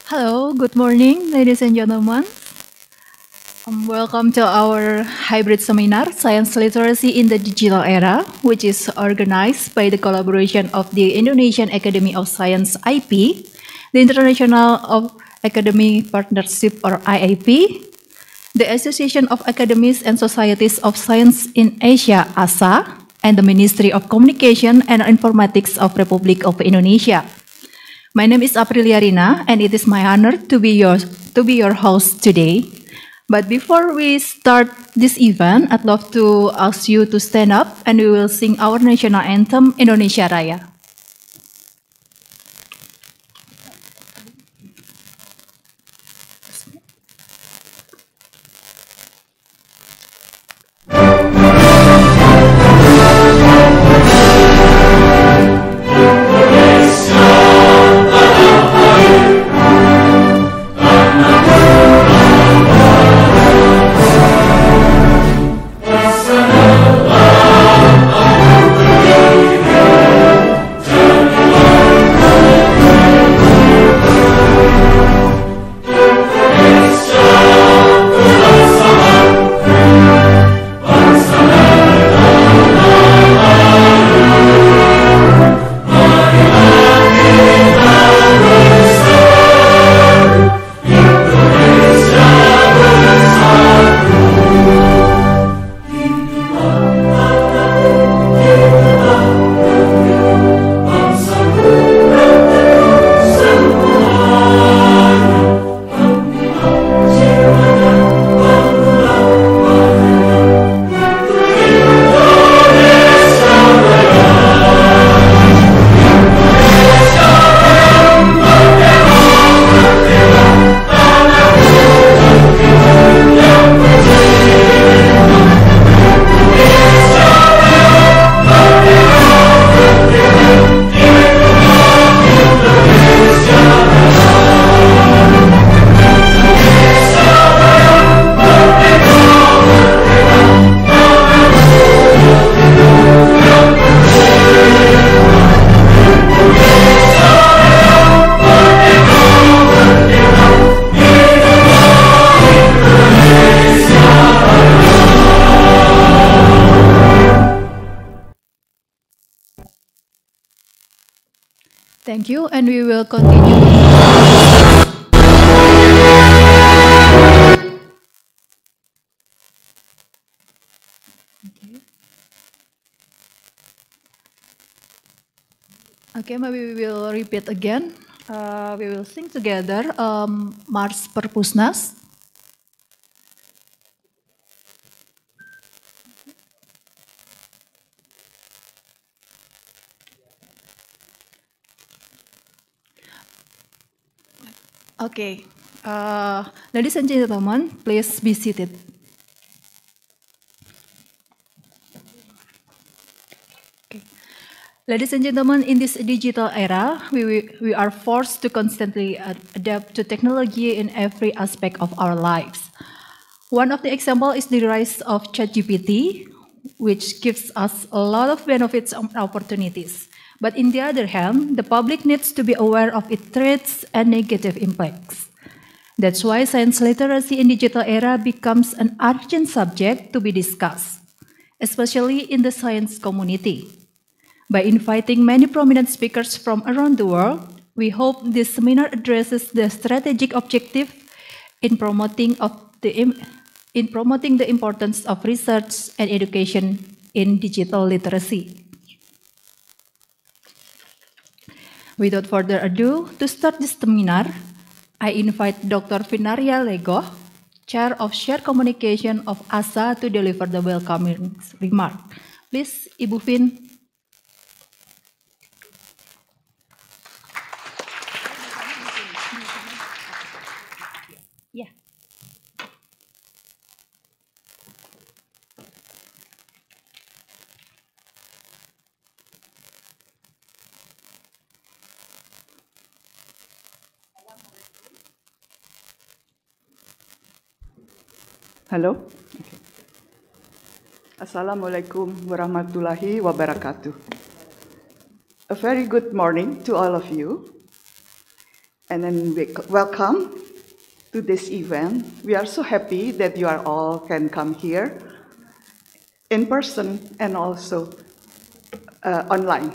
Hello, good morning, ladies and gentlemen. Welcome to our hybrid seminar, Science Literacy in the Digital Era, which is organized by the collaboration of the Indonesian Academy of Science IP, the International of Academy Partnership or IAP, the Association of Academies and Societies of Science in Asia AASSA, and the Ministry of Communication and Informatics of Republic of Indonesia. My name is Aprilia Rina, and it is my honor to be your host today. But before we start this event, I'd love to ask you to stand up and we will sing our national anthem, Indonesia Raya. Thank you, and we will continue. Okay, maybe we will repeat again. We will sing together Mars Perpusnas. Okay, ladies and gentlemen, please be seated. Okay. Ladies and gentlemen, in this digital era, we are forced to constantly adapt to technology in every aspect of our lives. One of the examples is the rise of ChatGPT, which gives us a lot of benefits and opportunities. But in the other hand, the public needs to be aware of its threats and negative impacts. That's why science literacy in digital era becomes an urgent subject to be discussed, especially in the science community. By inviting many prominent speakers from around the world, we hope this seminar addresses the strategic objective in promoting the importance of research and education in digital literacy. Without further ado, to start this seminar, I invite Dr. Finaria Lego, Chair of Shared Communication of AASSA, to deliver the welcoming remark. Please, Ibu Fin. Yeah. Hello. Okay. Assalamualaikum warahmatullahi wabarakatuh. A very good morning to all of you. And then welcome to this event. We are so happy that you are all can come here in person and also online.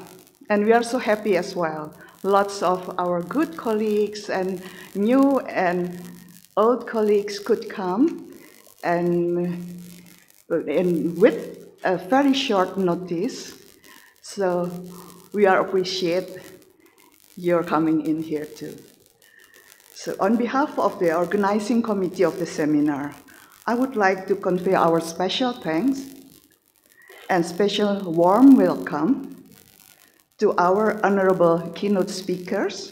And we are so happy as well. Lots of our good colleagues and new and old colleagues could come and with a very short notice. So we are appreciate your coming in here too. So on behalf of the organizing committee of the seminar, I would like to convey our special thanks and special warm welcome to our honorable keynote speakers,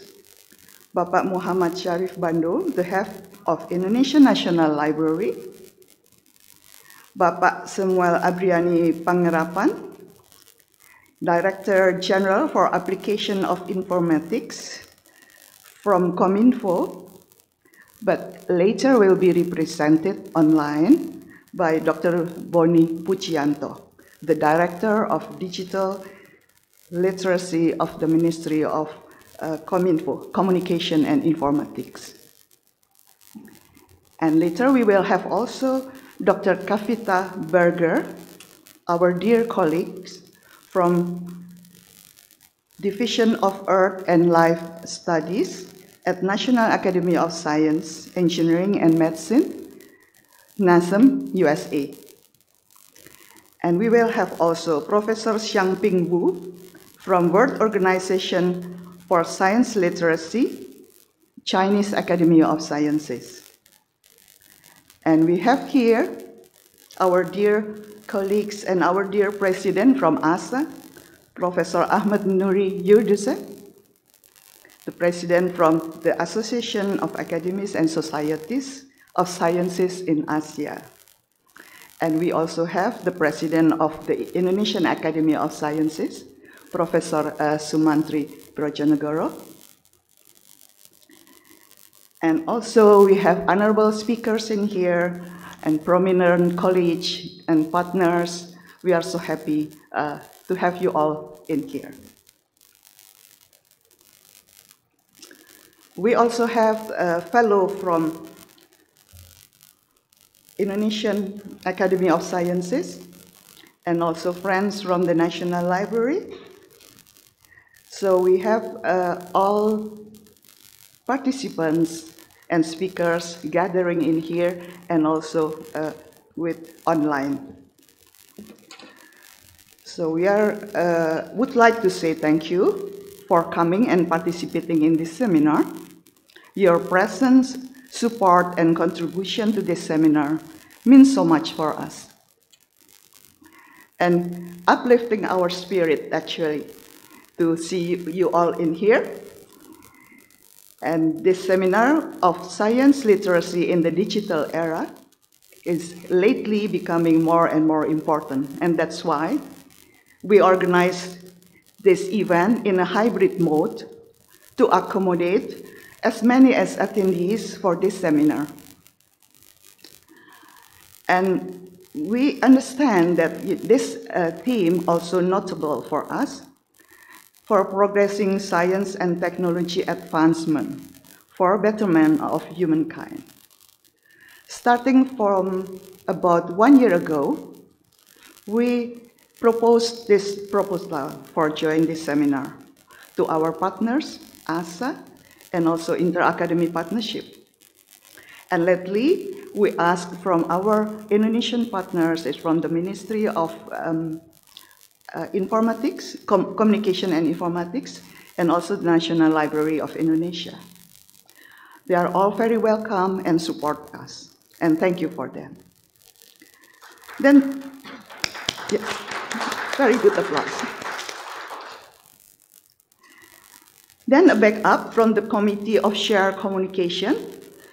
Bapak Muhammad Syarif Bando, the head of Indonesian National Library, Bapak Samuel Abriani Pangerapan, Director General for Application of Informatics from Kominfo, but later will be represented online by Dr. Boni Pucianto, the Director of Digital Literacy of the Ministry of Kominfo, Communication and Informatics. And later we will have also Dr. Kavita Berger, our dear colleagues from Division of Earth and Life Studies at National Academy of Science, Engineering and Medicine, NASM, USA. And we will have also Professor Xiangping Wu from World Organization for Science Literacy, Chinese Academy of Sciences. And we have here our dear colleagues and our dear president from AASSA, Professor Ahmad Nuri Yurduse, the president from the Association of Academies and Societies of Sciences in Asia. And we also have the president of the Indonesian Academy of Sciences, Professor Sumantri Brojonegoro. And also we have honorable speakers in here and prominent colleagues and partners. We are so happy to have you all in here. We also have a fellow from Indonesian Academy of Sciences and also friends from the National Library. So we have all participants and speakers gathering in here and also with online. So we would like to say thank you for coming and participating in this seminar. Your presence, support, and contribution to this seminar means so much for us. And uplifting our spirit, actually, to see you all in here. And this seminar of science literacy in the digital era is lately becoming more and more important. And that's why we organized this event in a hybrid mode to accommodate as many as attendees for this seminar. And we understand that this theme also notable for us for progressing science and technology advancement for betterment of humankind. Starting from about 1 year ago, we proposed this proposal for joining this seminar to our partners, AASSA, and also Inter-Academy Partnership. And lately, we asked from our Indonesian partners, it's from the Ministry of Informatics, Communication and Informatics, and also the National Library of Indonesia. They are all very welcome and support us, and thank you for them. Then, yes, very good applause. Then a backup from the Committee of Shared Communication.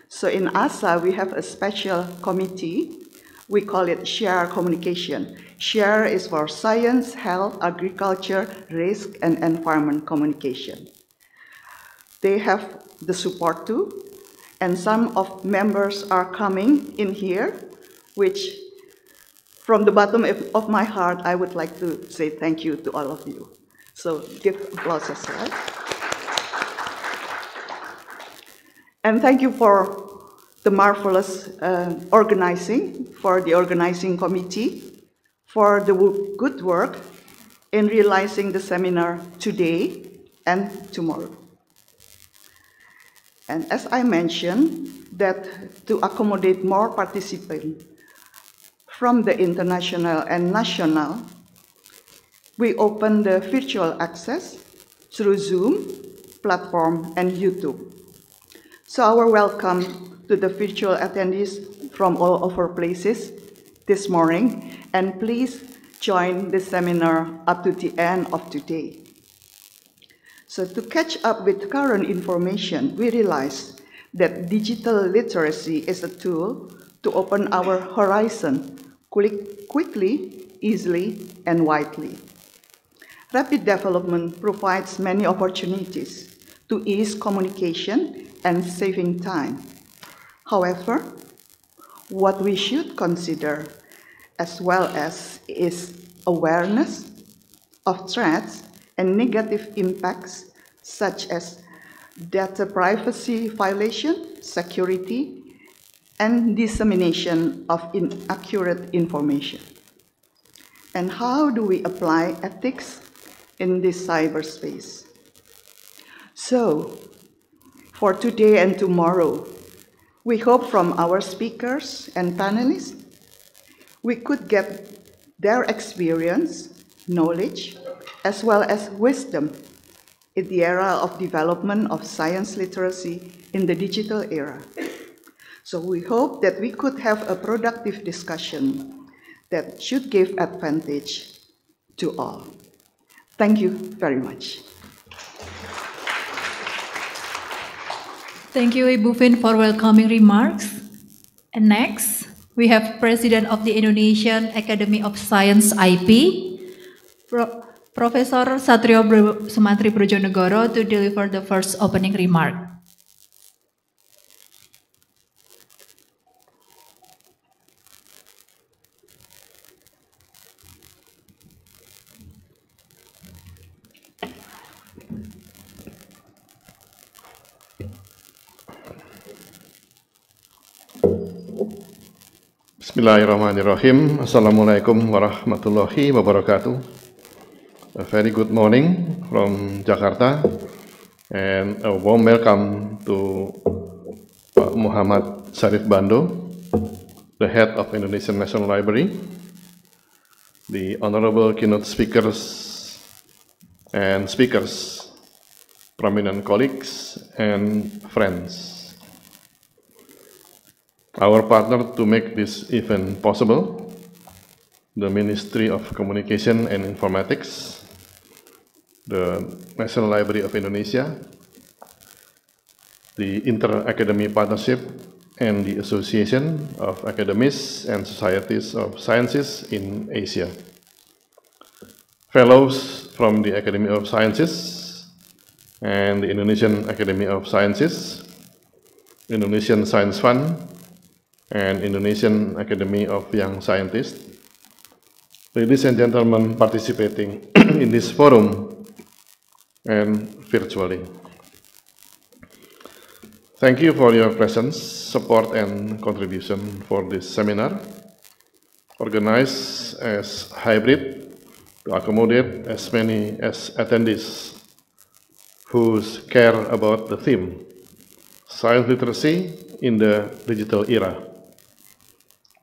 So in AASSA, we have a special committee. We call it Shared Communication. Share is for science, health, agriculture, risk, and environment communication. They have the support too, and some of members are coming in here, which from the bottom of my heart, I would like to say thank you to all of you. So give applause as well. And thank you for the marvelous organizing, for the organizing committee, for the good work in realizing the seminar today and tomorrow. And as I mentioned, that to accommodate more participants from the international and national, we open the virtual access through Zoom platform and YouTube. So our welcome to the virtual attendees from all over places this morning, and please join the seminar up to the end of today. So to catch up with current information, we realized that digital literacy is a tool to open our horizon quickly, easily, and widely. Rapid development provides many opportunities to ease communication and saving time. However, what we should consider as well as is awareness of threats and negative impacts such as data privacy violation, security, and dissemination of inaccurate information. And how do we apply ethics in this cyberspace? So, for today and tomorrow, we hope from our speakers and panelists, we could get their experience, knowledge, as well as wisdom in the era of development of science literacy in the digital era. So we hope that we could have a productive discussion that should give advantage to all. Thank you very much. Thank you, Ibu Fin, for welcoming remarks. And next, we have President of the Indonesian Academy of Science IP, Professor Satrio Sumantri Brojonegoro, to deliver the first opening remark. Bismillahirrahmanirrahim. Assalamualaikum warahmatullahi wabarakatuh. A very good morning from Jakarta and a warm welcome to Pak Muhammad Syarif Bando, the head of Indonesian National Library, the honorable keynote speakers and speakers, prominent colleagues and friends. Our partner to make this event possible, the Ministry of Communication and Informatics, the National Library of Indonesia, the Inter-Academy Partnership, and the Association of Academies and Societies of Sciences in Asia. Fellows from the Academy of Sciences and the Indonesian Academy of Sciences, Indonesian Science Fund, and Indonesian Academy of Young Scientists, ladies and gentlemen participating in this forum and virtually. Thank you for your presence, support, and contribution for this seminar, organized as hybrid to accommodate as many as attendees who care about the theme, science literacy in the digital era,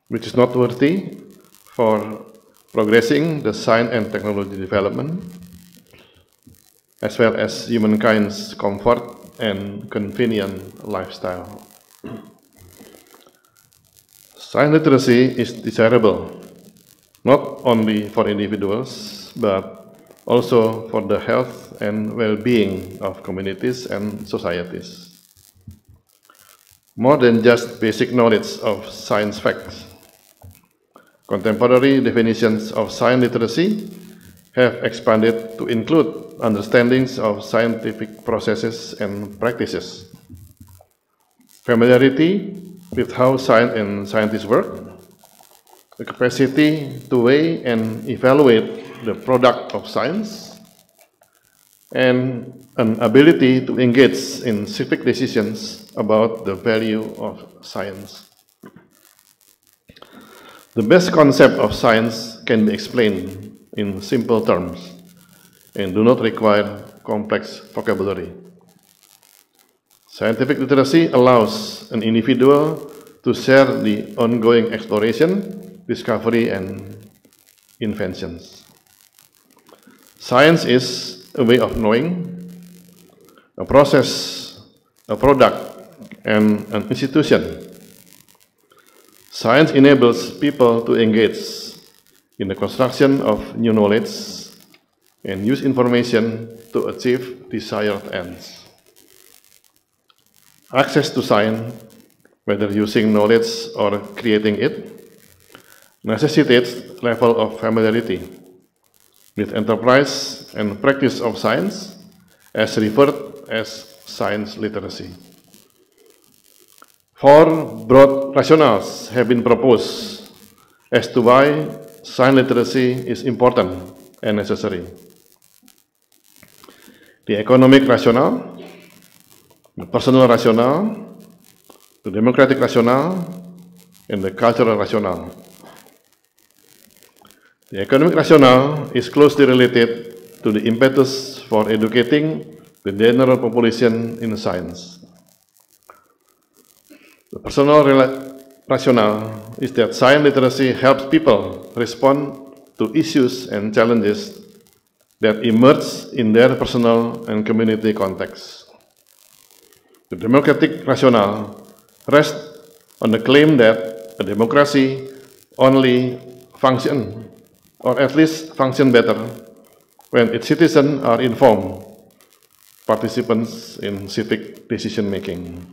which is noteworthy for progressing the science and technology development, as well as humankind's comfort and convenient lifestyle. Science literacy is desirable, not only for individuals, but also for the health and well-being of communities and societies. More than just basic knowledge of science facts, contemporary definitions of science literacy have expanded to include understandings of scientific processes and practices, familiarity with how science and scientists work, the capacity to weigh and evaluate the product of science, and an ability to engage in civic decisions about the value of science. The best concept of science can be explained in simple terms and do not require complex vocabulary. Scientific literacy allows an individual to share the ongoing exploration, discovery, and inventions. Science is a way of knowing, a process, a product, and an institution. Science enables people to engage in the construction of new knowledge and use information to achieve desired ends. Access to science, whether using knowledge or creating it, necessitates level of familiarity with enterprise and practice of science, as referred as science literacy. Four broad rationales have been proposed as to why science literacy is important and necessary. The economic rationale, the personal rationale, the democratic rationale, and the cultural rationale. The economic rationale is closely related to the impetus for educating the general population in science. The personal rationale is that science literacy helps people respond to issues and challenges that emerge in their personal and community contexts. The democratic rationale rests on the claim that a democracy only functions, or at least function better, when its citizens are informed participants in civic decision-making.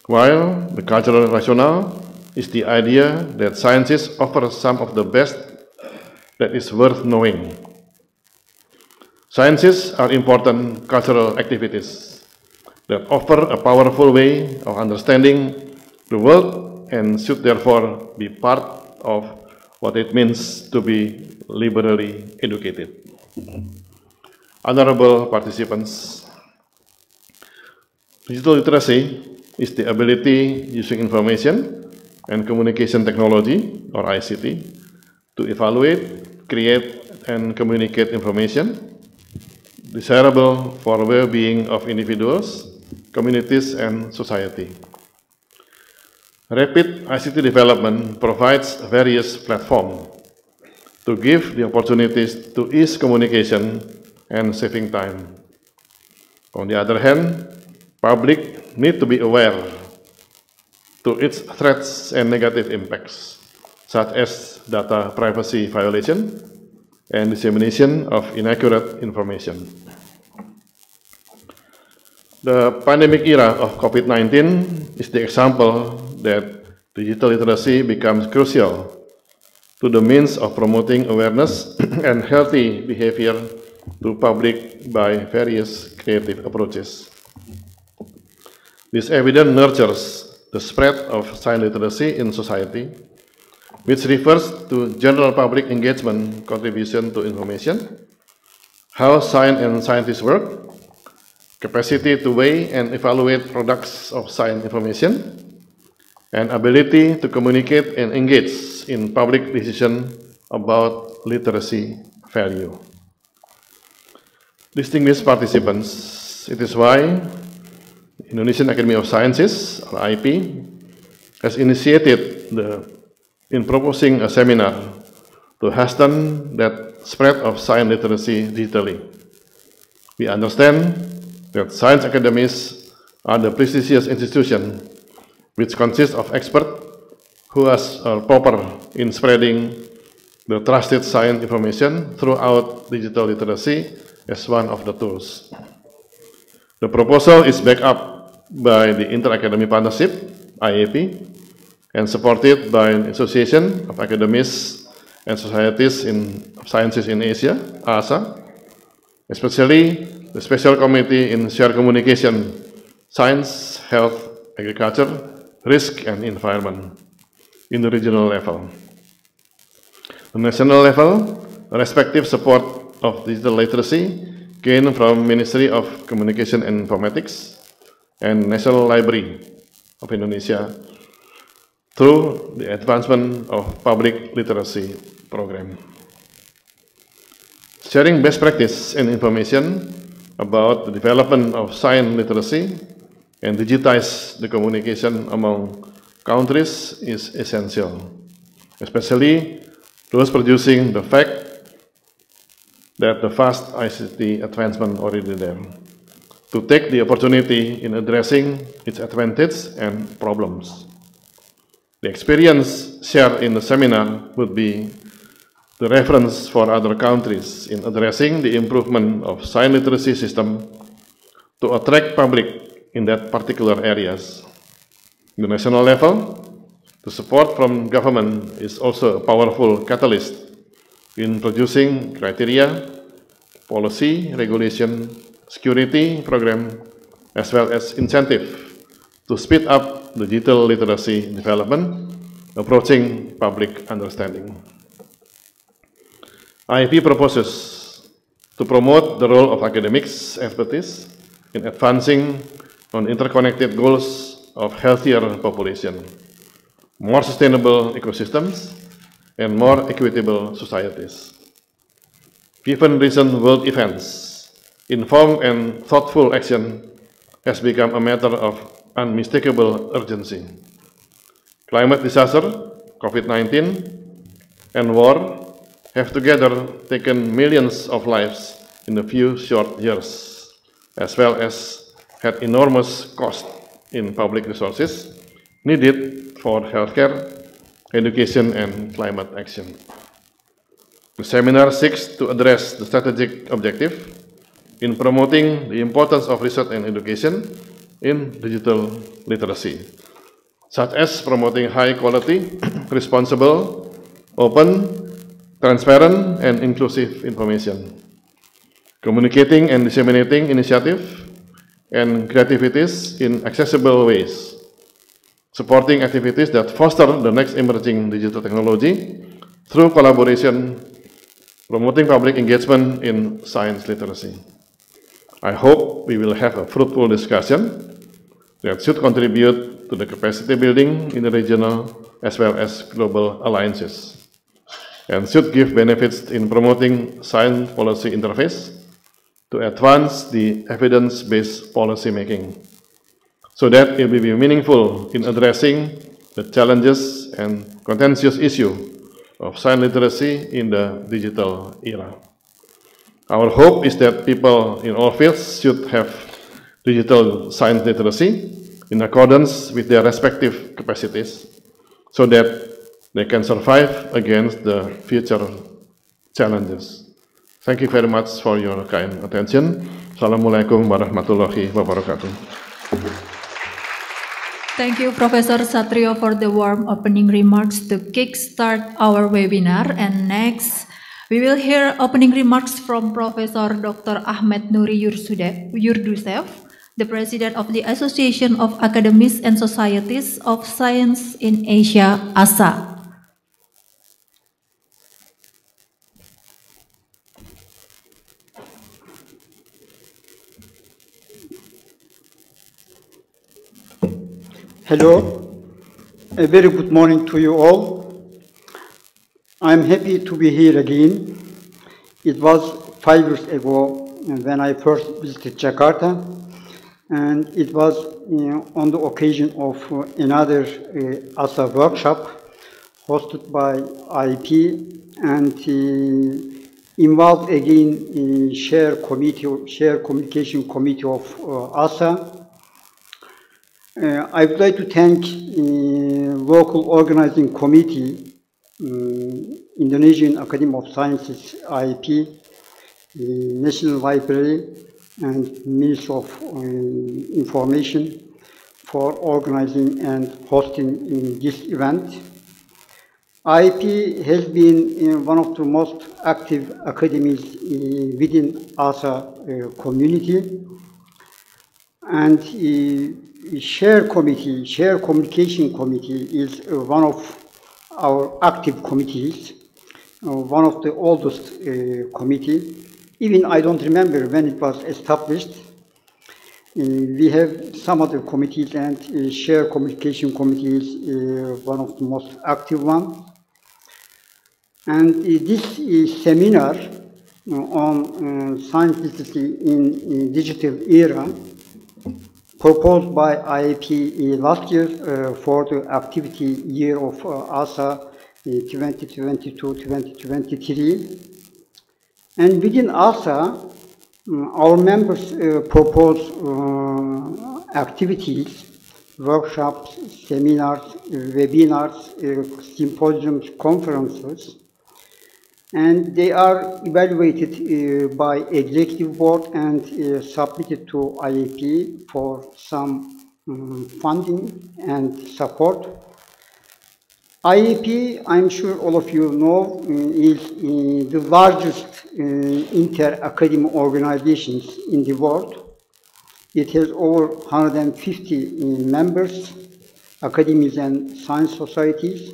While the cultural rationale is the idea that sciences offer some of the best that is worth knowing. Sciences are important cultural activities that offer a powerful way of understanding the world and should therefore be part of what it means to be liberally educated. Honorable participants, digital literacy is the ability using information and communication technology, or ICT, to evaluate, create, and communicate information desirable for well-being of individuals, communities, and society. Rapid ICT development provides various platforms to give the opportunities to ease communication and saving time. On the other hand, public need to be aware to its threats and negative impacts, such as data privacy violation and dissemination of inaccurate information. The pandemic era of COVID-19 is the example that digital literacy becomes crucial to the means of promoting awareness and healthy behavior to public by various creative approaches. This evidence nurtures the spread of science literacy in society, which refers to general public engagement, contribution to information, how science and scientists work, capacity to weigh and evaluate products of science information, and ability to communicate and engage in public decision about literacy value. Distinguished participants, it is why Indonesian Academy of Sciences, or IP, has initiated in proposing a seminar to hasten that spread of science literacy digitally. We understand that science academies are the prestigious institution which consists of experts who are proper in spreading the trusted science information throughout digital literacy as one of the tools. The proposal is backed up by the Inter-Academy Partnership, IAP, and supported by an Association of Academies and Societies of Sciences in Asia, AASSA, especially the Special Committee in Shared Communication, Science, Health, Agriculture, Risk, and Environment in the regional level. The national level, respective support of digital literacy gained from Ministry of Communication and Informatics and National Library of Indonesia through the advancement of public literacy program. Sharing best practice and information about the development of science literacy and digitize the communication among countries is essential, especially those producing the fact that the fast ICT advancement already there, to take the opportunity in addressing its advantages and problems. The experience shared in the seminar would be the reference for other countries in addressing the improvement of science literacy system to attract public in that particular areas. In the national level, the support from government is also a powerful catalyst in producing criteria, policy, regulation, security program, as well as incentive to speed up digital literacy development, approaching public understanding. IIP proposes to promote the role of academics expertise in advancing on interconnected goals of healthier population, more sustainable ecosystems, and more equitable societies. Given recent world events, informed and thoughtful action has become a matter of unmistakable urgency. Climate disaster, COVID-19, and war have together taken millions of lives in a few short years, as well as had enormous cost in public resources needed for healthcare, education, and climate action. The seminar seeks to address the strategic objective in promoting the importance of research and education in digital literacy, such as promoting high quality, responsible, open, transparent, and inclusive information, communicating and disseminating initiatives and creativities in accessible ways, supporting activities that foster the next emerging digital technology through collaboration, promoting public engagement in science literacy. I hope we will have a fruitful discussion that should contribute to the capacity building in the regional as well as global alliances, and should give benefits in promoting science policy interface to advance the evidence-based policy making, so that it will be meaningful in addressing the challenges and contentious issue of science literacy in the digital era. Our hope is that people in all fields should have digital science literacy in accordance with their respective capacities, so that they can survive against the future challenges. Thank you very much for your kind attention. Assalamualaikum warahmatullahi wabarakatuh. Thank you, Professor Satrio, for the warm opening remarks to kickstart our webinar. And next, we will hear opening remarks from Professor Dr. Ahmed Nuri Yurdusev, the President of the Association of Academies and Societies of Science in Asia, AASSA. Hello, a very good morning to you all. I'm happy to be here again. It was 5 years ago when I first visited Jakarta, and it was on the occasion of another AASSA workshop hosted by IIP and involved again shared communication committee of AASSA. I would like to thank local organizing committee, Indonesian Academy of Sciences, IIP, National Library, and Ministry of Information for organizing and hosting this event. IIP has been one of the most active academies within AASSA community, and Share Communication Committee is one of our active committees, one of the oldest committee, Even I don't remember when it was established. We have some other committees, and shared communication committee is one of the most active ones. And this seminar on science literacy in digital era, proposed by IAP last year for the activity year of AASSA 2022-2023. And within AASSA, our members propose activities, workshops, seminars, webinars, symposiums, conferences, and they are evaluated by executive board and submitted to IAP for some funding and support. IAP, I'm sure all of you know, is the largest inter-academic organizations in the world. It has over 150 members, academies and science societies.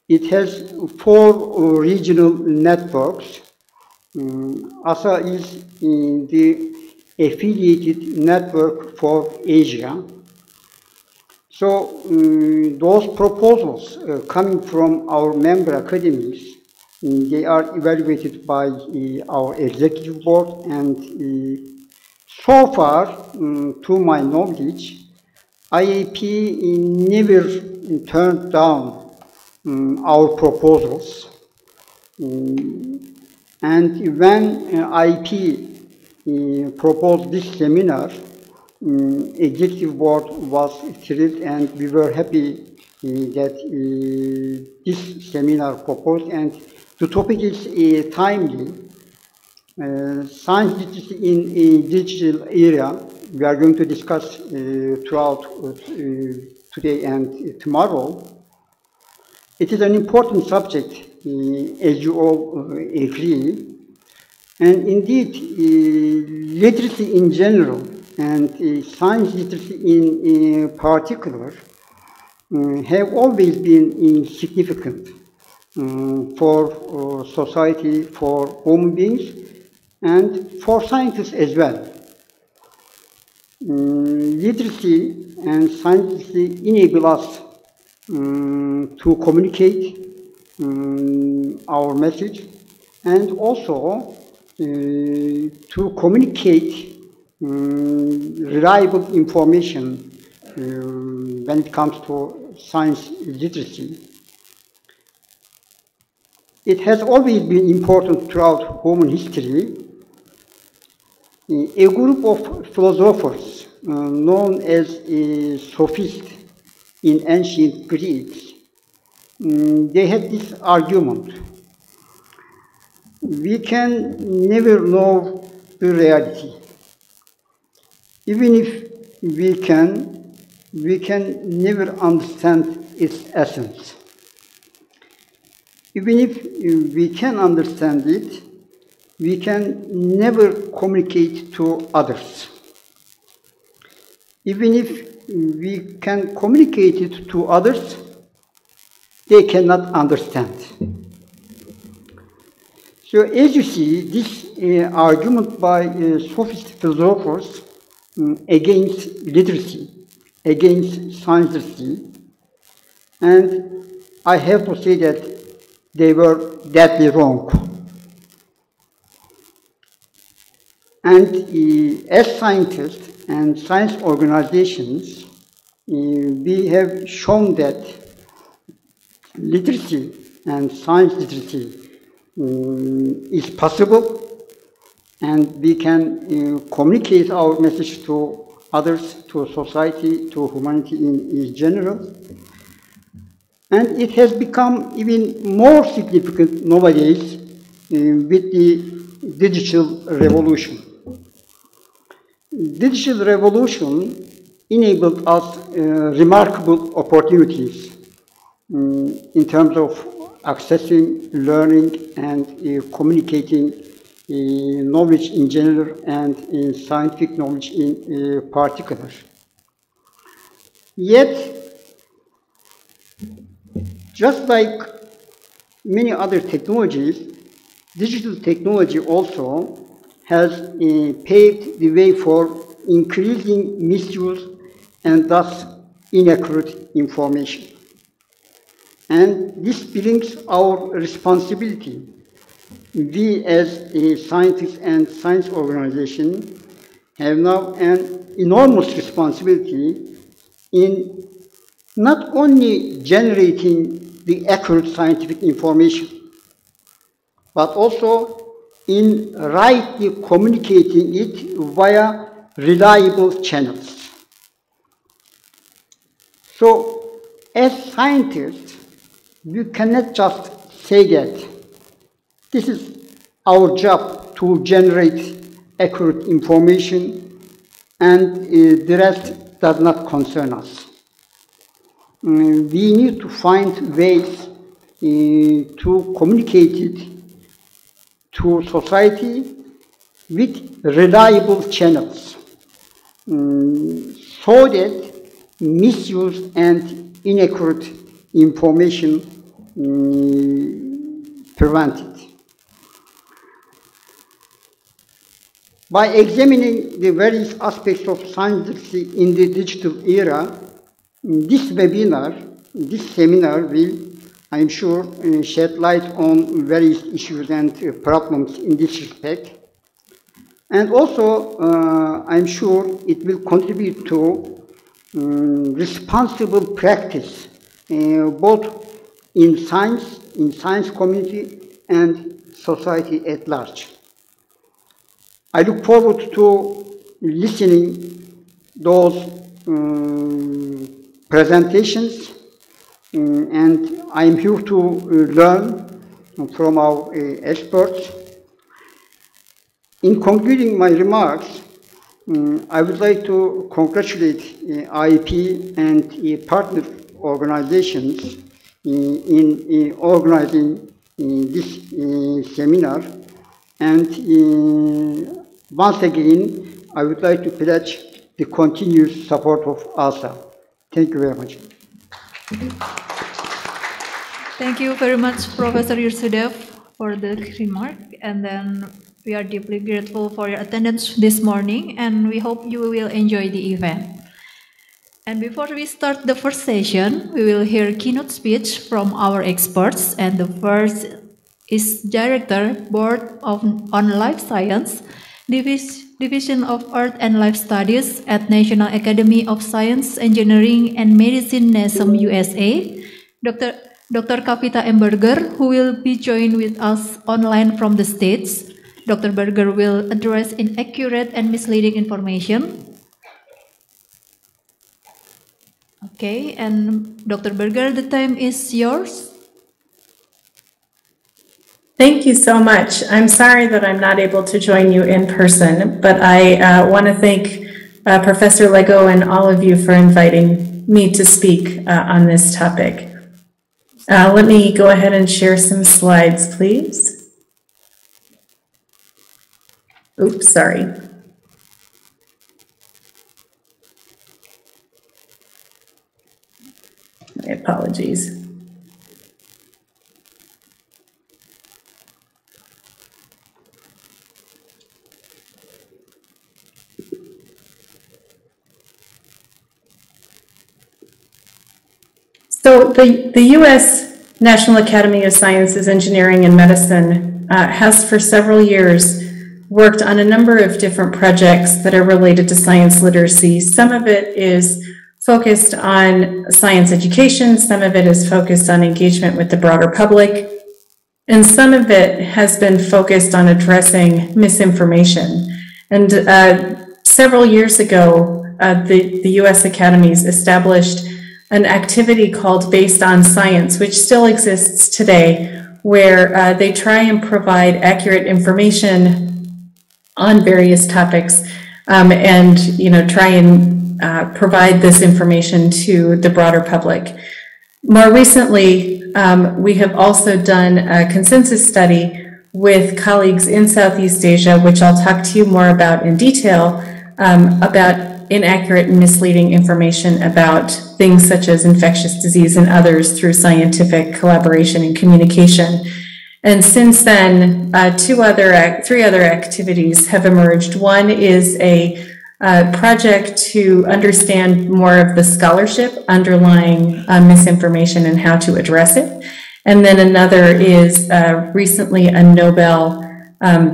It has 4 regional networks. AASSA is the affiliated network for Asia. So those proposals coming from our member academies, they are evaluated by our executive board, and so far, to my knowledge, IAP never turned down our proposals. And when IAP proposed this seminar, executive board was thrilled, and we were happy that this seminar proposed, and the topic is timely. Science literacy in digital era, we are going to discuss throughout today and tomorrow. It is an important subject, as you all agree, and indeed, literacy in general and science literacy in particular have always been significant for society, for human beings, and for scientists as well. Literacy and science literacy enable us to communicate our message, and also to communicate reliable information when it comes to science literacy. It has always been important throughout human history. A group of philosophers known as sophists in ancient Greeks, they had this argument: we can never know the reality. Even if we can never understand its essence. Even if we can understand it, we can never communicate to others. Even if we can communicate it to others, they cannot understand. So as you see, this argument by sophist philosophers against literacy, against science literacy, and I have to say that they were deadly wrong. And as scientists and science organizations, we have shown that literacy and science literacy is possible, and we can communicate our message to others, to society, to humanity in general. And it has become even more significant nowadays with the digital revolution. Digital revolution enabled us remarkable opportunities in terms of accessing, learning, and communicating knowledge in general, and scientific knowledge in particular. Yet, just like many other technologies, digital technology also has paved the way for increasing misuse and thus inaccurate information. And this brings our responsibility. We as a scientist and science organization have now an enormous responsibility in not only generating the accurate scientific information, but also in rightly communicating it via reliable channels. So, as scientists, we cannot just say that this is our job to generate accurate information and the rest does not concern us. We need to find ways to communicate it to society with reliable channels so that misuse and inaccurate information prevented. By examining the various aspects of science literacy in the digital era, this seminar will, I'm sure, shed light on various issues and problems in this respect. And also, I'm sure it will contribute to responsible practice, both in science community and society at large. I look forward to listening those presentations, and I'm here to learn from our experts. In concluding my remarks, I would like to congratulate IEP and partner organizations in organizing this seminar. And once again, I would like to pledge the continued support of AASSA. Thank you very much. Thank you very much, Professor Yursudev, for the remark. And then we are deeply grateful for your attendance this morning, and we hope you will enjoy the event. And before we start the first session, we will hear keynote speech from our experts. And the first is Director, Board on Life Science, Division of Earth and Life Studies at National Academy of Science, Engineering and Medicine, NASM, USA, Dr. Kavita M. Berger, who will be joined with us online from the States. Dr. Berger will address inaccurate and misleading information. Okay, and Dr. Berger, the time is yours. Thank you so much. I'm sorry that I'm not able to join you in person, but I want to thank Professor Lego and all of you for inviting me to speak on this topic. Let me go ahead and share some slides, please. Oops, sorry. My apologies. So the U.S. National Academy of Sciences, Engineering and Medicine has for several years worked on a number of different projects that are related to science literacy. Some of it is focused on science education, some of it is focused on engagement with the broader public, and some of it has been focused on addressing misinformation. And several years ago, the U.S. Academies established an activity called Based on Science, which still exists today, where they try and provide accurate information on various topics and try and provide this information to the broader public. More recently, we have also done a consensus study with colleagues in Southeast Asia, which I'll talk to you more about in detail, about inaccurate and misleading information about things such as infectious disease and others through scientific collaboration and communication. And since then, three other activities have emerged. One is a project to understand more of the scholarship underlying misinformation and how to address it. And then another is recently a Nobel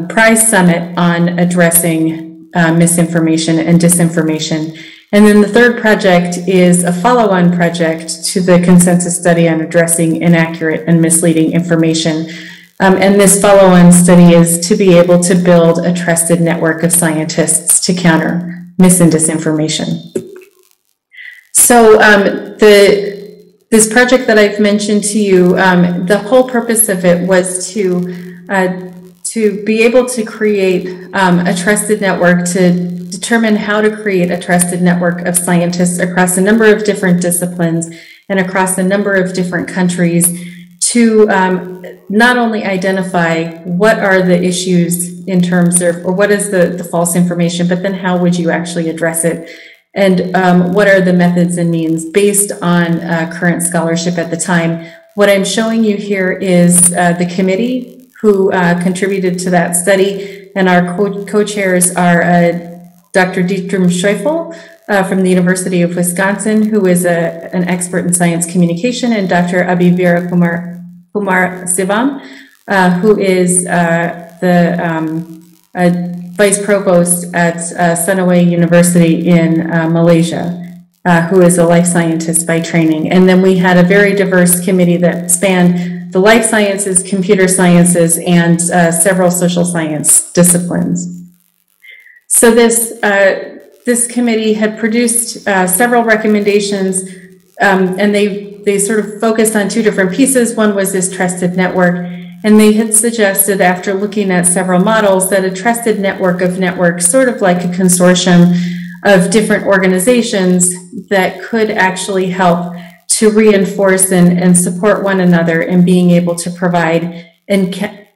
Prize Summit on addressing misinformation and disinformation. And then the third project is a follow-on project to the consensus study on addressing inaccurate and misleading information. And this follow-on study is to be able to build a trusted network of scientists to counter mis and disinformation. So this project that I've mentioned to you, the whole purpose of it was to be able to create a trusted network, to determine how to create a trusted network of scientists across a number of different disciplines and across a number of different countries to not only identify what are the issues in terms of, or what is the false information, but then how would you actually address it? And what are the methods and means based on current scholarship at the time? What I'm showing you here is the committee who contributed to that study, and our co-chairs are Dr. Dietram Scheufel from the University of Wisconsin, who is an expert in science communication, and Dr. Abhivira Kumar Sivam, who is the Vice Provost at Sunaway University in Malaysia, who is a life scientist by training. And then we had a very diverse committee that spanned the life sciences, computer sciences, and several social science disciplines. So this committee had produced several recommendations, and they sort of focused on two different pieces. One was this trusted network, and they had suggested, after looking at several models, that a trusted network of networks, sort of like a consortium of different organizations that could actually help to reinforce and support one another in being able to provide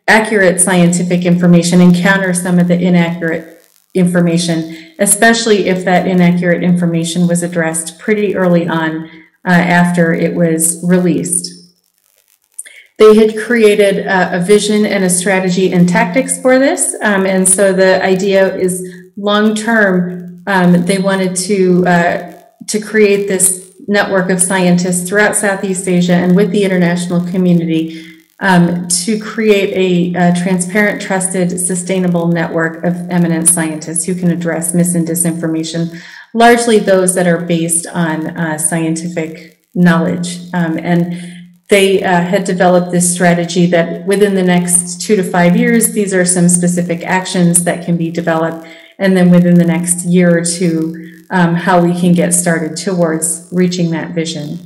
accurate scientific information and counter some of the inaccurate information, especially if that inaccurate information was addressed pretty early on after it was released. They had created a vision and a strategy and tactics for this, and so the idea is long-term. They wanted to create this network of scientists throughout Southeast Asia and with the international community to create a transparent, trusted, sustainable network of eminent scientists who can address mis and disinformation, largely those that are based on scientific knowledge. And they had developed this strategy that within the next 2 to 5 years, these are some specific actions that can be developed. And then within the next year or two, how we can get started towards reaching that vision.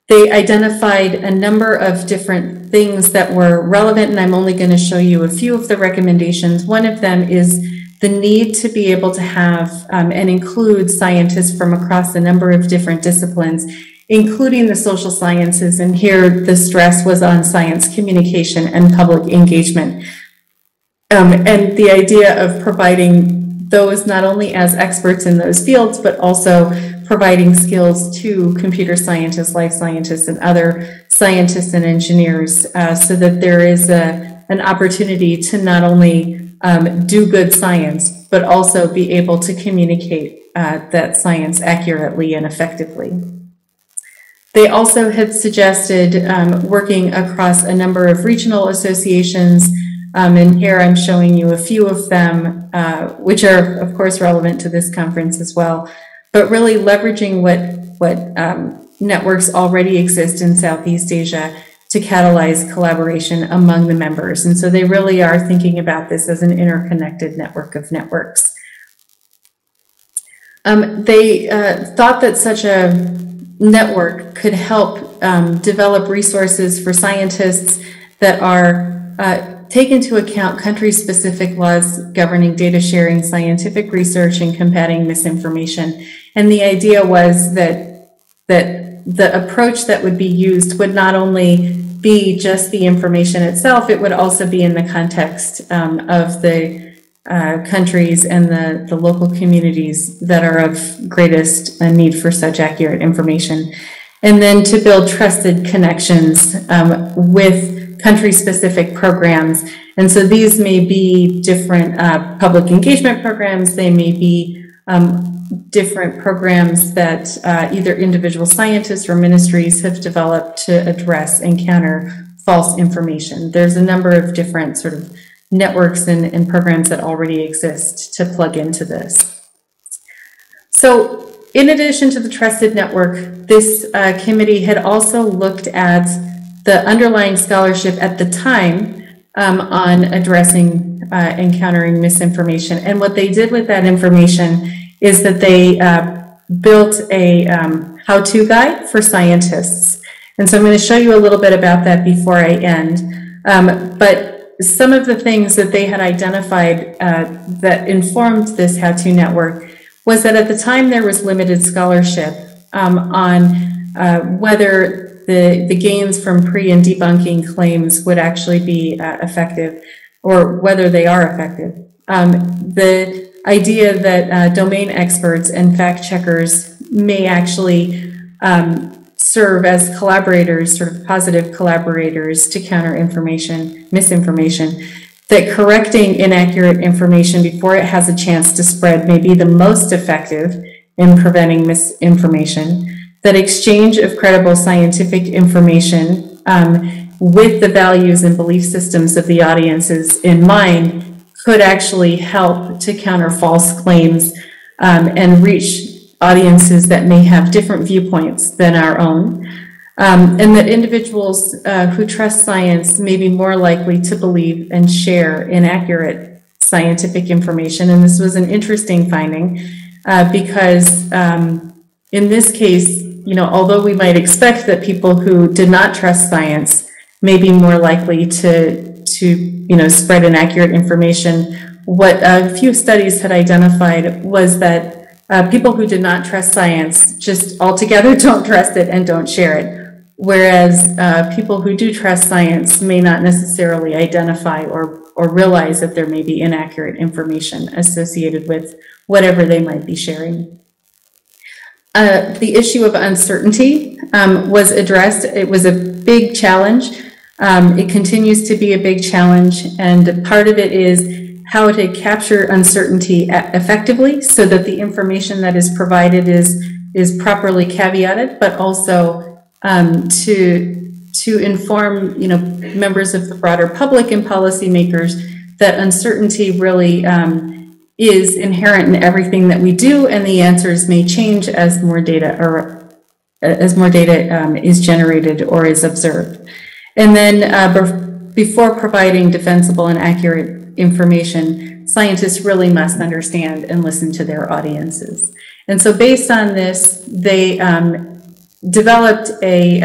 They identified a number of different things that were relevant, and I'm only going to show you a few of the recommendations. One of them is the need to be able to have and include scientists from across a number of different disciplines, including the social sciences, and here the stress was on science communication and public engagement. And the idea of providing those not only as experts in those fields, but also providing skills to computer scientists, life scientists, and other scientists and engineers so that there is an opportunity to not only do good science, but also be able to communicate that science accurately and effectively. They also had suggested working across a number of regional associations, and here I'm showing you a few of them, which are, of course, relevant to this conference as well, but really leveraging what networks already exist in Southeast Asia to catalyze collaboration among the members. And so they really are thinking about this as an interconnected network of networks. They thought that such a network could help develop resources for scientists that are take into account country-specific laws governing data sharing, scientific research, and combating misinformation. And the idea was that the approach that would be used would not only be just the information itself, it would also be in the context of the countries and the local communities that are of greatest need for such accurate information. And then to build trusted connections with country-specific programs. And so these may be different public engagement programs. They may be different programs that either individual scientists or ministries have developed to address and counter false information. There's a number of different sort of networks and programs that already exist to plug into this. So in addition to the Trusted Network, this committee had also looked at the underlying scholarship at the time on addressing and countering misinformation. And what they did with that information is that they built a how-to guide for scientists. And so I'm going to show you a little bit about that before I end. But some of the things that they had identified that informed this how-to network was that at the time there was limited scholarship on whether the gains from pre- and debunking claims would actually be effective, or whether they are effective. The idea that domain experts and fact checkers may actually serve as collaborators, sort of positive collaborators to counter misinformation, that correcting inaccurate information before it has a chance to spread may be the most effective in preventing misinformation, that exchange of credible scientific information with the values and belief systems of the audiences in mind could actually help to counter false claims and reach audiences that may have different viewpoints than our own, and that individuals who trust science may be more likely to believe and share inaccurate scientific information. And this was an interesting finding because in this case, although we might expect that people who did not trust science may be more likely to spread inaccurate information, what a few studies had identified was that people who did not trust science just altogether don't trust it and don't share it, whereas people who do trust science may not necessarily identify or realize that there may be inaccurate information associated with whatever they might be sharing. The issue of uncertainty was addressed. It was a big challenge. It continues to be a big challenge, and part of it is how to capture uncertainty effectively so that the information that is provided is properly caveated, but also to inform members of the broader public and policymakers that uncertainty really is inherent in everything that we do, and the answers may change as more data is generated or is observed. And then before providing defensible and accurate information, scientists really must understand and listen to their audiences. And so based on this, they developed a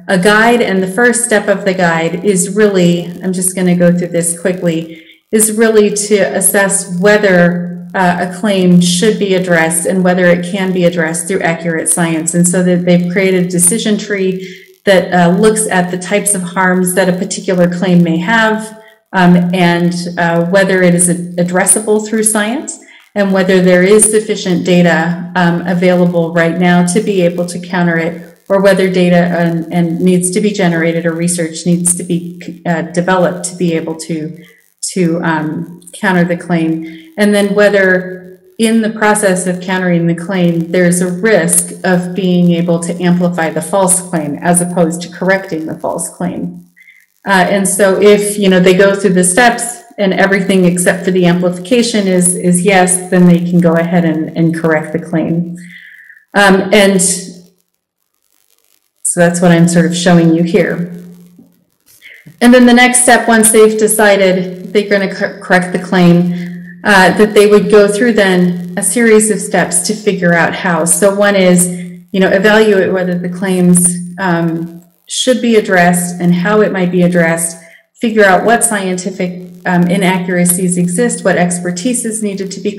guide, and the first step of the guide is really, I'm just going to go through this quickly, is really to assess whether a claim should be addressed and whether it can be addressed through accurate science. And so that they've created a decision tree that looks at the types of harms that a particular claim may have, and whether it is addressable through science, and whether there is sufficient data available right now to be able to counter it, or whether data and needs to be generated or research needs to be developed to be able to counter the claim, and then whether in the process of countering the claim there's a risk of being able to amplify the false claim as opposed to correcting the false claim. And so if they go through the steps and everything except for the amplification is yes, then they can go ahead and correct the claim. And so that's what I'm sort of showing you here. And then the next step, once they've decided they're going to correct the claim, that they would go through then a series of steps to figure out how. So one is, evaluate whether the claims should be addressed and how it might be addressed, figure out what scientific inaccuracies exist, what expertise is needed to be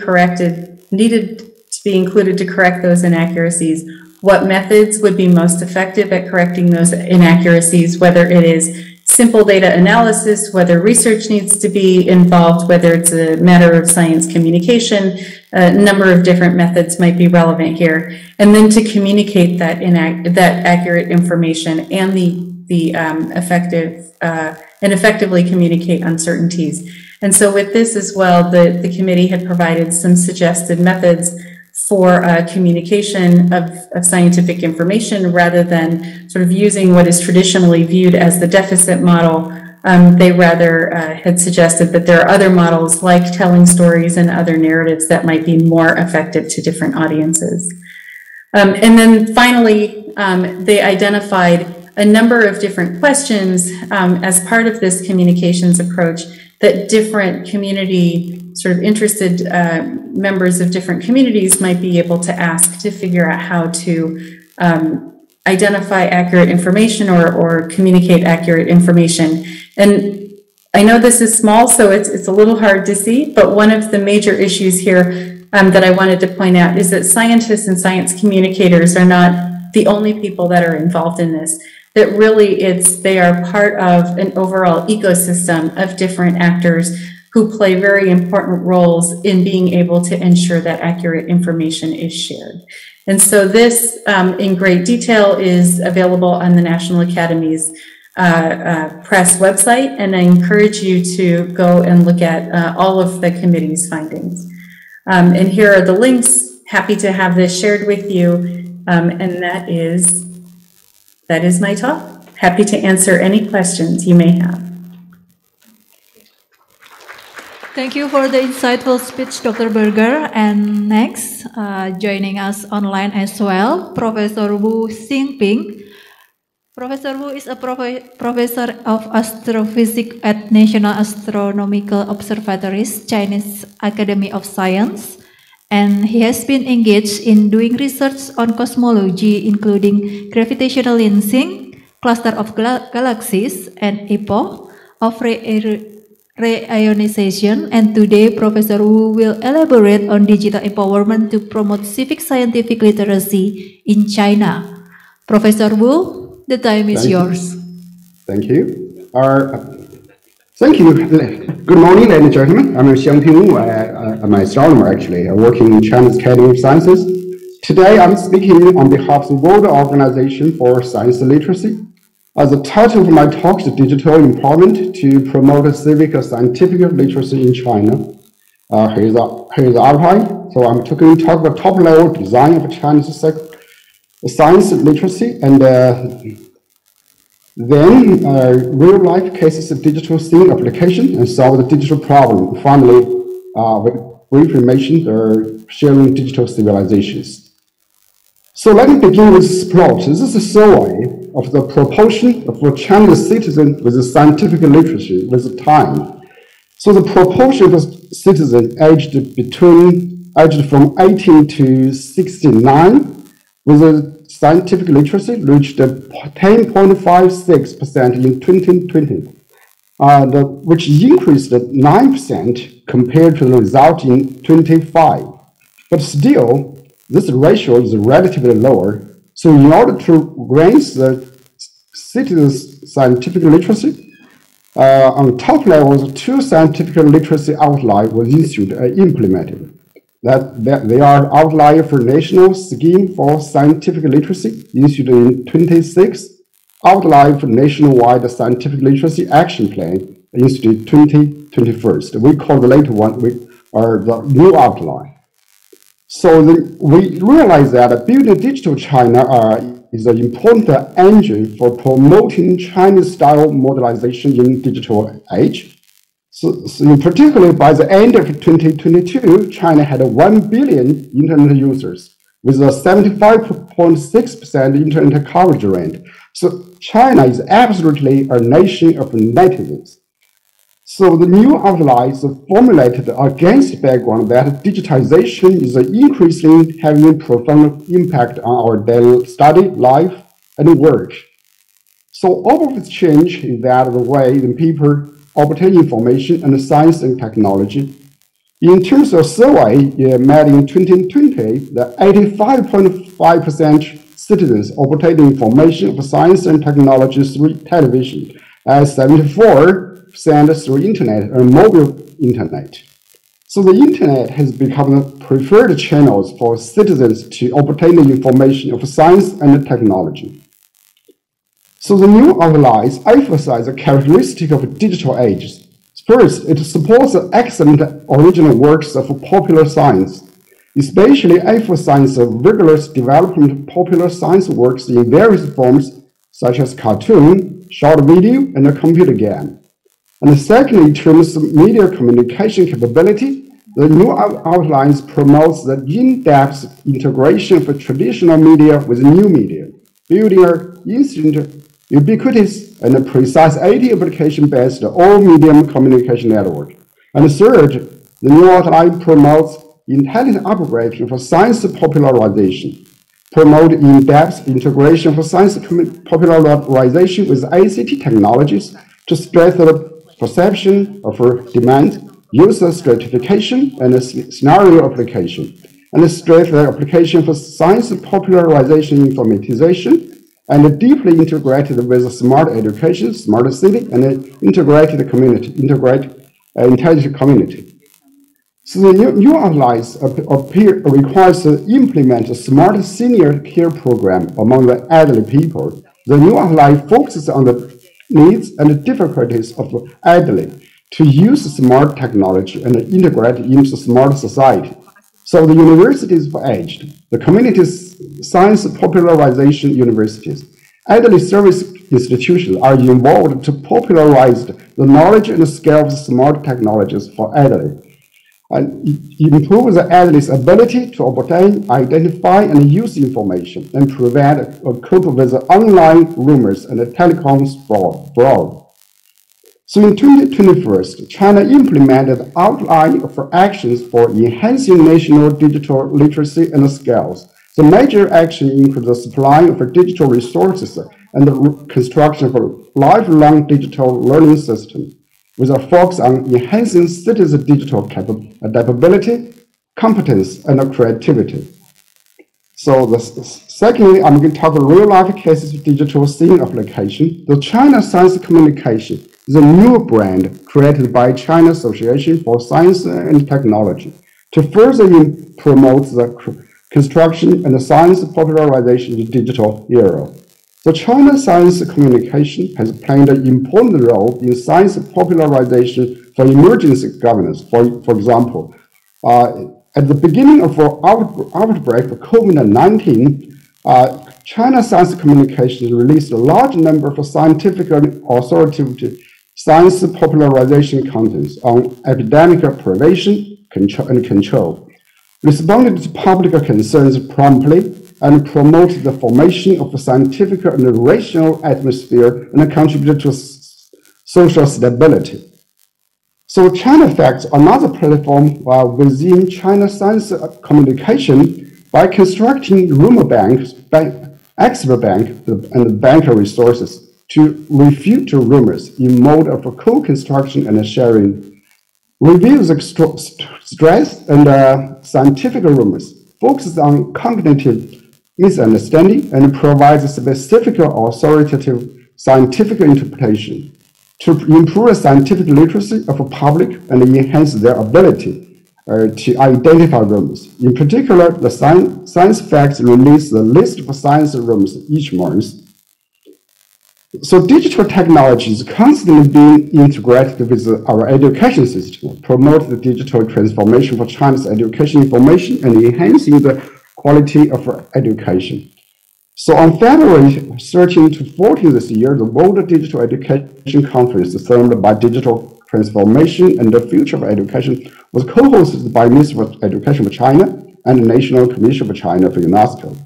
included to correct those inaccuracies, what methods would be most effective at correcting those inaccuracies, whether it is simple data analysis, whether research needs to be involved, whether it's a matter of science communication. A number of different methods might be relevant here. And then to communicate that accurate information and the effectively communicate uncertainties. And so with this as well, the committee had provided some suggested methods for communication of scientific information rather than sort of using what is traditionally viewed as the deficit model. They rather had suggested that there are other models like telling stories and other narratives that might be more effective to different audiences. And then finally, they identified a number of different questions as part of this communications approach that different community, sort of interested members of different communities might be able to ask to figure out how to identify accurate information or communicate accurate information. And I know this is small, so it's a little hard to see, but one of the major issues here that I wanted to point out is that scientists and science communicators are not the only people that are involved in this. That really they are part of an overall ecosystem of different actors who play very important roles in being able to ensure that accurate information is shared. And so this, in great detail, is available on the National Academy's press website, and I encourage you to go and look at all of the committee's findings. And here are the links. Happy to have this shared with you, and that is my talk. Happy to answer any questions you may have. Thank you for the insightful speech, Dr. Berger. And next, joining us online as well, Professor Wu Xingping. Professor Wu is a professor of astrophysics at National Astronomical Observatory's Chinese Academy of Science, and he has been engaged in doing research on cosmology, including gravitational lensing, cluster of galaxies, and epoch of reionization. And today, Professor Wu will elaborate on digital empowerment to promote civic scientific literacy in China. Professor Wu, the time is yours. Thank you. Thank you. Good morning, ladies and gentlemen. I'm Xiangping Wu. I'm an astronomer, actually. I work in China's Academy of Sciences. Today, I'm speaking on behalf of the World Organization for Science Literacy. The title of my talk is Digital Empowerment to Promote Civic Scientific Literacy in China. Here's the outline. So I'm going to talk about top-level design of Chinese science literacy, and then real-life cases of digital thing application and solve the digital problem. Finally, with brief information, sharing digital civilizations. So let me begin with this plot. This is a survey of the proportion of Chinese citizens with scientific literacy with time. So the proportion of citizens aged from 18 to 69 with a scientific literacy reached 10.56% in 2020, which increased 9% compared to the result in 2025. But still, this ratio is relatively lower. So in order to raise the citizens' scientific literacy, on top levels, 2 scientific literacy outlines were issued and implemented. They are outline for National Scheme for Scientific Literacy, issued in 26, outline for Nationwide Scientific Literacy Action Plan, issued in 2021. We call the later one the new outline. So we realize that building digital China is an important engine for promoting Chinese-style modernization in digital age. So particularly by the end of 2022, China had 1 billion internet users with a 75.6% internet coverage rate. So China is absolutely a nation of natives. So the new outlines are formulated against the background that digitization is increasingly having a profound impact on our daily study, life, and work. So all of this change is that the way the people obtain information and science and technology. In terms of survey made in 2020, the 85.5% citizens obtained information of science and technology through television, and 74% through internet and mobile internet. So the internet has become the preferred channels for citizens to obtain the information of science and technology. So the new outlines emphasize the characteristic of digital age. First, it supports the excellent original works of popular science, especially emphasizes the rigorous development of popular science works in various forms, such as cartoon, short video, and a computer game. And second, in terms of media communication capability, the new outlines promotes the in-depth integration of traditional media with new media, building an instant, ubiquitous, and precise AD application-based all-medium communication network. And third, the new outline promotes intelligent upgrading for science popularization, promote in-depth integration for science popularization with ICT technologies to strengthen perception of demand, user stratification, and scenario application, and strengthen application for science popularization informatization, and deeply integrated with smart education, smart city, and integrated community, intelligent community. So the new outlines requires to implement a smart senior care program among the elderly people. The new outline focuses on the needs and difficulties of the elderly to use smart technology and integrate into smart society. So the universities for aged, the community science popularization universities, elderly service institutions are involved to popularize the knowledge and scale of smart technologies for elderly, and improve the elderly's ability to obtain, identify, and use information, and prevent or cope with the online rumors and the telecom fraud. So in 2021, China implemented outline for actions for enhancing national digital literacy and skills. The major action includes the supply of digital resources and the construction of a lifelong digital learning system, with a focus on enhancing citizens' digital adaptability, competence, and creativity. So secondly, I'm going to talk about real-life cases of digital scene application. The China Science Communication is a new brand created by China Association for Science and Technology to further promote the construction and science popularization in the digital era. The China Science Communication has played an important role in science popularization for emergency governance. For example, at the beginning of our outbreak of COVID-19, China Science Communication released a large number of scientific and authoritative science popularization contents on epidemic prevention and control, responded to public concerns promptly, and promoted the formation of a scientific and rational atmosphere and contributed to social stability. So China Facts, another platform within China Science Communication, by constructing rumor banks, expert bank, and banker resources to refute rumors in mode of co-construction and sharing, reveals stress and scientific rumors, focuses on cognitive misunderstanding, and provides specific authoritative scientific interpretation to improve scientific literacy of the public and enhance their ability to identify rumors. In particular, the Science Facts release the list of science rumors each month. So digital technology is constantly being integrated with our education system, promote the digital transformation for China's education information and enhancing the quality of education. So on February 13 to 14 this year, the World Digital Education Conference, themed by digital transformation and the future of education, was co-hosted by Ministry of Education of China and the National Commission of China for UNESCO.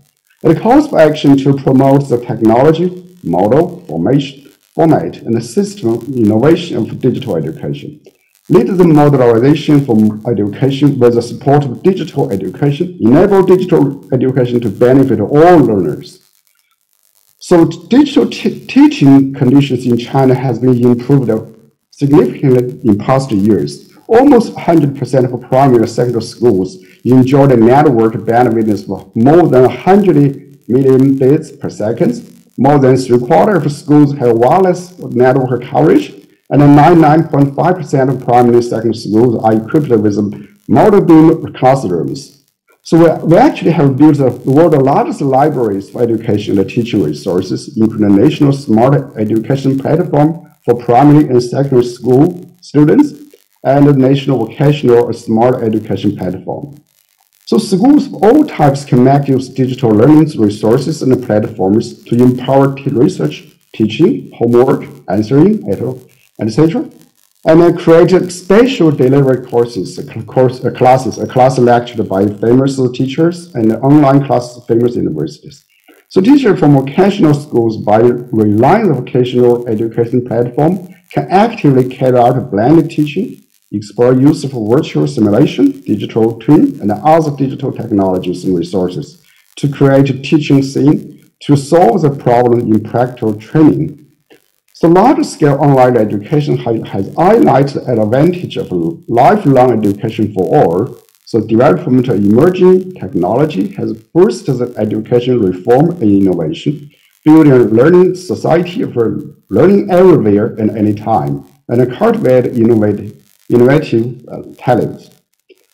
It calls for action to promote the technology, model, format, and the system innovation of digital education. Lead the modernization for education with the support of digital education, enable digital education to benefit all learners. So digital teaching conditions in China has been improved significantly in past years. Almost 100% of primary and secondary schools enjoy a network bandwidth of more than 100 million bits per second. More than 3/4 of schools have wireless network coverage, and 99.5% of primary and secondary schools are equipped with model beam classrooms. So we actually have built the world's largest libraries for education and teaching resources, including the National Smart Education Platform for primary and secondary school students, and the National Vocational Smart Education Platform. So schools of all types can make use of digital learning resources and platforms to empower research, teaching, homework, answering, etc. And then created special delivery courses, class lectured by famous teachers, and online classes famous universities. So teachers from vocational schools, by relying on the vocational education platform, can actively carry out blended teaching, explore use of virtual simulation, digital twin, and other digital technologies and resources to create a teaching scene to solve the problem in practical training. So large-scale online education has highlighted the advantage of lifelong education for all. So development of emerging technology has boosted the education reform and innovation, building a learning society for learning everywhere and anytime, and cultivate innovative talents.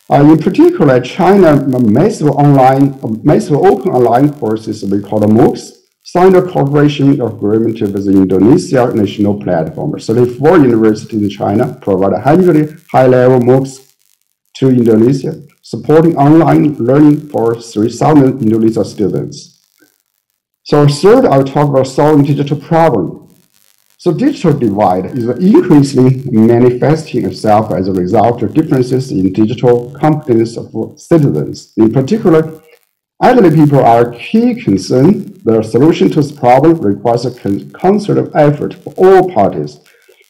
In particular, China massive open online courses we call MOOCs signed a cooperation agreement with the Indonesia national platform. 34 universities in China provide 100 high-level MOOCs to Indonesia, supporting online learning for 3,000 Indonesian students. So third, I'll talk about solving digital problem. So digital divide is increasingly manifesting itself as a result of differences in digital competence of citizens. In particular, elderly people are a key concern. The solution to this problem requires a concerted effort for all parties,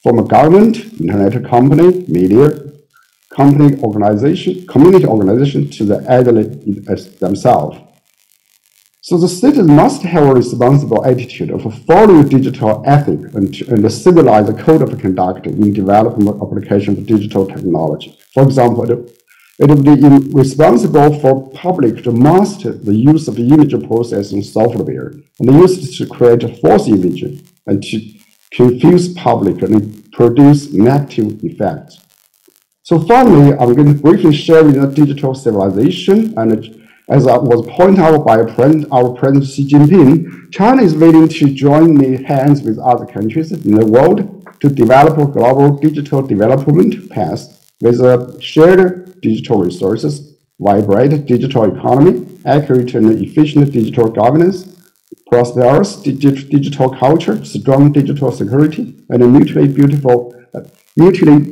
from a government, internet company, media company, community organization to the elderly themselves. So the citizens must have a responsible attitude of following digital ethics and civilize the code of conduct in development application of digital technology. For example, it would be responsible for public to master the use of image processing software and use it to create a false image and to confuse public and produce negative effects. So finally, I'm going to briefly share with you digital civilization, and as was pointed out by our President Xi Jinping, China is willing to join hands with other countries in the world to develop a global digital development path with shared digital resources, vibrant digital economy, accurate and efficient digital governance, prosperous digital culture, strong digital security, and a mutually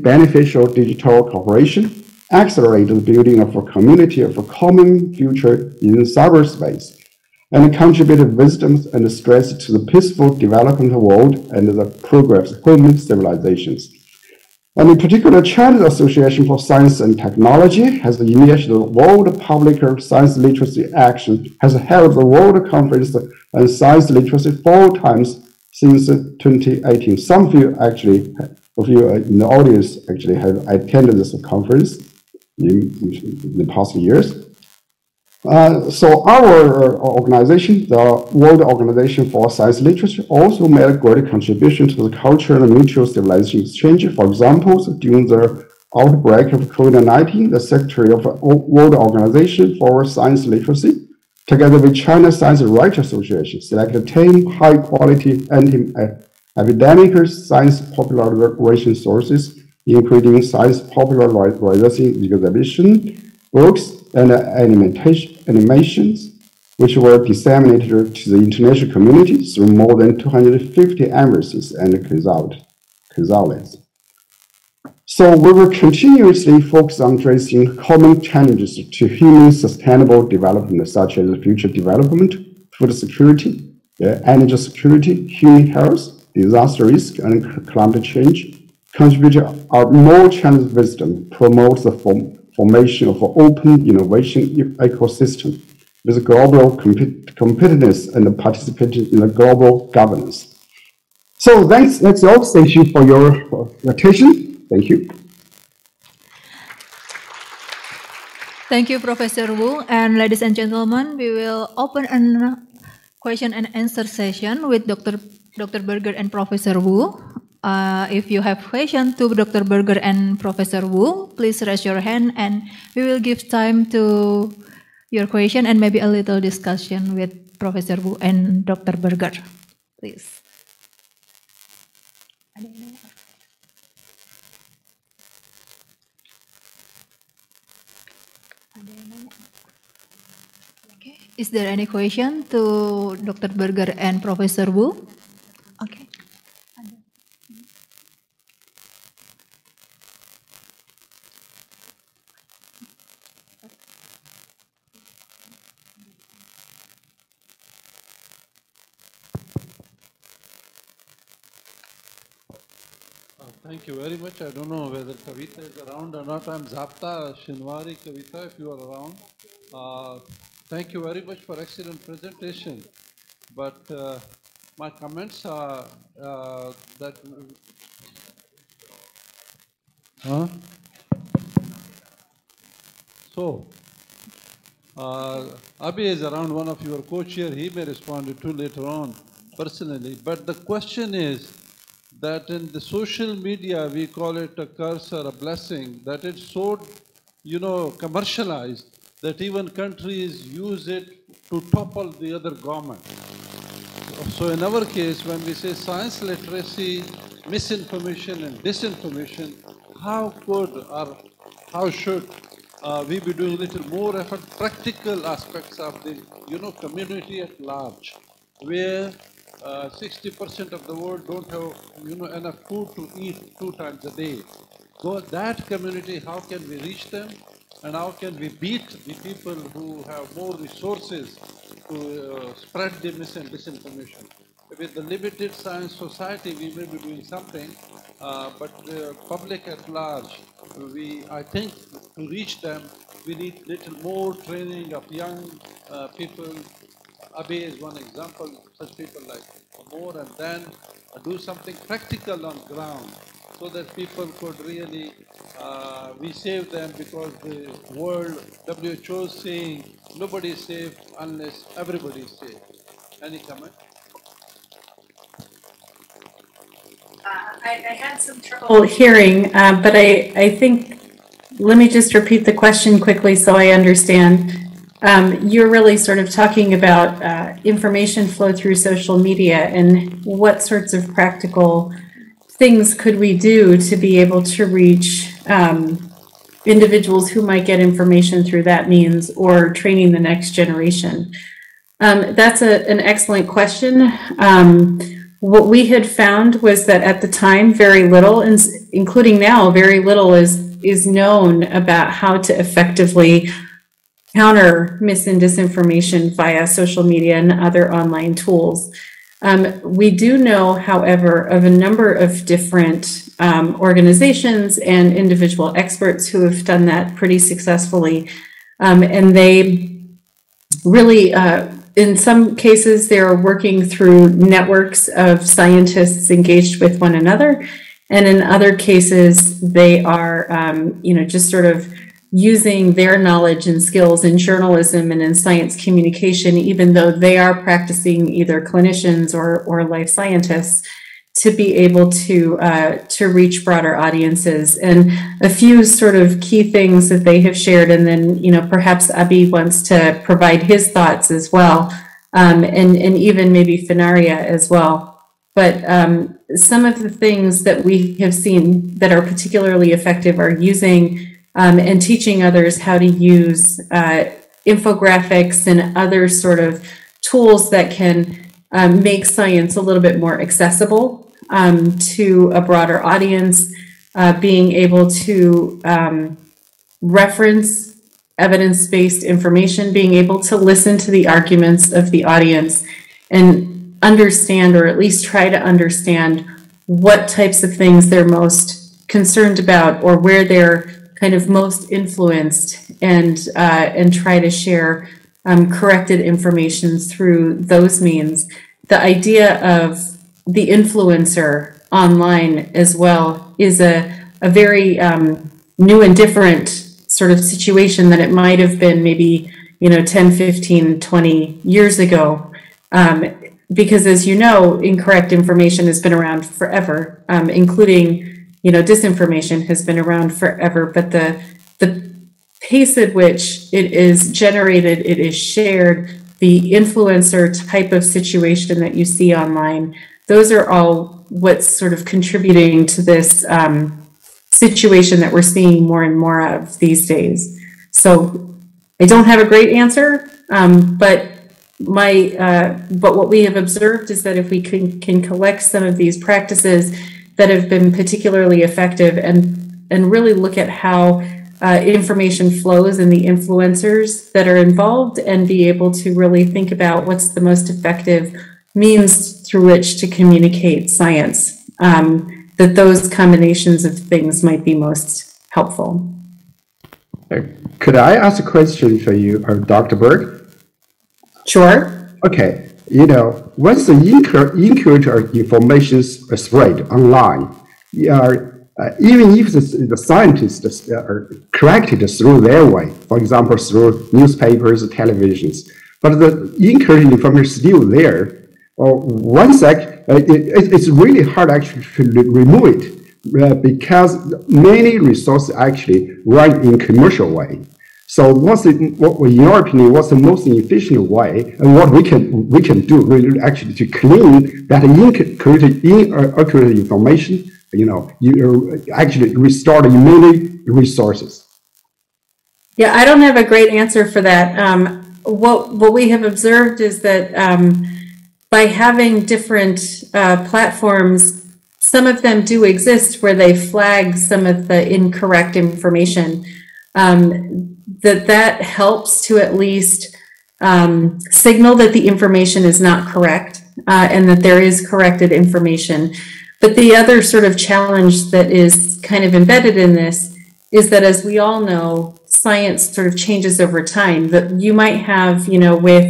beneficial digital cooperation, accelerate the building of a community of a common future in cyberspace, and contribute wisdom and strength to the peaceful development of the world and the progress of human civilizations. And in particular, China's Association for Science and Technology has initiated the World Public Science Literacy Action, has held the World Conference on Science Literacy 4 times since 2018. Some of you actually, in the audience actually have attended this conference in the past years. So our organization, the World Organization for Science Literacy, also made a great contribution to the cultural and mutual civilization exchange. For example, during the outbreak of COVID-19, the Secretary of the World Organization for Science Literacy, together with China Science Rights Association, selected 10 high-quality anti-epidemic science popularization sources, including science popularization exhibition, books, and animations, which were disseminated to the international community through more than 250 embassies and consulates. So we will continuously focus on addressing common challenges to human sustainable development, such as future development, food security, energy security, human health, disaster risk, and climate change. Contribute our more challenged wisdom, promote the formation of an open innovation ecosystem with global competitiveness and participation in the global governance. So that's all. Thank you for your attention. Thank you. Thank you, Professor Wu. And ladies and gentlemen, we will open a question and answer session with Dr. Berger and Professor Wu. If you have questions to Dr. Berger and Professor Wu, please raise your hand and we will give time to your question and maybe a little discussion with Professor Wu and Dr. Berger, please. Okay. Is there any question to Dr. Berger and Professor Wu? Okay. Thank you very much. I don't know whether Kavita is around or not. I'm Zapta Shinwari Kavita, if you are around. Thank you very much for excellent presentation. But my comments are that... So, Abhi is around, one of your co-chair. He may respond to later on personally. But the question is that in the social media, we call it a curse or a blessing, that it's so, commercialized that even countries use it to topple the other government. So in our case, when we say science literacy, misinformation and disinformation, how could or how should we be doing a little more effort, practical aspects of the community at large, where 60% of the world don't have enough food to eat 2 times a day. So that community, how can we reach them, and how can we beat the people who have more resources to spread the mis and disinformation? With the limited science society, we may be doing something, but the public at large, I think to reach them, we need little more training of young people. Abe is one example, such people like more, and then do something practical on ground so that people could really, we save them, because the world, WHO is saying nobody is safe unless everybody is safe. Any comment? I had some trouble hearing, but I think, let me just repeat the question quickly so I understand. You're really sort of talking about information flow through social media and what sorts of practical things could we do to be able to reach individuals who might get information through that means, or training the next generation. That's an excellent question. What we had found was that at the time, very little, including now, very little is known about how to effectively counter mis and disinformation via social media and other online tools. We do know, however, of a number of different organizations and individual experts who have done that pretty successfully. And they really, in some cases, they're working through networks of scientists engaged with one another. And in other cases, they are, just sort of using their knowledge and skills in journalism and in science communication, even though they are practicing either clinicians or life scientists, to be able to reach broader audiences. And a few sort of key things that they have shared, and then perhaps Abi wants to provide his thoughts as well, and even maybe Finaria as well. But some of the things that we have seen that are particularly effective are using and teaching others how to use infographics and other sort of tools that can make science a little bit more accessible to a broader audience, being able to reference evidence-based information, being able to listen to the arguments of the audience and understand, or at least try to understand, what types of things they're most concerned about, or where they're kind of most influenced, and try to share corrected information through those means. The idea of the influencer online as well is a very new and different sort of situation than it might have been maybe 10, 15, 20 years ago. Because as you know, incorrect information has been around forever, including disinformation has been around forever, but the pace at which it is generated, it is shared, the influencer type of situation that you see online, those are all what's sort of contributing to this situation that we're seeing more and more of these days. So I don't have a great answer, but what we have observed is that if we can collect some of these practices that have been particularly effective and really look at how information flows and the influencers that are involved, and be able to really think about what's the most effective means through which to communicate science, that those combinations of things might be most helpful. Could I ask a question for you, Dr. Berg? Sure. Okay, once the incurred information spread online, even if the scientists are corrected through their way, for example, through newspapers, televisions, but the incurred information is still there. It's really hard actually to remove it because many resources actually run in commercial way. So in your opinion, what's the most efficient way, and what we can do really actually to clean that inaccurate information? You actually restore the many resources. Yeah, I don't have a great answer for that. What we have observed is that by having different platforms, some of them do exist where they flag some of the incorrect information. That helps to at least signal that the information is not correct and that there is corrected information. But the other sort of challenge that is kind of embedded in this is that, as we all know, science sort of changes over time. That you might have, with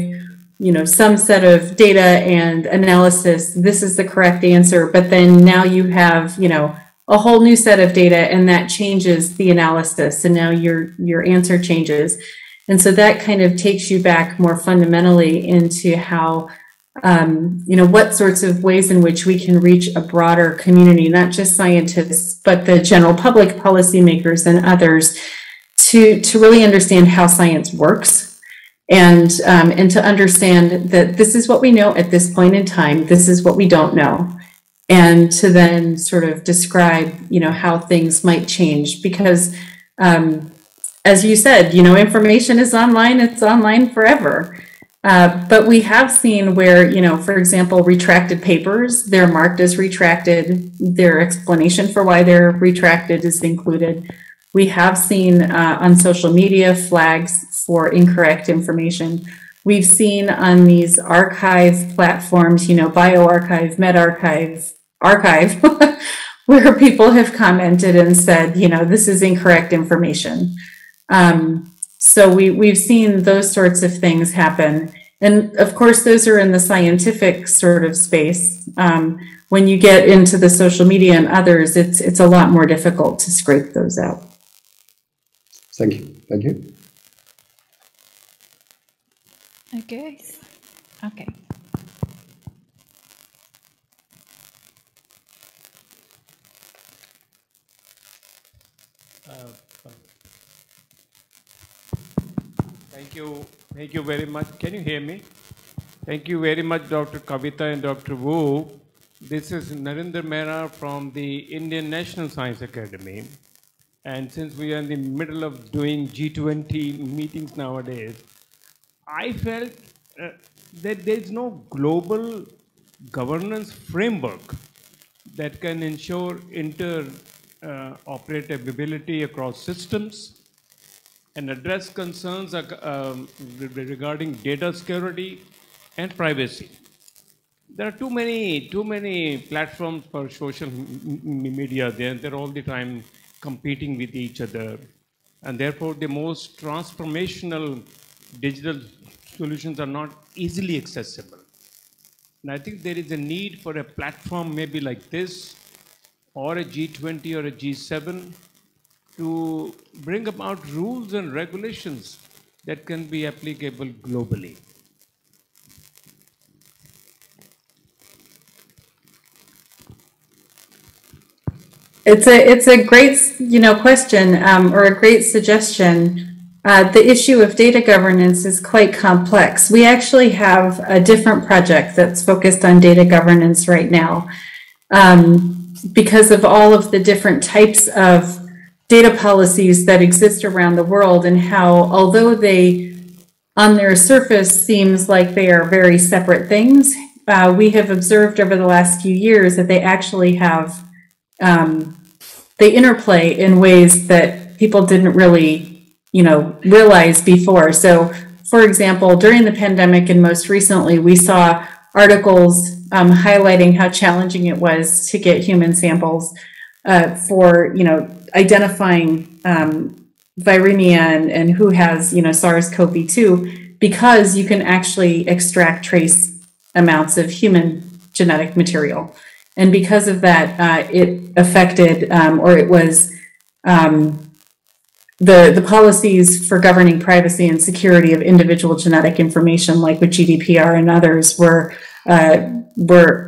some set of data and analysis, this is the correct answer, but then now you have, a whole new set of data, and that changes the analysis, and now your answer changes. And so that kind of takes you back more fundamentally into how, what sorts of ways in which we can reach a broader community, not just scientists, but the general public, policymakers, and others, to really understand how science works, and to understand that this is what we know at this point in time, this is what we don't know, and to then sort of describe, how things might change. Because, as you said, information is online, it's online forever. But we have seen where, for example, retracted papers, they're marked as retracted, their explanation for why they're retracted is included. We have seen on social media flags for incorrect information. We've seen on these archive platforms, bioRxiv, medRxiv, archive, where people have commented and said, this is incorrect information. So we've seen those sorts of things happen. And of course, those are in the scientific sort of space. When you get into the social media and others, it's a lot more difficult to scrape those out. Thank you. Thank you. Okay. Okay. Thank you very much. Can you hear me? Thank you very much, Dr. Kavita and Dr. Wu. This is Narendra Mehra from the Indian National Science Academy. And since we are in the middle of doing G20 meetings nowadays, I felt that there is no global governance framework that can ensure interoperability across systems and address concerns regarding data security and privacy. There are too many platforms for social media. They're all the time competing with each other, and therefore the most transformational digital solutions are not easily accessible. And I think there is a need for a platform maybe like this, or a G20 or a G7, to bring about rules and regulations that can be applicable globally. It's a great question or a great suggestion. the issue of data governance is quite complex. We actually have a different project that's focused on data governance right now because of all of the different types of data policies that exist around the world, and how, although they on their surface seems like they are very separate things, we have observed over the last few years that they actually have, they interplay in ways that people didn't really realize before. So, for example, during the pandemic and most recently, we saw articles highlighting how challenging it was to get human samples for, identifying viremia and who has, SARS-CoV-2, because you can actually extract trace amounts of human genetic material. And because of that, it affected, or it was, the policies for governing privacy and security of individual genetic information, like with GDPR and others, were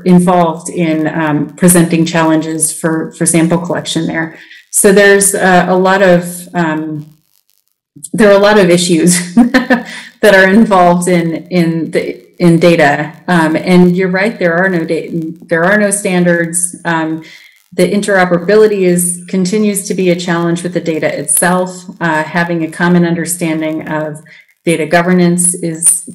involved in presenting challenges for sample collection there. So there's a lot of issues that are involved in data, and you're right. There are no standards. The interoperability continues to be a challenge with the data itself. Having a common understanding of data governance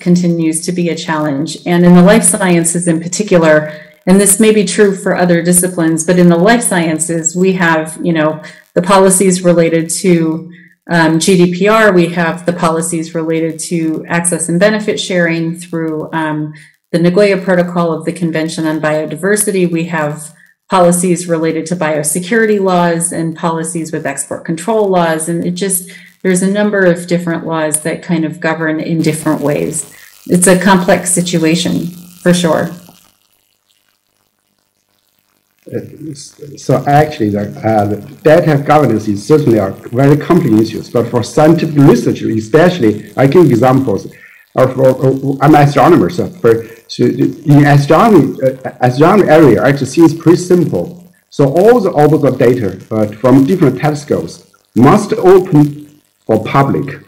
continues to be a challenge. And in the life sciences in particular, and this may be true for other disciplines, but in the life sciences, we have, the policies related to GDPR, we have the policies related to access and benefit sharing through the Nagoya Protocol of the Convention on Biodiversity. We have policies related to biosecurity laws and policies with export control laws. And there's a number of different laws that kind of govern in different ways. It's a complex situation, for sure. So actually, the data governance is certainly a very complex issue. But for scientific research, especially, I give examples. I'm an astronomer, so in astronomy area, actually seems pretty simple. So all the observed data from different telescopes must open for public,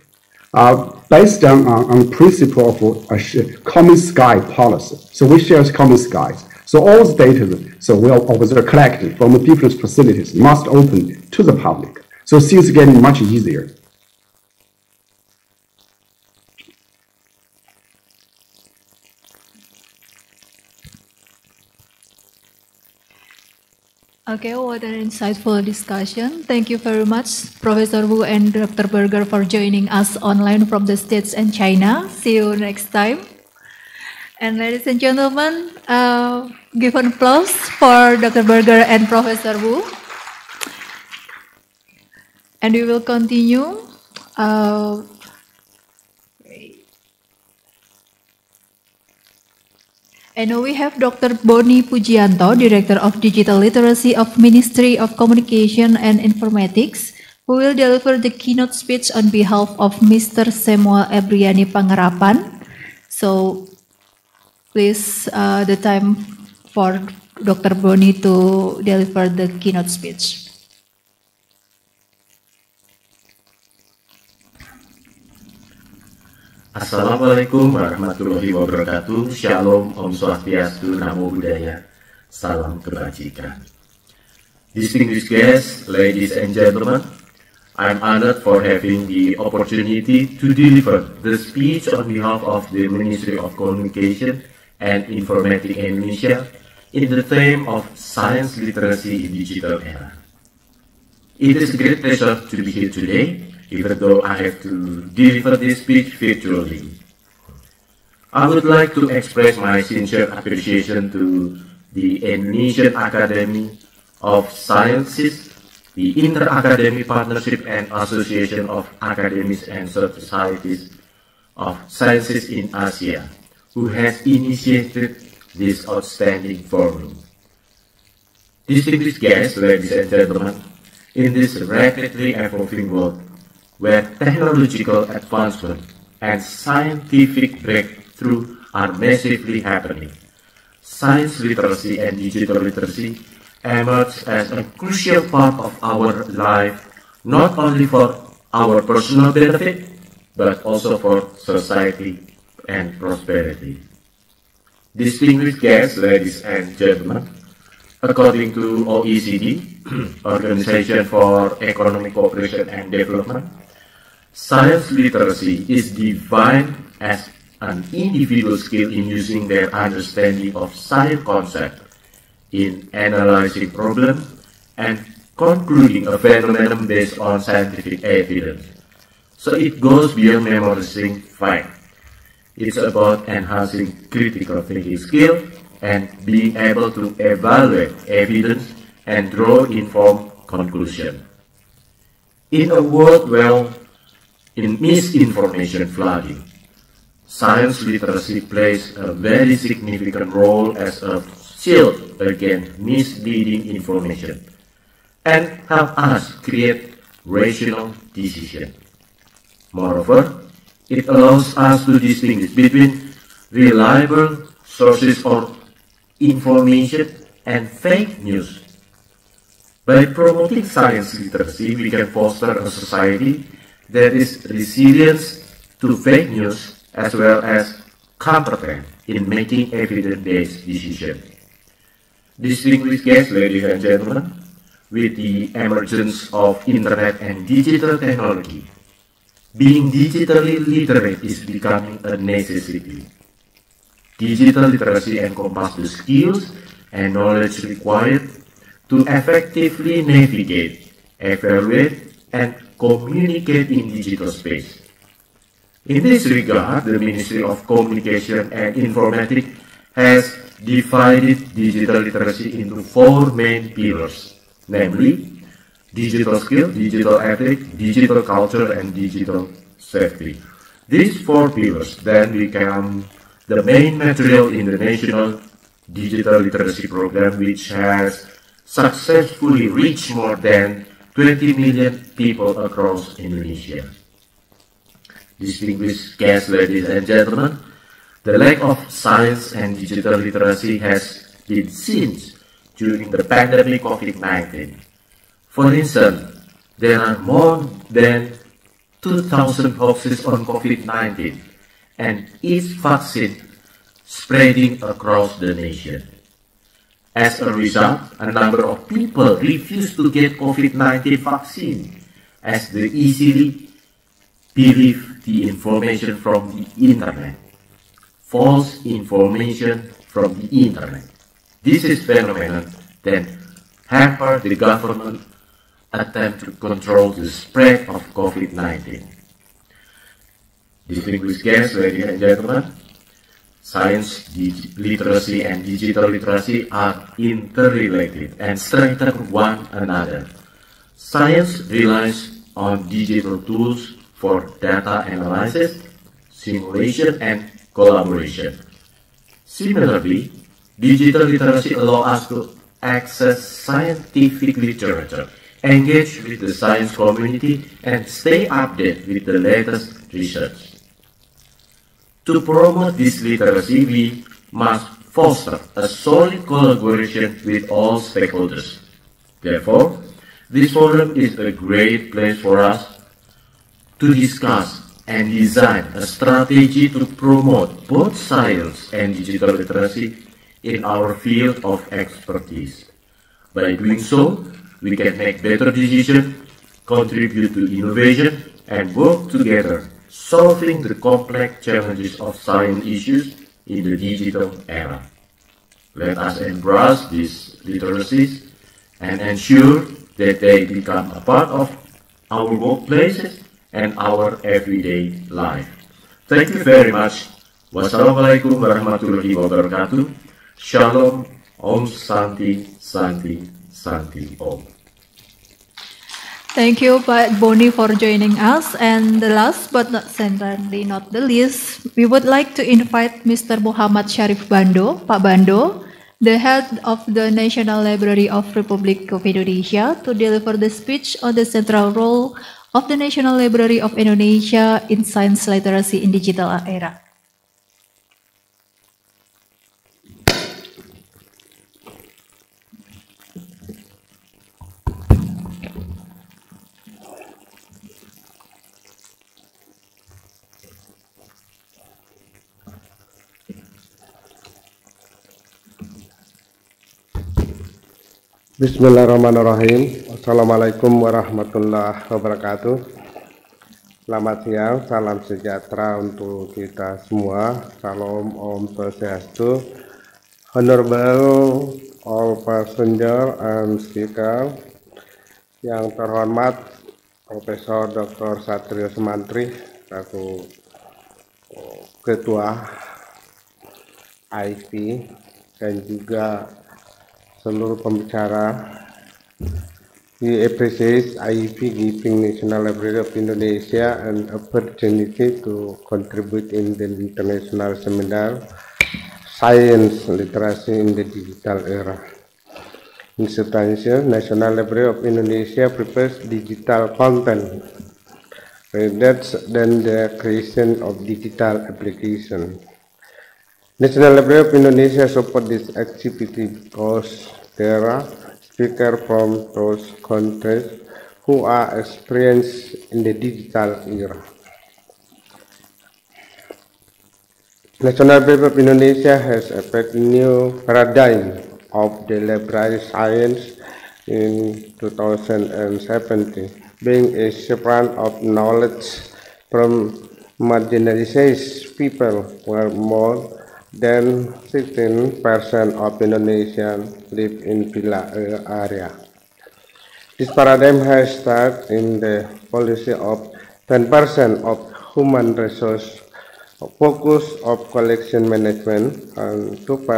based on principle of a common sky policy. So we share common skies. So all the data, we are collected from different facilities must open to the public. So things are getting much easier. Okay, what an insightful discussion. Thank you very much, Professor Wu and Dr. Berger, for joining us online from the States and China. See you next time. And ladies and gentlemen, give an applause for Dr. Berger and Professor Wu. And we will continue. And we have Dr. Boni Pujianto, Director of Digital Literacy of Ministry of Communication and Informatics, who will deliver the keynote speech on behalf of Mr. Samuel Ebriani Pangerapan. So please, the time for Dr. Boni to deliver the keynote speech. Assalamualaikum warahmatullahi wabarakatuh. Shalom, Om Swastiastu, Namo Buddhaya. Salam kebajikan. Distinguished guests, ladies and gentlemen, I'm honored for having the opportunity to deliver the speech on behalf of the Ministry of Communication and Informatics Indonesia in the theme of Science Literacy in Digital Era. It is a great pleasure to be here today, even though I have to deliver this speech virtually. I would like to express my sincere appreciation to the Indonesian Academy of Sciences, the Inter-Academy Partnership and Association of Academies and Societies of Sciences in Asia, who has initiated this outstanding forum. Distinguished guests, ladies and gentlemen, in this rapidly evolving world, where technological advancement and scientific breakthrough are massively happening, science literacy and digital literacy emerge as a crucial part of our life, not only for our personal benefit, but also for society and prosperity. Distinguished guests, ladies and gentlemen, according to OECD, Organization for Economic Cooperation and Development, science literacy is defined as an individual skill in using their understanding of science concepts in analyzing problems and concluding a phenomenon based on scientific evidence. So it goes beyond memorizing facts. It's about enhancing critical thinking skill and being able to evaluate evidence and draw informed conclusions. In a world where in misinformation flooding, science literacy plays a very significant role as a shield against misleading information and help us create rational decisions. Moreover, it allows us to distinguish between reliable sources of information and fake news. By promoting science literacy, we can foster a society that is resilient to fake news as well as competent in making evidence-based decisions. Distinguished guests, ladies and gentlemen, with the emergence of internet and digital technology, being digitally literate is becoming a necessity. Digital literacy encompasses the skills and knowledge required to effectively navigate, evaluate, and communicate in digital space. In this regard, the Ministry of Communication and Informatics has divided digital literacy into 4 main pillars, namely digital skill, digital ethics, digital culture, and digital safety. These 4 pillars then become the main material in the National Digital Literacy Program, which has successfully reached more than 20 million people across Indonesia. Distinguished guests, ladies and gentlemen, the lack of science and digital literacy has been seen during the pandemic COVID-19. For instance, there are more than 2,000 hoaxes on COVID-19 and each vaccine spreading across the nation. As a result, a number of people refuse to get COVID-19 vaccine as they easily believe the information from the internet. False information from the internet. This is phenomenon that hamper the government attempt to control the spread of COVID-19. Distinguished guests, ladies and gentlemen, science literacy and digital literacy are interrelated and strengthen one another. Science relies on digital tools for data analysis, simulation, and collaboration. Similarly, digital literacy allows us to access scientific literature, engage with the science community, and stay updated with the latest research. To promote this literacy, we must foster a solid collaboration with all stakeholders. Therefore, this forum is a great place for us to discuss and design a strategy to promote both science and digital literacy in our field of expertise. By doing so, we can make better decisions, contribute to innovation, and work together, solving the complex challenges of science issues in the digital era. Let us embrace these literacies and ensure that they become a part of our workplaces and our everyday life. Thank you very much. Wassalamualaikum warahmatullahi wabarakatuh. Shalom. Om Santi, Santi, Santi Om. Thank you, Pak Boni, for joining us. And the last but certainly not the least, we would like to invite Mr. Muhammad Syarif Bando, Pak Bando, the head of the National Library of Republic of Indonesia, to deliver the speech on the central role of the National Library of Indonesia in science literacy in digital era. Bismillahirrahmanirrahim. Assalamualaikum warahmatullahi wabarakatuh. Selamat siang, salam sejahtera untuk kita semua. Salam Om Swastiastu. Honorable all passenger and speaker, yang terhormat Profesor Dr. Satrio Sumantri, selaku Ketua IP, dan juga seluruh pembicara. We appreciate IEP giving National Library of Indonesia an opportunity to contribute in the international seminar Science Literacy in the Digital Era. In substantial, National Library of Indonesia prepares digital content rather than the creation of digital application. National Library of Indonesia support this activity because there are speakers from those countries who are experienced in the digital era. National Library of Indonesia has a new paradigm of the library science in 2017, being a shepherd of knowledge from marginalized people where more than 16% of Indonesians live in villa area. This paradigm has started in the policy of 10% of human resource focus of collection management and 2%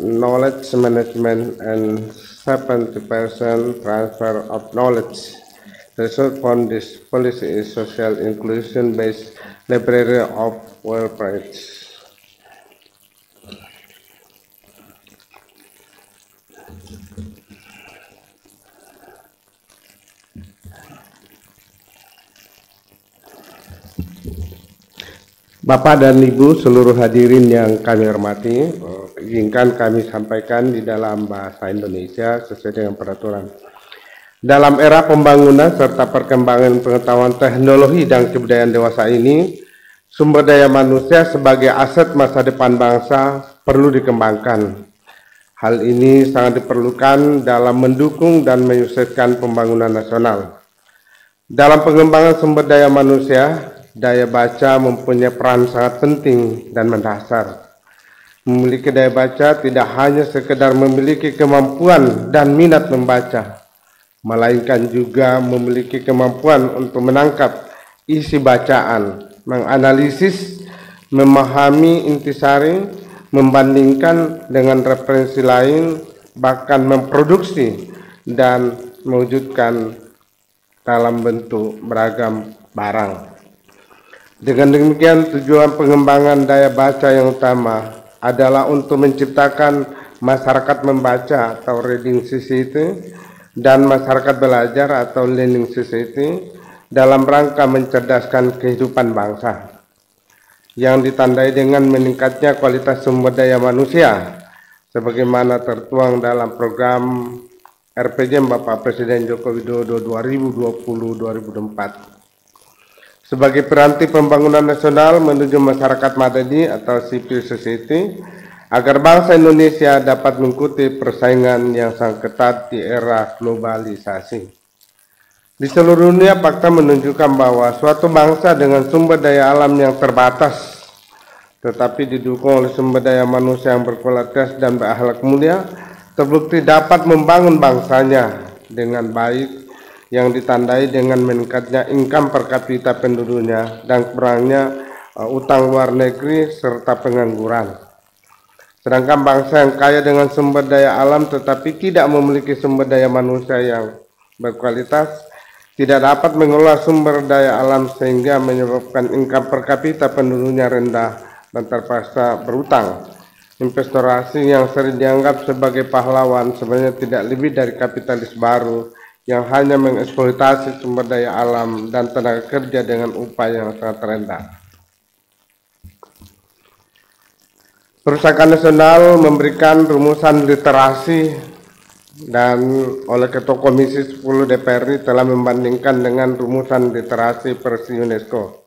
knowledge management and 70% transfer of knowledge. The result from this policy is social inclusion-based library of world-price. Bapak dan Ibu seluruh hadirin yang kami hormati, izinkan kami sampaikan di dalam bahasa Indonesia sesuai dengan peraturan. Dalam era pembangunan serta perkembangan pengetahuan teknologi dan kebudayaan dewasa ini, sumber daya manusia sebagai aset masa depan bangsa perlu dikembangkan. Hal ini sangat diperlukan dalam mendukung dan menyukseskan pembangunan nasional. Dalam pengembangan sumber daya manusia, daya baca mempunyai peran sangat penting dan mendasar. Memiliki daya baca tidak hanya sekedar memiliki kemampuan dan minat membaca, melainkan juga memiliki kemampuan untuk menangkap isi bacaan, menganalisis, memahami intisari, membandingkan dengan referensi lain, bahkan memproduksi dan mewujudkan dalam bentuk beragam barang. Dengan demikian, tujuan pengembangan daya baca yang utama adalah untuk menciptakan masyarakat membaca atau reading society dan masyarakat belajar atau learning society dalam rangka mencerdaskan kehidupan bangsa yang ditandai dengan meningkatnya kualitas sumber daya manusia sebagaimana tertuang dalam program RPJM Bapak Presiden Joko Widodo 2020-2024. Sebagai piranti pembangunan nasional menuju masyarakat madani atau civil society, agar bangsa Indonesia dapat mengikuti persaingan yang sangat ketat di era globalisasi. Di seluruh dunia, fakta menunjukkan bahwa suatu bangsa dengan sumber daya alam yang terbatas, tetapi didukung oleh sumber daya manusia yang berkualitas dan berakhlak mulia, terbukti dapat membangun bangsanya dengan baik, yang ditandai dengan meningkatnya income per kapita penduduknya dan kurangnya utang luar negeri serta pengangguran. Sedangkan bangsa yang kaya dengan sumber daya alam tetapi tidak memiliki sumber daya manusia yang berkualitas tidak dapat mengelola sumber daya alam sehingga menyebabkan income per kapita penduduknya rendah dan terpaksa berutang. Investasi yang sering dianggap sebagai pahlawan sebenarnya tidak lebih dari kapitalis baru yang hanya mengeksploitasi sumber daya alam dan tenaga kerja dengan upah yang sangat rendah. Perpustakaan Nasional memberikan rumusan literasi dan oleh Ketua Komisi 10 DPR telah membandingkan dengan rumusan literasi versi UNESCO.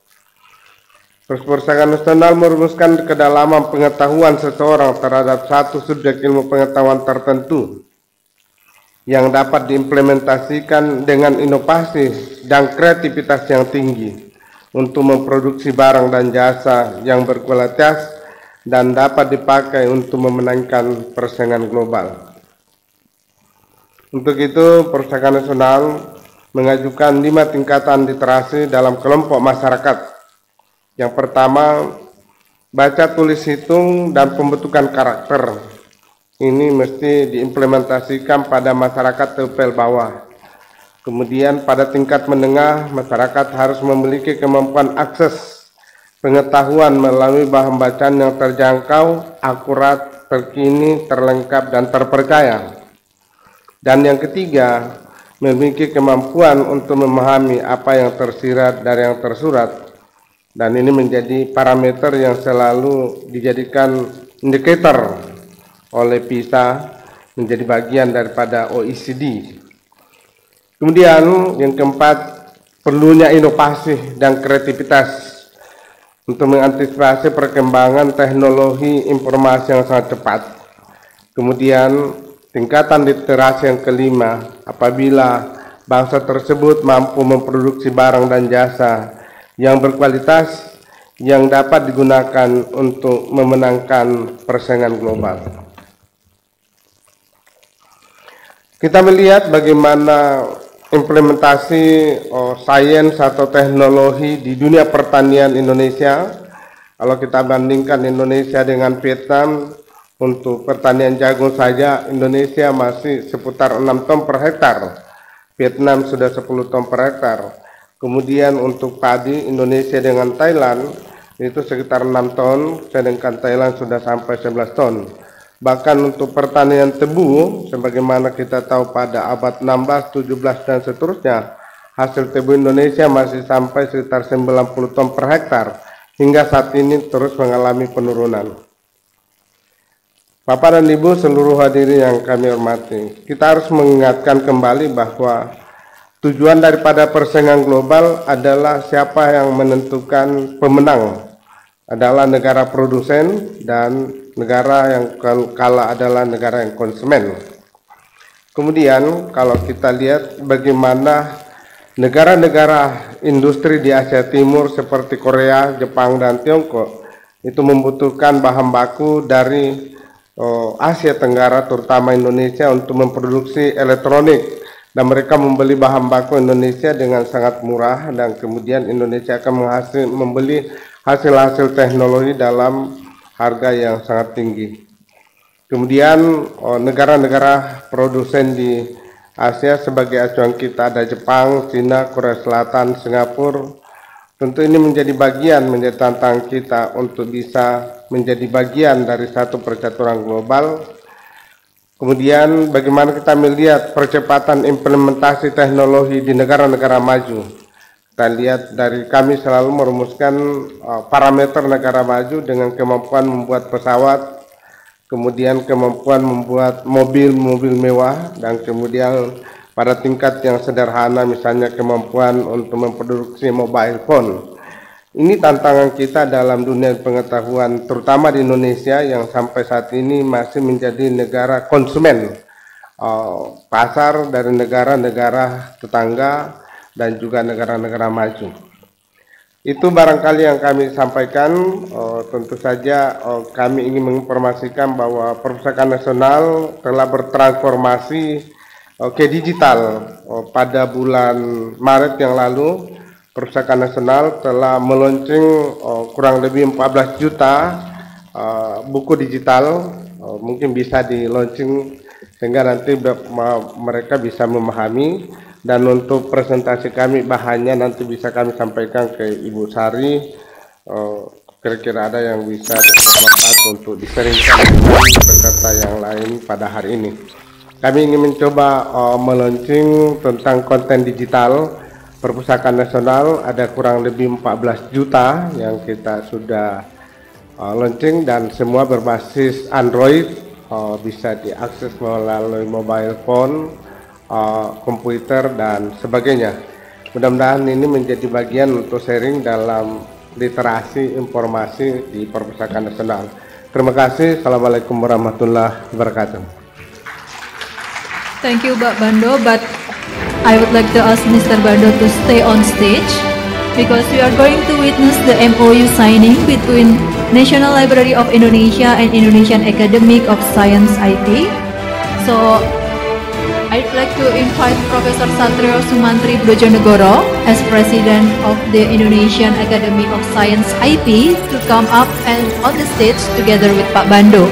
Perpustakaan Nasional merumuskan kedalaman pengetahuan seseorang terhadap satu subjek ilmu pengetahuan tertentu yang dapat diimplementasikan dengan inovasi dan kreativitas yang tinggi untuk memproduksi barang dan jasa yang berkualitas dan dapat dipakai untuk memenangkan persaingan global. Untuk itu, Perpustakaan Nasional mengajukan 5 tingkatan literasi dalam kelompok masyarakat. Yang pertama, baca, tulis, hitung, dan pembentukan karakter. Ini mesti diimplementasikan pada masyarakat level bawah. Kemudian pada tingkat menengah, masyarakat harus memiliki kemampuan akses pengetahuan melalui bahan bacaan yang terjangkau, akurat, terkini, terlengkap, dan terpercaya. Dan yang ketiga, memiliki kemampuan untuk memahami apa yang tersirat dari yang tersurat. Dan ini menjadi parameter yang selalu dijadikan indikator oleh PISA, menjadi bagian daripada OECD. Kemudian yang keempat, perlunya inovasi dan kreativitas untuk mengantisipasi perkembangan teknologi informasi yang sangat cepat. Kemudian tingkatan literasi yang kelima, apabila bangsa tersebut mampu memproduksi barang dan jasa yang berkualitas yang dapat digunakan untuk memenangkan persaingan global. Kita melihat bagaimana implementasi sains atau teknologi di dunia pertanian Indonesia. Kalau kita bandingkan Indonesia dengan Vietnam, untuk pertanian jagung saja Indonesia masih seputar 6 ton per hektar. Vietnam sudah 10 ton per hektar. Kemudian untuk padi Indonesia dengan Thailand itu sekitar 6 ton, sedangkan Thailand sudah sampai 11 ton. Bahkan untuk pertanian tebu, sebagaimana kita tahu pada abad 16, 17, dan seterusnya, hasil tebu Indonesia masih sampai sekitar 90 ton per hektar, hingga saat ini terus mengalami penurunan. Bapak dan Ibu seluruh hadirin yang kami hormati, kita harus mengingatkan kembali bahwa tujuan daripada persaingan global adalah siapa yang menentukan pemenang, adalah negara produsen dan negara yang kalah adalah negara yang konsumen. Kemudian kalau kita lihat bagaimana negara-negara industri di Asia Timur seperti Korea, Jepang, dan Tiongkok itu membutuhkan bahan baku dari Asia Tenggara, terutama Indonesia, untuk memproduksi elektronik, dan mereka membeli bahan baku Indonesia dengan sangat murah, dan kemudian Indonesia akan membeli hasil-hasil teknologi dalam harga yang sangat tinggi. Kemudian negara-negara produsen di Asia sebagai acuan kita ada Jepang, Cina, Korea Selatan, Singapura. Tentu ini menjadi tantangan kita untuk bisa menjadi bagian dari satu percaturan global. Kemudian bagaimana kita melihat percepatan implementasi teknologi di negara-negara maju. Kita lihat dari kami selalu merumuskan parameter negara maju dengan kemampuan membuat pesawat, kemudian kemampuan membuat mobil-mobil mewah, dan kemudian pada tingkat yang sederhana misalnya kemampuan untuk memproduksi mobile phone. Ini tantangan kita dalam dunia pengetahuan, terutama di Indonesia yang sampai saat ini masih menjadi negara konsumen pasar dari negara-negara tetangga dan juga negara-negara maju. Itu barangkali yang kami sampaikan. Tentu saja kami ingin menginformasikan bahwa Perpustakaan Nasional telah bertransformasi ke digital. Pada bulan Maret yang lalu, Perpustakaan Nasional telah meluncing kurang lebih 14 juta buku digital. Mungkin bisa di launching sehingga nanti mereka bisa memahami. Dan untuk presentasi kami bahannya nanti bisa kami sampaikan ke Ibu Sari. Kira-kira ada yang bisa bermanfaat untuk diseringkan dengan peserta yang lain pada hari ini. Kami ingin mencoba meluncing tentang konten digital Perpustakaan Nasional. Ada kurang lebih 14 juta yang kita sudah launching, dan semua berbasis Android, bisa diakses melalui mobile phone, komputer, dan sebagainya. Mudah-mudahan ini menjadi bagian untuk sharing dalam literasi informasi di Perpustakaan Nasional. Terima kasih. Assalamualaikum warahmatullahi wabarakatuh. Thank you, Pak Bando, but I would like to ask Mr. Bando to stay on stage because we are going to witness the MOU signing between National Library of Indonesia and Indonesian Academy of Science IT. So I'd like to invite Professor Satrio Sumantri Brojonegoro as President of the Indonesian Academy of Science IP to come up and on the stage together with Pak Bando.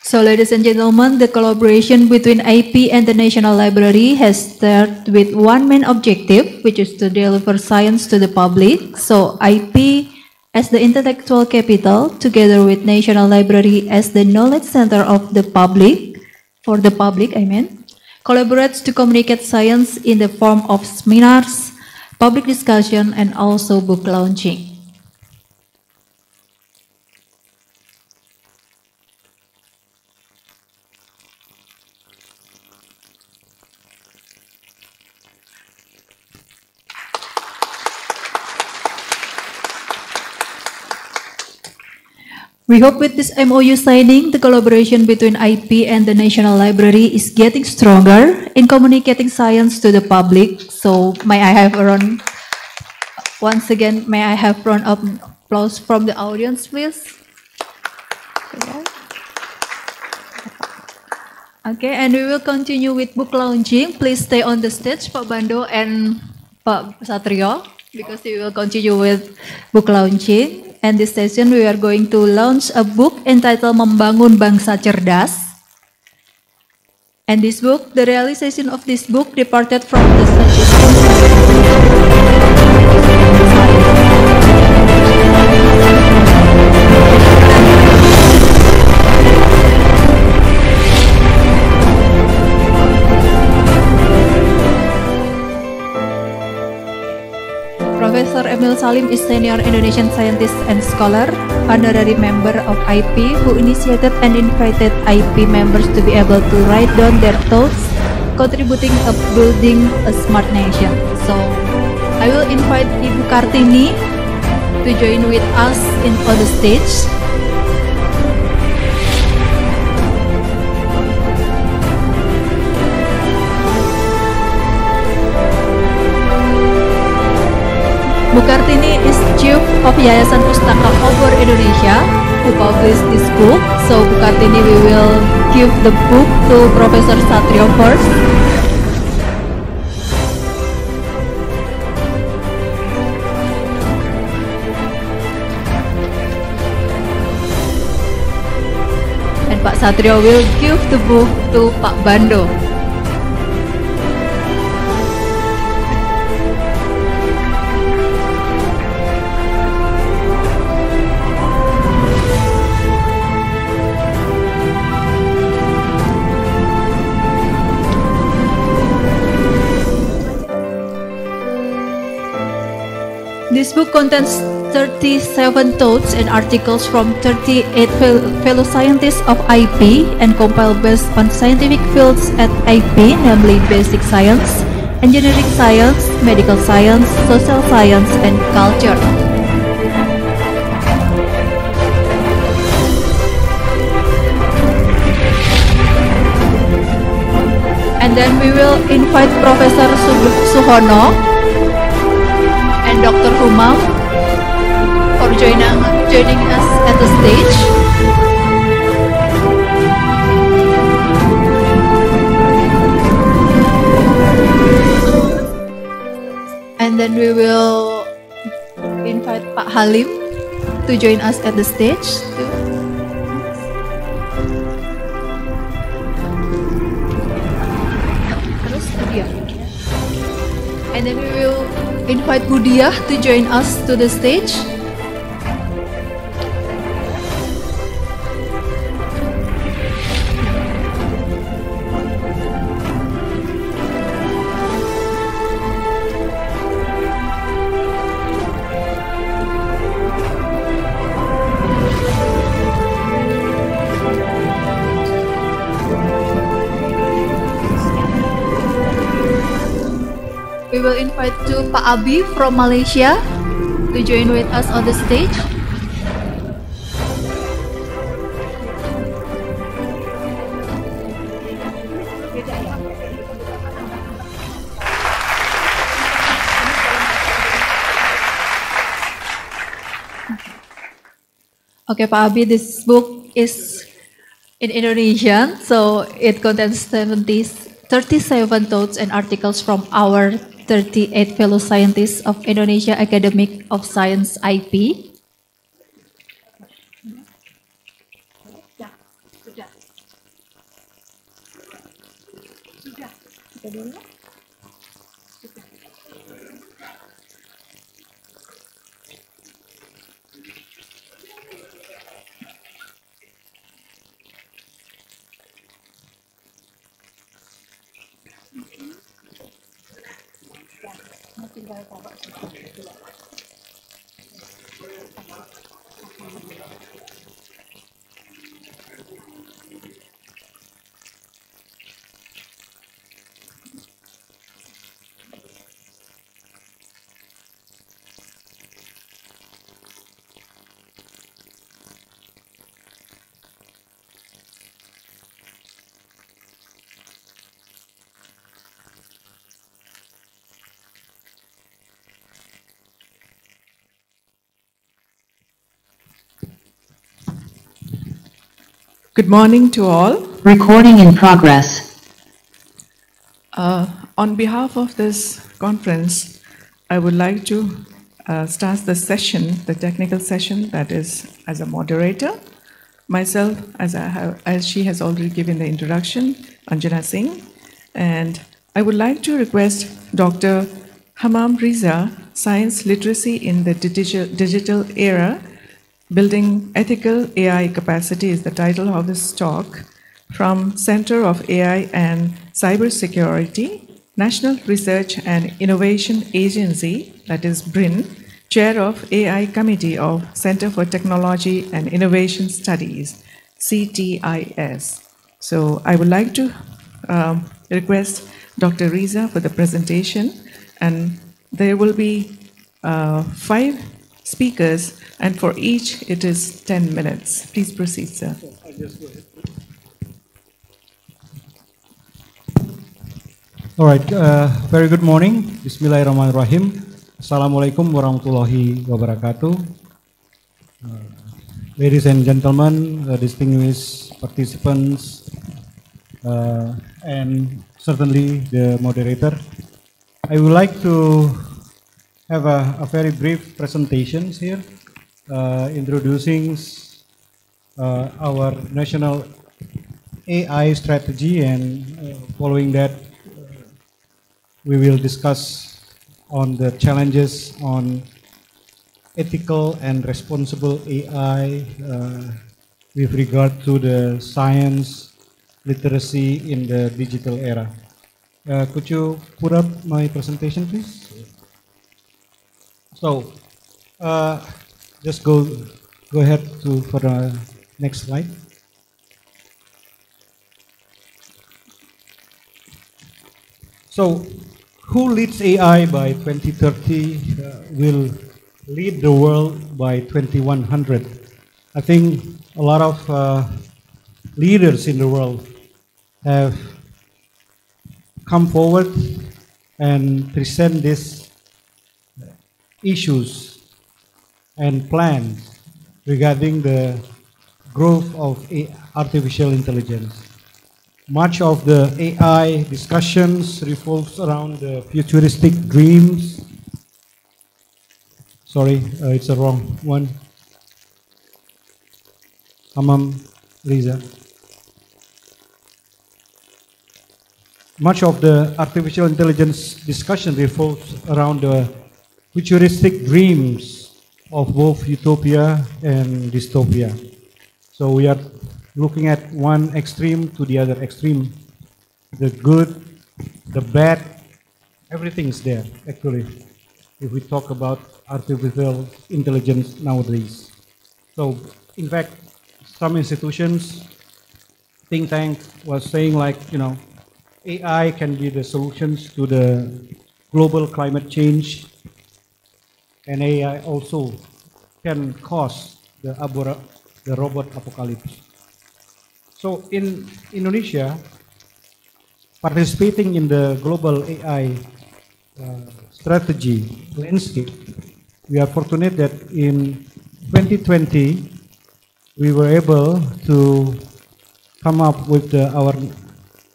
So, ladies and gentlemen, the collaboration between IP and the National Library has started with one main objective, which is to deliver science to the public. So, IP as the intellectual capital, together with National Library as the knowledge center of the public, collaborates to communicate science in the form of seminars, public discussion, and also book launching. We hope with this MOU signing, the collaboration between IP and the National Library is getting stronger in communicating science to the public. So may I have a round, once again, may I have round of applause from the audience, please? Okay, and we will continue with book launching. Please stay on the stage, Pak Bando and Pak Satrio, because we will continue with book launching. And this session we are going to launch a book entitled Membangun Bangsa Cerdas. And this book, the realization of this book departed from the Professor Emil Salim is senior Indonesian scientist and scholar, honorary member of IP, who initiated and invited IP members to be able to write down their thoughts, contributing to building a smart nation. So, I will invite Ibu Kartini to join with us on the stage. Bu Kartini is Chief of Yayasan Pustaka Obor Indonesia, who published this book. So Bu Kartini, we will give the book to Professor Satrio first. And Pak Satrio will give the book to Pak Bando. This book contains 37 thoughts and articles from 38 fellow scientists of IP and compiled based on scientific fields at IP, namely basic science, engineering science, medical science, social science, and culture. And then we will invite Professor Suhono and Dr. Humam for joining us at the stage. And then we will invite Pak Halim to join us at the stage too. And then we will invite Budiah to join us to the stage. will invite to Pak Abi from Malaysia to join with us on the stage. Okay, Pak Abi, this book is in Indonesian, so it contains 37 thoughts and articles from our 38 fellow scientists of Indonesia Academic of Science IP. Good morning to all. Recording in progress. On behalf of this conference, I would like to start the session, the technical session, that is as a moderator. Myself, as she has already given the introduction, Anjana Singh, and I would like to request Dr. Hamam Riza, Science Literacy in the Digital Era, Building Ethical AI Capacity is the title of this talk, from Center of AI and Cybersecurity, National Research and Innovation Agency, that is BRIN, Chair of AI Committee of Center for Technology and Innovation Studies, CTIS. So I would like to request Dr. Riza for the presentation, and there will be 5 speakers, and for each it is 10 minutes. Please proceed, sir. All right, very good morning. Bismillahirrahmanirrahim. Assalamualaikum warahmatullahi wabarakatuh. Ladies and gentlemen, distinguished participants, and certainly the moderator, I would like to have a very brief presentation here, introducing our national AI strategy, and following that, we will discuss on the challenges on ethical and responsible AI with regard to the science literacy in the digital era. Could you put up my presentation, please? So, just go ahead for the next slide. So, who leads AI by 2030 will lead the world by 2100. I think a lot of leaders in the world have come forward and present these issues and plans regarding the growth of artificial intelligence. Much of the AI discussions revolves around the futuristic dreams. Sorry, it's the wrong one. Hamam Riza. Much of the artificial intelligence discussion revolves around the futuristic dreams of both utopia and dystopia. So we are looking at one extreme to the other extreme. The good, the bad, everything is there, actually, if we talk about artificial intelligence nowadays. So, in fact, some institutions, think tank was saying, like, you know, AI can be the solutions to the global climate change, and AI also can cause the robot apocalypse. So in Indonesia, participating in the global AI strategy landscape, we are fortunate that in 2020, we were able to come up with our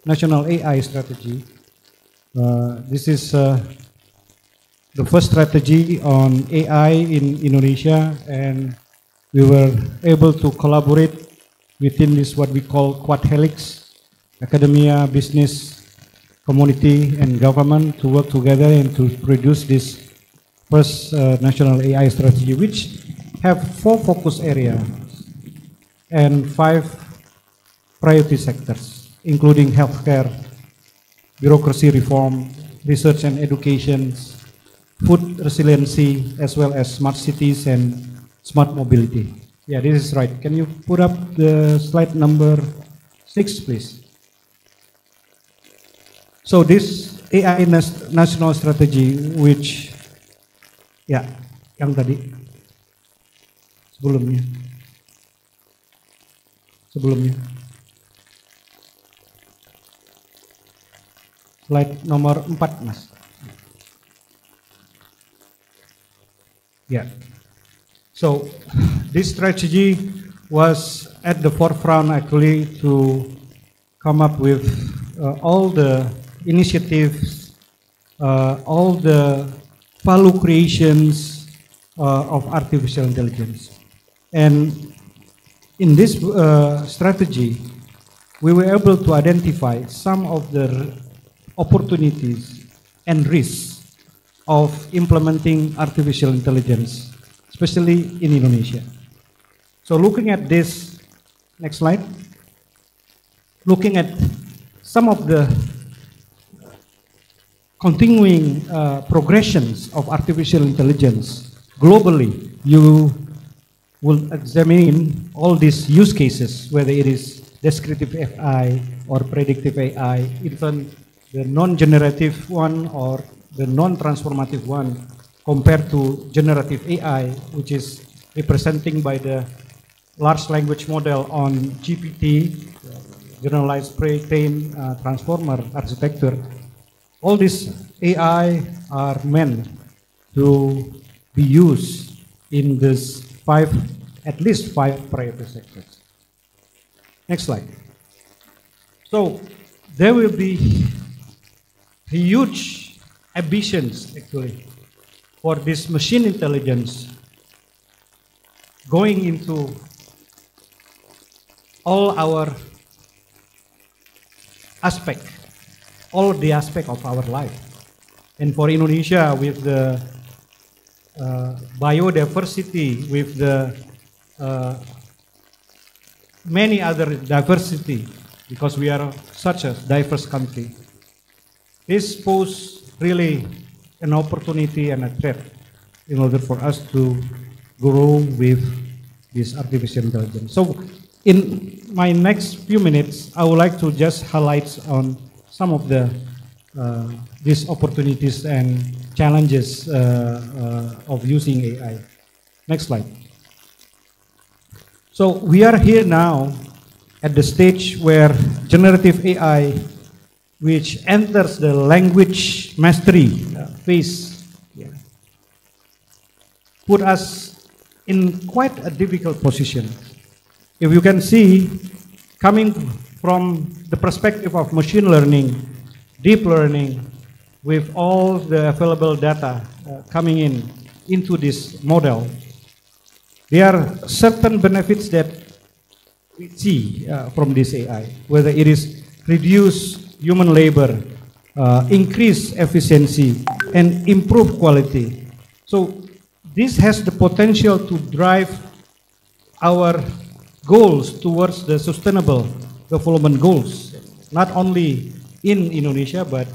national AI strategy. This is the first strategy on AI in Indonesia, and we were able to collaborate within this what we call quad helix: academia, business, community, and government to work together and to produce this first national AI strategy, which have 4 focus areas and 5 priority sectors, including healthcare, bureaucracy reform, research and education, food resiliency, as well as smart cities and smart mobility. Yeah, this is right. Can you put up the slide number 6, please? So this AI national strategy, which, ya, yang tadi, sebelumnya. Slide nomor 4, Mas. Yeah. So this strategy was at the forefront actually to come up with all the initiatives, all the value creations of artificial intelligence. And in this strategy, we were able to identify some of the opportunities and risks of implementing artificial intelligence, especially in Indonesia. So looking at this, next slide, looking at some of the continuing progressions of artificial intelligence globally, you will examine all these use cases, whether it is descriptive AI or predictive AI, even the non-generative one or the non-transformative one, compared to generative AI, which is representing by the large language model on GPT, generalized pre-trained transformer architecture. All these AI are meant to be used in this at least five priority sectors. Next slide. So there will be huge ambitions actually for this machine intelligence going into all our aspect, all the aspect of our life. And for Indonesia, with the biodiversity, with the many other diversity, because we are such a diverse country, this poses really an opportunity and a threat in order for us to grow with this artificial intelligence. So in my next few minutes, I would like to just highlight on some of the these opportunities and challenges of using AI. Next slide. So we are here now at the stage where generative AI, which enters the language mastery phase, put us in quite a difficult position. If you can see, coming from the perspective of machine learning, deep learning, with all the available data coming into this model, there are certain benefits that we see from this AI, whether it is reduce human labor, increase efficiency, and improve quality. So this has the potential to drive our goals towards the sustainable development goals, not only in Indonesia, but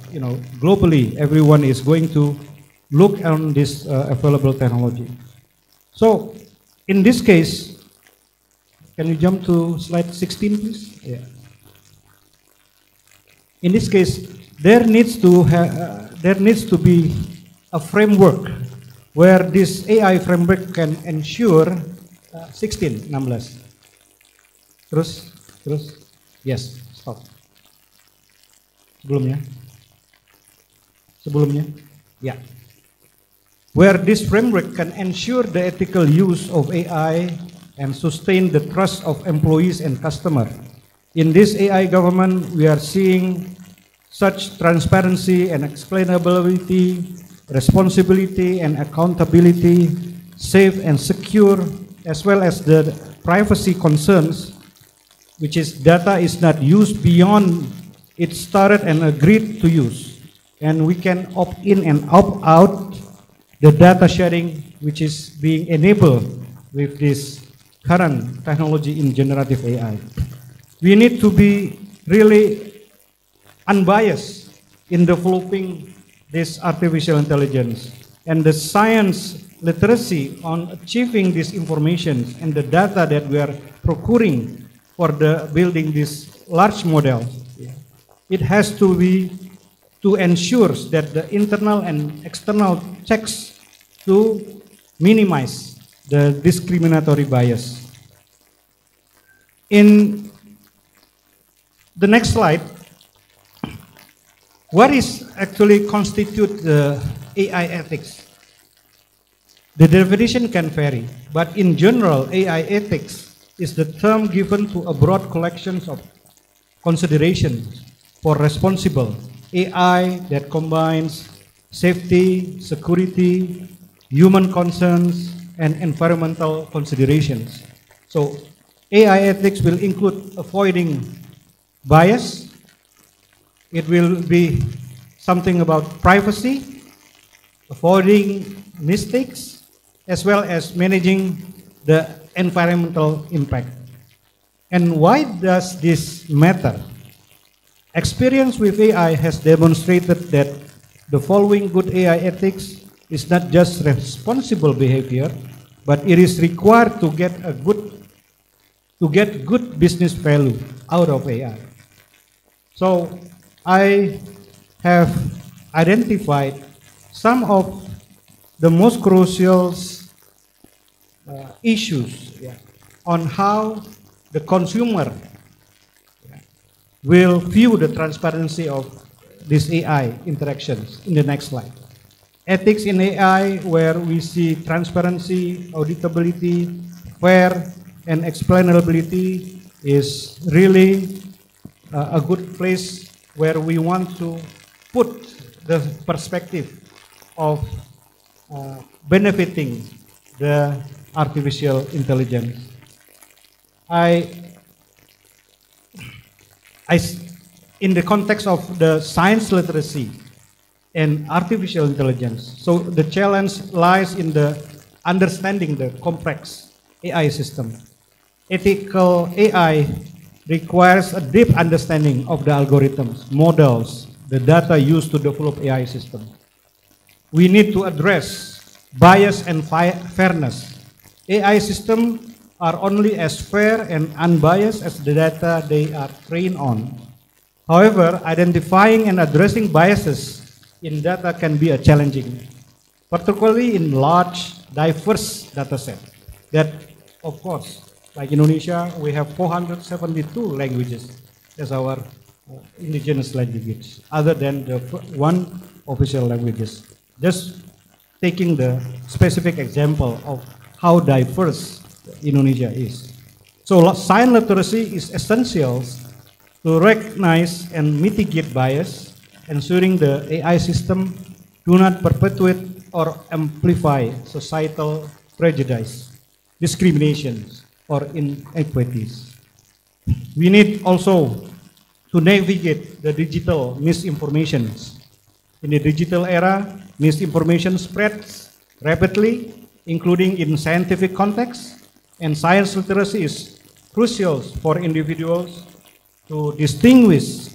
globally, everyone is going to look on this available technology. So in this case, can you jump to slide 16, please? Yeah. In this case, there there needs to be a framework where this AI framework can ensure 16. Terus, yes, stop. Sebelumnya, yeah. Where this framework can ensure the ethical use of AI and sustain the trust of employees and customers. In this AI government, we are seeing such transparency and explainability, responsibility and accountability, safe and secure, as well as the privacy concerns, which is data is not used beyond it started and agreed to use. And we can opt in and opt out the data sharing which is being enabled with this current technology in generative AI. We need to be really unbiased in developing this artificial intelligence, and the science literacy on achieving this information and the data that we are procuring for the building this large model. It has to be to ensure that the internal and external checks to minimize the discriminatory bias. In the next slide, what is actually constitute the AI ethics? The definition can vary, but in general, AI ethics is the term given to a broad collection of considerations for responsible AI that combines safety, security, human concerns, and environmental considerations. So AI ethics will include avoiding bias. It will be something about privacy, avoiding mistakes, as well as managing the environmental impact. And why does this matter? Experience with AI has demonstrated that the following good AI ethics is not just responsible behavior, but it is required to get good business value out of AI. So I have identified some of the most crucial issues on how the consumer will view the transparency of these AI interactions in the next slide. Ethics in AI, where we see transparency, auditability, fair, and explainability is really a good place where we want to put the perspective of benefiting the artificial intelligence. In the context of the science literacy and artificial intelligence, so the challenge lies in the understanding the complex AI system. Ethical AI requires a deep understanding of the algorithms, models, the data used to develop AI systems. We need to address bias and fairness. AI systems are only as fair and unbiased as the data they are trained on. However, identifying and addressing biases in data can be challenging, particularly in large, diverse data sets. That, of course, like Indonesia, we have 472 languages as our indigenous language, other than the one official languages. Just taking the specific example of how diverse Indonesia is. So science literacy is essential to recognize and mitigate bias, ensuring the AI system do not perpetuate or amplify societal prejudice, discriminations, or inequities. We need also to navigate the digital misinformations. In the digital era, misinformation spreads rapidly, including in scientific context, and science literacy is crucial for individuals to distinguish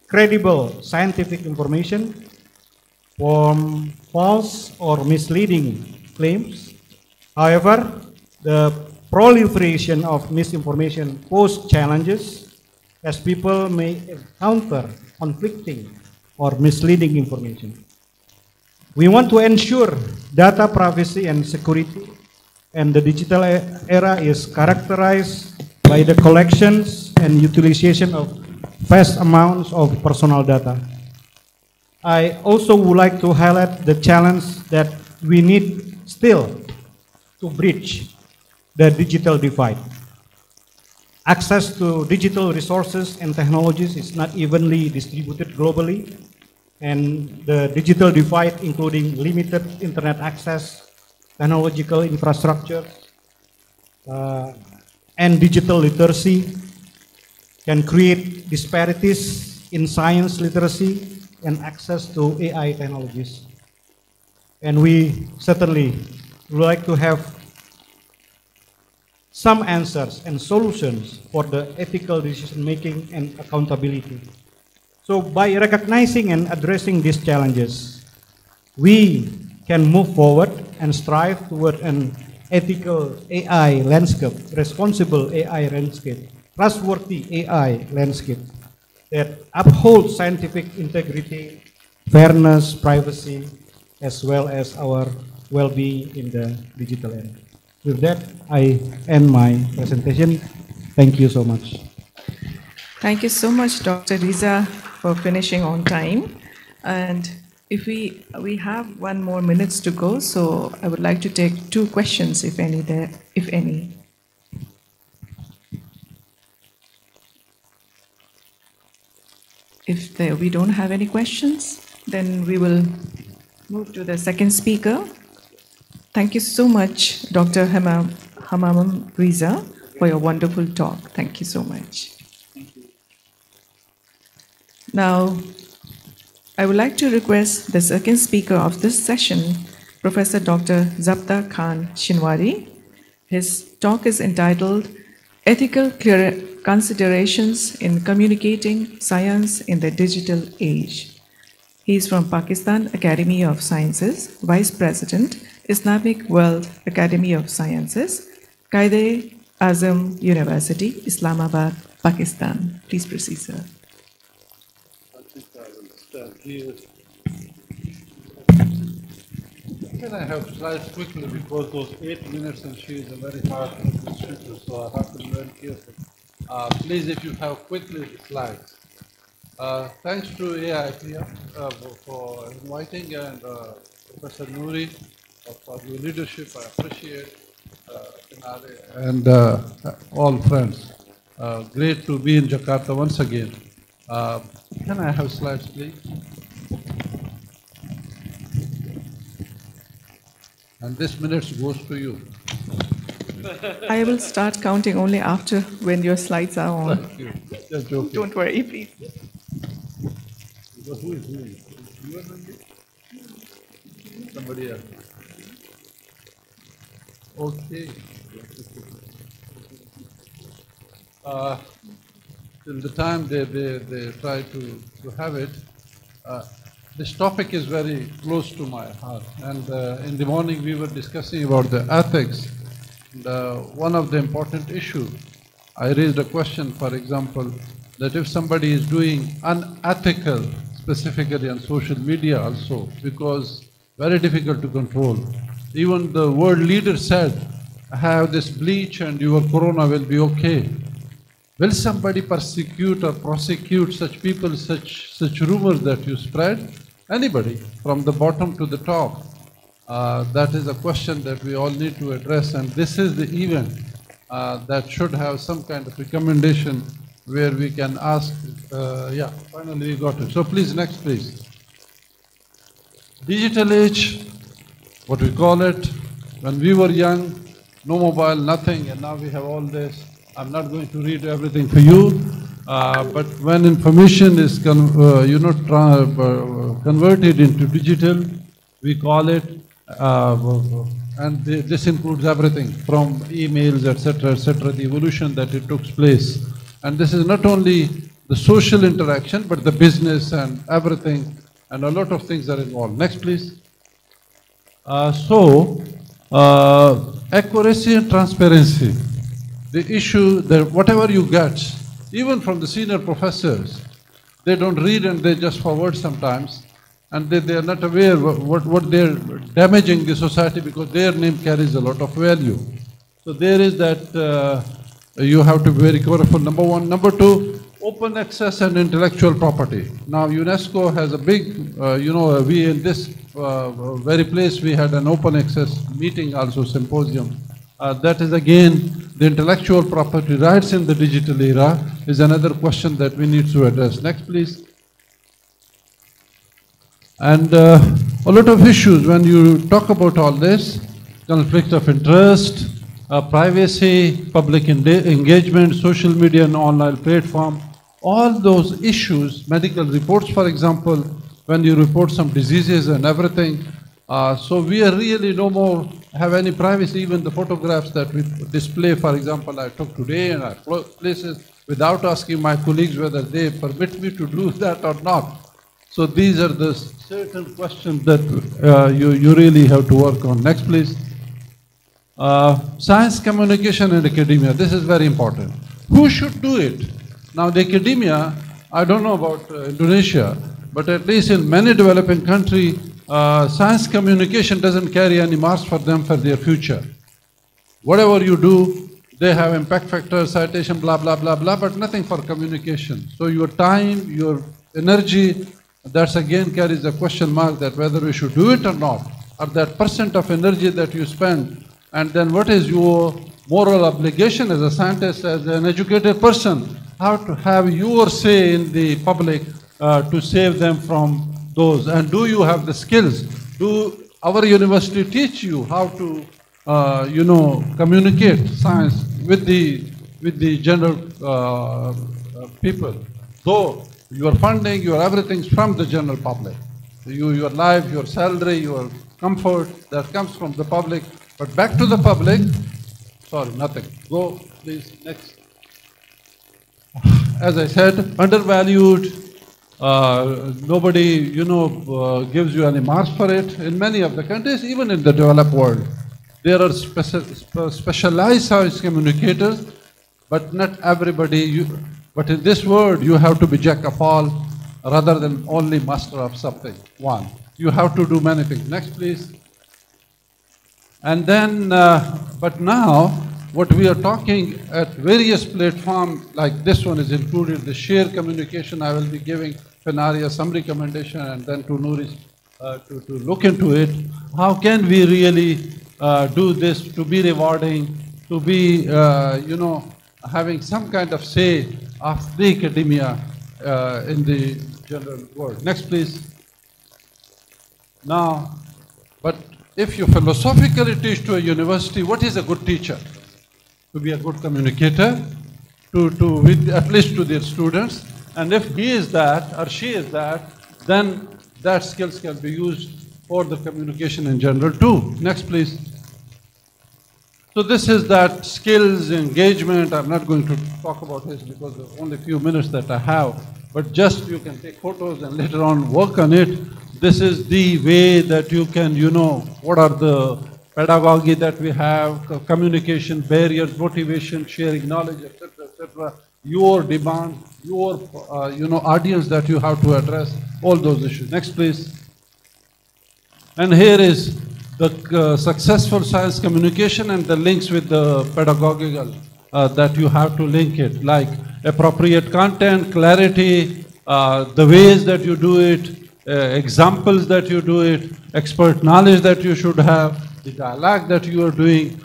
credible scientific information from false or misleading claims. However, the proliferation of misinformation poses challenges as people may encounter conflicting or misleading information. We want to ensure data privacy and security, and the digital era is characterized by the collections and utilization of vast amounts of personal data. I also would like to highlight the challenge that we need still to bridge the digital divide. Access to digital resources and technologies is not evenly distributed globally, and the digital divide, including limited internet access, technological infrastructure, and digital literacy, can create disparities in science literacy and access to AI technologies. And we certainly would like to have some answers and solutions for the ethical decision making and accountability. So by recognizing and addressing these challenges, we can move forward and strive toward an ethical AI landscape, responsible AI landscape, trustworthy AI landscape that upholds scientific integrity, fairness, privacy, as well as our well-being in the digital era. With that, I end my presentation. Thank you so much. Thank you so much, Dr. Riza, for finishing on time. And if we have 1 more minutes to go, so I would like to take 2 questions, if any. If we don't have any questions, then we will move to the second speaker. Thank you so much, Dr. Hamam Riza, for your wonderful talk. Thank you so much. Now, I would like to request the second speaker of this session, Professor Dr. Zabta Khan Shinwari. His talk is entitled Ethical Considerations in Communicating Science in the Digital Age. He is from Pakistan Academy of Sciences, Vice President, Islamic World Academy of Sciences, Quaid-e-Azam University, Islamabad, Pakistan. Please proceed, sir. Can I have slides quickly because those 8 minutes and she is a very hard speaker, so I have to be very careful. Please, if you have quickly the slides. Thanks to AIT for inviting and Professor Nouri for your leadership. I appreciate and all friends. Great to be in Jakarta once again. Can I have slides, please? And this minute goes to you. I will start counting only after when your slides are on. Thank you. Just joking. Don't worry, please. Who is doing it? You are doing it? Somebody else. Okay. Till the time they try to have it, this topic is very close to my heart. And in the morning we were discussing about the ethics. And, one of the important issues, I raised a question, for example, that if somebody is doing unethical, specifically on social media also, because very difficult to control. Even the world leader said, have this bleach and your corona will be okay. Will somebody persecute or prosecute such people, such rumors that you spread? Anybody, from the bottom to the top. That is a question that we all need to address, and this is the event that should have some kind of recommendation where we can ask, yeah, finally we got it. So please, next please. Digital age, what we call it, when we were young, no mobile, nothing, and now we have all this. I'm not going to read everything for you, but when information is converted into digital, we call it, and this includes everything from emails, etc., the evolution that it took place. And this is not only the social interaction, but the business and everything, and a lot of things are involved. Next, please. Accuracy and transparency. The issue that whatever you get, even from the senior professors, they don't read and they just forward sometimes. and they are not aware what they're damaging the society, because their name carries a lot of value. So there is that you have to be very careful, number one. Number two, open access and intellectual property. Now UNESCO has a big, we in this very place, we had an open access meeting, also symposium. That is again, the intellectual property rights in the digital era is another question that we need to address. Next, please. And a lot of issues when you talk about all this: conflict of interest, privacy, public engagement, social media and online platform, all those issues, medical reports, for example, when you report some diseases and everything. So we are really no more have any privacy. Even the photographs that we display, for example, I took today and I places without asking my colleagues whether they permit me to do that or not. So these are the certain questions that you really have to work on. Next, please. Science communication and academia. This is very important. Who should do it? Now the academia, I don't know about Indonesia, but at least in many developing countries, science communication doesn't carry any marks for them for their future. Whatever you do, they have impact factor, citation, blah, blah, blah, blah, but nothing for communication. So your time, your energy, that's again carries a question mark that whether we should do it or not, or that % of energy that you spend, and then what is your moral obligation as a scientist, as an educated person, how to have your say in the public to save them from those, and do you have the skills? Do our university teach you how to, communicate science with the general people? Though your funding, your everything's from the general public. Your life, your salary, your comfort, that comes from the public. But back to the public, sorry, nothing. Go, please, next. As I said, undervalued. Nobody, gives you any marks for it. In many of the countries, even in the developed world, there are specialized science communicators, but not everybody. But in this world, you have to be jack of all rather than only master of something. One, you have to do many things. Next, please. And then, but now, what we are talking at various platforms, like this one is included, the share communication. I will be giving Fenaria some recommendation, and then to Nouri to look into it. How can we really do this to be rewarding, to be, having some kind of say of the academia in the general world. Next, please. Now, but if you philosophically teach to a university, what is a good teacher? To be a good communicator, at least to their students. And if he is that or she is that, then that skills can be used for the communication in general too. Next, please. So this is that skills, engagement. I'm not going to talk about this because there's only a few minutes that I have, but just you can take photos and later on work on it. This is the way that you can, what are the pedagogy that we have, communication barriers, motivation, sharing knowledge, etc., your demand, your, audience that you have to address, all those issues. Next, please. And here is the successful science communication and the links with the pedagogical that you have to link it, like appropriate content, clarity, the ways that you do it, examples that you do it, expert knowledge that you should have, the dialogue that you are doing,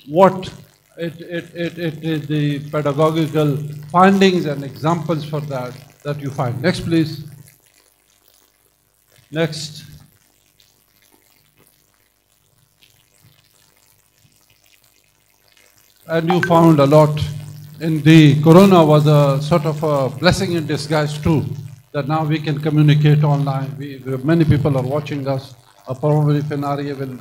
what it is the pedagogical findings and examples for that you find. Next, please. Next. And you found a lot in the Corona was a sort of a blessing in disguise too, that now we can communicate online. Many people are watching us. Probably Fenaria will,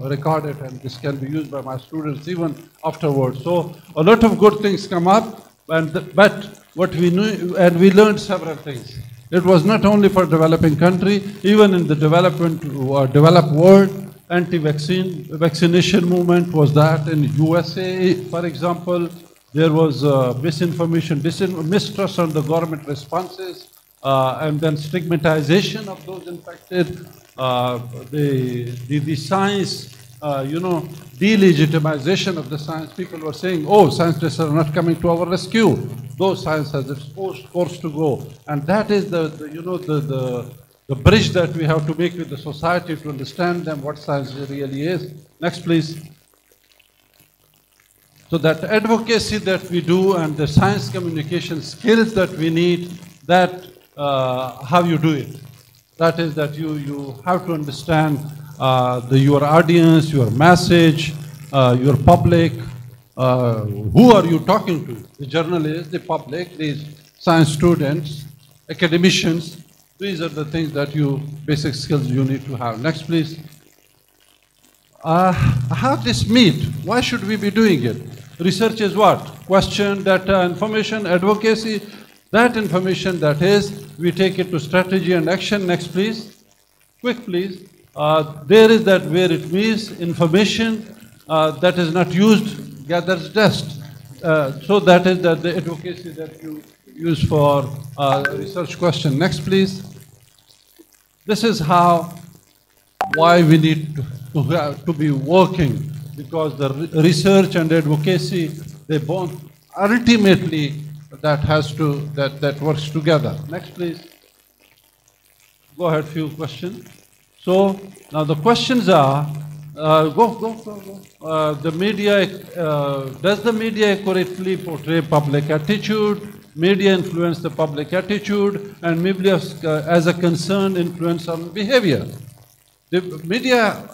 record it, and this can be used by my students even afterwards. So a lot of good things come up, but what we knew, and we learned several things. It was not only for developing country, even in the developed world, anti-vaccination movement was that. In USA, for example, there was misinformation, mistrust on the government responses. and then stigmatization of those infected, the science, delegitimization of the science. People were saying, oh, scientists are not coming to our rescue. Though science has its course to go. And that is the bridge that we have to make with the society to understand them what science really is. Next, please. So that advocacy that we do and the science communication skills that we need, that how you do it. That is that you have to understand your audience, your message, your public. Who are you talking to? The journalists, the public, these science students, academicians. These are the things that basic skills you need to have. Next, please. How this meet? Why should we be doing it? Research is what? Question, data, information, advocacy. That information, that is, we take it to strategy and action. Next, please. Quick, please. There is that where it means information that is not used gathers dust. So that is the advocacy that you use for research question. Next, please. This is why we need to be working, because the research and advocacy, they both ultimately that works together. Next, please. Go ahead, few questions. So now the questions are, the media, does the media accurately portray public attitude? Media influence the public attitude, and media as a concern influence on behavior. The media,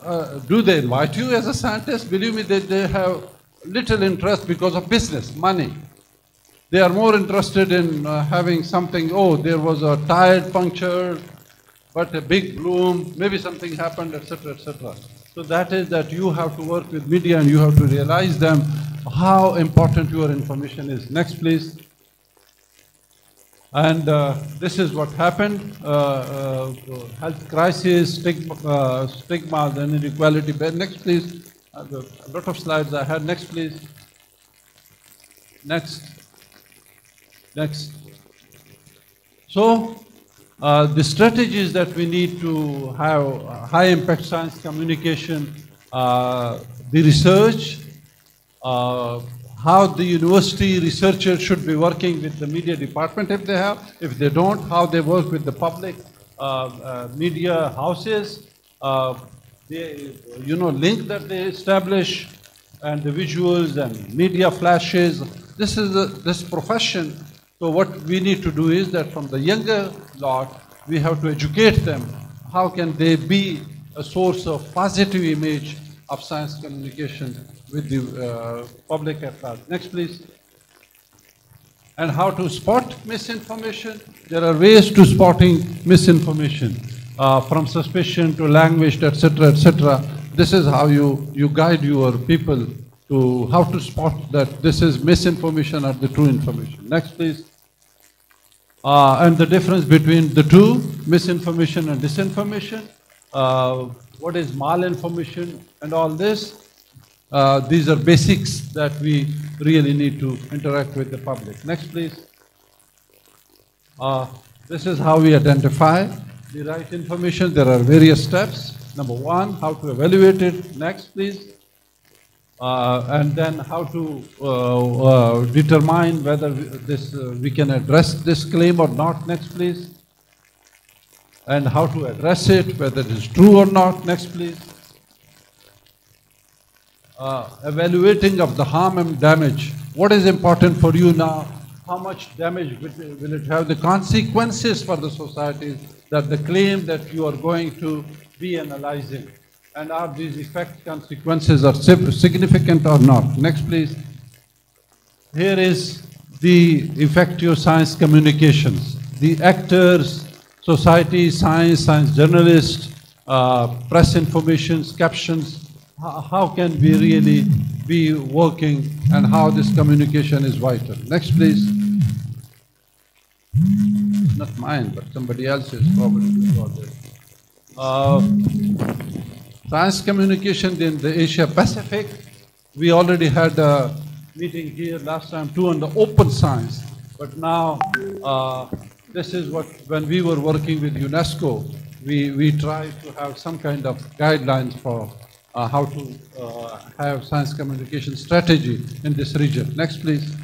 do they invite you as a scientist? Believe me, they have little interest because of business, money. They are more interested in having something, oh, there was a tire punctured, but a big bloom, maybe something happened, etc., etc. So that is that you have to work with media and you have to realize them how important your information is. Next, please. And this is what happened, health crisis, stigma, and inequality. Next, please. A lot of slides I had. Next, please. Next. Next. So, the strategies that we need to have high impact science communication, the research, how the university researchers should be working with the media department if they have. If they don't, how they work with the public media houses, the link that they establish, and the visuals and media flashes. This is this profession. So what we need to do is that from the younger lot, we have to educate them. How can they be a source of positive image of science communication with the public at large? Next, please. And how to spot misinformation. There are ways to spotting misinformation, from suspicion to language, etc., etc. This is how you guide your people to how to spot that this is misinformation or the true information. Next, please. And the difference between the two, misinformation and disinformation. What is malinformation and all this. These are basics that we really need to interact with the public. Next, please. This is how we identify the right information. There are various steps. Number one, how to evaluate it. Next, please. And then how to determine whether we can address this claim or not. Next, please. And how to address it, whether it is true or not. Next, please. Evaluating of the harm and damage. What is important for you now? How much damage will it have? The consequences for the society, that the claim that you are going to be analyzing. And are these effect consequences are significant or not? Next, please. Here is the effective science communications. The actors, society, science journalists, press informations, captions. How can we really be working and how this communication is vital? Next, please. Not mine, but somebody else's probably doing all this. Science communication in the Asia Pacific. We already had a meeting here last time too on the open science, but now This is what, when we were working with UNESCO, we tried to have some kind of guidelines for how to have science communication strategy in this region. Next, please.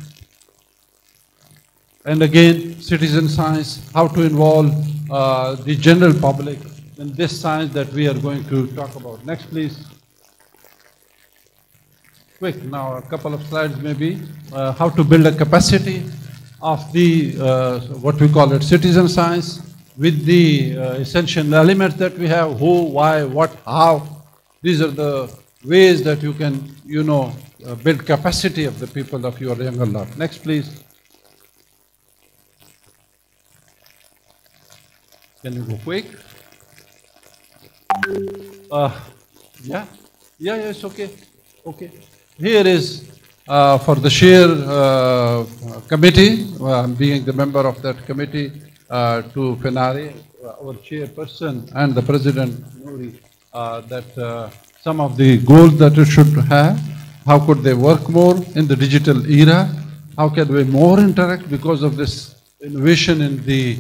And again, citizen science, how to involve the general public in this science that we are going to talk about. Next, please. Quick, now a couple of slides maybe. How to build a capacity of the, what we call it, citizen science with the essential elements that we have, who, why, what, how. These are the ways that you can, build capacity of the people of your younger lot. Next, please. Can you go quick? Yeah, it's okay. Okay. Here is for the share committee, being the member of that committee, to Fenari, our chairperson, and the President Nouri, that some of the goals that you should have, how could they work more in the digital era, how can we more interact because of this innovation in the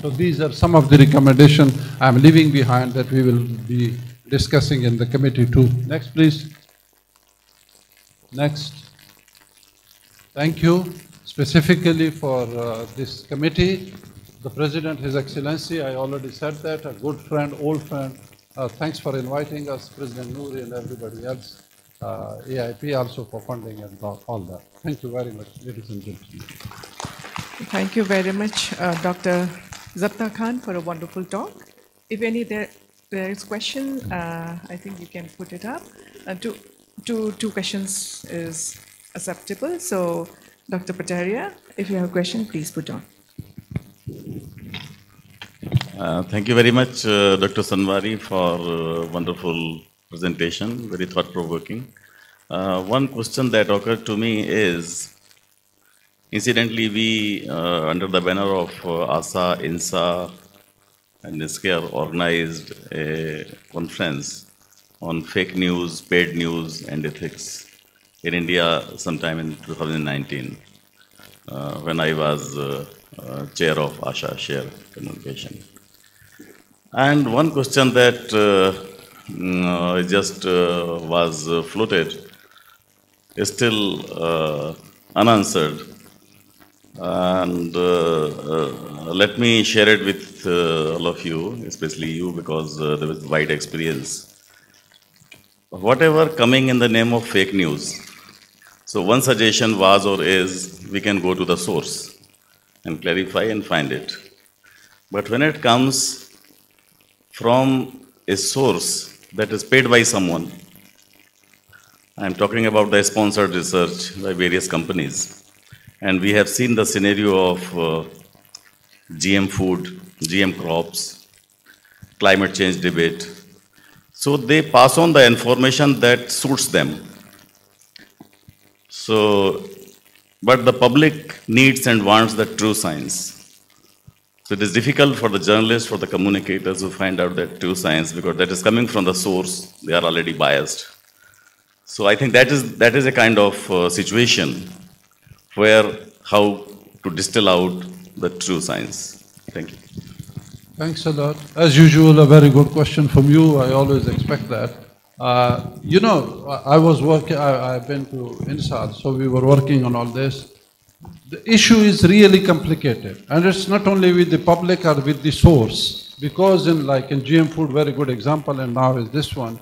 so these are some of the recommendations I'm leaving behind that we will be discussing in the committee too. Next, please. Next. Thank you specifically for this committee. The President, His Excellency, I already said that, a good friend, old friend. Thanks for inviting us, President Nouri and everybody else. AIP also for funding and all that. Thank you very much, ladies and gentlemen. Thank you very much, Dr. Zabta Khan, for a wonderful talk. If there is question, I think you can put it up. Two questions is acceptable. So, Dr. Pataria, if you have a question, please put on. Thank you very much, Dr. Sanwari, for a wonderful presentation, very thought-provoking. One question that occurred to me is, incidentally, we, under the banner of AASSA, INSA, and NISCARE, organized a conference on fake news, paid news, and ethics in India sometime in 2019, when I was chair of AASSA, Share Communication. And one question that just was floated is still unanswered. And let me share it with all of you, especially you, because there is wide experience. Whatever coming in the name of fake news, so one suggestion was or is, we can go to the source and clarify and find it. But when it comes from a source that is paid by someone, I'm talking about the sponsored research by various companies. And we have seen the scenario of GM food, GM crops, climate change debate. So they pass on the information that suits them. So, but the public needs and wants the true science. So it is difficult for the journalists, for the communicators to find out that true science, because that is coming from the source, they are already biased. So I think that is a kind of situation where how to distill out the true science. Thank you. Thanks a lot. As usual, a very good question from you. I always expect that. I was working, I've been to INSA, so we were working on all this. The issue is really complicated, and it's not only with the public or with the source, because in GM food, very good example, and now is this one.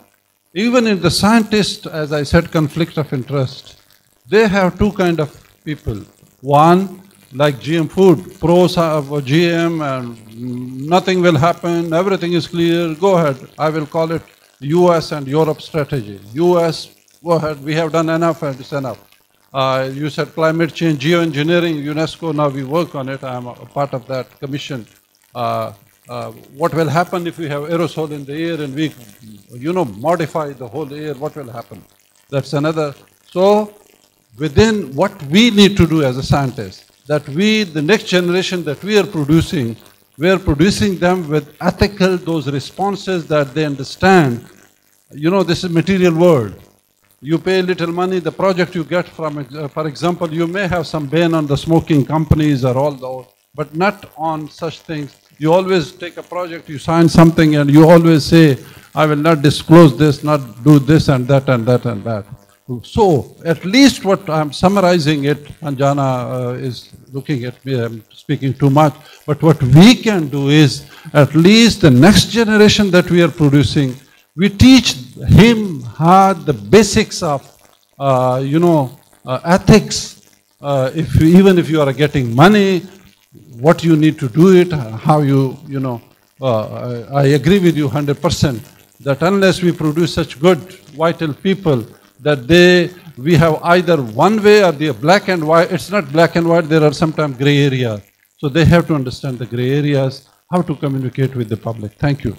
Even in the scientists, as I said, conflict of interest, they have two kind of people. One, like GM food, pros have GM and nothing will happen, everything is clear, go ahead. I will call it US and Europe strategy. US, go ahead, we have done enough and it's enough. You said climate change, geoengineering, UNESCO, now we work on it, I am a part of that commission. What will happen if we have aerosol in the air and we, modify the whole air, what will happen? That's another. So, within what we need to do as a scientist, that we, the next generation that we are producing them with ethical, those responses that they understand. This is material world. You pay little money, the project you get from it, for example, you may have some ban on the smoking companies or all those, but not on such things. You always take a project, you sign something, and you always say, I will not disclose this, not do this and that and that and that. So, at least what I'm summarizing it, Anjana is looking at me, I'm speaking too much, but what we can do is, at least the next generation that we are producing, we teach him the basics of, ethics. Even if you are getting money, what you need to do it, how I agree with you 100% that unless we produce such good, vital people, that we have either one way or the black and white. It's not black and white, there are sometimes gray areas. So they have to understand the gray areas, how to communicate with the public. Thank you.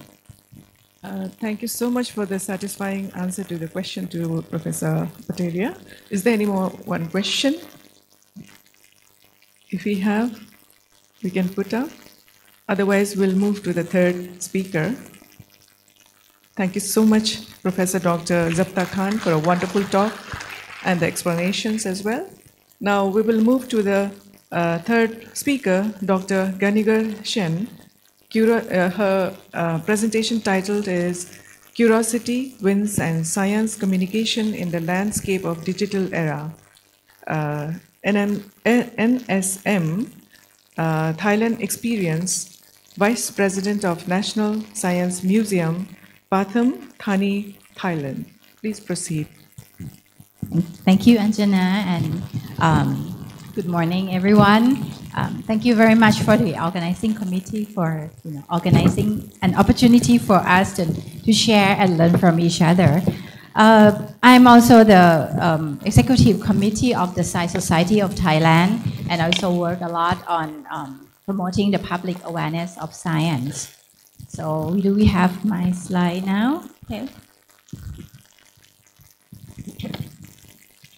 Thank you so much for the satisfying answer to the question to Professor Patelia. Is there any more one question? If we have, we can put up. Otherwise, we'll move to the third speaker. Thank you so much, Professor Dr. Zabta Khan, for a wonderful talk and the explanations as well. Now we will move to the third speaker, Dr. Ganigar Shen. Her presentation titled is Curiosity, Winds and Science Communication in the Landscape of Digital Era. NSM, Thailand Experience, Vice President of National Science Museum, Pathum Thani, Thailand. Please proceed. Thank you, Anjana, and good morning, everyone. Thank you very much for the organizing committee for organizing an opportunity for us to share and learn from each other. I'm also the executive committee of the Science Society of Thailand, and I also work a lot on promoting the public awareness of science. So do we have my slide now? Okay.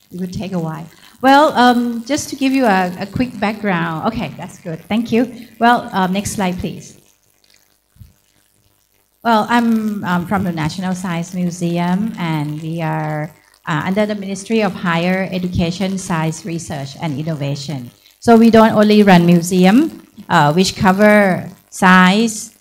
It would take a while. Well, just to give you a quick background. Okay, that's good. Thank you. Well, next slide, please. Well, I'm from the National Science Museum, and we are under the Ministry of Higher Education, Science Research and Innovation. So we don't only run museum, which cover science,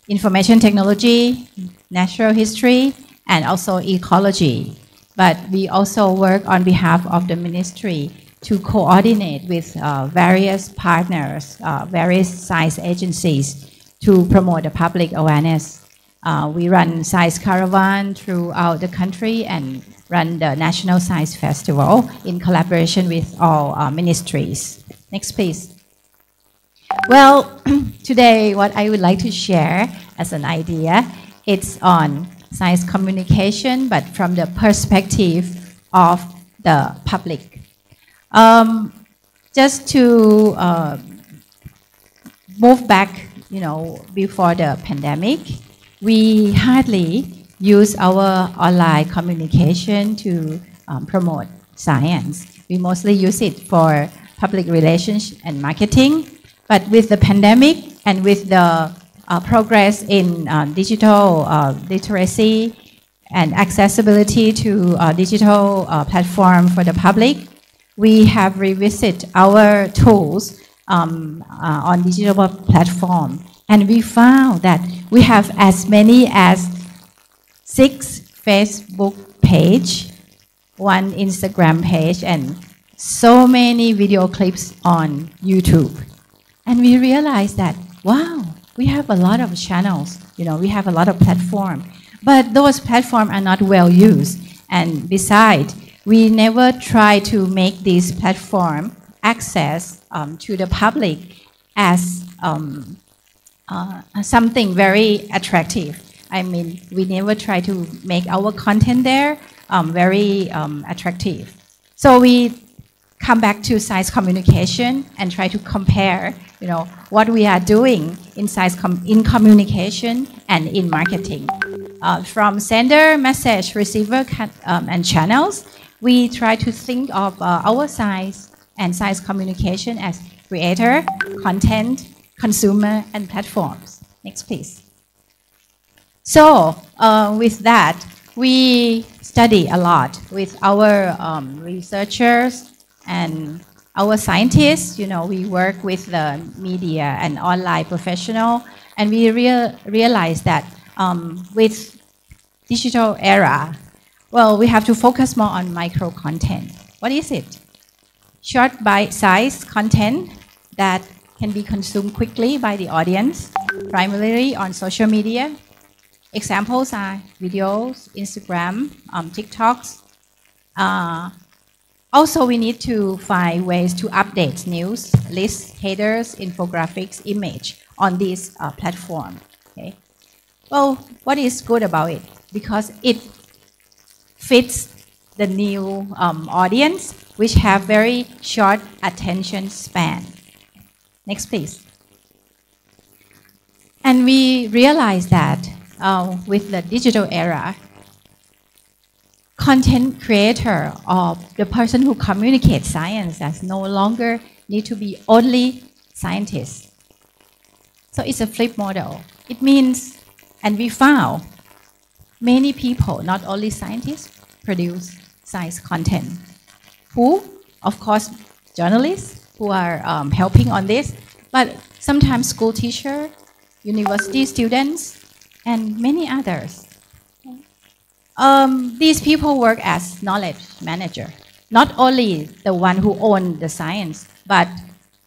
information technology, natural history, and also ecology. But we also work on behalf of the ministry to coordinate with various partners, various science agencies to promote the public awareness. We run Science Caravan throughout the country and run the National Science Festival in collaboration with all ministries. Next, please. Well, today what I would like to share as an idea, it's on science communication, but from the perspective of the public. Just to move back, before the pandemic, we hardly use our online communication to promote science. We mostly use it for public relations and marketing. But with the pandemic and with the progress in digital literacy and accessibility to digital platform for the public, we have revisited our tools on digital platform, and we found that we have as many as 6 Facebook page, 1 Instagram page, and so many video clips on YouTube. And we realized that, wow, we have a lot of channels, we have a lot of platforms, but those platforms are not well used. And besides, we never try to make this platform access to the public as something very attractive. I mean, we never try to make our content there very attractive. So we come back to science communication and try to compare, what we are doing in science in communication and in marketing. From sender, message, receiver, and channels, we try to think of our science and science communication as creator, content, consumer, and platforms. Next, please. So with that, we study a lot with our researchers and our scientists. You know, we work with the media and online professional, and we realize that with digital era, well, we have to focus more on micro content. What is it? Short bite-sized content that can be consumed quickly by the audience, primarily on social media. Examples are videos, Instagram, TikToks. Also, we need to find ways to update news, lists, headers, infographics, image on this platform. Okay. Well, what is good about it? Because it fits the new audience, which have very short attention span. Next, please. And we realize that with the digital era, content creator or the person who communicates science does no longer need to be only scientists. So it's a flip model. It means, and we found many people, not only scientists, produce science content. Who? Of course, journalists who are helping on this, but sometimes school teachers, university students, and many others. These people work as knowledge manager, not only the one who owns the science, but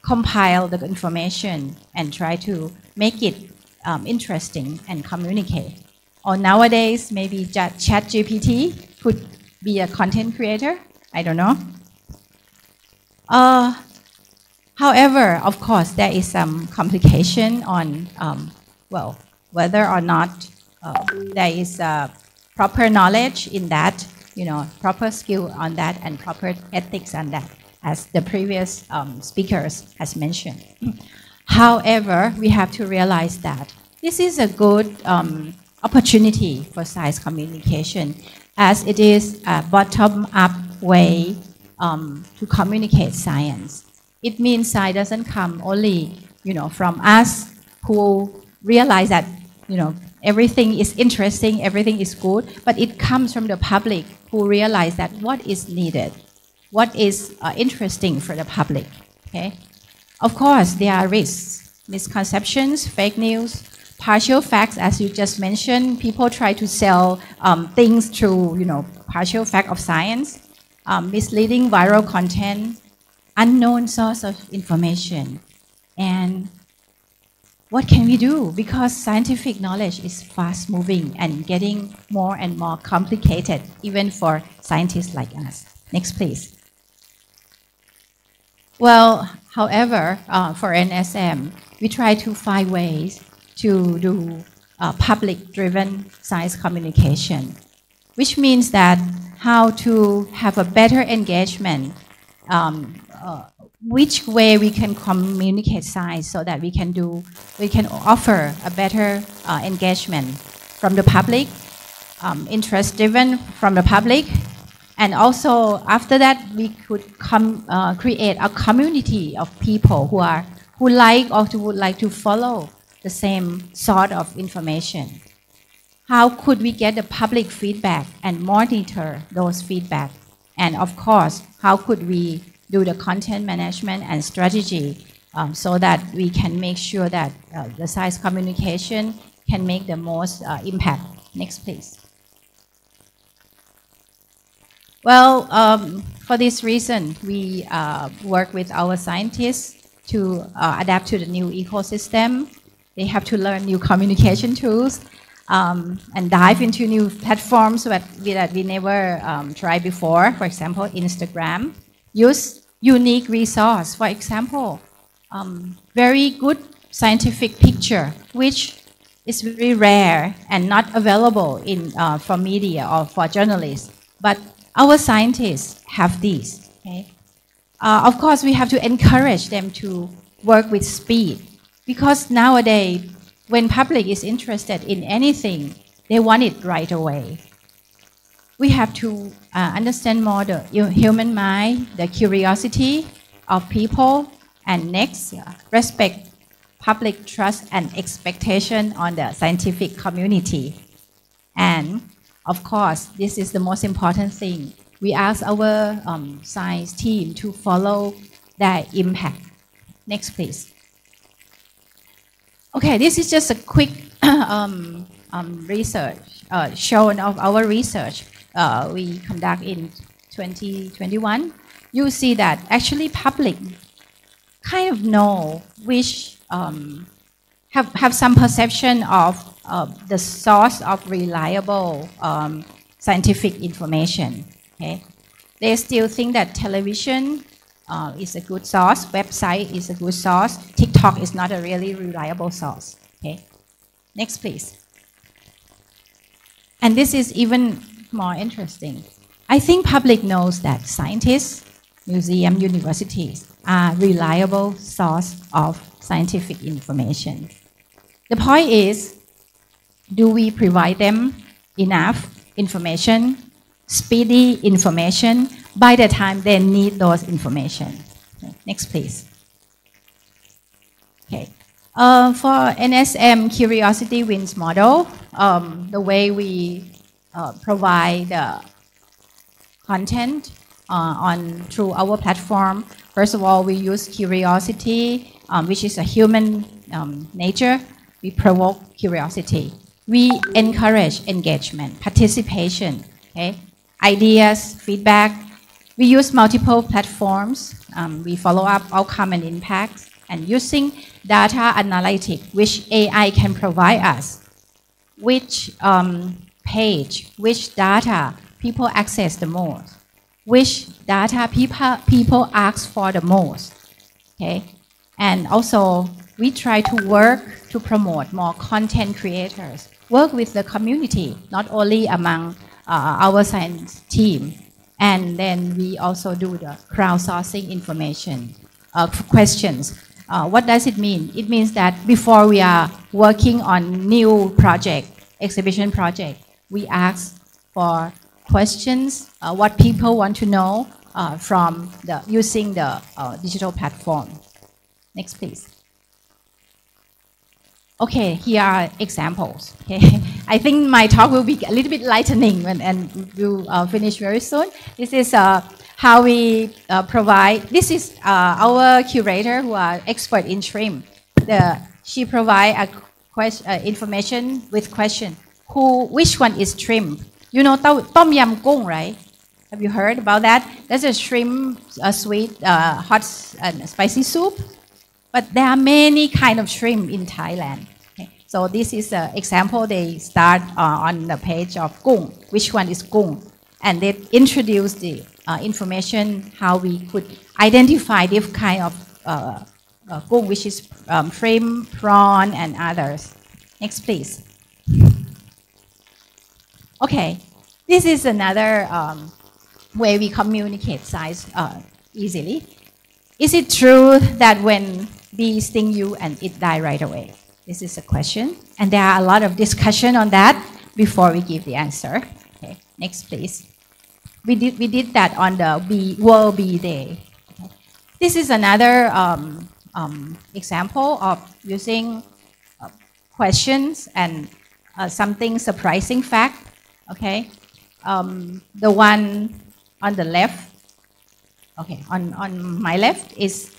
compile the information and try to make it interesting and communicate. Or nowadays, maybe ChatGPT could be a content creator. I don't know. However, of course, there is some complication on, well, whether or not there is proper knowledge in that, proper skill on that, and proper ethics on that, as the previous speakers has mentioned. However, we have to realize that this is a good opportunity for science communication, as it is a bottom-up way to communicate science. It means science doesn't come only, from us who realize that, everything is interesting, everything is good, but it comes from the public who realize that what is needed, what is interesting for the public. Okay? Of course, there are risks, misconceptions, fake news, partial facts, as you just mentioned. People try to sell things through, partial fact of science, misleading viral content, unknown source of information. And what can we do? Because scientific knowledge is fast moving and getting more and more complicated, even for scientists like us. Next, please. Well, however, for NSM, we try to find ways to do public-driven science communication, which means that how to have a better engagement, which way we can communicate science so that we can offer a better engagement from the public, interest-driven from the public, and also after that we could create a community of people who like or who would like to follow the same sort of information. How could we get the public feedback and monitor those feedback? And of course, how could we do the content management and strategy so that we can make sure that the science communication can make the most impact? Next, please. Well, for this reason, we work with our scientists to adapt to the new ecosystem. They have to learn new communication tools and dive into new platforms that we never tried before. For example, Instagram. Use unique resource. For example, very good scientific picture, which is very rare and not available for media or for journalists. But our scientists have these. Okay? Of course, we have to encourage them to work with speed, because nowadays, when public is interested in anything, they want it right away. We have to understand more the human mind, the curiosity of people, and next, respect public trust and expectation on the scientific community. And Of course, this is the most important thing. We ask our science team to follow their impact. Next, please. Okay, this is just a quick research shown of our research we conduct in 2021. You see that actually public kind of know which have some perception of the source of reliable scientific information. Okay, they still think that television is a good source, website is a good source, TikTok is not a really reliable source. Okay, next please. And this is even more interesting. I think public knows that scientists, museums, universities are reliable source of scientific information. The point is, do we provide them enough information, speedy information, by the time they need those information? Okay, next, please. Okay. For NSM Curiosity Wins model, the way we provide the content through our platform, first of all, we use curiosity, which is a human nature. We provoke curiosity. We encourage engagement, participation, okay? Ideas, feedback. We use multiple platforms. We follow up outcome and impacts, and using data analytics, which AI can provide us. Which page, which data people access the most, which data people ask for the most. Okay, and also we try to work to promote more content creators, work with the community, not only among our science team. And then we also do the crowdsourcing information, questions. What does it mean? It means that before we are working on new project, exhibition project, we ask for questions, what people want to know from using the digital platform. Next, please. Okay, here are examples. Okay, I think my talk will be a little bit lightening and we'll finish very soon. This is how we provide. This is our curator who are expert in shrimp. She provide information with question. Which one is shrimp? You know tom yam goong, right? Have you heard about that? That's a shrimp, sweet, hot and spicy soup. But there are many kind of shrimp in Thailand. Okay. So this is an example. They start on the page of goong. Which one is goong? And they introduce the information how we could identify this kind of goong, which is shrimp, prawn, and others. Next, please. Okay, this is another way we communicate science easily. Is it true that when bees sting you and it die right away? This is a question, and there are a lot of discussion on that before we give the answer. Okay, next, please. We did that on the World Bee Day. Okay. This is another example of using questions and something surprising fact. Okay, the one on the left, okay, on my left is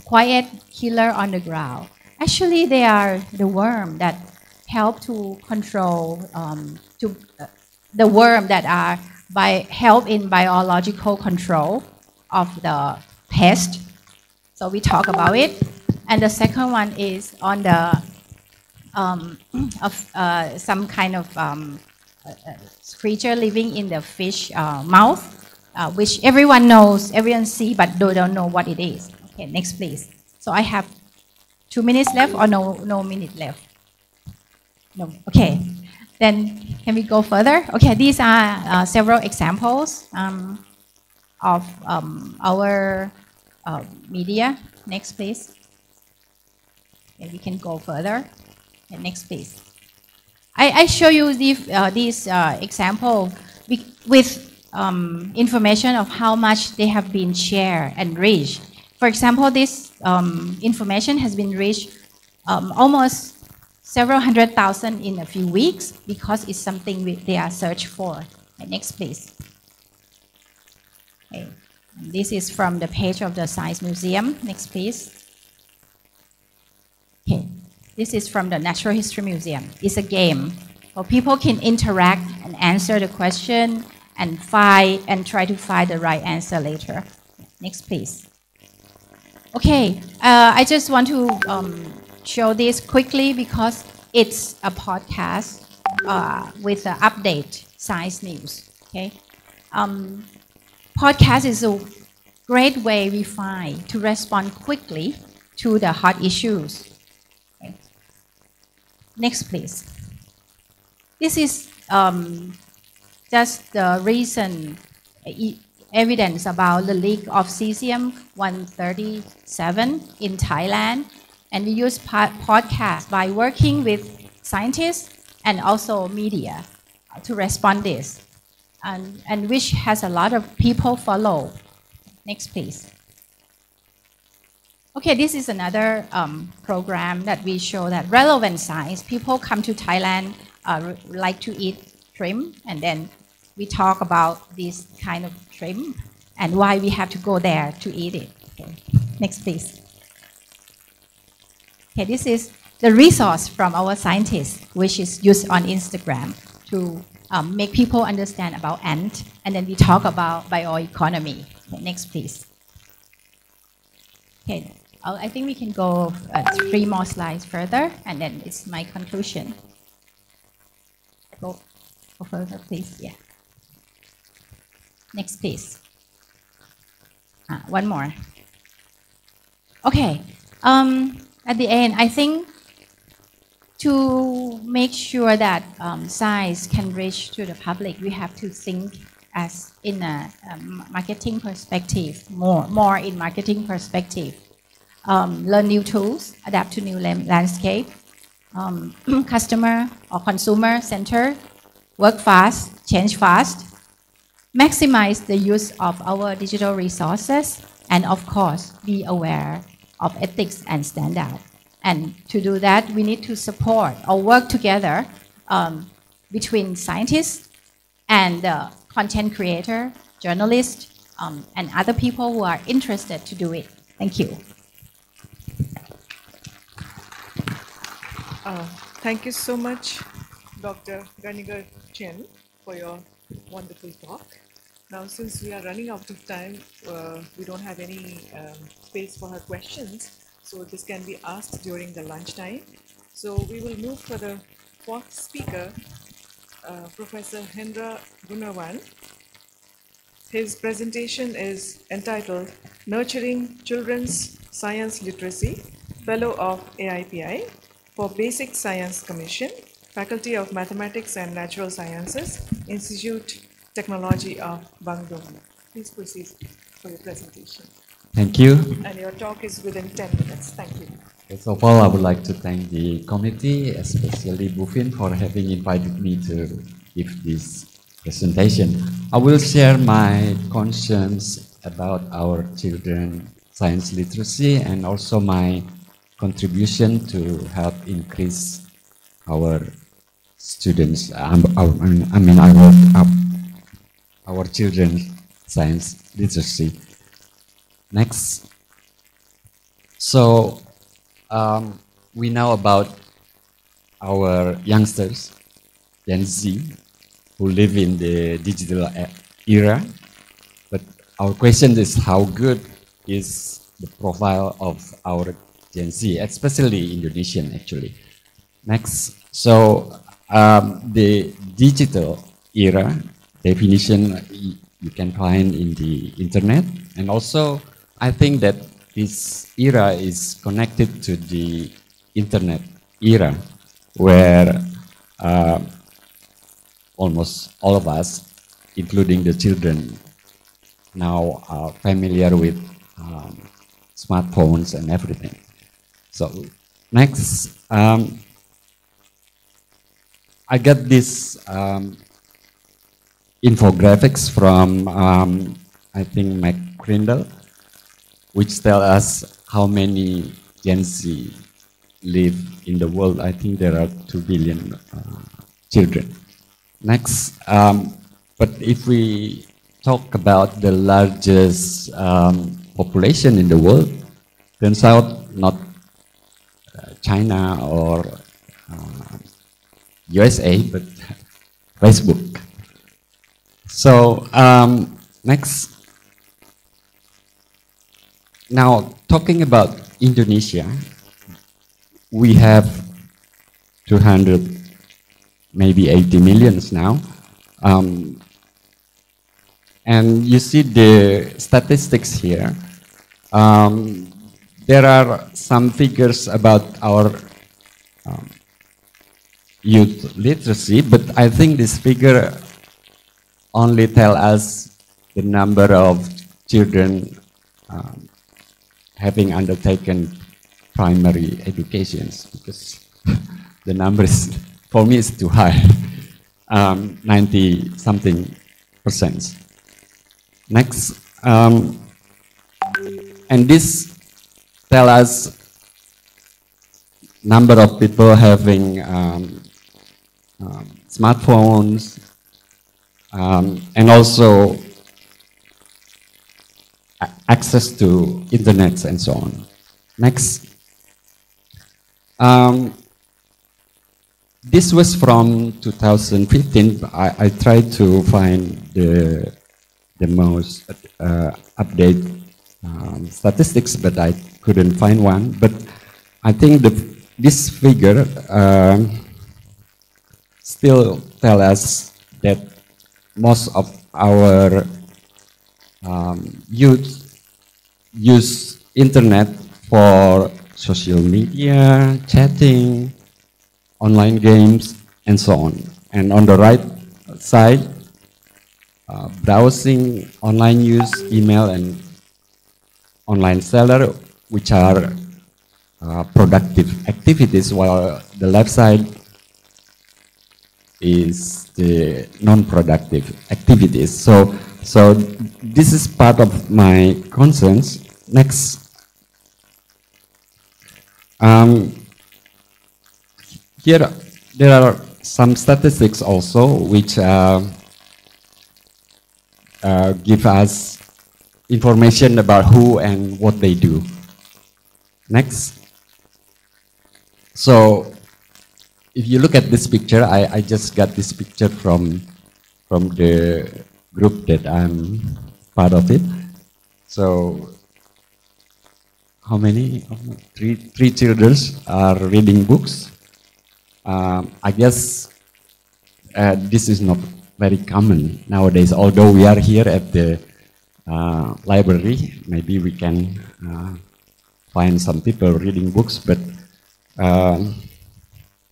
quiet killer on the ground. Actually, they are the worm that help to control, the worm that are help in biological control of the pest. So we talk about it. And the second one is on the some kind of creature living in the fish mouth, which everyone knows, everyone see, but they don't know what it is. Okay, next, please. So I have 2 minutes left or no minute left? No. Okay. Then can we go further? Okay, these are several examples of our media. Next, please. Okay, we can go further. Okay, next, please. I show you this example with information of how much they have been shared and reached. For example, this information has been reached almost several 100,000 in a few weeks because it's something they are search for. Next, please. Okay. This is from the page of the Science Museum. Next, please. Okay. This is from the Natural History Museum. It's a game where people can interact and answer the question and try to find the right answer later. Next, please. Okay, I just want to show this quickly because it's a podcast with the update science news. Okay, podcast is a great way we find to respond quickly to the hot issues. Okay. Next, please. This is just the recent evidence about the leak of cesium-137 in Thailand. And we use podcasts by working with scientists and also media to respond this, and which has a lot of people follow. Next, please. Okay, this is another program that we show that relevant science. People come to Thailand, like to eat shrimp, and then we talk about this kind of shrimp and why we have to go there to eat it. Okay. Next, please. Okay, this is the resource from our scientists, which is used on Instagram to make people understand about ants, and then we talk about bioeconomy. Okay, next, please. Okay, I think we can go 3 more slides further, and then it's my conclusion. Go further, please. Yeah. Next, please. One more. Okay. At the end, I think to make sure that science can reach to the public, we have to think as in a marketing perspective, more in marketing perspective. Learn new tools, adapt to new landscape, customer or consumer center, work fast, change fast, maximize the use of our digital resources, and of course, be aware of ethics and standards. And to do that, we need to support or work together between scientists and content creator, journalists, and other people who are interested to do it. Thank you. Thank you so much, Dr. Ganigar Chen, for your wonderful talk. Now, since we are running out of time, we don't have any space for her questions, so this can be asked during the lunchtime. So we will move for the 4th speaker, Professor Hendra Gunawan. His presentation is entitled Nurturing Children's Science Literacy, Fellow of AIPI for Basic Science Commission, Faculty of Mathematics and Natural Sciences, Institute Technology of Bandung. Please proceed for your presentation. Thank you. And your talk is within 10 minutes. Thank you. First of all, I would like to thank the committee, especially Bufin, for having invited me to give this presentation. I will share my concerns about our children science literacy and also my contribution to help increase our students, our children's science literacy. Next. So we know about our youngsters, Gen Z, who live in the digital era. But our question is, how good is the profile of our Gen Z, especially Indonesian, actually. Next. So the digital era definition you can find in the internet, and also I think that this era is connected to the internet era, where almost all of us, including the children, now are familiar with smartphones and everything. So next, I got this infographics from I think McCrindle, which tell us how many Gen Z live in the world, I think there are 2 billion children. Next, but if we talk about the largest population in the world, turns out not China or USA, but Facebook. So next, now talking about Indonesia, we have 200, maybe 80 millions now. And you see the statistics here. There are some figures about our youth literacy, but I think this figure only tell us the number of children having undertaken primary educations, because the number is, for me, is too high, 90 something percent. Next, and this tell us number of people having smartphones, and also access to internet and so on. Next. This was from 2015. I tried to find the most updated statistics, but I couldn't find one. But I think this figure still tell us that most of our youth use internet for social media, chatting, online games, and so on. And on the right side, browsing, online use, email, and online seller, which are productive activities, while the left side is the non-productive activities. So this is part of my concerns. Next. Here there are some statistics also which give us information about who and what they do. Next. So if you look at this picture, I just got this picture from the group that I'm part of it. So how many? Three children are reading books. I guess this is not very common nowadays, although we are here at the library. Maybe we can find some people reading books, but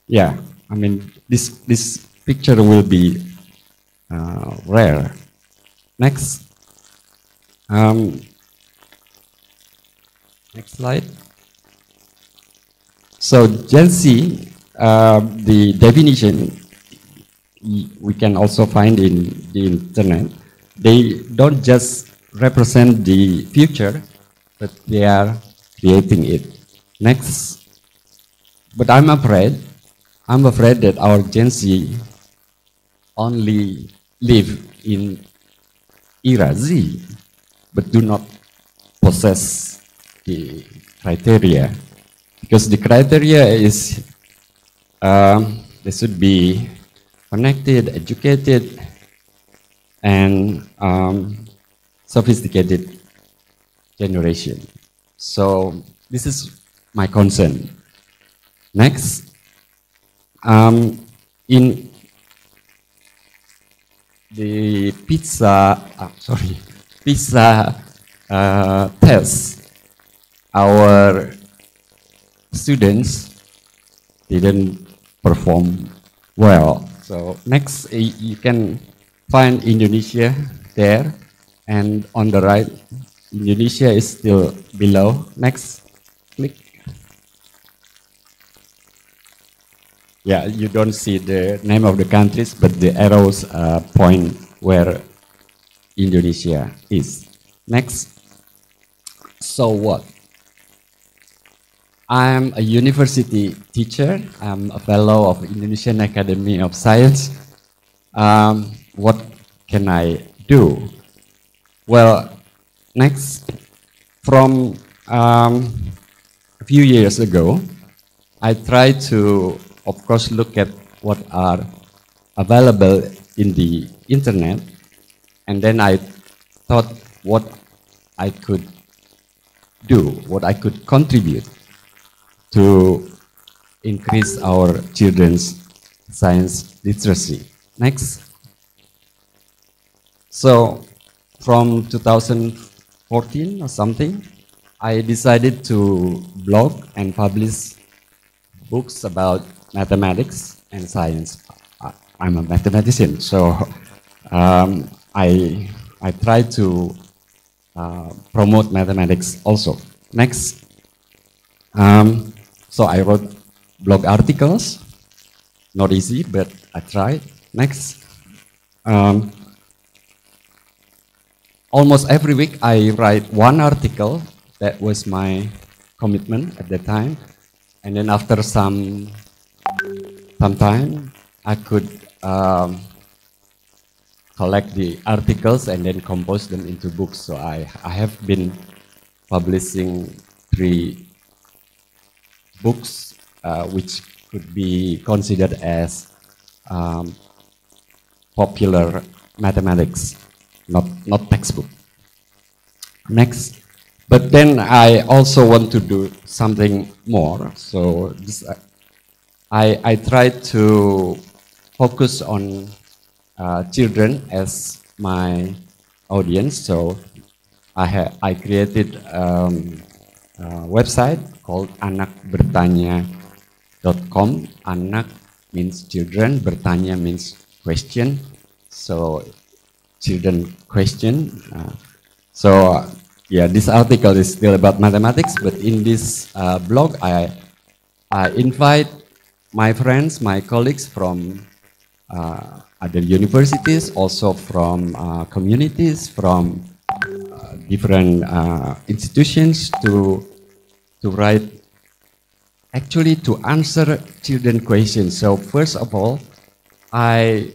yeah, I mean, this picture will be rare. Next. Next slide. So Gen Z, the definition we can also find in the internet. They don't just represent the future, but they are creating it. Next. But I'm afraid that our Gen Z only live in era Z, but do not possess the criteria, because the criteria is they should be connected, educated, and sophisticated generation. So this is my concern. Next, in the PISA test, our students didn't perform well. So next, you can find Indonesia there, and on the right, Indonesia is still below. Next, click. Yeah, you don't see the name of the countries, but the arrows point where Indonesia is. Next. So what? I'm a university teacher. I'm a fellow of Indonesian Academy of Science. What can I do? Well, next, from a few years ago, I tried to, of course, look at what are available in the internet, and then I thought what I could do, what I could contribute to increase our children's science literacy. Next. So, from 2014 or something, I decided to blog and publish books about mathematics and science. I'm a mathematician, so I try to promote mathematics also. Next, so I wrote blog articles. Not easy, but I tried. Next, almost every week I write one article. That was my commitment at the time. And then after some time, I could collect the articles and then compose them into books. So I have been publishing 3 books, which could be considered as popular mathematics, not textbook. Next. But then I also want to do something more. So this, I tried to focus on children as my audience. So I created a website called anakbertanya.com. Anak means children, bertanya means question. So children question. Yeah, this article is still about mathematics, but in this blog, I invite my friends, my colleagues from other universities, also from communities, from different institutions to write, actually to answer children questions. So first of all, I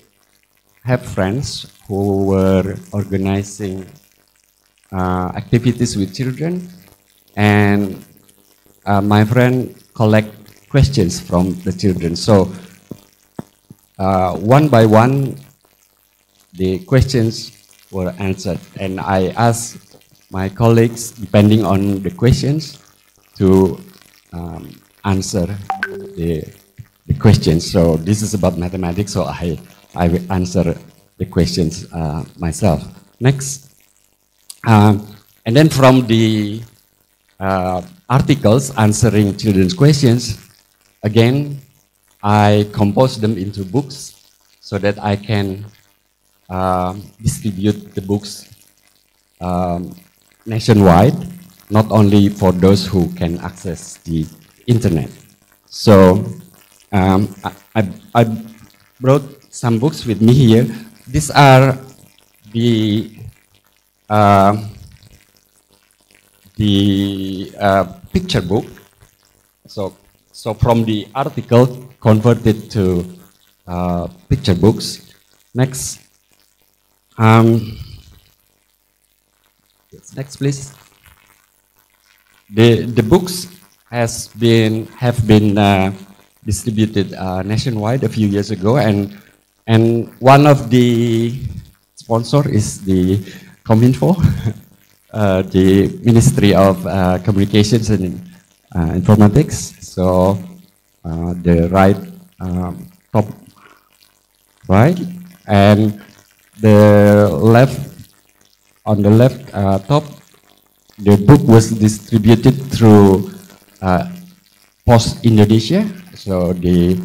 have friends who were organizing activities with children, and my friend collect questions from the children. So one by one, the questions were answered, and I asked my colleagues, depending on the questions, to answer the questions. So this is about mathematics, so I will answer the questions myself. Next. And then from the articles answering children's questions, again, I compose them into books so that I can distribute the books nationwide, not only for those who can access the internet. So I brought some books with me here. These are the picture book. So from the article converted to picture books. Next. Next, please. The books have been distributed nationwide a few years ago, and one of the sponsor is the Kominfo, the Ministry of Communications and Informatics. So the right top right, and the left, on the left top, the book was distributed through Post Indonesia, so the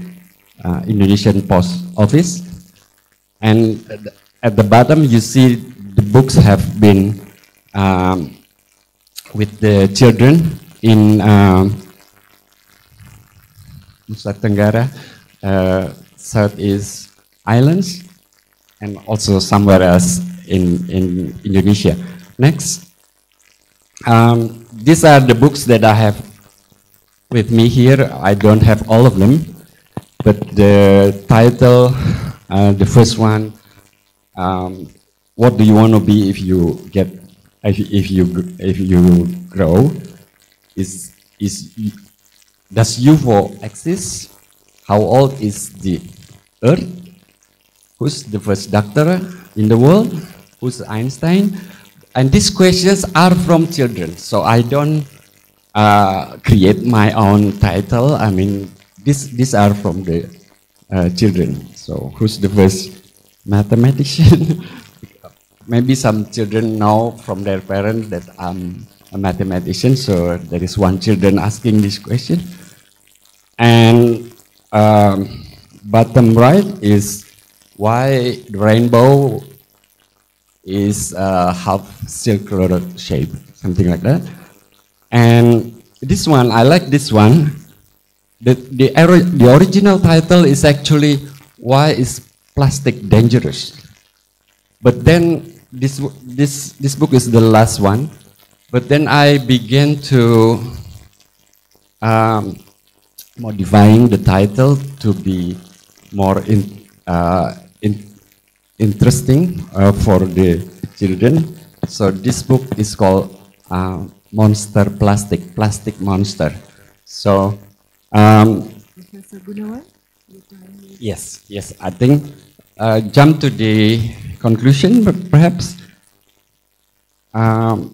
Indonesian Post Office. And at the bottom, you see the books have been with the children in Nusa Tenggara, Southeast Islands, and also somewhere else in Indonesia. Next. These are the books that I have with me here. I don't have all of them, but the title, the first one, what do you want to be if you get, if you grow? Is does UFO exist? How old is the Earth? Who's the first doctor in the world? Who's Einstein? And these questions are from children, so I don't create my own title. I mean, these are from the children. So who's the first mathematician? Maybe some children know from their parents that I'm a mathematician, so there is one children asking this question. And bottom right is why the rainbow is half circular shape, something like that. And this one, I like this one. The original title is actually, why is plastic dangerous? But then this book is the last one. But then I began to modifying the title to be more interesting for the children. So this book is called Monster Plastic Monster. So Professor Gunawan? yes, I think jump to the conclusion, but perhaps 1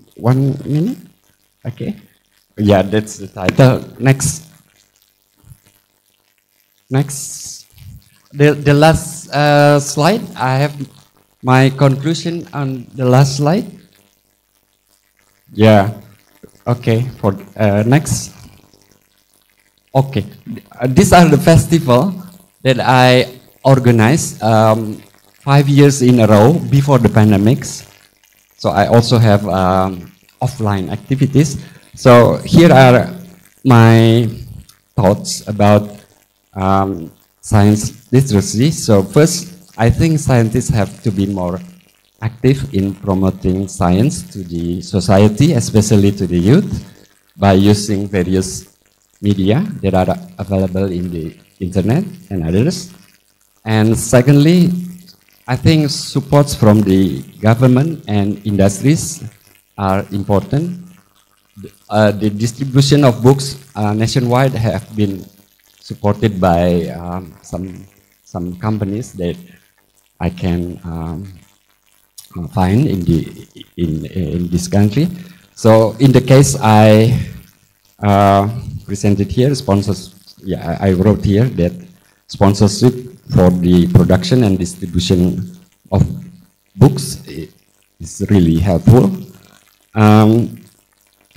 minute. Okay. Yeah, that's the title. Next. The last slide. I have my conclusion on the last slide. Yeah. Okay. For next. Okay. These are the festival that I organized 5 years in a row before the pandemics. So I also have offline activities. So here are my thoughts about science literacy. So first, I think scientists have to be more active in promoting science to the society, especially to the youth, by using various media that are available in the internet and others. And secondly, I think supports from the government and industries are important. The distribution of books nationwide have been supported by some companies that I can find in this country. So in the case I presented here, sponsors. Yeah, I wrote here that sponsorship for the production and distribution of books is really helpful. And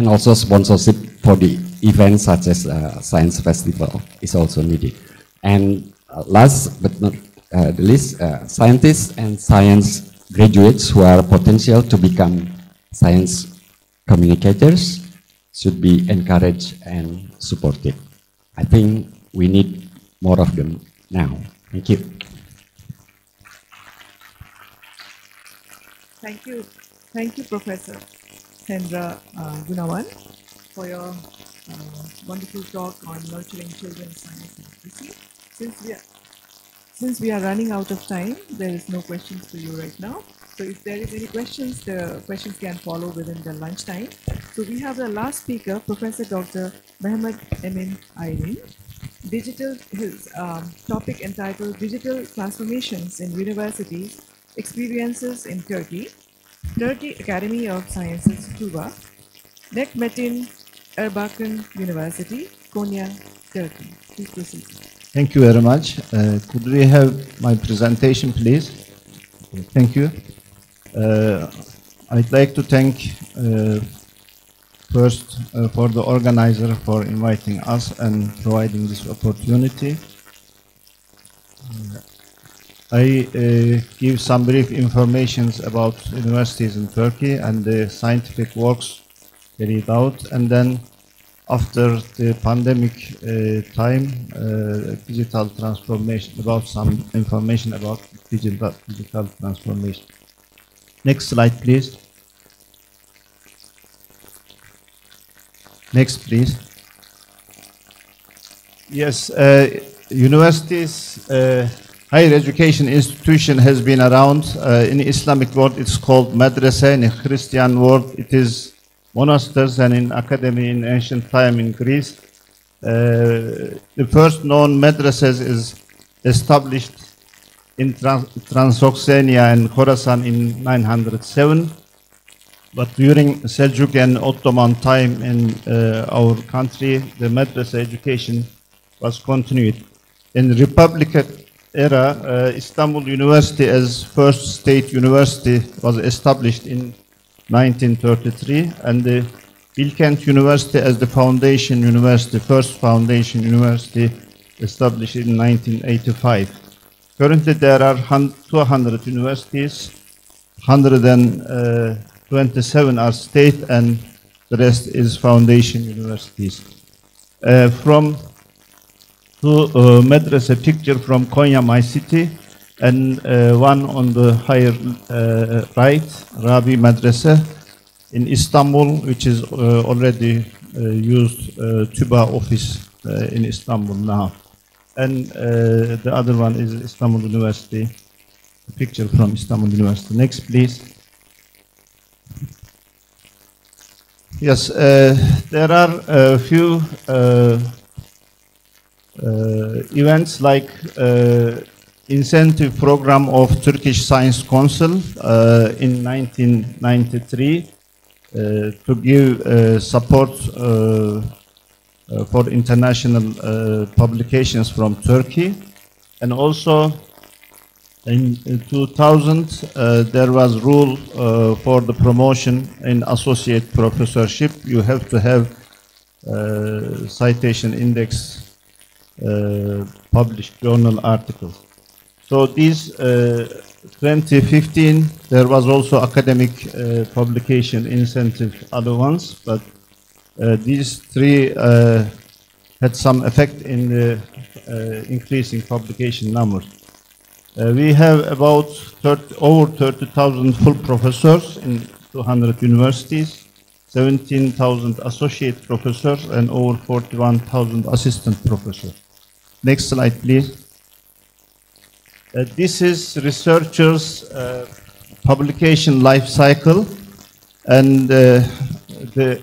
also sponsorship for the events such as Science Festival is also needed. And last but not the least, scientists and science graduates who are potential to become science communicators should be encouraged and supported. I think we need more of them now. Thank you. Thank you, Professor Hendra Gunawan, for your wonderful talk on nurturing children's science and literacy. Since we are running out of time, there is no questions for you right now. So if there is any questions, the questions can follow within the lunchtime. So we have the last speaker, Professor Dr. Mehmet Emin Aydin. His topic entitled Digital Transformations in Universities, Experiences in Turkey Academy of Sciences, Tuba, Necmettin Erbakan University, Konya, Turkey. Please proceed. Thank you very much. Could we have my presentation, please? Thank you. I'd like to thank first for the organizer for inviting us and providing this opportunity. I give some brief information about universities in Turkey and the scientific works carried out, and then after the pandemic time, digital transformation, about some information about digital transformation. Next slide, please. Next, please. Yes, universities, higher education institution has been around. In Islamic world, it's called madrasa. In Christian world, it is monasteries, and in academy in ancient time in Greece. The first known madrasas is established in Transoxania and Khorasan in 907. But during Seljuk and Ottoman time in our country, the madrasa education was continued. In Republic era, Istanbul University as first state university was established in 1933, and the Bilkent University as the foundation university, first foundation university established in 1985. Currently there are 200 universities, 127 are state, and the rest is foundation universities. From two madrasa picture from Konya, my city, and one on the higher right, Rabi Madrasa in Istanbul, which is already used Tuba office in Istanbul now. And the other one is Istanbul University, a picture from Istanbul University. Next, please. Yes, there are a few events like incentive program of Turkish Science Council in 1993 to give support for international publications from Turkey. And also in 2000 there was rule for the promotion in associate professorship. You have to have citation index published journal articles. So these 2015 there was also academic publication incentive, other ones, but these three had some effect in the increasing publication numbers. We have about over 30,000 full professors in 200 universities, 17,000 associate professors, and over 41,000 assistant professors. Next slide, please. This is researchers' publication life cycle, and the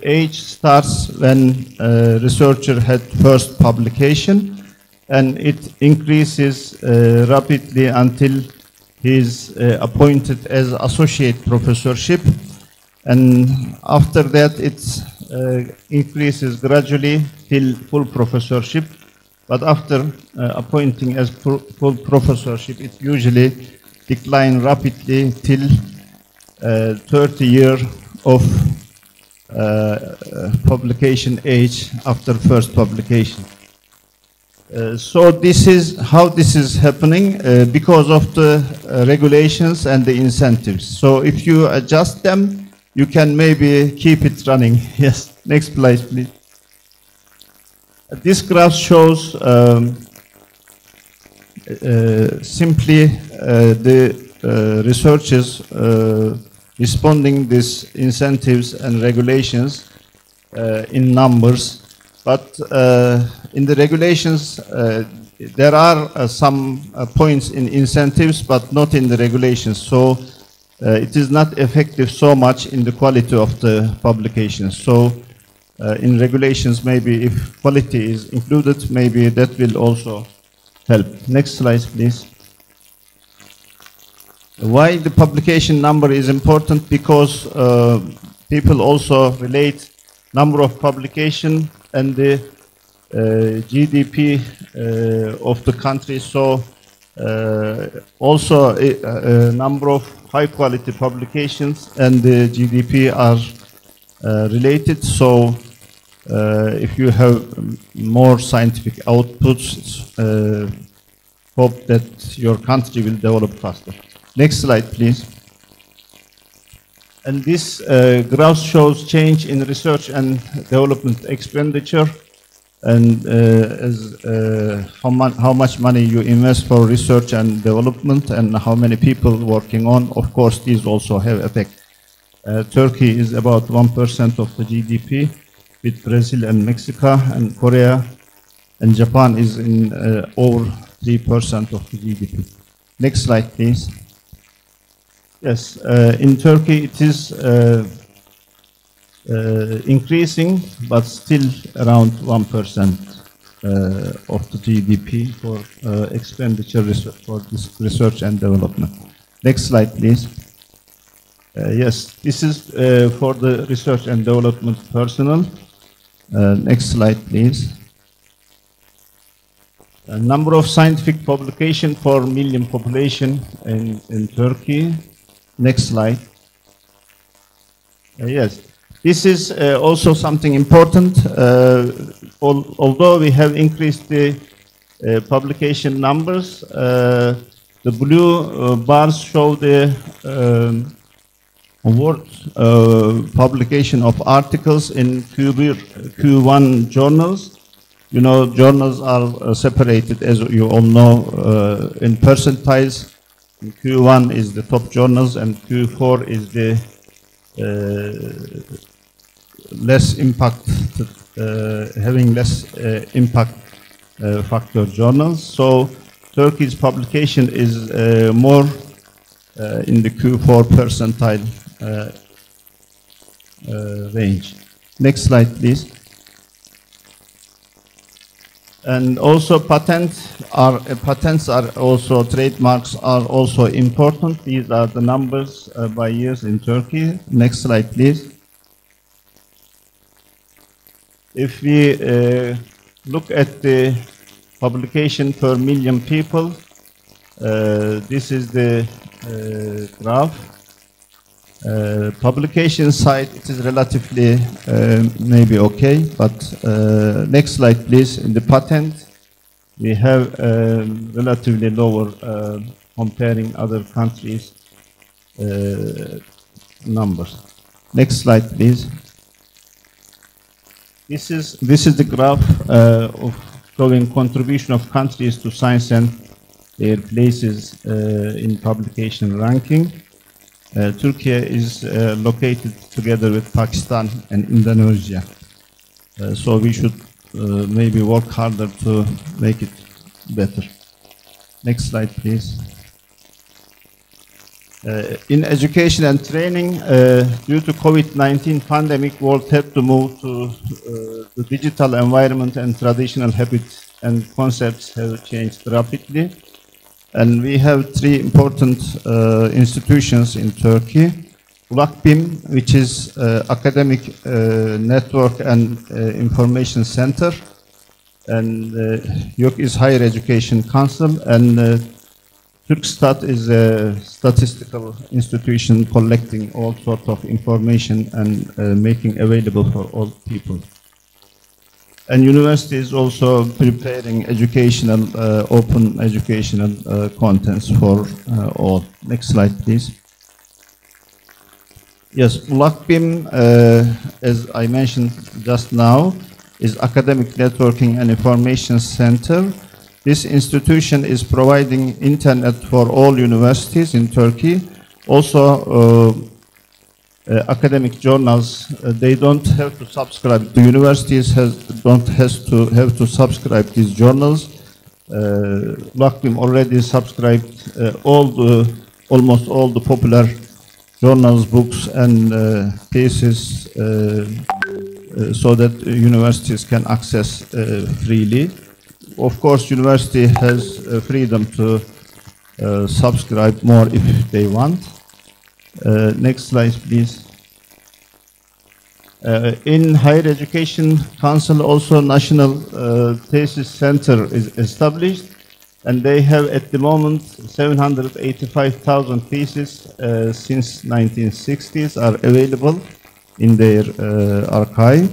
age starts when researcher had first publication, and it increases rapidly until he is appointed as associate professorship, and after that it increases gradually till full professorship. But after appointing as full professorship, it usually declines rapidly till 30 years of publication age after first publication. So this is how this is happening because of the regulations and the incentives. So if you adjust them, you can maybe keep it running. Yes, next slide, please. This graph shows simply the researchers responding these incentives and regulations in numbers. But in the regulations, there are some points in incentives, but not in the regulations. So it is not effective so much in the quality of the publications. So in regulations, maybe if quality is included, maybe that will also help. Next slide, please. Why the publication number is important? Because people also relate number of publication and the GDP of the country. So also a number of high quality publications and the GDP are related. So if you have more scientific outputs, hope that your country will develop faster. Next slide, please. And this graph shows change in research and development expenditure, and how much money you invest for research and development, and how many people working on. Of course, these also have effect. Turkey is about 1% of the GDP, with Brazil and Mexico and Korea and Japan is in over 3% of the GDP. Next slide, please. Yes, in Turkey it is increasing, but still around 1% of the GDP for expenditure for this research and development. Next slide, please. Yes, this is for the research and development personnel. Next slide, please. Number of scientific publication per million population in Turkey. Next slide. Yes, this is also something important. Although we have increased the publication numbers, the blue bars show the world publication of articles in Q1 journals. You know, journals are separated, as you all know, in percentiles. Q1 is the top journals, and Q4 is the less impact, having less impact factor journals. So Turkey's publication is more in the Q4 percentile range. Next slide, please. And also patents are also, trademarks are also important. These are the numbers by years in Turkey. Next slide, please. If we look at the publication per million people, this is the graph. Publication side, it is relatively maybe okay, but next slide, please. In the patent, we have relatively lower comparing other countries numbers. Next slide, please. This is the graph of showing contribution of countries to science and their places in publication ranking. Turkey is located together with Pakistan and Indonesia. So we should maybe work harder to make it better. Next slide, please. In education and training, due to COVID-19 pandemic, world had to move to the digital environment, and traditional habits and concepts have changed rapidly. And we have three important institutions in Turkey. ULAKBİM, which is academic network and information center, and YÖK is Higher Education Council, and Turkstat is a statistical institution collecting all sorts of information and making available for all people. And university is also preparing educational, open educational contents for all. Next slide, please. Yes, ULAKBİM, as I mentioned just now, is Academic Networking and Information Center. This institution is providing internet for all universities in Turkey. Also, academic journals, they don't have to subscribe. The universities don't have to subscribe these journals. ULAKBİM already subscribed almost all the popular journals, books, and cases, so that universities can access freely. Of course, university has freedom to subscribe more if they want. Next slide, please. In Higher Education Council, also National Thesis Center is established, and they have at the moment 785,000 theses since 1960s are available in their archive.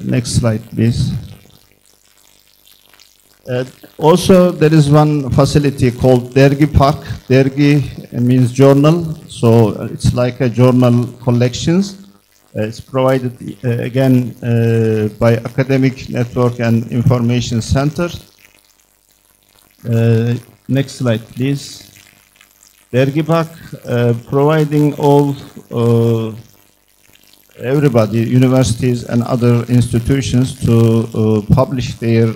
Next slide, please. Also, there is one facility called Dergi Park. Dergi means journal, so it's like a journal collections. It's provided again by Academic Network and Information Center. Next slide, please. Dergi Park providing all everybody, universities and other institutions to publish their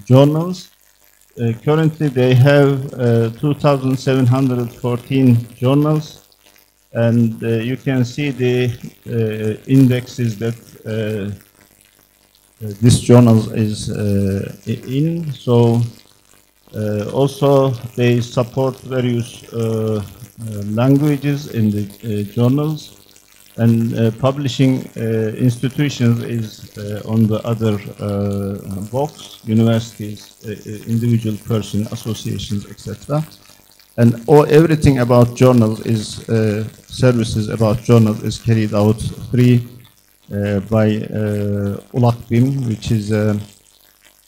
journals. Currently they have 2,714 journals, and you can see the indexes that this journal is in. So also they support various languages in the journals, and publishing institutions is on the other box, universities, individual person, associations, etc. And everything about journals is, services about journals is carried out free by ULAKBIM, which is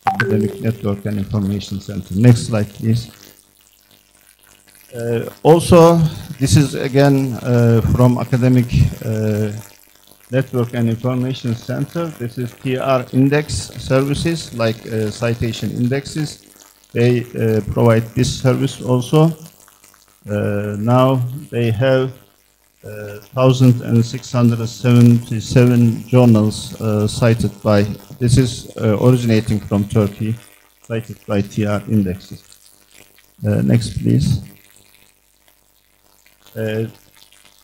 Academic Network and Information Center. Next slide, please. Also, this is again from Academic Network and Information Center. This is TR index services, like citation indexes. They provide this service also. Now they have 1,677 journals cited by, this is originating from Turkey, cited by TR indexes. Next, please.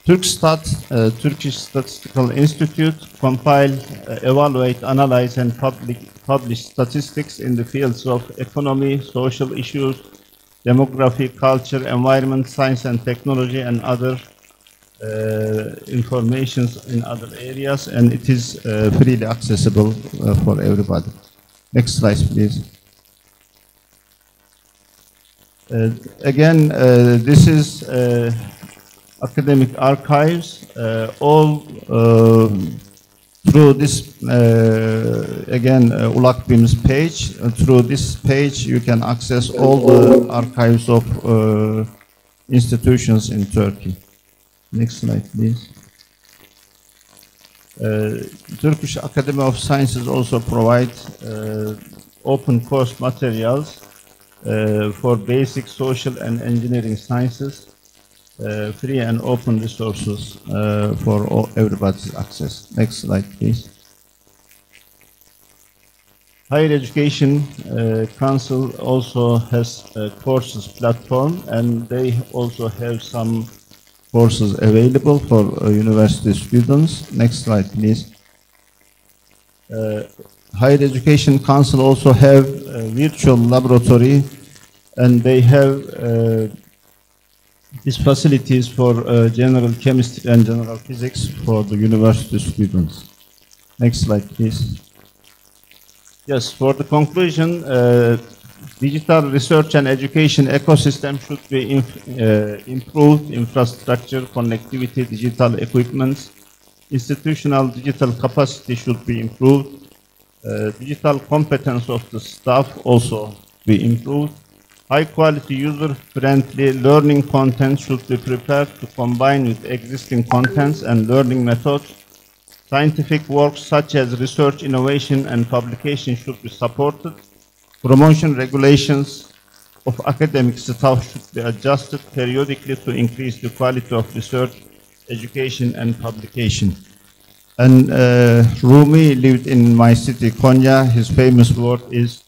Turkish Statistical Institute compile, evaluate, analyze, and publish statistics in the fields of economy, social issues, demography, culture, environment, science and technology, and other informations in other areas, and it is freely accessible for everybody. Next slide, please. Again, this is academic archives, all through this, again, ULAKBIM's page. Through this page, you can access all the archives of institutions in Turkey. Next slide, please. Turkish Academy of Sciences also provides open course materials for basic social and engineering sciences, free and open resources for everybody's access. Next slide, please. Higher Education Council also has a courses platform, and they also have some courses available for university students. Next slide, please. Higher Education Council also have a virtual laboratory, and they have these facilities for general chemistry and general physics for the university students. Next slide, please. Yes, for the conclusion, digital research and education ecosystem should be improved. Infrastructure, connectivity, digital equipment, institutional digital capacity should be improved. Digital competence of the staff also be improved. High quality, user-friendly learning content should be prepared to combine with existing contents and learning methods. Scientific works such as research, innovation, and publication should be supported. Promotion regulations of academic staff should be adjusted periodically to increase the quality of research, education, and publication. And Rumi lived in my city, Konya. His famous word is,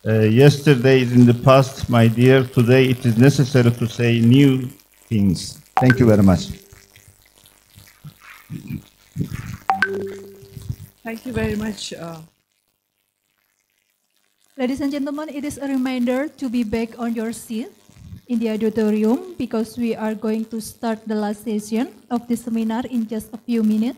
yesterday is in the past, my dear. Today it is necessary to say new things. Thank you very much. Thank you very much. Ladies and gentlemen, it is a reminder to be back on your seat in the auditorium, because we are going to start the last session of this seminar in just a few minutes.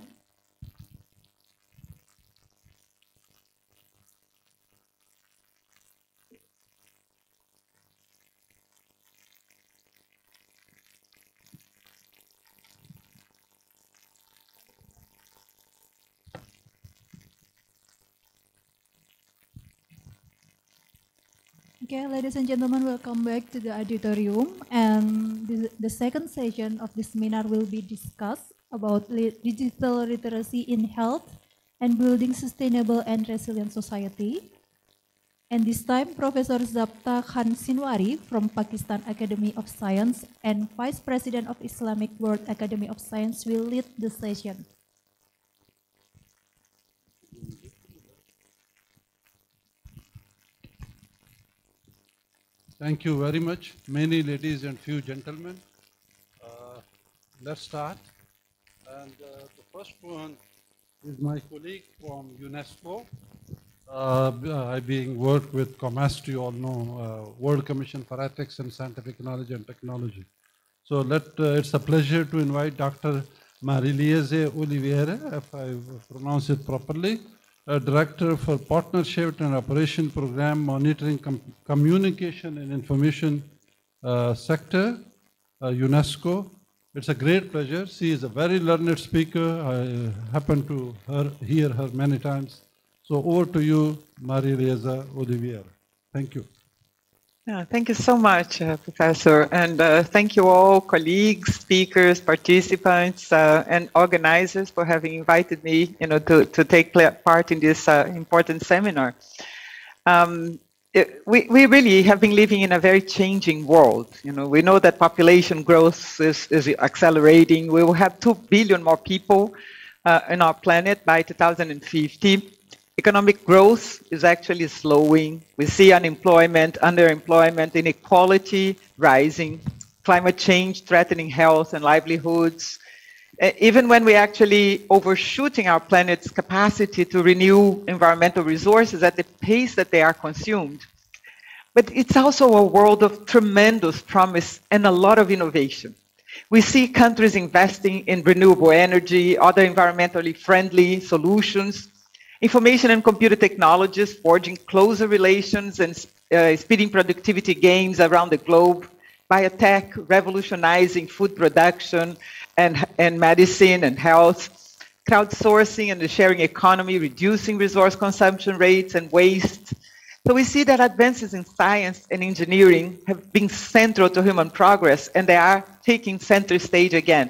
Okay, ladies and gentlemen, welcome back to the auditorium. And the second session of this seminar will be discussed about digital literacy in health and building sustainable and resilient society. And this time, Professor Zabta Khan Sinwari from Pakistan Academy of Science and Vice President of Islamic World Academy of Science will lead the session. Thank you very much, many ladies and few gentlemen. Let's start. And the first one is my colleague from UNESCO. I being worked with COMAST, you all know, World Commission for Ethics and Scientific Knowledge and Technology. So it's a pleasure to invite Dr. Marie-Louise Oliveira, if I pronounce it properly, Director for Partnership and Operation Program Monitoring Communication and Information Sector, UNESCO. It's a great pleasure. She is a very learned speaker. I happen to hear her many times. So over to you, Marie-Louise Oliveira. Thank you. Thank you so much, Professor. And thank you all, colleagues, speakers, participants, and organizers for having invited me, to take part in this important seminar. We really have been living in a very changing world. We know that population growth is accelerating. We will have 2 billion more people on our planet by 2050. Economic growth is actually slowing. We see unemployment, underemployment, inequality rising, climate change threatening health and livelihoods. Even when we're actually overshooting our planet's capacity to renew environmental resources at the pace that they are consumed. But it's also a world of tremendous promise and a lot of innovation. We see countries investing in renewable energy, other environmentally friendly solutions, information and computer technologies forging closer relations and speeding productivity gains around the globe, biotech revolutionizing food production and medicine and health, crowdsourcing and the sharing economy, reducing resource consumption rates and waste. So we see that advances in science and engineering have been central to human progress, and they are taking center stage again.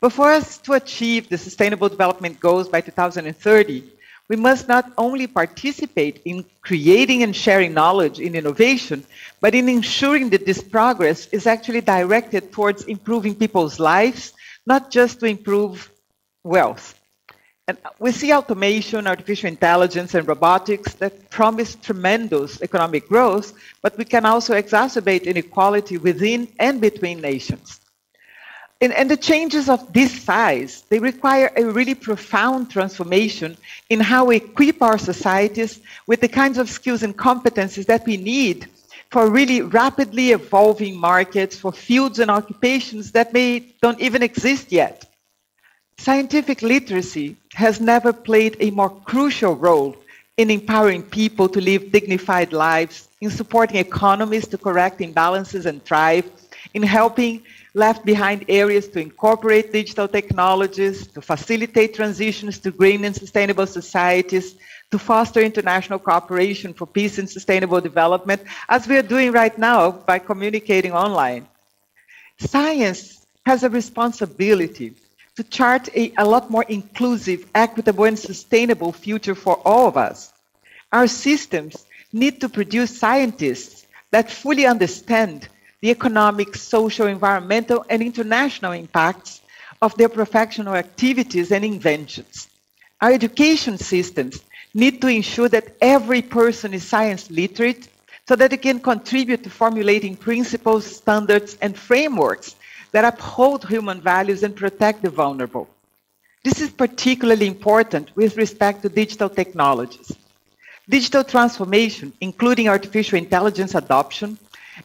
But for us to achieve the Sustainable Development Goals by 2030, we must not only participate in creating and sharing knowledge in innovation, but in ensuring that this progress is actually directed towards improving people's lives, not just to improve wealth. And we see automation, artificial intelligence, and robotics that promise tremendous economic growth, but we can also exacerbate inequality within and between nations. And the changes of this size, they require a really profound transformation in how we equip our societies with the kinds of skills and competencies that we need for really rapidly evolving markets, for fields and occupations that don't even exist yet. Scientific literacy has never played a more crucial role in empowering people to live dignified lives, in supporting economies to correct imbalances and thrive, in helping left behind areas to incorporate digital technologies, to facilitate transitions to green and sustainable societies, to foster international cooperation for peace and sustainable development, as we are doing right now by communicating online. Science has a responsibility to chart a lot more inclusive, equitable, and sustainable future for all of us. Our systems need to produce scientists that fully understand the economic, social, environmental, and international impacts of their professional activities and inventions. Our education systems need to ensure that every person is science literate so that they can contribute to formulating principles, standards, and frameworks that uphold human values and protect the vulnerable. This is particularly important with respect to digital technologies. Digital transformation, including artificial intelligence adoption,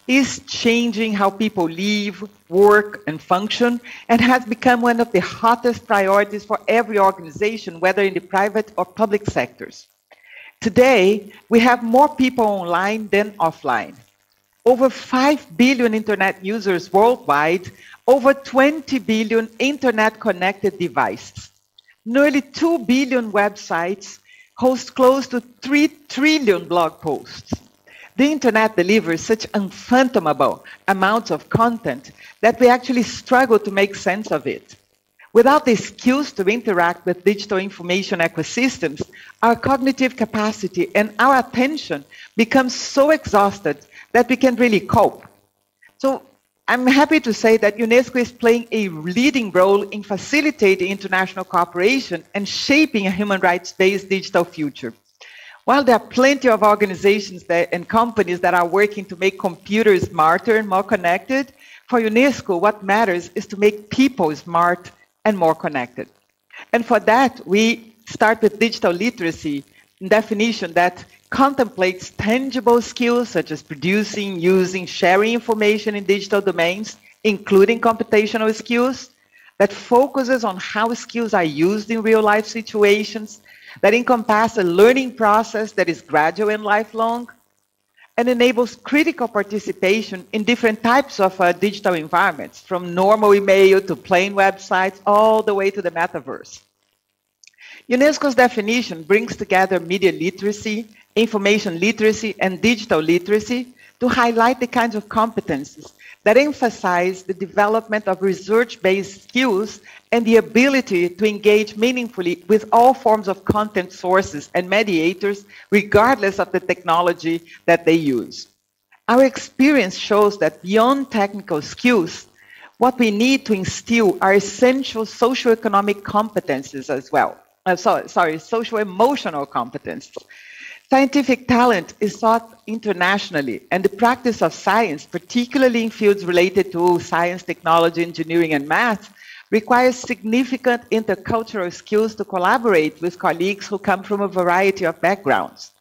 is changing how people live, work, and function, and has become one of the hottest priorities for every organization, whether in the private or public sectors. Today, we have more people online than offline. Over 5 billion internet users worldwide, over 20 billion internet-connected devices. Nearly 2 billion websites host close to 3 trillion blog posts. The internet delivers such unfathomable amounts of content that we actually struggle to make sense of it. Without the skills to interact with digital information ecosystems, our cognitive capacity and our attention becomes so exhausted that we can't really cope. So I'm happy to say that UNESCO is playing a leading role in facilitating international cooperation and shaping a human rights-based digital future. While there are plenty of organizations and companies that are working to make computers smarter and more connected, for UNESCO, what matters is to make people smart and more connected. And for that, we start with digital literacy, a definition that contemplates tangible skills such as producing, using, sharing information in digital domains, including computational skills, that focuses on how skills are used in real-life situations, that encompass a learning process that is gradual and lifelong, and enables critical participation in different types of digital environments, from normal email to plain websites, all the way to the metaverse. UNESCO's definition brings together media literacy, information literacy, and digital literacy to highlight the kinds of competencies that emphasize the development of research-based skills and the ability to engage meaningfully with all forms of content sources and mediators, regardless of the technology that they use. Our experience shows that beyond technical skills, what we need to instill are essential socioeconomic competencies as well. Socio-emotional competencies. Scientific talent is sought internationally, and the practice of science, particularly in fields related to science, technology, engineering, and math, requires significant intercultural skills to collaborate with colleagues who come from a variety of backgrounds.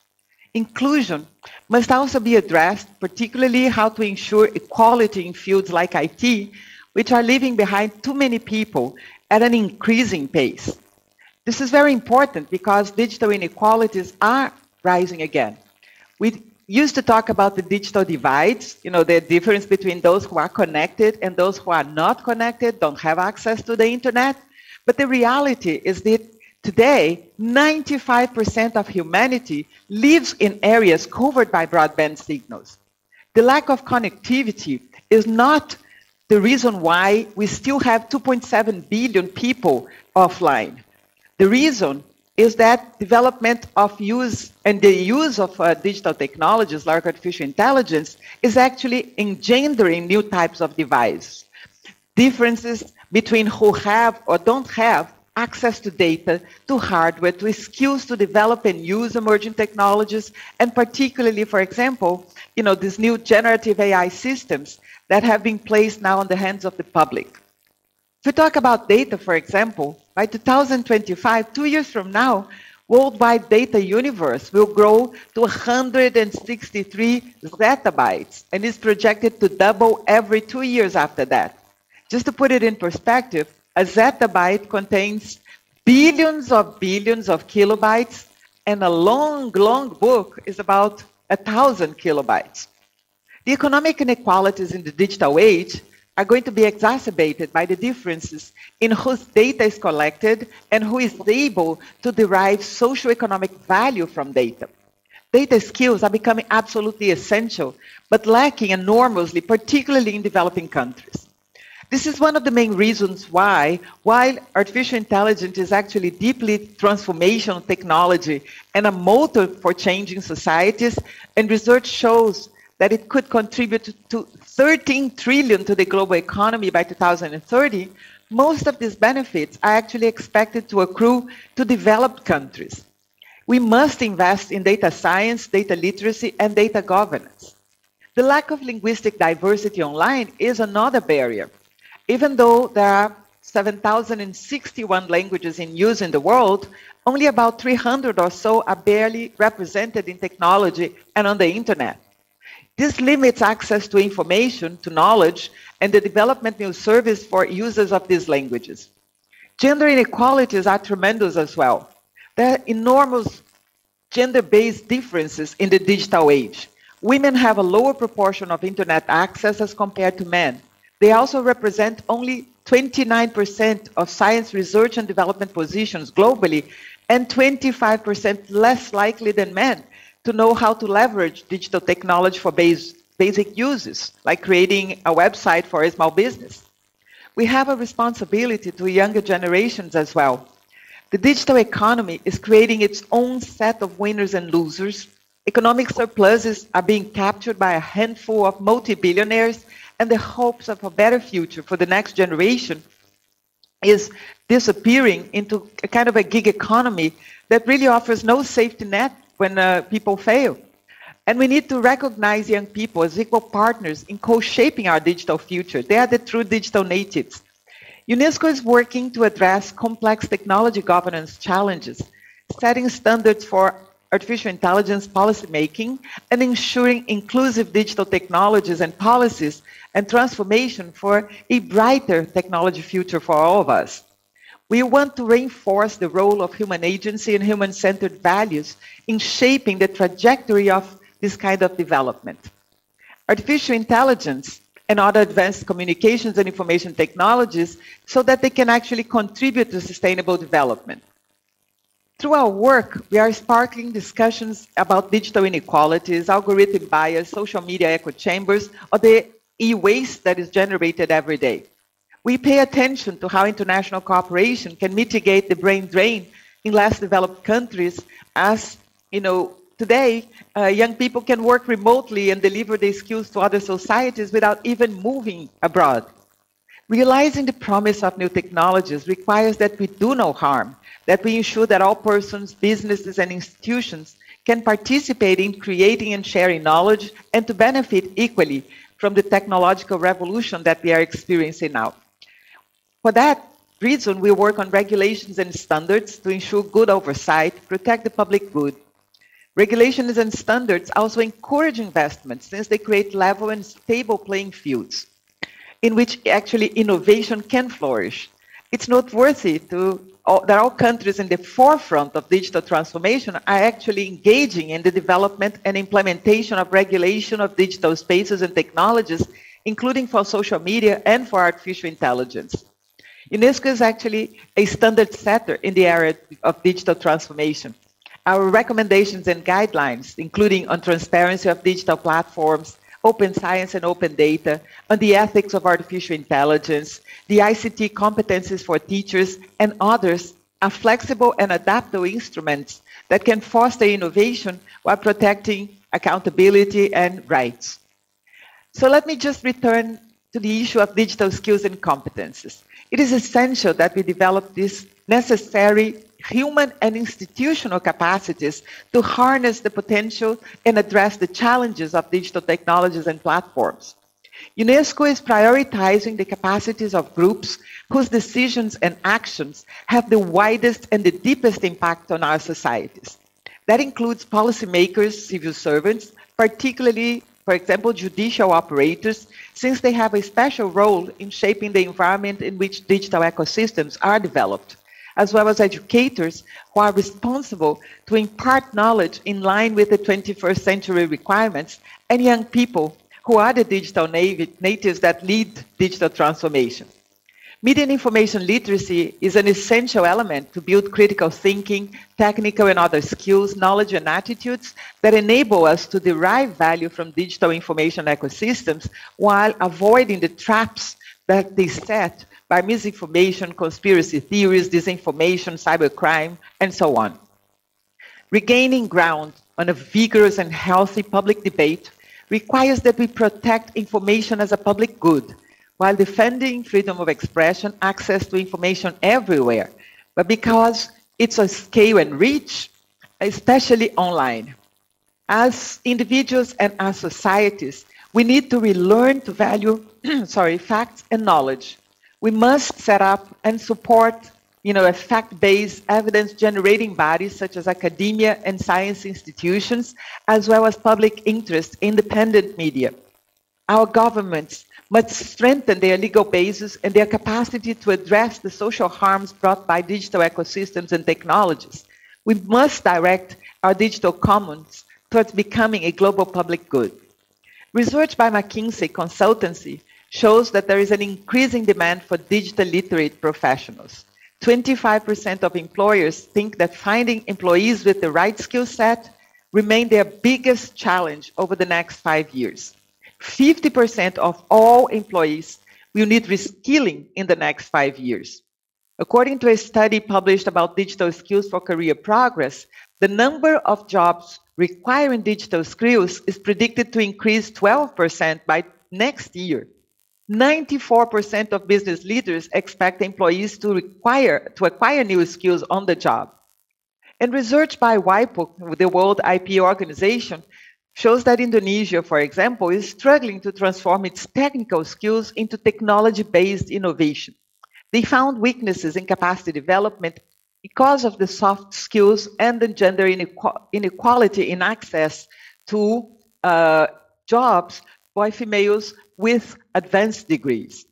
Inclusion must also be addressed, particularly how to ensure equality in fields like IT, which are leaving behind too many people at an increasing pace. This is very important because digital inequalities are rising again. We used to talk about the digital divides, the difference between those who are connected and those who are not connected, don't have access to the internet. But the reality is that today, 95% of humanity lives in areas covered by broadband signals. The lack of connectivity is not the reason why we still have 2.7 billion people offline. The reason is that development of use and the use of digital technologies like artificial intelligence is actually engendering new types of devices. Differences between who have or don't have access to data, to hardware, to skills to develop and use emerging technologies, and particularly, for example, these new generative AI systems that have been placed now in the hands of the public. If we talk about data, for example, by 2025, 2 years from now, worldwide data universe will grow to 163 zettabytes and is projected to double every 2 years after that. Just to put it in perspective, a zettabyte contains billions of kilobytes, and a long, long book is about 1,000 kilobytes. The economic inequalities in the digital age are going to be exacerbated by the differences in whose data is collected and who is able to derive socioeconomic value from data. Data skills are becoming absolutely essential, but lacking enormously, particularly in developing countries. This is one of the main reasons why, while artificial intelligence is actually deeply transformational technology and a motor for changing societies, and research shows that it could contribute to 13 trillion to the global economy by 2030, most of these benefits are actually expected to accrue to developed countries. We must invest in data science, data literacy, and data governance. The lack of linguistic diversity online is another barrier. Even though there are 7,061 languages in use in the world, only about 300 or so are barely represented in technology and on the internet. This limits access to information, to knowledge, and the development of service for users of these languages. Gender inequalities are tremendous as well. There are enormous gender-based differences in the digital age. Women have a lower proportion of internet access as compared to men. They also represent only 29% of science research and development positions globally, and 25% less likely than men to know how to leverage digital technology for basic uses, like creating a website for a small business. we have a responsibility to younger generations as well. The digital economy is creating its own set of winners and losers. Economic surpluses are being captured by a handful of multi-billionaires, and the hopes of a better future for the next generation is disappearing into a kind of a gig economy that really offers no safety net when people fail. And we need to recognize young people as equal partners in co-shaping our digital future. They are the true digital natives. UNESCO is working to address complex technology governance challenges, setting standards for artificial intelligence policymaking, and ensuring inclusive digital technologies and policies and transformation for a brighter technology future for all of us. We want to reinforce the role of human agency and human-centered values in shaping the trajectory of this kind of development. Artificial intelligence and other advanced communications and information technologies so that they can actually contribute to sustainable development. Through our work, we are sparking discussions about digital inequalities, algorithm bias, social media echo chambers, or the e-waste that is generated every day. We pay attention to how international cooperation can mitigate the brain drain in less developed countries, as today, young people can work remotely and deliver their skills to other societies without even moving abroad. Realizing the promise of new technologies requires that we do no harm, that we ensure that all persons, businesses, and institutions can participate in creating and sharing knowledge and to benefit equally from the technological revolution that we are experiencing now. For that reason, we work on regulations and standards to ensure good oversight, protect the public good. Regulations and standards also encourage investment since they create level and stable playing fields in which actually innovation can flourish. It's noteworthy that all countries in the forefront of digital transformation are actually engaging in the development and implementation of regulation of digital spaces and technologies, including for social media and for artificial intelligence. UNESCO is actually a standard setter in the area of digital transformation. Our recommendations and guidelines, including on transparency of digital platforms, open science and open data, on the ethics of artificial intelligence, the ICT competencies for teachers, and others, are flexible and adaptable instruments that can foster innovation while protecting accountability and rights. So let me just return to the issue of digital skills and competences. It is essential that we develop these necessary human and institutional capacities to harness the potential and address the challenges of digital technologies and platforms. UNESCO is prioritizing the capacities of groups whose decisions and actions have the widest and the deepest impact on our societies. That includes policymakers, civil servants, particularly, for example, judicial operators, since they have a special role in shaping the environment in which digital ecosystems are developed, as well as educators who are responsible to impart knowledge in line with the 21st century requirements, and young people who are the digital natives that lead digital transformation. Media and information literacy is an essential element to build critical thinking, technical and other skills, knowledge and attitudes that enable us to derive value from digital information ecosystems while avoiding the traps that they set by misinformation, conspiracy theories, disinformation, cybercrime, and so on. Regaining ground on a vigorous and healthy public debate requires that we protect information as a public good, while defending freedom of expression, access to information everywhere, but because it's a scale and reach, especially online. As individuals and as societies, we need to relearn to value facts and knowledge. We must set up and support a fact-based, evidence-generating bodies such as academia and science institutions, as well as public interest, independent media. Our governments must strengthen their legal basis and their capacity to address the social harms brought by digital ecosystems and technologies. We must direct our digital commons towards becoming a global public good. Research by McKinsey Consultancy shows that there is an increasing demand for digital literate professionals. 25% of employers think that finding employees with the right skill set remain their biggest challenge over the next 5 years. 50% of all employees will need reskilling in the next 5 years. According to a study published about digital skills for career progress, the number of jobs requiring digital skills is predicted to increase 12% by next year. 94% of business leaders expect employees to acquire new skills on the job. And research by WIPO, the World IP Organization, shows that Indonesia, for example, is struggling to transform its technical skills into technology-based innovation. They found weaknesses in capacity development because of the soft skills and the gender inequality in access to jobs by females with advanced degrees.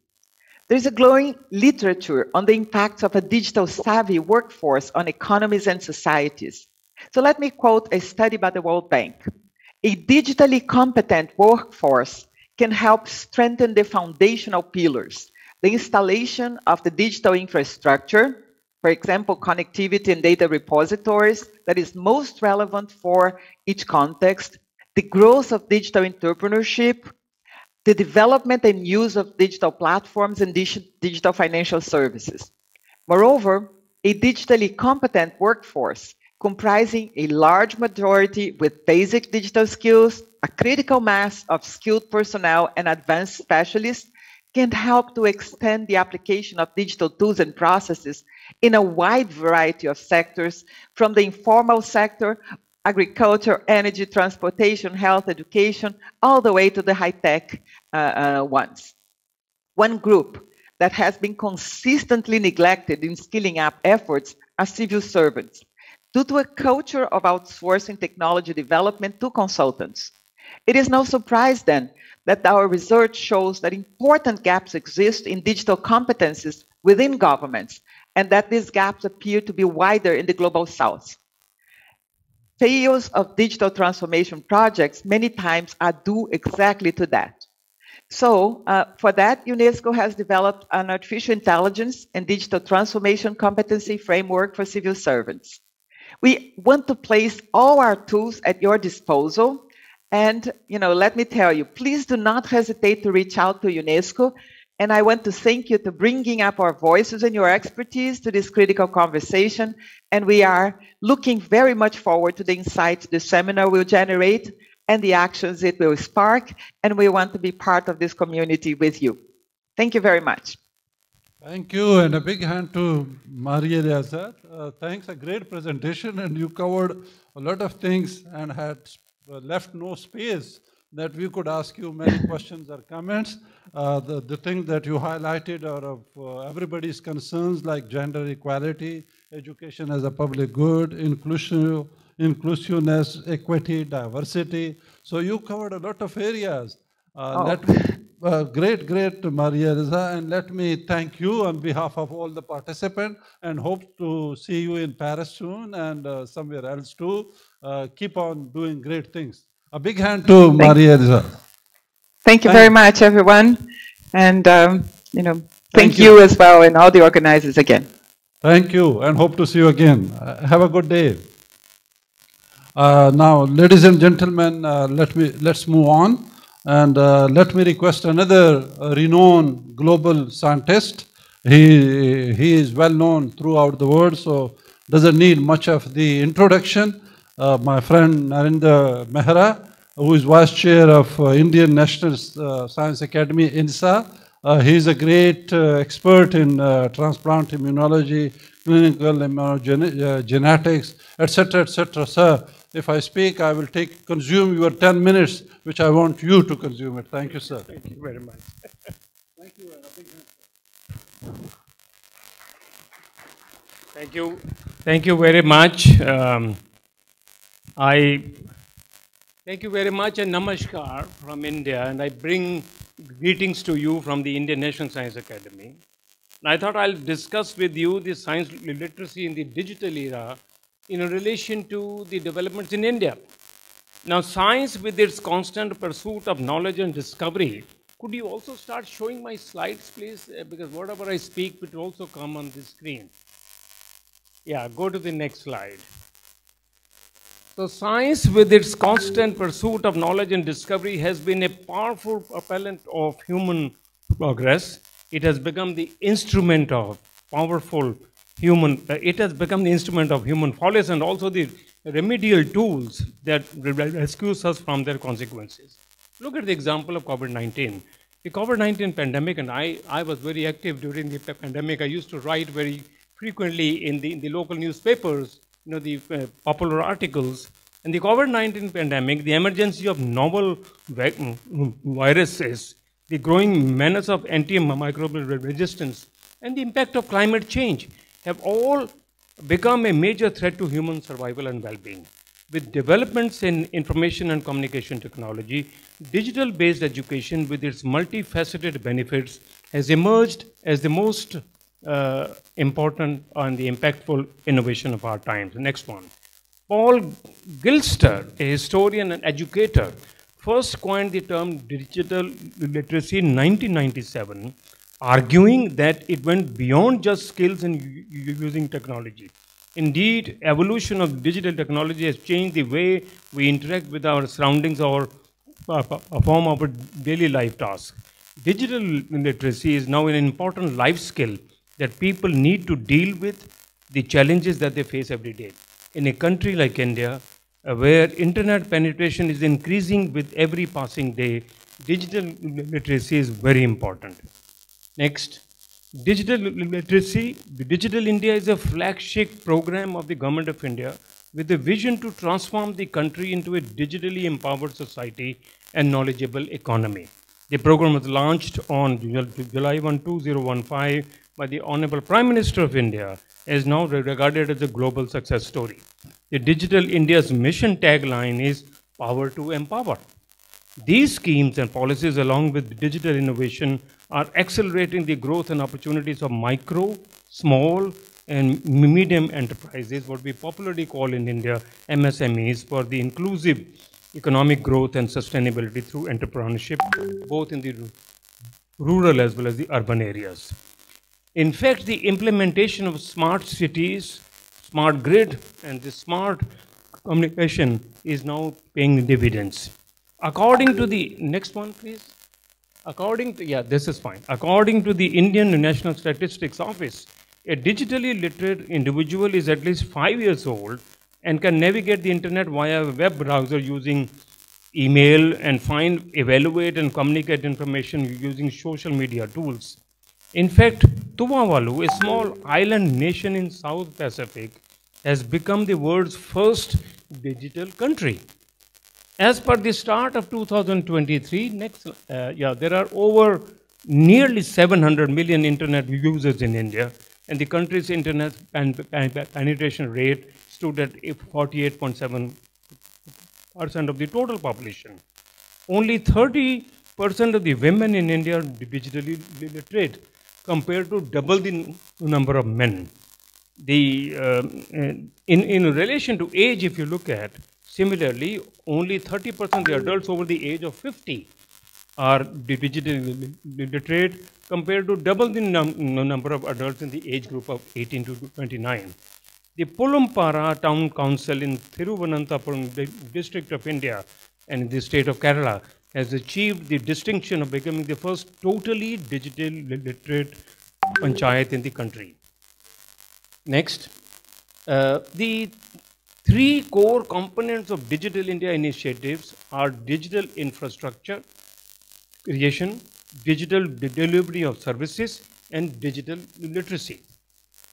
There's a growing literature on the impacts of a digital savvy workforce on economies and societies. So let me quote a study by the World Bank. A digitally competent workforce can help strengthen the foundational pillars, the installation of the digital infrastructure, for example, connectivity and data repositories that is most relevant for each context, the growth of digital entrepreneurship, the development and use of digital platforms and digital financial services. Moreover, a digitally competent workforce comprising a large majority with basic digital skills, a critical mass of skilled personnel and advanced specialists can help to extend the application of digital tools and processes in a wide variety of sectors, from the informal sector, agriculture, energy, transportation, health, education, all the way to the high-tech ones. One group that has been consistently neglected in skilling up efforts are civil servants, due to a culture of outsourcing technology development to consultants. It is no surprise then that our research shows that important gaps exist in digital competencies within governments, and that these gaps appear to be wider in the Global South. Failures of digital transformation projects many times are due exactly to that. So for that, UNESCO has developed an artificial intelligence and digital transformation competency framework for civil servants. We want to place all our tools at your disposal. And, let me tell you, please do not hesitate to reach out to UNESCO. And I want to thank you for bringing up our voices and your expertise to this critical conversation. And we are looking very much forward to the insights the seminar will generate and the actions it will spark. And we want to be part of this community with you. Thank you very much. Thank you, and a big hand to Maria Azad. Thanks, a great presentation, and you covered a lot of things and had left no space that we could ask you many questions or comments. The thing that you highlighted are of everybody's concerns, like gender equality, education as a public good, inclusiveness, equity, diversity. So you covered a lot of areas. Great, Maria Reza, and let me thank you on behalf of all the participants and hope to see you in Paris soon and somewhere else too. Keep on doing great things. A big hand to Maria Reza. Thank you very much, everyone. And, thank you as well and all the organizers again. Thank you, and hope to see you again. Have a good day. Now, ladies and gentlemen, let's move on. And let me request another renowned global scientist. He is well known throughout the world, so doesn't need much of the introduction. My friend Narendra Mehra, who is Vice Chair of Indian National Science Academy, INSA. He is a great expert in transplant immunology, clinical immunogenetics, etc., etc. Sir, if I speak, I will consume your 10 minutes, which I want you to consume it. Thank you, sir. Thank you very much. Thank you, and a big hand. Thank you. Thank you very much. Thank you very much, and namaskar from India, and I bring greetings to you from the Indian National Science Academy. And I thought I'll discuss with you the science literacy in the digital era in relation to the developments in India. Now, science with its constant pursuit of knowledge and discovery, could you also start showing my slides, please? Because whatever I speak will also come on the screen. Yeah, go to the next slide. So, science with its constant pursuit of knowledge and discovery has been a powerful propellant of human progress. It has become the instrument of powerful human, it has become the instrument of human follies and also the remedial tools that rescues us from their consequences. Look at the example of COVID-19. The COVID-19 pandemic, and I was very active during the pandemic. I used to write very frequently in the local newspapers, the popular articles. In the COVID-19 pandemic, the emergency of novel viruses, the growing menace of antimicrobial resistance, and the impact of climate change have all become a major threat to human survival and well-being. With developments in information and communication technology, digital-based education with its multifaceted benefits has emerged as the most important and the impactful innovation of our times. Next one. Paul Gilster, a historian and educator, first coined the term digital literacy in 1997, arguing that it went beyond just skills in using technology. Indeed, evolution of digital technology has changed the way we interact with our surroundings or perform our daily life tasks. Digital literacy is now an important life skill that people need to deal with the challenges that they face every day. In a country like India, where internet penetration is increasing with every passing day, digital literacy is very important. Next, digital literacy. The Digital India is a flagship program of the Government of India with a vision to transform the country into a digitally empowered society and knowledgeable economy. The program was launched on July 1, 2015 by the Honorable Prime Minister of India, is now regarded as a global success story. The Digital India's mission tagline is Power to Empower. These schemes and policies, along with digital innovation, are accelerating the growth and opportunities of micro, small, and medium enterprises, what we popularly call in India MSMEs, for the inclusive economic growth and sustainability through entrepreneurship, both in the rural as well as the urban areas. In fact, the implementation of smart cities, smart grid, and the smart communication is now paying dividends. According to the next one, please. According to, yeah, this is fine. According to the Indian National Statistics Office, a digitally literate individual is at least 5 years old and can navigate the internet via a web browser using email and find, evaluate, and communicate information using social media tools. In fact, Tuvalu, a small island nation in South Pacific, has become the world's first digital country. As per the start of 2023, there are over nearly 700 million internet users in India, and the country's internet penetration rate stood at 48.7% of the total population. Only 30% of the women in India are digitally literate, compared to double the number of men. In relation to age, if you look at, similarly, only 30% of the adults over the age of 50 are digitally literate, compared to double the number of adults in the age group of 18 to 29. The Pulampara Town Council in Thiruvananthapuram district of India and in the state of Kerala has achieved the distinction of becoming the first totally digital literate panchayat in the country. Next, the three core components of Digital India initiatives are digital infrastructure creation, digital delivery of services, and digital literacy.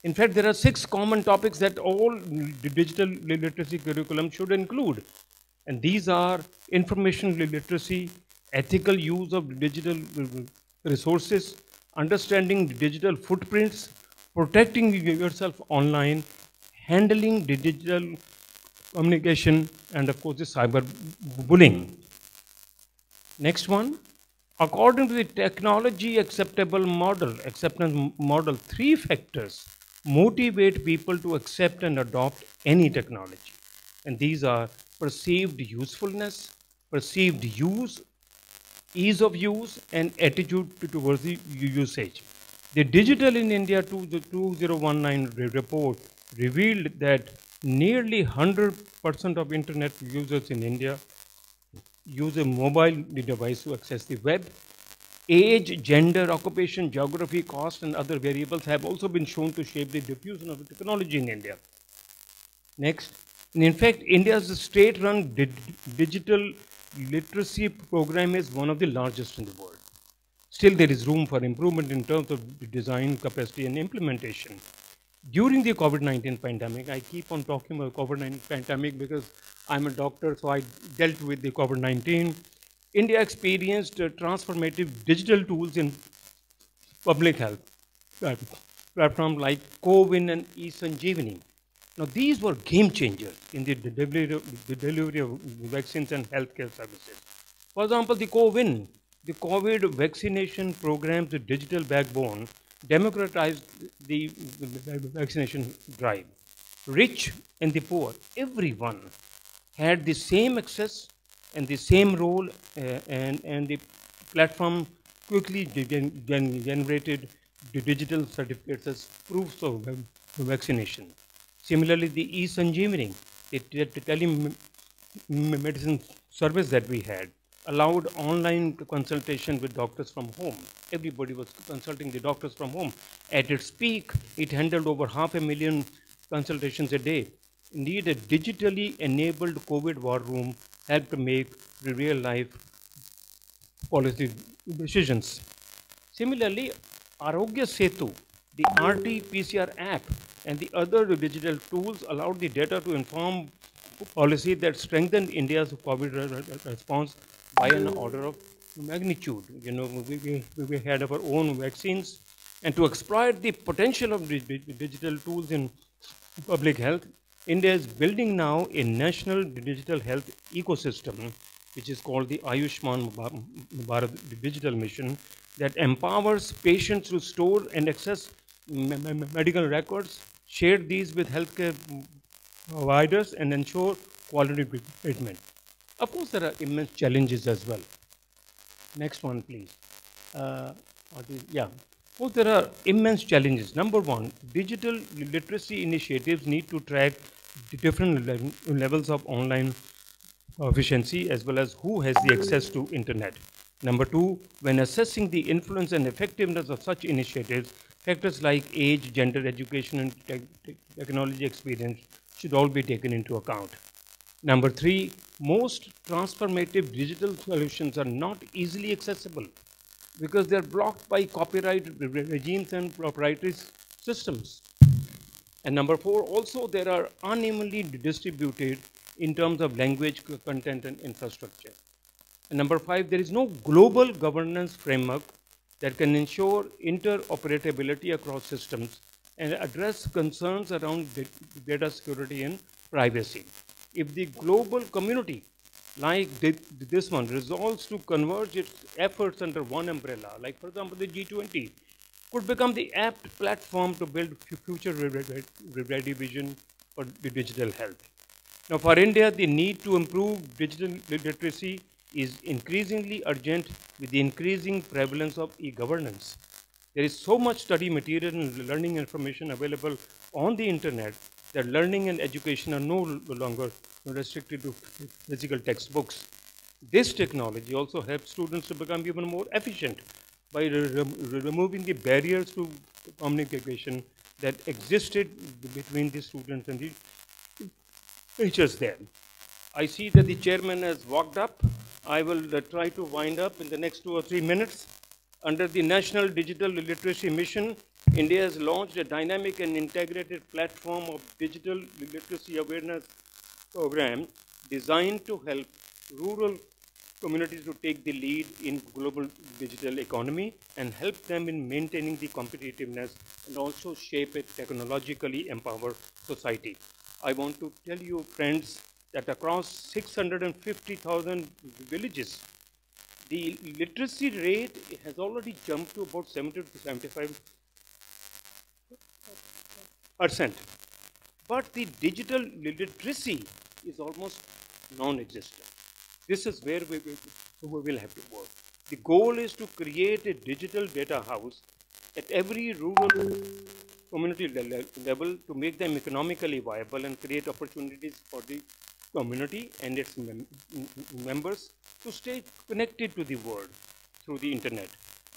In fact, there are 6 common topics that all digital literacy curriculum should include. And these are information literacy, ethical use of digital resources, understanding digital footprints, protecting yourself online, handling digital communication, and of course the cyber bullying. Next one. According to the technology acceptance model, 3 factors motivate people to accept and adopt any technology. And these are perceived usefulness, perceived use, ease of use, and attitude towards the usage. The Digital in India 2019 report revealed that nearly 100% of internet users in India use a mobile device to access the web. Age, gender, occupation, geography, cost, and other variables have also been shown to shape the diffusion of the technology in India. Next, and in fact, India's state-run digital literacy program is one of the largest in the world. Still, there is room for improvement in terms of design, capacity, and implementation. During the COVID-19 pandemic, I keep on talking about COVID-19 pandemic because I'm a doctor, so I dealt with the COVID-19. India experienced transformative digital tools in public health platforms like CoWIN and eSanjeevani. Now, these were game changers in the delivery of vaccines and healthcare services. For example, the CoWIN, the COVID vaccination program's digital backbone, democratized the vaccination drive. Rich and the poor, everyone had the same access and the same role, and the platform quickly generated the digital certificates as proofs of vaccination. Similarly, the eSanjeevani, the telemedicine service that we had, allowed online consultation with doctors from home. Everybody was consulting the doctors from home. At its peak, it handled over 500,000 consultations a day. Indeed, a digitally enabled COVID war room helped make real-life policy decisions. Similarly, Arogya Setu, the RT-PCR app, and the other digital tools allowed the data to inform policy that strengthened India's COVID response by an order of magnitude. You know, we had our own vaccines, and to exploit the potential of the digital tools in public health, India is building now a national digital health ecosystem, which is called the Ayushman Bharat Digital Mission, that empowers patients to store and access medical records, share these with healthcare providers, and ensure quality treatment. Of course, there are immense challenges as well. Next one, please. Yeah. Of course, there are immense challenges. Number one, digital literacy initiatives need to track the different levels of online efficiency as well as who has the access to internet. Number two, when assessing the influence and effectiveness of such initiatives, factors like age, gender, education, and technology experience should all be taken into account. Number three, most transformative digital solutions are not easily accessible because they are blocked by copyright regimes and proprietary systems. And number four, also there are unevenly distributed in terms of language, content, and infrastructure. And number five, there is no global governance framework that can ensure interoperability across systems and address concerns around data security and privacy. If the global community, like this one, resolves to converge its efforts under one umbrella, like for example the G20, could become the apt platform to build future-ready vision for the digital health. Now, for India, the need to improve digital literacy is increasingly urgent with the increasing prevalence of e-governance. There is so much study material and learning information available on the internet that learning and education are no longer restricted to physical textbooks. This technology also helps students to become even more efficient by removing the barriers to communication that existed between the students and the teachers there. I see that the chairman has walked up. I will try to wind up in the next 2 or 3 minutes. Under the National Digital Literacy Mission, India has launched a dynamic and integrated platform of digital literacy awareness program designed to help rural communities to take the lead in global digital economy and help them in maintaining the competitiveness and also shape a technologically empowered society. I want to tell you, friends, that across 650,000 villages, the literacy rate has already jumped to about 70 to 75%. But the digital literacy is almost non-existent. This is where we will have to work. The goal is to create a digital data house at every rural community level to make them economically viable and create opportunities for the community and its members to stay connected to the world through the internet.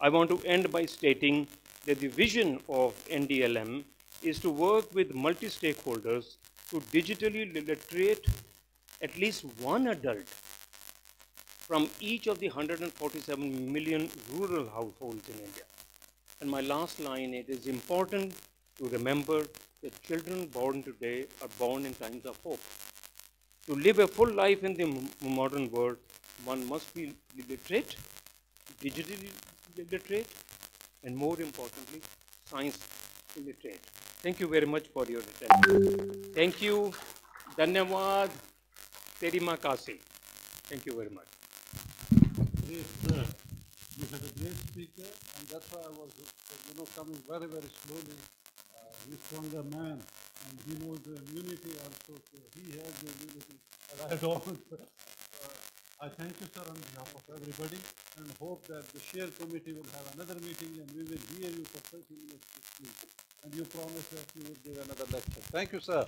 I want to end by stating that the vision of NDLM is to work with multi-stakeholders to digitally literate at least one adult from each of the 147 million rural households in India. And my last line, it is important to remember that children born today are born in times of hope. To live a full life in the modern world, one must be literate, digitally literate, and more importantly, science literate. Thank you very much for your attention. Thank you. Dhanyawad. Terima kasih. Thank you very much. Great, sir. You had a great speaker, and that's why I was, coming very, very slowly. He's a stronger man, and he knows the immunity also. So he has the immunity, and I don't. I thank you, sir, on behalf of everybody, and hope that the share committee will have another meeting, and we will hear you for 30 minutes to speak. And you promised that you would give another lecture. Thank you, sir.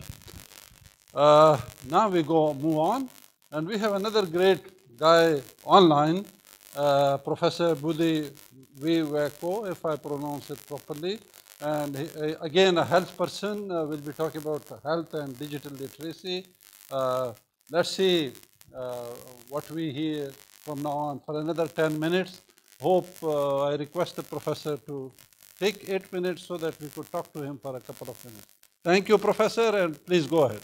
Now we move on, and we have another great guy online, Professor Budi Viveko, if I pronounce it properly. And again, a health person will be talking about health and digital literacy. Let's see what we hear from now on for another 10 minutes. Hope I request the professor to take 8 minutes so that we could talk to him for a couple of minutes. Thank you, Professor, and please go ahead.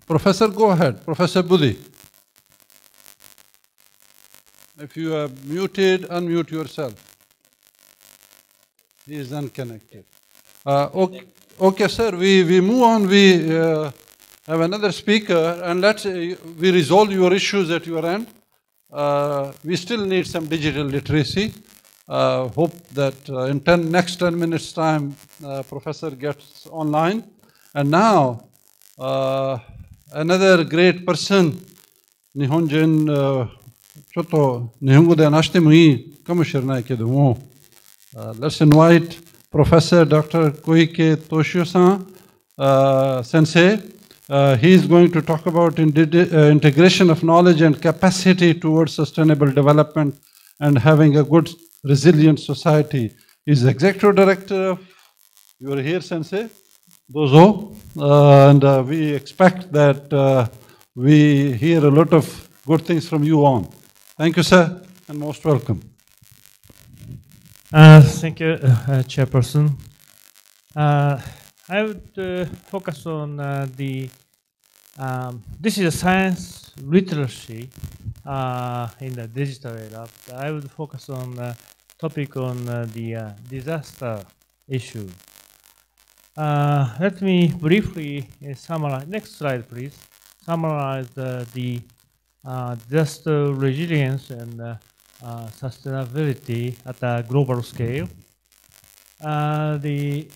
Professor, go ahead. Professor Budi. If you are muted, unmute yourself. He is unconnected. Okay, sir, we move on. We have another speaker, and we resolve your issues at your end. We still need some digital literacy. Hope that in next 10 minutes time, Professor gets online. And now, another great person, Nihonjin, choto Nihongo de anashite mo ii kamoshiranai kedo mo. Let's invite Professor Dr. Koike Toshio-san, sensei. He is going to talk about integration of knowledge and capacity towards sustainable development and having a good, resilient society. He is Executive Director of, you are here, sensei, Dozo, and we expect that we hear a lot of good things from you on. Thank you, sir, and most welcome. Thank you, Chairperson. I would focus on this is a science literacy in the digital era. I would focus on the topic on the disaster issue. Let me briefly summarize. Next slide, please. Summarize the disaster resilience and sustainability at a global scale. The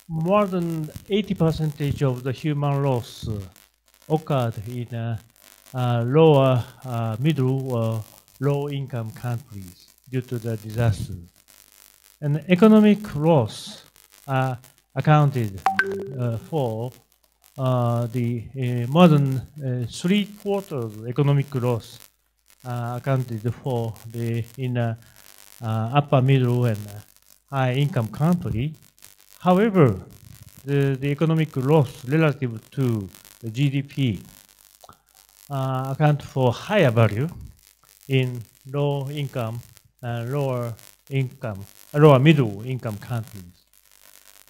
more than 80% of the human loss occurred in lower, middle, or low-income countries due to the disaster. And economic loss accounted for the more than 3/4 economic loss accounted for in upper middle and high income country. However, the economic loss relative to the GDP account for higher value in low income and lower middle income countries.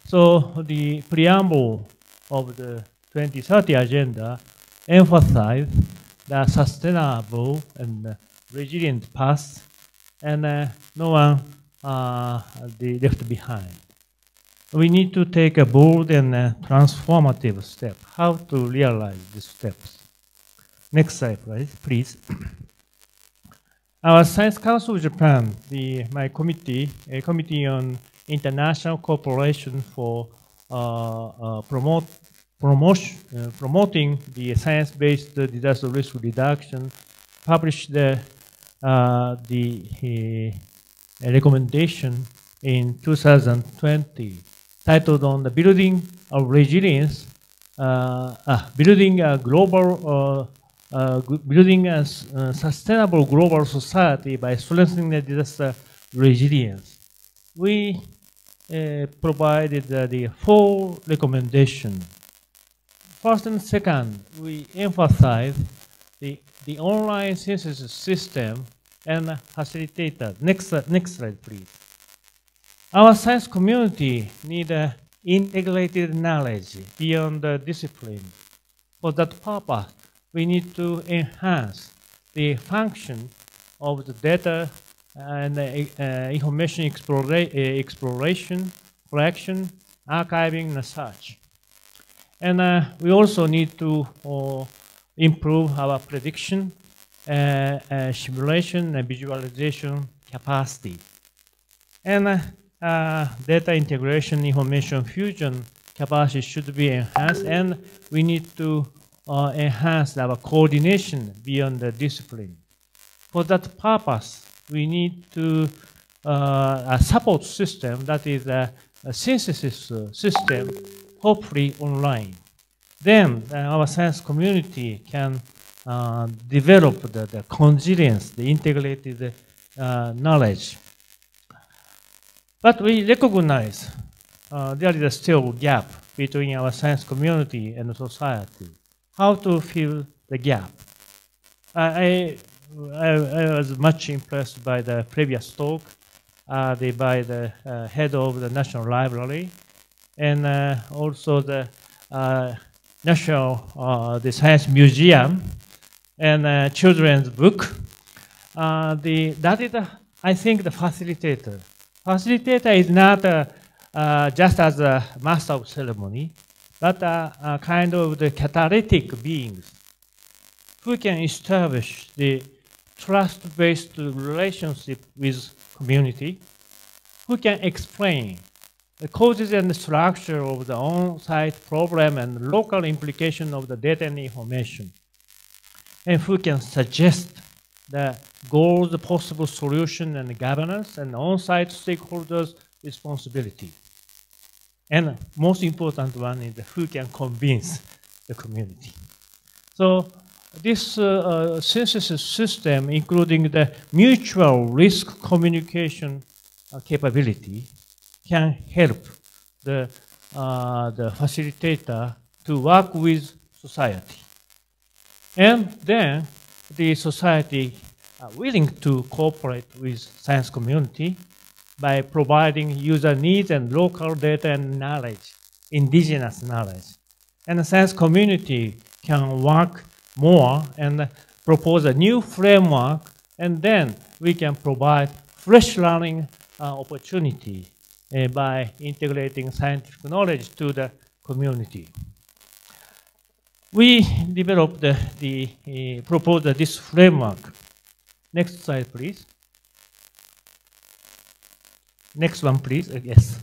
So the preamble of the 2030 agenda emphasized the sustainable and resilient path, and no one left behind. We need to take a bold and transformative step. How to realize these steps? Next slide, please. Our Science Council of Japan, my committee, a committee on international cooperation for promoting the science-based disaster risk reduction, published the recommendation in 2020 titled on the building of resilience, building a global, building a sustainable global society by strengthening the disaster resilience. We provided the 4 recommendations. First and second, we emphasize the online synthesis system and facilitator. Next slide, please. Our science community needs integrated knowledge beyond the discipline. For that purpose, we need to enhance the function of the data and information exploration, collection, archiving, and such. And we also need to improve our prediction, simulation, and visualization capacity. And data integration, information fusion capacity should be enhanced, and we need to enhance our coordination beyond the discipline. For that purpose, we need to a support system that is a synthesis system, hopefully online. Then our science community can develop the consilience, the integrated knowledge. But we recognize there is still a gap between our science community and society. How to fill the gap? I was much impressed by the previous talk by the head of the National Library, and also the National the Science Museum and children's book. That is, I think, the facilitator. Facilitator is not just as a master of ceremony, but a kind of the catalytic beings who can establish the trust-based relationship with community, who can explain the causes and the structure of the on-site problem and local implication of the data and information, and who can suggest the goals, the possible solution and governance, and on-site stakeholders' responsibility. And most important one is who can convince the community. So this synthesis system, including the mutual risk communication capability, can help the facilitator to work with society. And then the society are willing to cooperate with science community by providing user needs and local data and knowledge, indigenous knowledge. And the science community can work more and propose a new framework, and then we can provide fresh learning opportunity by integrating scientific knowledge to the community. We developed proposed this framework. Next slide, please. Next one, please. Yes.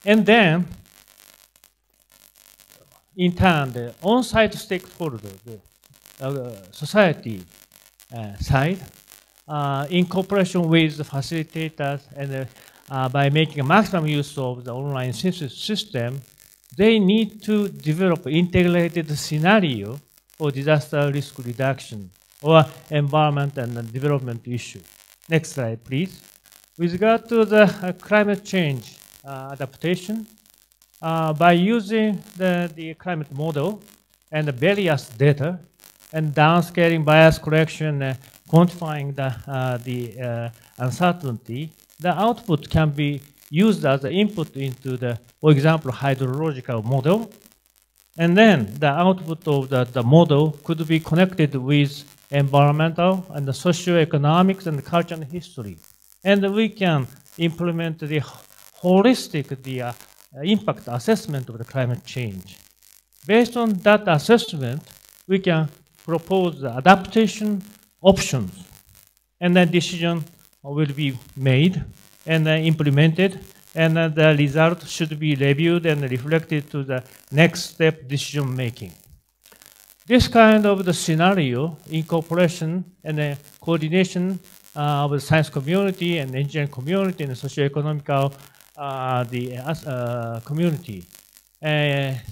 And then, in turn, the on-site stakeholder, the society side, in cooperation with the facilitators and by making a maximum use of the online synthesis system, they need to develop integrated scenario for disaster risk reduction or environment and development issue. Next slide, please. With regard to the climate change adaptation, by using the climate model and the various data and downscaling bias correction, quantifying the uncertainty, the output can be used as an input into the, for example, hydrological model. And then the output of the model could be connected with environmental and the socioeconomics and the culture and history. And we can implement the holistic impact assessment of the climate change. Based on that assessment, we can propose the adaptation options, and then decision will be made and implemented, and the result should be reviewed and reflected to the next step decision making. This kind of the scenario, incorporation and coordination of the science community and engineering community and socio-economical community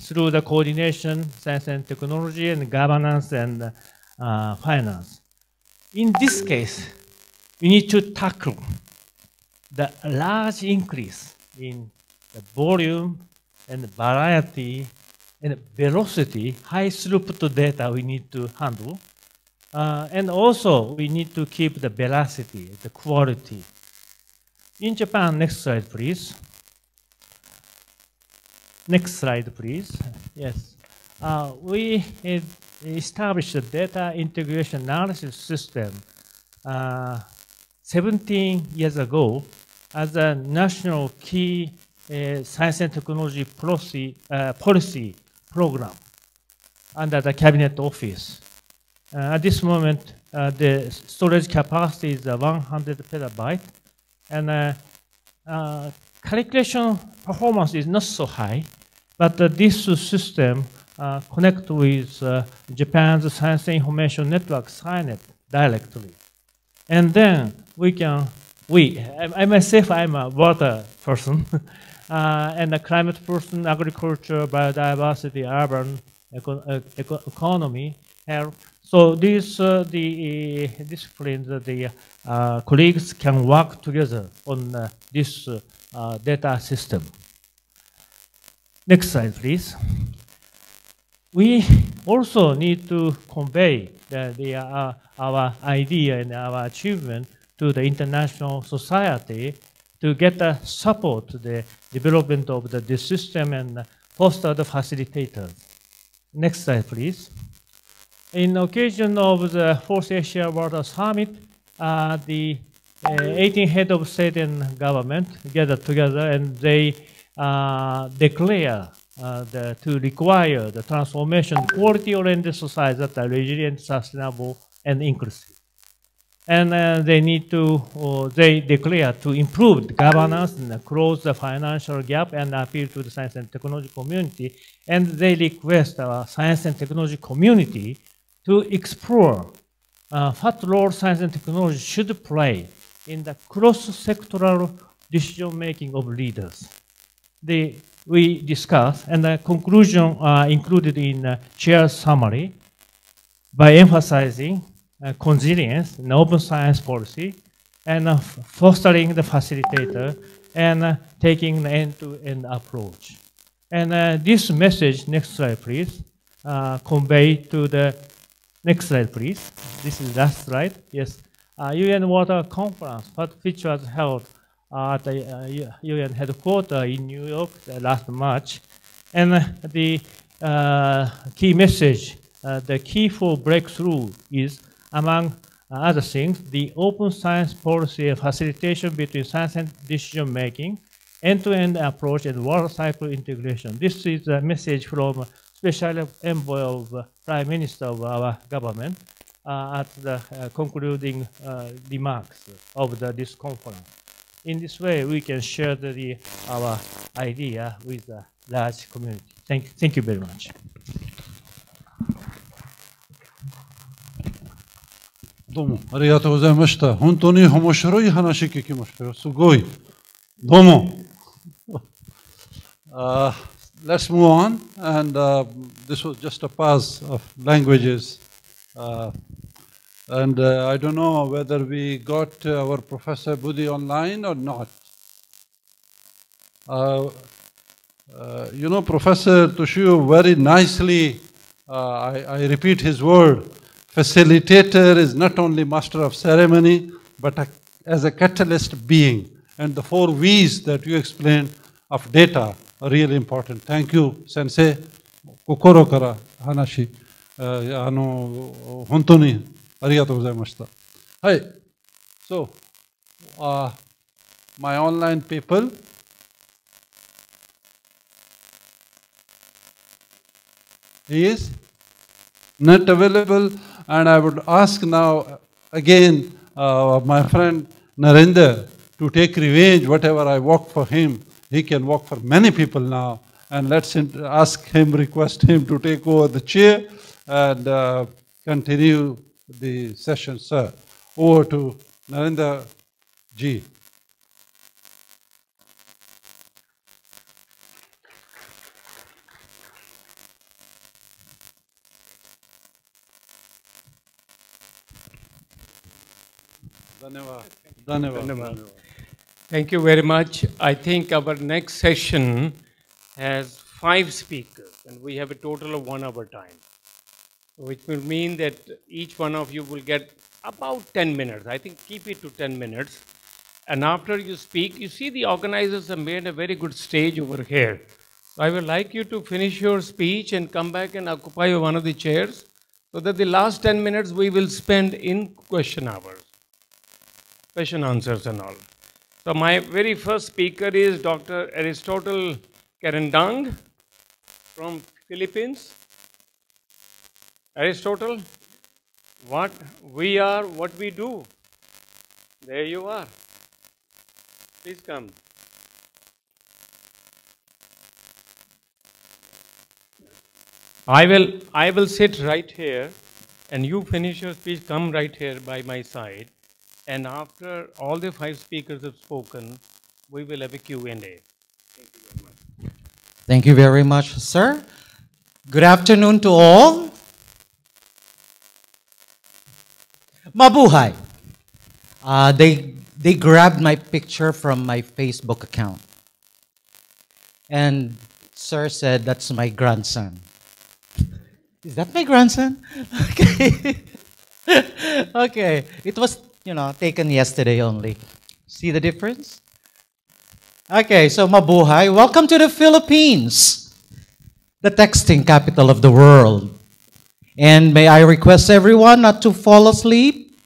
through the coordination, science and technology, and governance and finance. In this case, we need to tackle the large increase in the volume and variety and velocity, high throughput data we need to handle. And also, we need to keep the velocity, the quality. In Japan, next slide, please. Next slide, please. Yes. We established a data integration analysis system 17 years ago as a national key science and technology policy program under the Cabinet Office. At this moment, the storage capacity is 100 petabyte, and calculation performance is not so high, but this system connects with Japan's Science Information Network, SciNet, directly. And then I myself, I'm a water person, and a climate person, agriculture, biodiversity, urban economy, health. So these the disciplines, the colleagues can work together on this data system. Next slide, please. We also need to convey our idea and our achievement to the international society to get support to the development of this system and foster the facilitators. Next slide, please. In occasion of the 4th Asia Water Summit, the 18 heads of state and government gathered together, and they declare to require the transformation, quality-oriented society that are resilient, sustainable, and inclusive. And they need to, they declare to improve the governance and close the financial gap and appeal to the science and technology community. And they request our science and technology community to explore what role science and technology should play in the cross-sectoral decision-making of leaders. We discussed, and the conclusion included in chair's summary by emphasizing resilience and open science policy, and fostering the facilitator, and taking the end-to-end approach. And this message, next slide, please, convey to the next slide, please. This is last slide. Yes, UN Water Conference, which was held at the UN headquarters in New York last March, and the key message, the key for breakthrough is, among other things, the open science policy and facilitation between science and decision making, end-to-end approach, and water cycle integration. This is a message from Special Envoy of Prime Minister of our government at the concluding remarks of this conference. In this way, we can share our idea with a large community. Thank you very much. どうもありがとうございました。本当に面白い話聞きましたよ。すごい。どうも。Let's move on, and this was just a pass of languages. And I don't know whether we got our Professor Budi online or not. You know, Professor Tushiu very nicely, I repeat his word, facilitator is not only master of ceremony, but as a catalyst being. And the 4 V's that you explained of data are really important. Thank you, Sensei. Kokoro kara hanashi. 本当にありがとうございました。はい。So, my online people, he is not available, and I would ask now again my friend Narendra to take revenge whatever I worked for him He can work for many people now. And let's request him to take over the chair and continue the session, sir. Over to Narendra ji. Thank you very much. I think our next session has 5 speakers, and we have a total of 1 hour time, which will mean that each one of you will get about 10 minutes. I think keep it to 10 minutes. And after you speak, you see the organizers have made a very good stage over here. So I would like you to finish your speech and come back and occupy one of the chairs, so that the last 10 minutes we will spend in question hours, question answers and all. So my very first speaker is Dr. Aristotle Kerendang from Philippines. Aristotle, what we are, what we do. There you are. Please come. I will sit right here, and you finish your speech, come right here by my side. And after all the 5 speakers have spoken, we will have a Q&A. Thank you very much. Thank you very much, sir. Good afternoon to all. Mabuhay. They grabbed my picture from my Facebook account. And sir said, that's my grandson. Is that my grandson? Okay. Okay. It was, taken yesterday only. See the difference? Okay, so mabuhay. Welcome to the Philippines, the texting capital of the world. And may I request everyone not to fall asleep,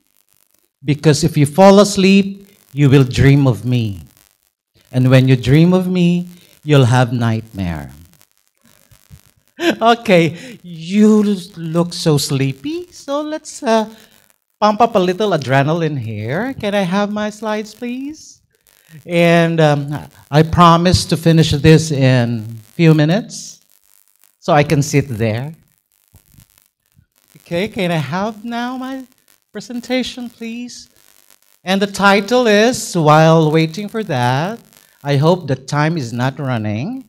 because if you fall asleep, you will dream of me. And when you dream of me, you'll have nightmare. Okay, you look so sleepy, so let's pump up a little adrenaline here. Can I have my slides, please? And I promise to finish this in a few minutes, so I can sit there. Okay, can I have now my presentation, please? And the title is, while waiting for that, I hope the time is not running.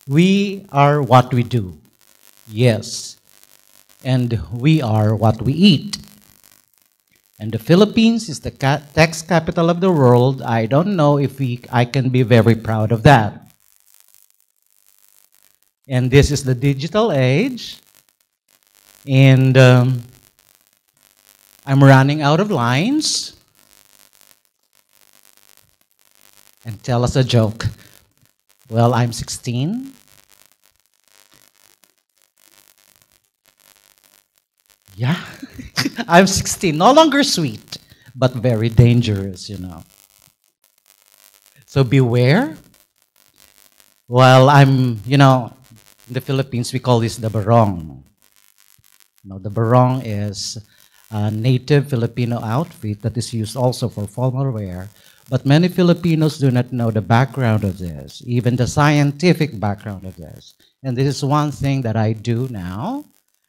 We are what we do. Yes. And we are what we eat. And the Philippines is the text capital of the world. I don't know if I can be very proud of that. And this is the digital age. And I'm running out of lines. And tell us a joke. Well, I'm 16. Yeah, I'm 16. No longer sweet, but very dangerous, So beware. Well, I'm, in the Philippines, we call this the barong. The barong is a native Filipino outfit that is used also for formal wear. But many Filipinos do not know the background of this, even the scientific background of this. And this is one thing that I do now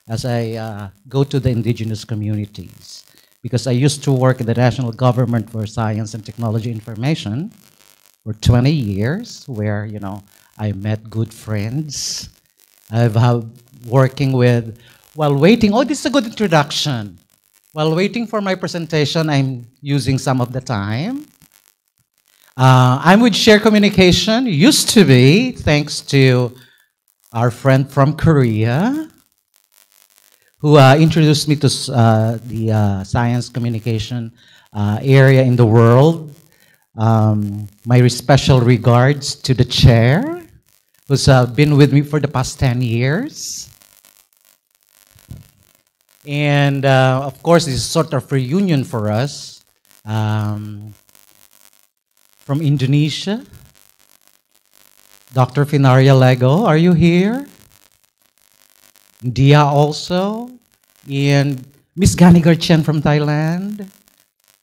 as I go to the indigenous communities. Because I used to work in the national government for science and technology information for 20 years, where, I met good friends. I've working with, while waiting, this is a good introduction. While waiting for my presentation, I'm using some of the time. I'm with Share Communication, used to be, thanks to our friend from Korea, who introduced me to the science communication area in the world. My special regards to the chair, who's been with me for the past 10 years. And of course, this is sort of reunion for us. From Indonesia, Dr. Finaria Lego, are you here? Dia also, and Miss Ganigar Chen from Thailand.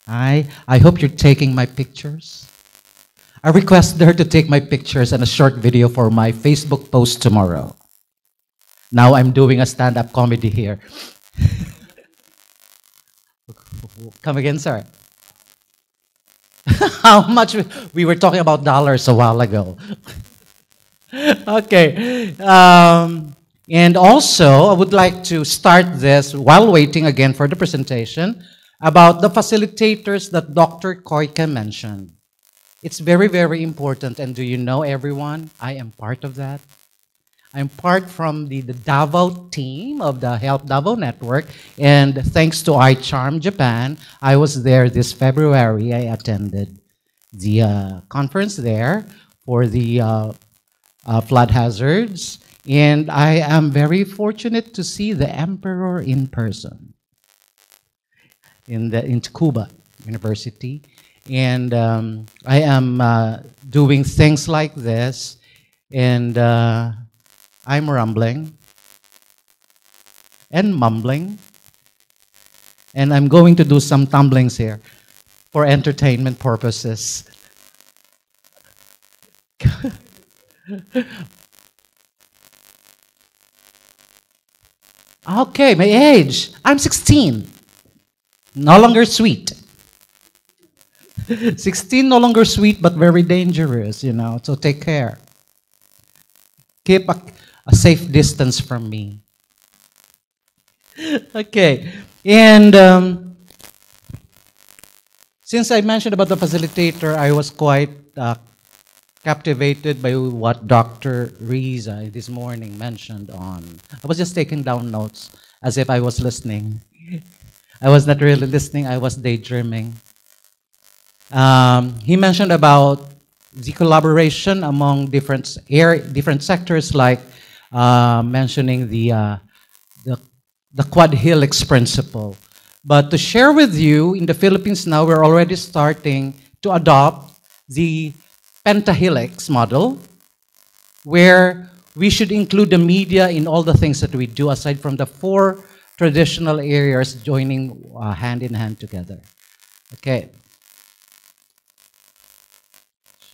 I hope you're taking my pictures. I requested her to take my pictures and a short video for my Facebook post tomorrow. Now I'm doing a stand-up comedy here. Come again, sir. How much we were talking about dollars a while ago. Okay. And also, I would like to start this while waiting again for the presentation about the facilitators that Dr. Koike mentioned. It's very, very important. And do you know, everyone, I am part of that. I'm part from the Davao team of the Help Davao Network. And thanks to iCharm Japan, I was there this February. I attended the conference there for the flood hazards. And I am very fortunate to see the emperor in person in Cuba University. And I am doing things like this, and I'm rambling and mumbling, and I'm going to do some tumblings here for entertainment purposes. Okay, my age. I'm 16. No longer sweet. 16, no longer sweet, but very dangerous, you know, so take care. Keep a safe distance from me. Okay, and since I mentioned about the facilitator, I was quite captivated by what Dr. Riza this morning mentioned on. I was just taking down notes as if I was listening. I was not really listening, I was daydreaming. He mentioned about the collaboration among different sectors, like mentioning the quad helix principle. But to share with you, in the Philippines now, we're already starting to adopt the pentahelix model, where we should include the media in all the things that we do, aside from the 4 traditional areas joining hand in hand together. Okay.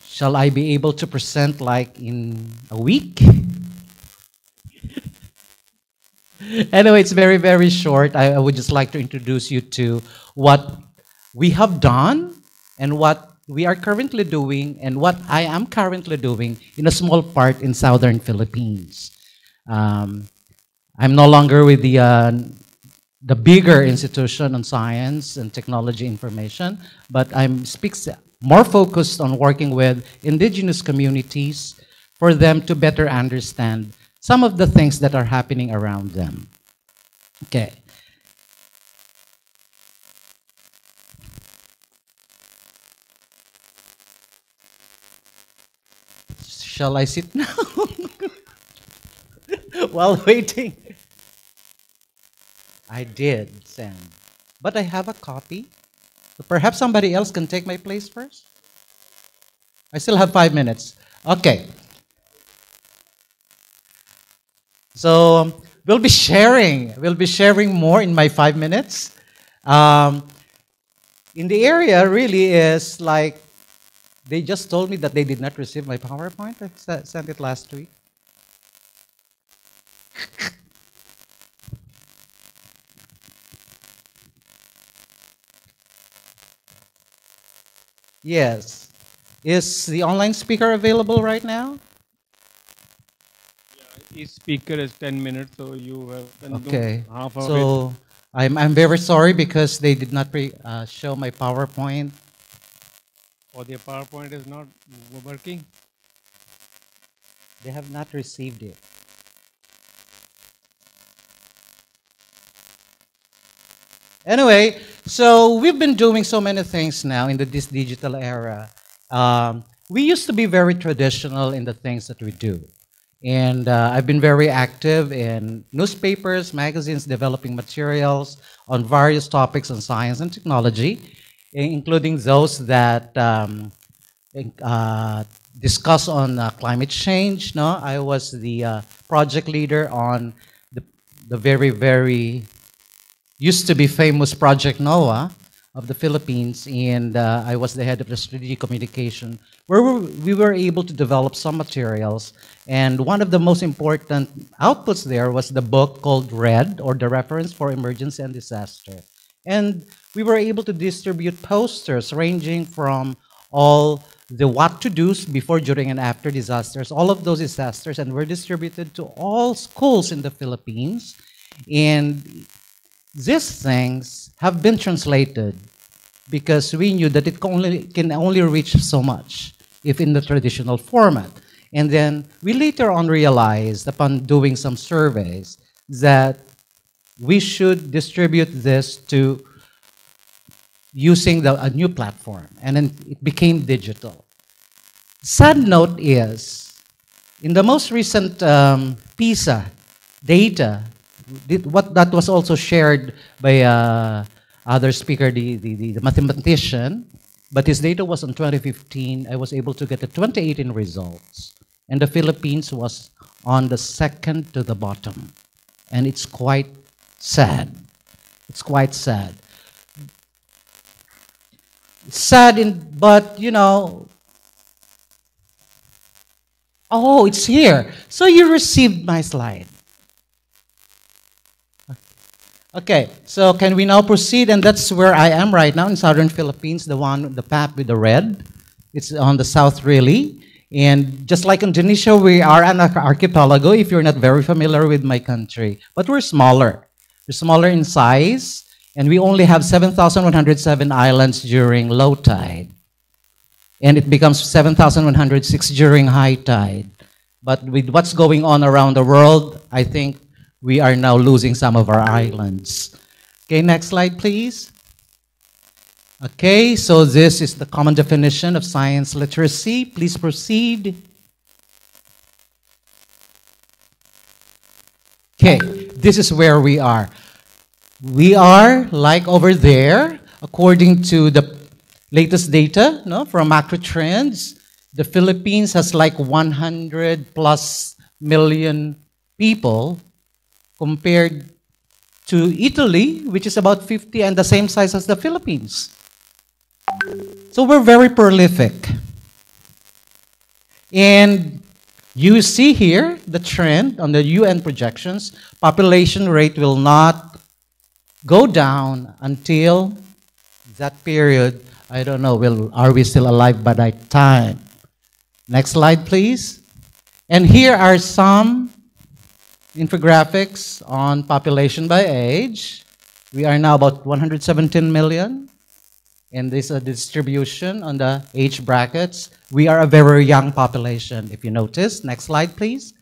Shall I be able to present like in a week? Anyway, it's very, very short. I would just like to introduce you to what we have done and what we are currently doing and what I am currently doing in a small part in southern Philippines. I'm no longer with the bigger institution on science and technology information, but I'm more focused on working with indigenous communities for them to better understand some of the things that are happening around them. Okay. Shall I sit now? While waiting. I did send, but I have a copy. So perhaps somebody else can take my place first. I still have 5 minutes. Okay. So we'll be sharing more in my 5 minutes. In the area really is like, they just told me that they did not receive my PowerPoint. I sent it last week. Yes. Is the online speaker available right now? Yeah, each speaker is 10 minutes, so you have okay. Half of so it. I'm very sorry because they did not show my PowerPoint. Or their PowerPoint is not working? They have not received it. Anyway, so we've been doing so many things now in this digital era. We used to be very traditional in the things that we do. And I've been very active in newspapers, magazines, developing materials on various topics on science and technology, including those that discuss on climate change. No, I was the project leader on the very, very used to be famous Project NOAA of the Philippines, and I was the head of the strategic communication, where we were able to develop some materials. And one of the most important outputs there was the book called RED, or the Reference for Emergency and Disaster. And we were able to distribute posters ranging from all the what to do's before, during, and after disasters, all of those disasters, and were distributed to all schools in the Philippines. And these things have been translated because we knew that it can only reach so much if in the traditional format. And then we later on realized, upon doing some surveys, that we should distribute this to using a new platform, and then it became digital. Sad note is, in the most recent PISA data, what that was also shared by other speaker, the mathematician, but his data was on 2015. I was able to get the 2018 results, and the Philippines was on the second to the bottom, and it's quite sad. It's quite sad. But you know, oh, it's here. So you received my slide. Okay, so can we now proceed? And that's where I am right now in southern Philippines, the map with the red. It's on the south, really. And just like Indonesia, we are an archipelago, if you're not very familiar with my country. But we're smaller. We're smaller in size, and we only have 7,107 islands during low tide. And it becomes 7,106 during high tide. But with what's going on around the world, I think we are now losing some of our islands. Okay, next slide, please. Okay, so this is the common definition of science literacy. Please proceed. Okay, this is where we are. We are like over there, according to the latest data from Macro Trends. The Philippines has like 100 plus million people compared to Italy, which is about 50 and the same size as the Philippines. So we're very prolific. And you see here the trend on the UN projections. Population rate will not go down until that period. I don't know, are we still alive by that time? Next slide, please. And here are some infographics on population by age. We are now about 117 million. And this is a distribution on the age brackets. We are a very young population, if you notice. Next slide, please.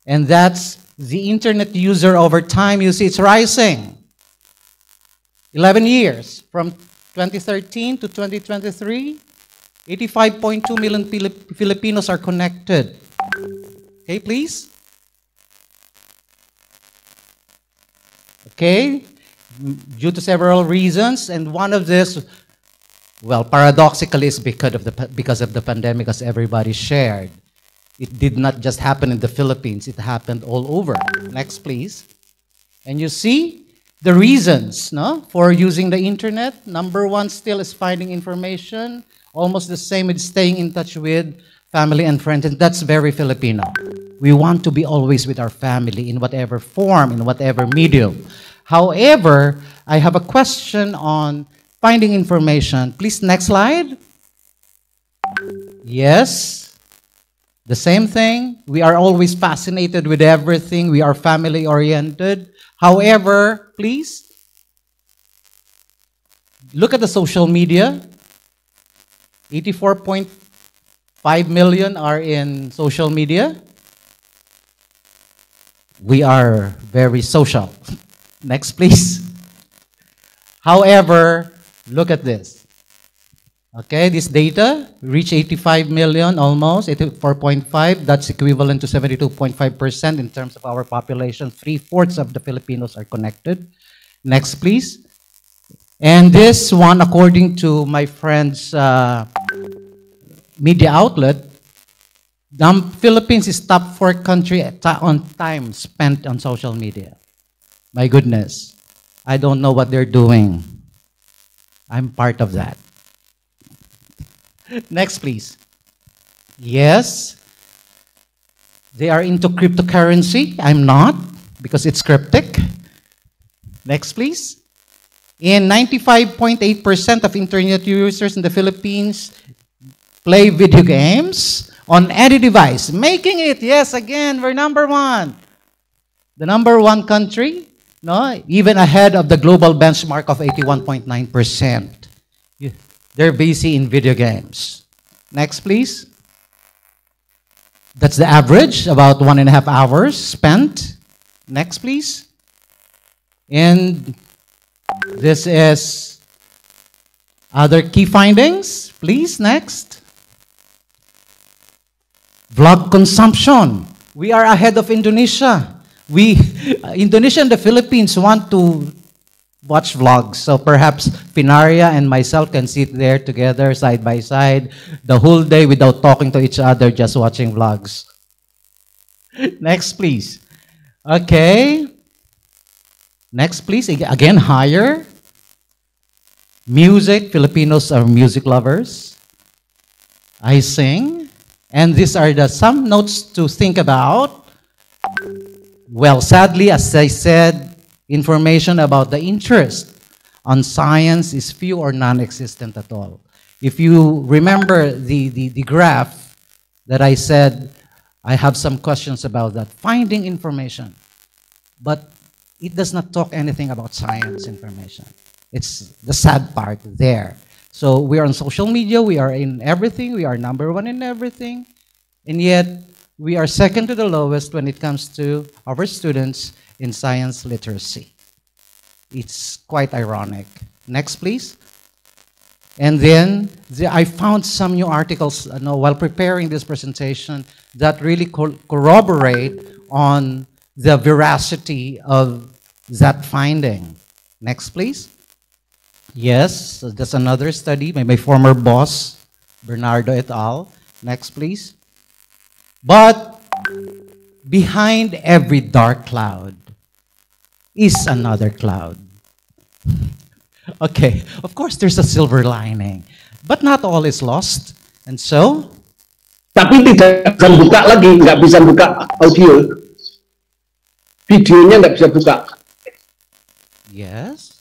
And that's the internet user over time. You see it's rising. 11 years, from 2013 to 2023, 85.2 million Filipinos are connected. Okay, please. Okay, due to several reasons, and one of this, well, paradoxically, is because of the pandemic, as everybody shared. It did not just happen in the Philippines, it happened all over. Next, please. And you see the reasons for using the internet. Number one still is finding information, almost the same with staying in touch with family and friends, and that's very Filipino. We want to be always with our family in whatever form, in whatever medium. However, I have a question on finding information. Please, next slide. Yes, the same thing. We are always fascinated with everything. We are family-oriented. However, please, look at the social media. 84.5 million are in social media. We are very social. Next, please. However, look at this. Okay, this data reach 85 million almost, 84.5. That's equivalent to 72.5% in terms of our population. 3/4 of the Filipinos are connected. Next, please. And this one, according to my friend's media outlet, the Philippines is top 4 country on time spent on social media. My goodness, I don't know what they're doing. I'm part of that. Next, please. Yes. They are into cryptocurrency. I'm not, because it's cryptic. Next, please. And 95.8% of internet users in the Philippines play video games on any device, making it, yes, again, we're number one. The number one country, no, even ahead of the global benchmark of 81.9%. They're busy in video games. Next, please. That's the average, about 1.5 hours spent. Next, please. And this is other key findings. Please, next. Vlog consumption. We are ahead of Indonesia. Indonesia and the Philippines want to watch vlogs. So perhaps Finaria and myself can sit there together side by side the whole day without talking to each other, just watching vlogs. Next, please. Okay. Next, please. Again, higher. Music. Filipinos are music lovers. I sing. And these are some notes to think about. Well, sadly, as I said, information about the interest on science is few or non-existent at all. If you remember the graph that I said, I have some questions about that. Finding information. But it does not talk anything about science information. It's the sad part there. So we are on social media, we are in everything, we are number one in everything, and yet we are second to the lowest when it comes to our students in science literacy. It's quite ironic. Next, please. And then I found some new articles while preparing this presentation that really corroborate on the veracity of that finding. Next, please. Yes, that's another study by my former boss, Bernardo et al. Next, please. But behind every dark cloud is another cloud. Okay, of course there's a silver lining, but not all is lost. And so? Tapi tidak bisa buka lagi, nggak bisa buka audio. Videonya nggak bisa buka. Yes.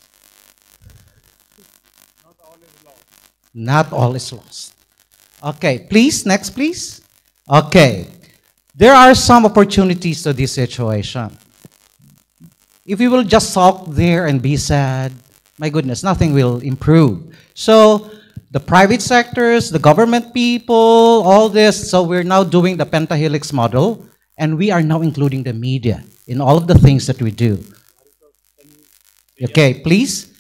Not all is lost. Okay, please, next please. Okay, there are some opportunities to this situation. If we will just sulk there and be sad, my goodness, nothing will improve. So the private sectors, the government people, all this, so we're now doing the pentahelix model, and we are now including the media in all of the things that we do. Okay, please.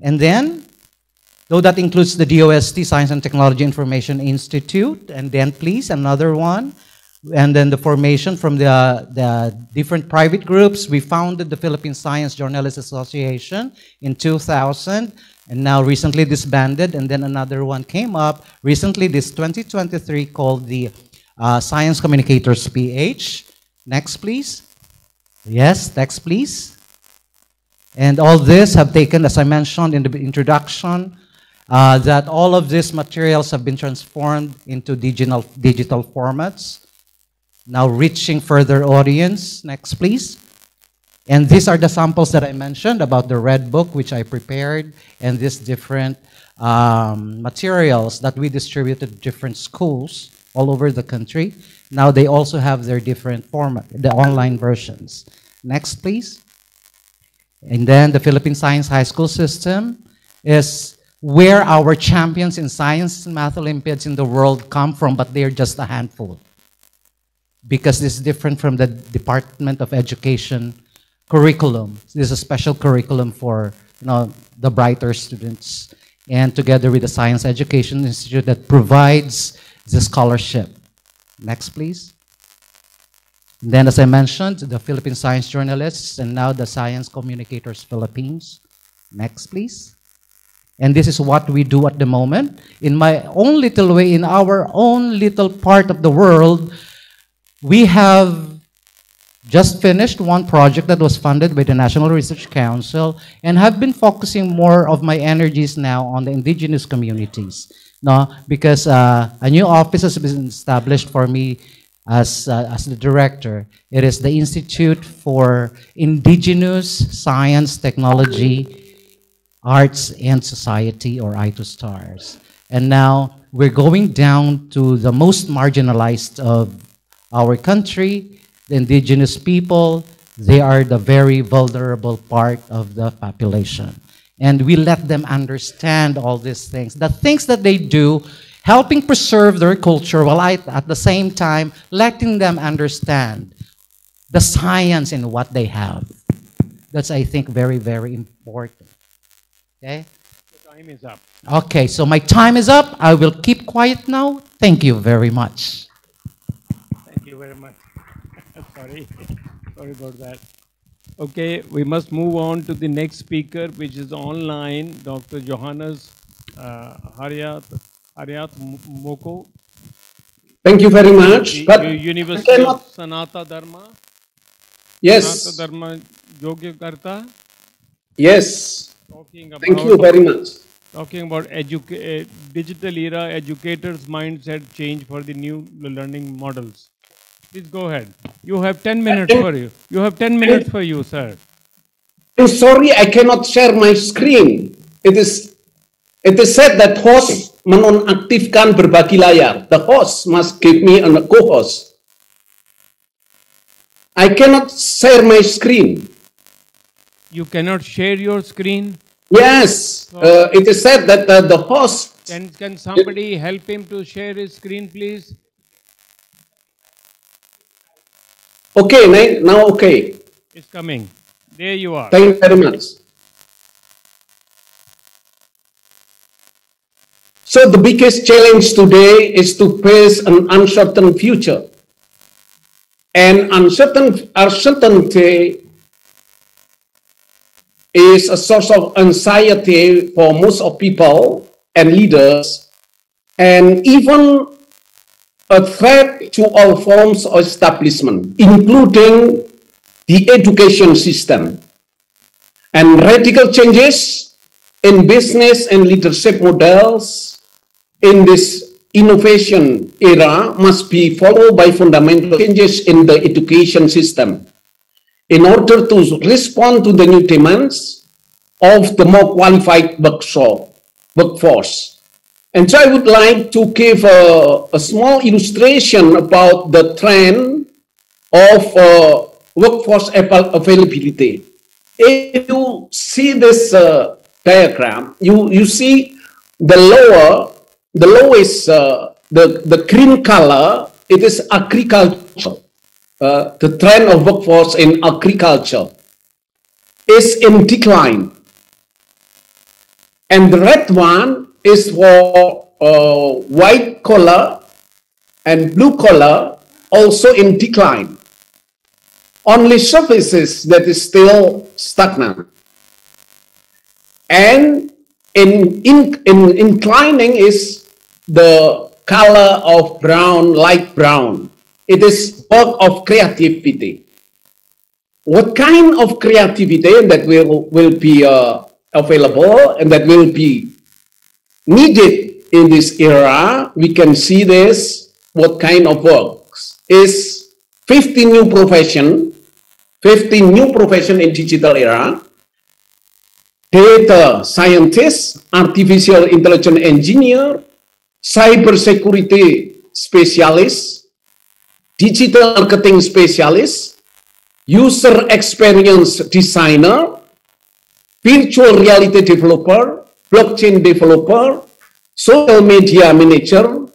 And then, though that includes the DOST, Science and Technology Information Institute, and then please, another one. And then the formation from the different private groups. We founded the Philippine Science Journalists Association in 2000, and now recently disbanded, and then another one came up recently, this 2023, called the Science Communicators PH. Next, please. Yes, next, please. And all this have taken, as I mentioned in the introduction, that all of these materials have been transformed into digital formats, now reaching further audience. Next, please. And these are the samples that I mentioned about the red book, which I prepared, and these different materials that we distributed to different schools all over the country. Now they also have their different format, the online versions. Next, please. And then the Philippine Science High School system is where our champions in science and math Olympiads in the world come from, but they're just a handful. Because this is different from the Department of Education curriculum. This is a special curriculum for the brighter students, and together with the Science Education Institute that provides the scholarship. Next, please. And then, as I mentioned, the Philippine Science Journalists, and now the Science Communicators Philippines. Next, please. And this is what we do at the moment. In my own little way, in our own little part of the world, we have just finished one project that was funded by the National Research Council and have been focusing more of my energies now on the indigenous communities. No, because a new office has been established for me as the director. It is the Institute for Indigenous Science, Technology, Arts and Society, or I2STARS. And now we're going down to the most marginalized of our country, the indigenous people. They are the very vulnerable part of the population. And we let them understand all these things. The things that they do, helping preserve their culture, while at the same time letting them understand the science in what they have. That's, I think, very, very important. Okay? The time is up. Okay, so my time is up. I will keep quiet now. Thank you very much. Thank you very much. Sorry. Sorry about that. Okay, we must move on to the next speaker, which is online, Dr. Johannes Haryat Moko. Thank you very much. But University of Sanata Dharma. Yes. Sanata Dharma Yogyakarta. Yes. Talking about, thank you very much. Talking about digital era, educators' mindset change for the new learning models. Please go ahead. You have 10 minutes for you. You have 10 minutes for you, sir. I'm sorry, I cannot share my screen. It is said that host menonaktifkan berbagi layar. The host must give me a co-host. I cannot share my screen. You cannot share your screen? Yes, it is said that the host... Can somebody help him to share his screen, please? Okay, now okay. It's coming. There you are. Thank you very much. So the biggest challenge today is to face an uncertain future. And uncertainty is a source of anxiety for most of people and leaders, and even a threat to all forms of establishment, including the education system. And radical changes in business and leadership models in this innovation era must be followed by fundamental changes in the education system in order to respond to the new demands of the more qualified workforce. And so I would like to give a small illustration about the trend of workforce availability. If you see this diagram, you see the lowest, the green color, it is agriculture. The trend of workforce in agriculture is in decline. And the red one is for white collar and blue collar, also in decline. Only services that is still stagnant. And in inclining is the color of brown, light brown. It is work of creativity. What kind of creativity that will be available and that will be needed in this era? We can see this, what kind of works is 50 new profession in digital era: data scientist, artificial intelligence engineer, cybersecurity specialist, digital marketing specialist, user experience designer, virtual reality developer, blockchain developer, social media manager,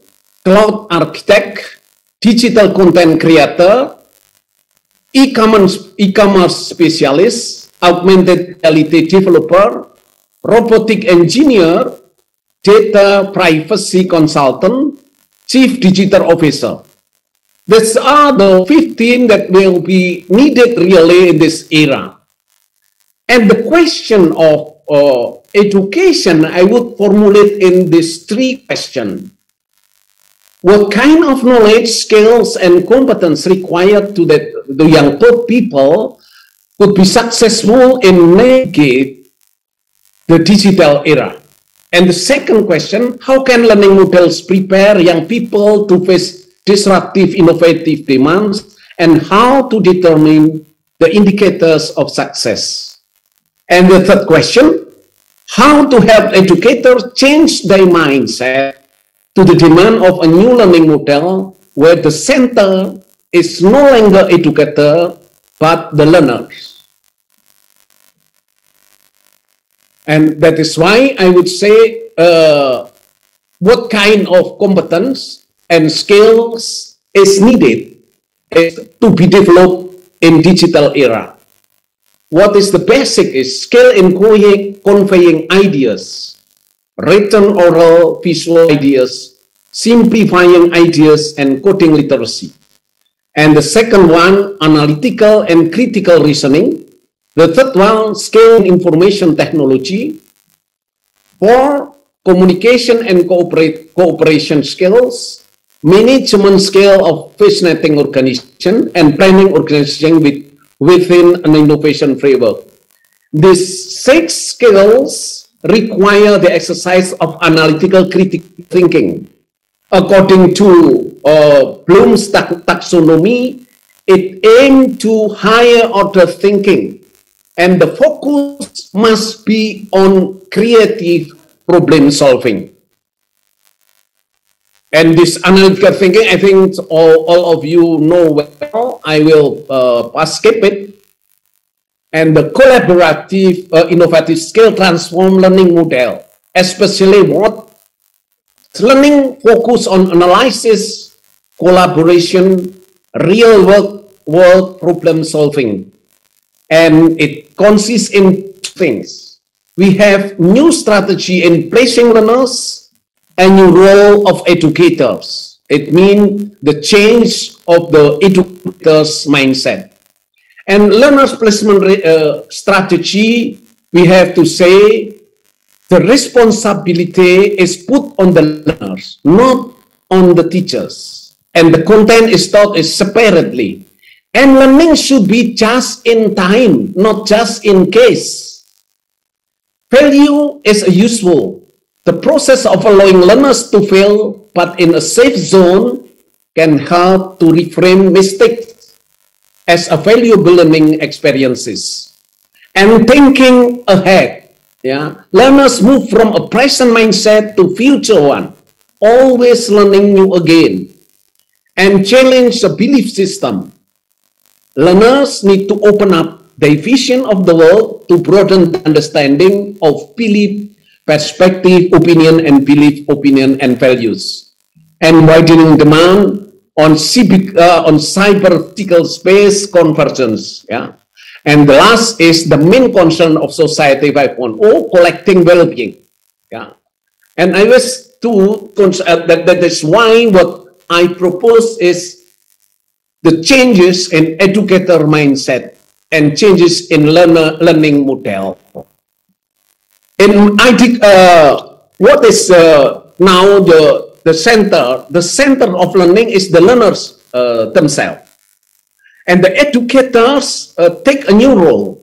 cloud architect, digital content creator, e-commerce specialist, augmented reality developer, robotic engineer, data privacy consultant, chief digital officer. These are the 15 that will be needed really in this era. And the question of education, I would formulate in these 3 questions. what kind of knowledge, skills, and competence required to that the young people could be successful in navigate the digital era. And the second question, how can learning models prepare young people to face disruptive, innovative demands, and how to determine the indicators of success? And the third question, how to help educators change their mindset to the demand of a new learning model where the center is no longer educator, but the learners. And that is why I would say what kind of competence and skills is needed to be developed in digital era. What is the basic is skill in conveying ideas, written, oral, visual ideas, simplifying ideas, and coding literacy. And the second one, analytical and critical reasoning. The third one, skill in information technology. 4, communication and cooperation skills, management skill of fascinating organization, and planning organization within an innovation framework. These 6 skills require the exercise of analytical critical thinking. According to Bloom's taxonomy, it aims to higher order thinking, and the focus must be on creative problem solving. And this analytical thinking, I think all of you know well. I will skip it. And the collaborative, innovative skill transform learning model, especially what learning focus on analysis, collaboration, real world problem solving. And it consists in 2 things. We have new strategy in placing learners and new role of educators. It means the change of the educator's mindset. And learners placement strategy, we have to say the responsibility is put on the learners, not on the teachers. And the content is taught separately. And learning should be just in time, not just in case. Failure is useful. The process of allowing learners to fail, but in a safe zone, can help to reframe mistakes as a valuable learning experiences. And thinking ahead, learners move from a present mindset to future one, always learning new again, and challenge the belief system. Learners need to open up their vision of the world to broaden the understanding of belief, perspective, opinion, and belief, opinion, and values, and widening demand on cyber-physical space convergence. And the last is the main concern of Society 5.0, collecting well-being. And I wish to that is why what I propose is the changes in educator mindset and changes in learning model. And I think what is now the center of learning is the learners themselves. And the educators take a new role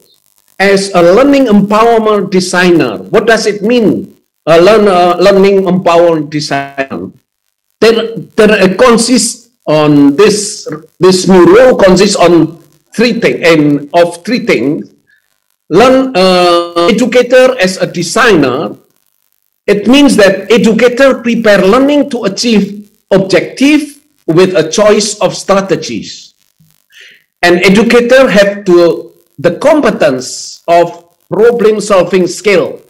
as a learning empowerment designer. What does it mean, a learning empowerment designer? There consists on this new role consists on 3 things. Educator as a designer, it means that educator prepare learning to achieve objective with a choice of strategies. And educator have the competence of problem solving skill,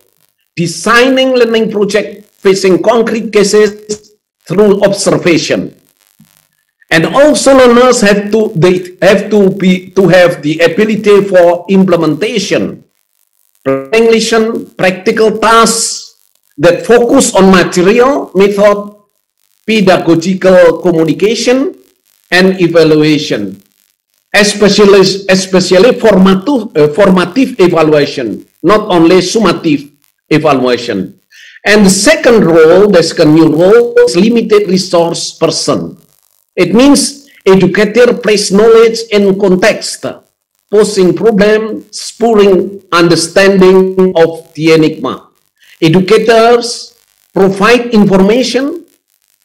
designing learning project facing concrete cases through observation. And also learners have to have the ability for implementation, planning lesson, practical tasks that focus on material, method, pedagogical communication, and evaluation, especially formative evaluation, not only summative evaluation. And the second role, the second new role, is limited resource person. It means educator place knowledge in context, posing problem, spurring understanding of the enigma. Educators provide information,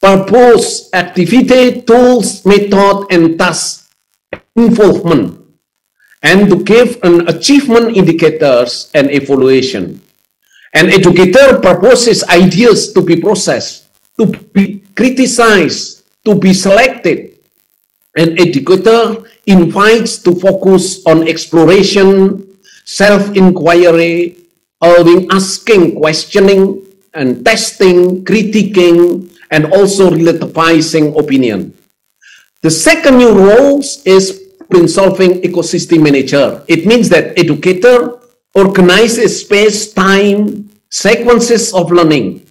purpose, activity, tools, method, and task involvement, and to give an achievement indicators and evaluation. An educator proposes ideas to be processed, to be criticized, to be selected. An educator invites to focus on exploration, self-inquiry, asking, questioning, and testing, critiquing, and also relativizing opinion. The second new role is problem-solving ecosystem manager. It means that educator organizes space, time, sequences of learning,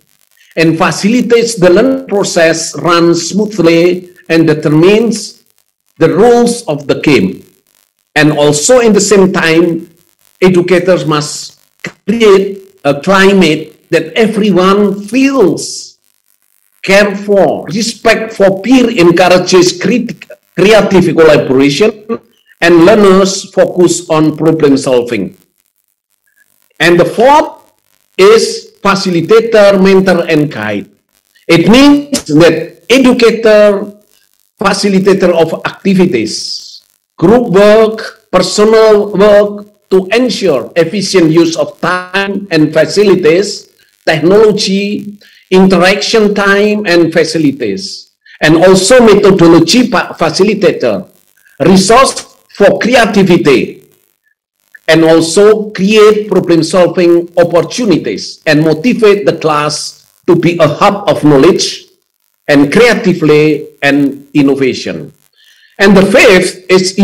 and facilitates the learning process runs smoothly and determines the rules of the game. And also in the same time, educators must create a climate that everyone feels cared for, respect for peer encourages creative collaboration, and learners focus on problem solving. And the fourth is facilitator, mentor, and guide. It means that educator, facilitator of activities, group work, personal work to ensure efficient use of time and facilities, technology, interaction time and facilities, and also methodology facilitator, resource for creativity, and also create problem-solving opportunities and motivate the class to be a hub of knowledge and creatively and innovation. And the fifth is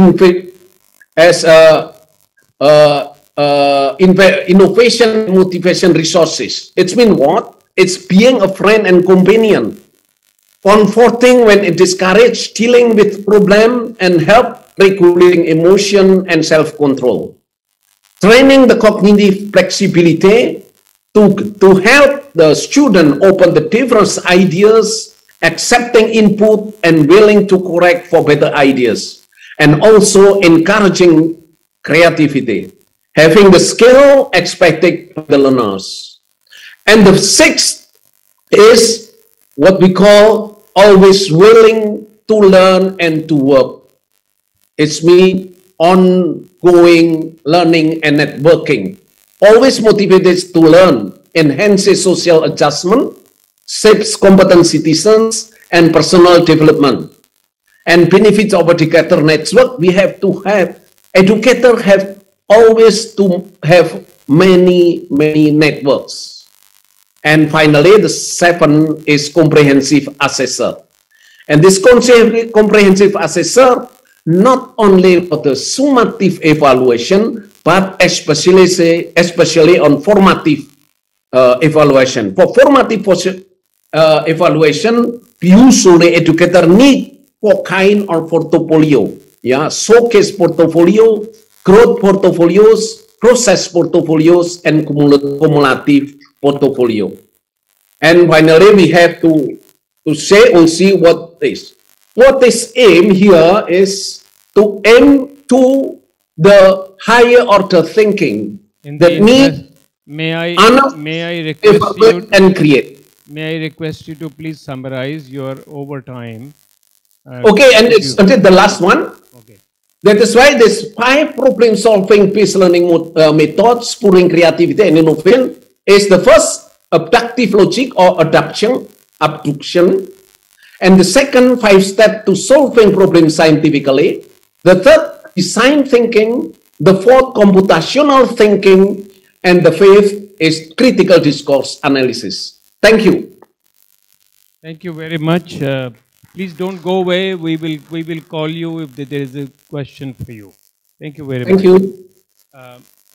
innovation motivation resources. It's mean what? It's being a friend and companion, comforting when it discourages dealing with problem and help regulating emotion and self-control. Training the cognitive flexibility to help the student open the diverse ideas, accepting input and willing to correct for better ideas, and also encouraging creativity, having the skill expected by the learners. And the sixth is what we call always willing to learn and to work. It's me ongoing learning and networking, always motivated to learn, enhances social adjustment, shapes competent citizens, and personal development. And benefits of educator network, we have to have, educators have always to have many networks. And finally, the seventh is comprehensive assessor. And this comprehensive assessor not only for the summative evaluation, but especially on formative evaluation. For formative evaluation, usually educator need for kind of portfolio, showcase portfolio, growth portfolios, process portfolios, and cumulative portfolio. And finally, we have to say or see what is. What is aim here is to aim to the higher order thinking that need may I request you and create. May I request you to please summarize your overtime? Okay, and it's until the last one. Okay. That is why this 5 problem-solving based learning methods, spurring creativity and innovation, is the first abductive logic or abduction. And the second 5-step to solving problems scientifically. The third, design thinking. The fourth, computational thinking. And the fifth is critical discourse analysis. Thank you. Thank you very much. Please don't go away. We will call you if there is a question for you. Thank you very much. Thank you.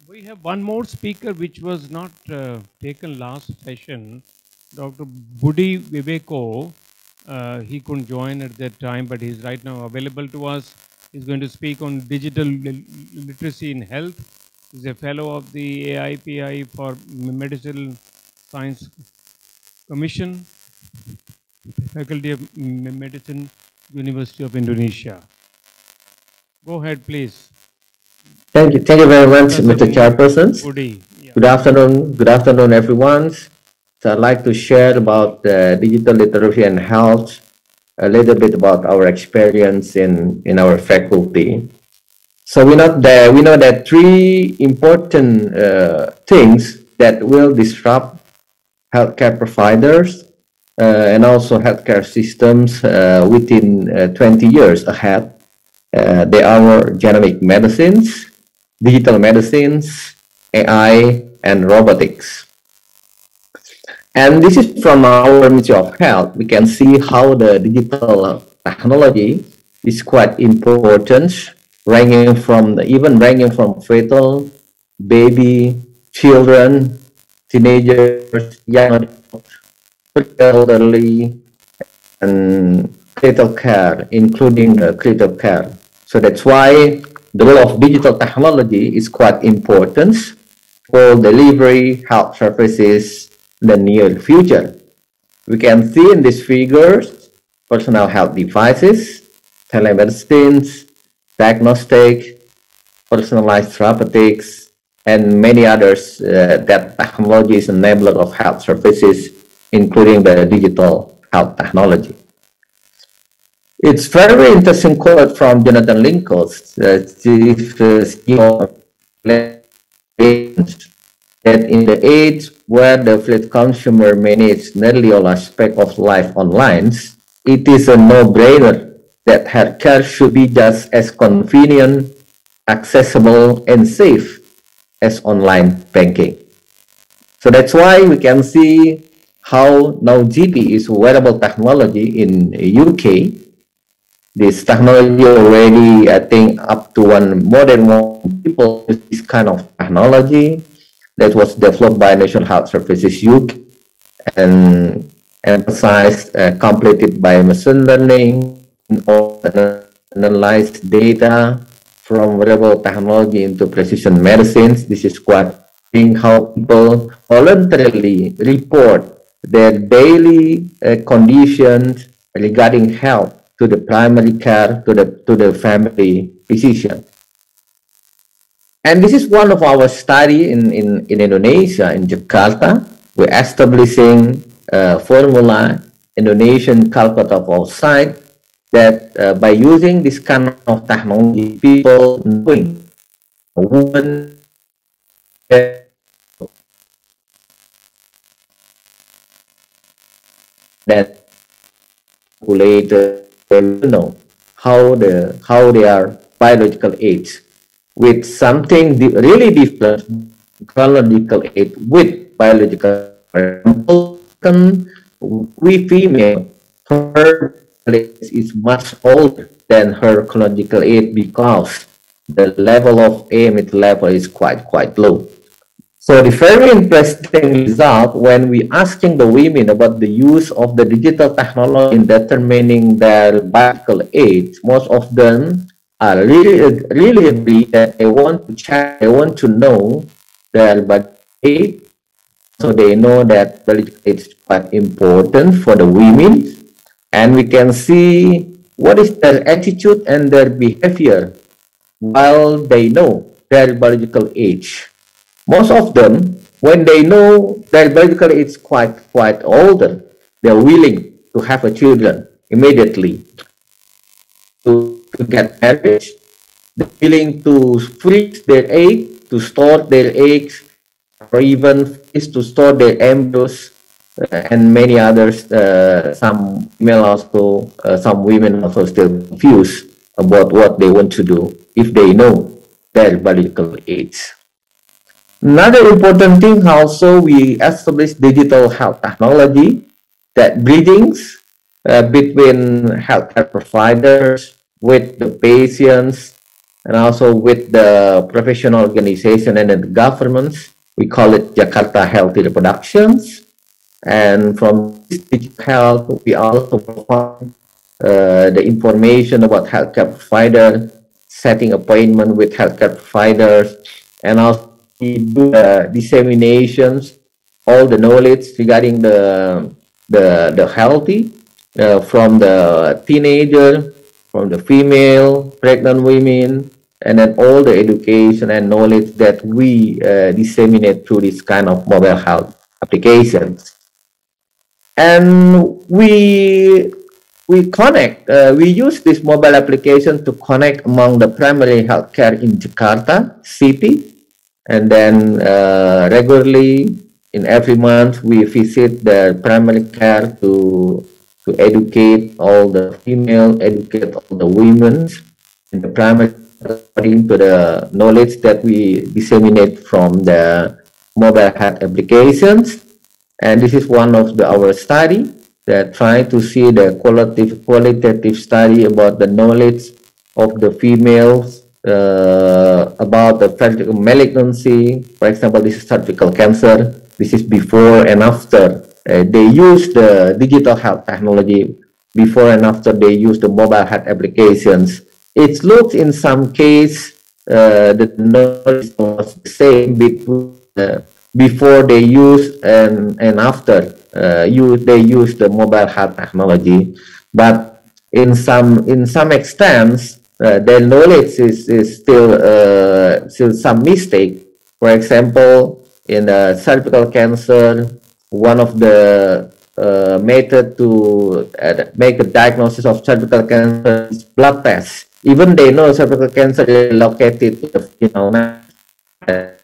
We have one more speaker which was not taken last session. Dr. Budi Viveko. He couldn't join at that time, but he's right now available to us. He's going to speak on digital literacy in health. He's a fellow of the AIPI for medicinal science Commission, Faculty of Medicine, University of Indonesia. Go ahead, please. Thank you very much, Professor Mr. Chairperson. Budi. Good afternoon, everyone. So I'd like to share about digital literacy and health, a little bit about our experience in our faculty. So we know that three important things that will disrupt healthcare providers and also healthcare systems within 20 years ahead. They are genomic medicines, digital medicines, AI, and robotics. And this is from our Ministry of Health. We can see how the digital technology is quite important, ranging from fetal, baby, children, teenagers, young adults, elderly, and critical care, including critical care. So that's why the role of digital technology is quite important for delivery health services in the near future. We can see in these figures personal health devices, telemedicine, diagnostic, personalized therapeutics, and many others that technology is an enabler of health services, including the digital health technology. It's very interesting quote from Jonathan Lincoln, chief CEO that in the age where the fleet consumer manages nearly all aspects of life online, it is a no-brainer that healthcare should be just as convenient, accessible, and safe as online banking. So that's why we can see how now GP is wearable technology in UK. This technology already, I think, up to more than 1 people use this kind of technology that was developed by National Health Services UK and emphasized, completed by machine learning, or analyzed data from wearable technology into precision medicines. This is quite how people voluntarily report their daily conditions regarding health to the primary care, to the family physician. And this is one of our study in Indonesia, in Jakarta. We're establishing a formula, Indonesian Calcutta of all side, that by using this kind of technology, people knowing a woman that later know how they are biological age with something really different, chronological age with biological. We female, her age is much older than her chronological age because the level of AMH level is quite low. So the very interesting result when we asking the women about the use of the digital technology in determining their biological age, most of them are really agree that they want to check, they want to know their biological age, so they know that biological age is quite important for the women, and we can see what is their attitude and their behavior while they know their biological age. Most of them, when they know their biological age is quite older, they're willing to have a children immediately. To get married, they're willing to freeze their egg, to store their eggs, or even to store their embryos, and many others. Some female also, some women also still confused about what they want to do if they know their biological age. Another important thing also, we established digital health technology that bridgings between healthcare providers with the patients and also with the professional organization and the governments. We call it Jakarta Healthy Reproductions. And from this digital health, we also provide the information about healthcare provider, setting appointment with healthcare providers, and also we do disseminations, all the knowledge regarding the the healthy, from the teenager, from the female, pregnant women, and then all the education and knowledge that we disseminate through this kind of mobile health applications. And we use this mobile application to connect among the primary healthcare in Jakarta city, and then regularly in every month we visit the primary care to educate all the female, educate all the women in the primary according to the knowledge that we disseminate from the mobile health applications. And this is one of our study that try to see the qualitative study about the knowledge of the females about the cervical malignancy. For example, this is cervical cancer. This is before and after they use the digital health technology, before and after they use the mobile health applications. It looks in some case the knowledge was the same between before they use and after they use the mobile health technology, but in some extents their knowledge is still some mistake. For example, in cervical cancer, one of the method to make a diagnosis of cervical cancer is blood test. Even they know cervical cancer is located to the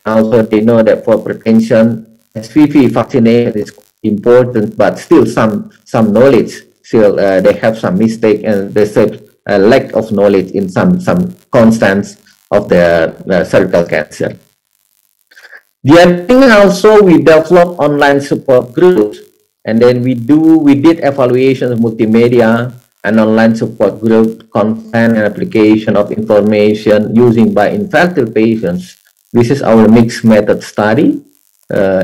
also they know that for prevention, HPV vaccination is important, but still some knowledge, still they have some mistake, and there's a lack of knowledge in some constants of the cervical cancer. The other thing also, we develop online support groups, and then we did evaluation of multimedia and online support group content and application of information using by infertile patients. This is our mixed method study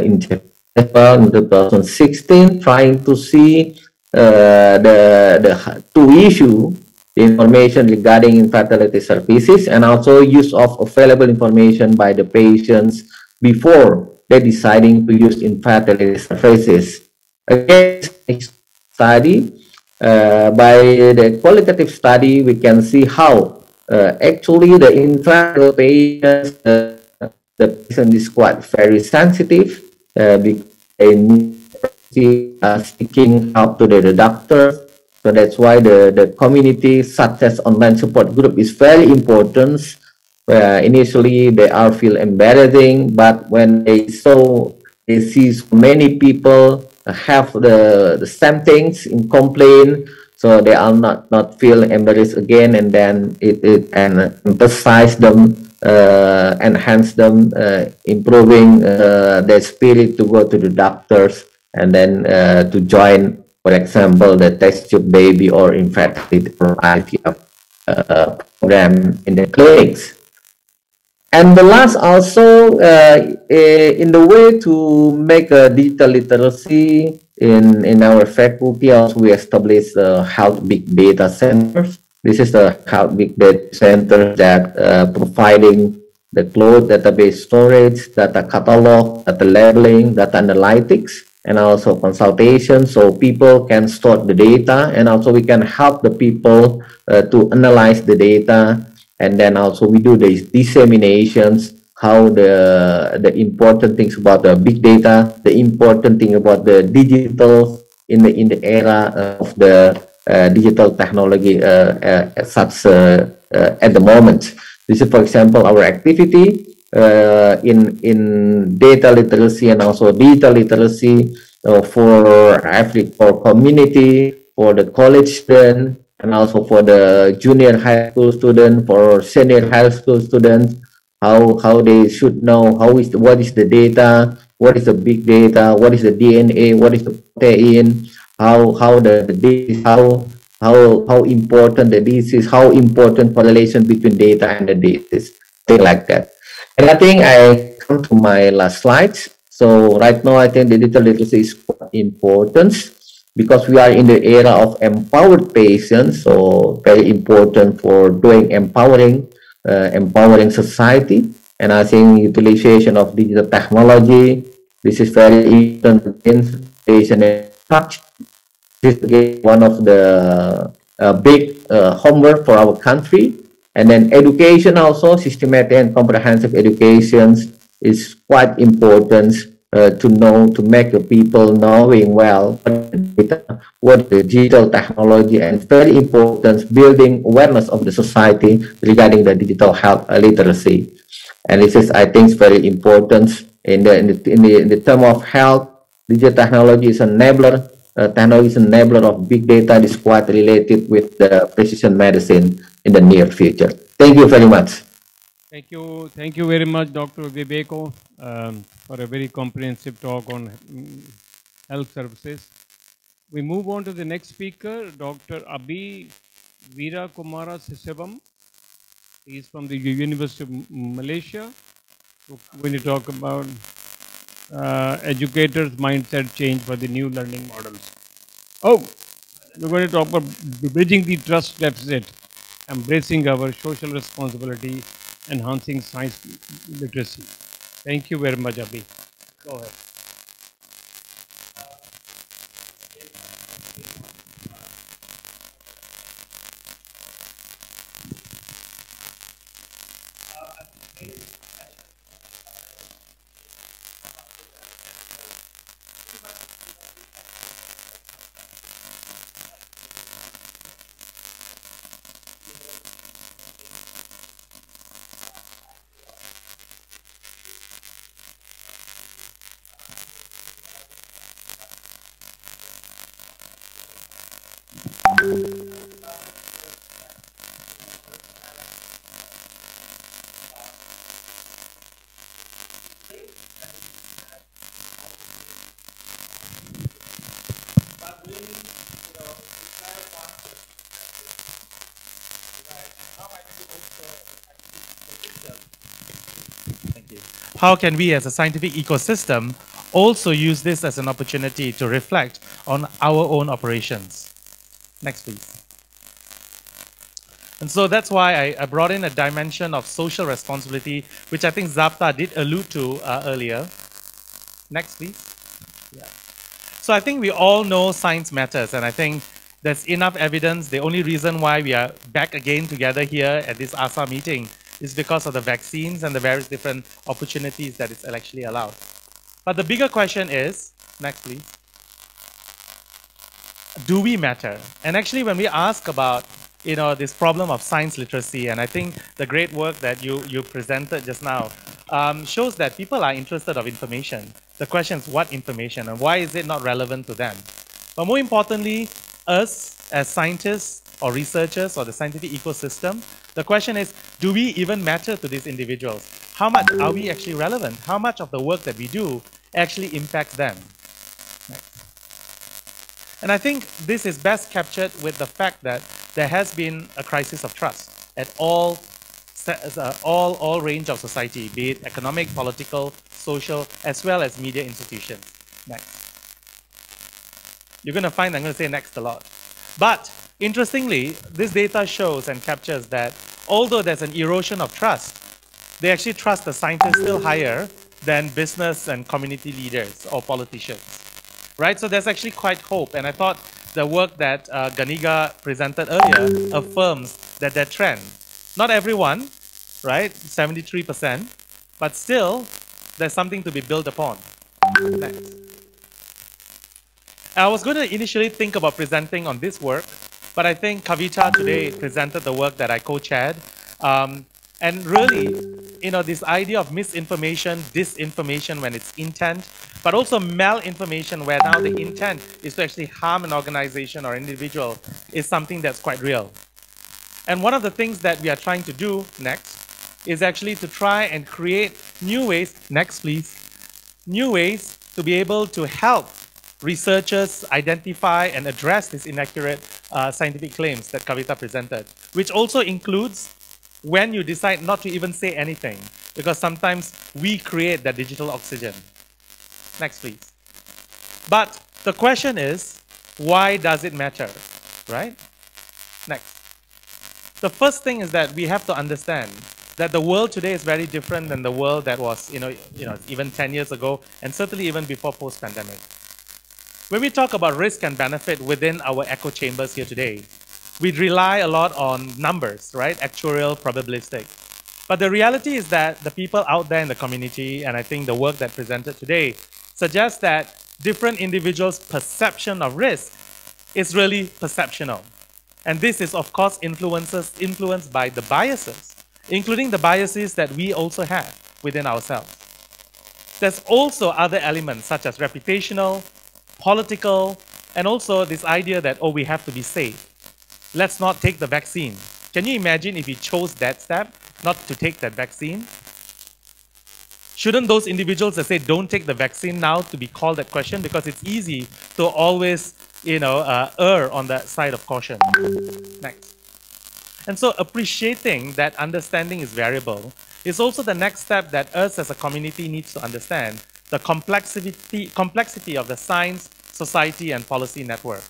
in Jakarta in 2016, trying to see the two issues: the information regarding infertility services and also use of available information by the patients before they deciding to use infertility services. Again, study by the qualitative study, we can see how actually the infertile patients, the patient is quite very sensitive because they need seeking help to the doctor. So that's why the community such as online support group is very important. Initially they are feel embarrassing, but when they see so many people have the same things in complaint, so they are not feel embarrassed again, and then it emphasize them, enhance them, improving their spirit to go to the doctors, and then to join, for example, the test tube baby or infertility or IVF program in the clinics. And the last also, in the way to make a digital literacy in our faculty, also we established health big data centers. This is the health big data center that providing the cloud database storage, data catalog, data labeling, data analytics, and also consultation, so people can store the data, and also we can help the people to analyze the data. And then also we do these disseminations, how the important things about the big data, the important thing about the digital in the era of the digital technology such at the moment. This is, for example, our activity in data literacy and also digital literacy for community, for the college student, and also for the junior high school student, for senior high school students, how they should know what is the data, what is the big data, what is the DNA, what is the protein, how important the disease, how important correlation between data and the disease, things like that. And I think I come to my last slides. So right now I think digital literacy is quite important, because we are in the era of empowered patients, so very important for doing empowering society. And I think utilization of digital technology, this is very important in patient touch. This is again one of the big homework for our country. And then education also, systematic and comprehensive education is quite important to know, to make the people knowing well what the digital technology, and very important building awareness of the society regarding the digital health literacy. And this is, I think, very important in the term of health. Digital technology is an enabler. Technology is an enabler of big data. Is quite related with the precision medicine in the near future. Thank you very much. Thank you very much, Dr. Viveko, for a very comprehensive talk on health services. We move on to the next speaker, Dr. Abi Veera Kumara Sisavam. He is from the University of Malaysia. When you talk about educators' mindset change for the new learning models. Oh, we're going to talk about bridging the trust deficit, embracing our social responsibility, enhancing science literacy. Thank you very much, Abi. Go ahead. How can we as a scientific ecosystem also use this as an opportunity to reflect on our own operations? Next, please. And so that's why I brought in a dimension of social responsibility, which I think Zapta did allude to earlier. Next, please. Yeah. So I think we all know science matters, and I think there's enough evidence. The only reason why we are back again together here at this AASSA meeting is because of the vaccines and the various different opportunities that it's actually allowed. But the bigger question is, next please, do we matter? And actually when we ask about this problem of science literacy, and I think the great work that you presented just now shows that people are interested of information. The question is what information and why is it not relevant to them? But more importantly, us as scientists or researchers or the scientific ecosystem, the question is, do we even matter to these individuals? How much are we actually relevant? How much of the work that we do actually impacts them? Next. And I think this is best captured with the fact that there has been a crisis of trust at all range of society, be it economic, political, social, as well as media institutions. Next. You're going to find I'm going to say next a lot. But interestingly, this data shows and captures that although there's an erosion of trust, they actually trust the scientists still higher than business and community leaders or politicians, right? So there's actually quite hope. And I thought the work that Ganiga presented earlier affirms that trend. Not everyone, right? 73%, but still there's something to be built upon. Next. I was going to initially think about presenting on this work, but I think Kavita today presented the work that I co-chaired. And really, this idea of misinformation, disinformation when it's intent, but also malinformation where now the intent is to actually harm an organization or individual is something that's quite real. And one of the things that we are trying to do next is actually to try and create new ways, next please, new ways to be able to help researchers identify and address these inaccurate scientific claims that Kavita presented, which also includes when you decide not to even say anything, because sometimes we create that digital oxygen. Next, please. But the question is, why does it matter, right? Next. The first thing is that we have to understand that the world today is very different than the world that was, even 10 years ago, and certainly even before post-pandemic. When we talk about risk and benefit within our echo chambers here today, we rely a lot on numbers, right? Actuarial, probabilistic. But the reality is that the people out there in the community, and I think the work that presented today, suggests that different individuals' perception of risk is really perceptional. And this is, of course, influenced by the biases, including the biases that we also have within ourselves. There's also other elements such as reputational, political, and also this idea that, oh, we have to be safe. Let's not take the vaccine. Can you imagine if you chose that step, not to take that vaccine? Shouldn't those individuals that say don't take the vaccine now to be called that question? Because it's easy to always, err on the side of caution. Next. And so appreciating that understanding is variable is also the next step that us as a community needs to understand, the complexity of the science, society, and policy network.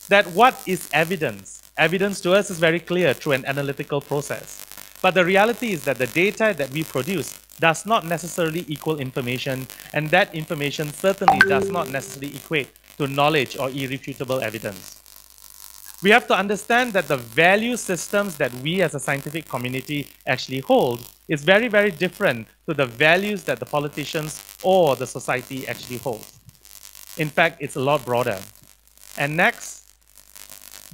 That what is evidence? Evidence to us is very clear through an analytical process. But the reality is that the data that we produce does not necessarily equal information, and that information certainly does not necessarily equate to knowledge or irrefutable evidence. We have to understand that the value systems that we as a scientific community actually hold is very, very different to the values that the politicians or the society actually holds. In fact, it's a lot broader. And next,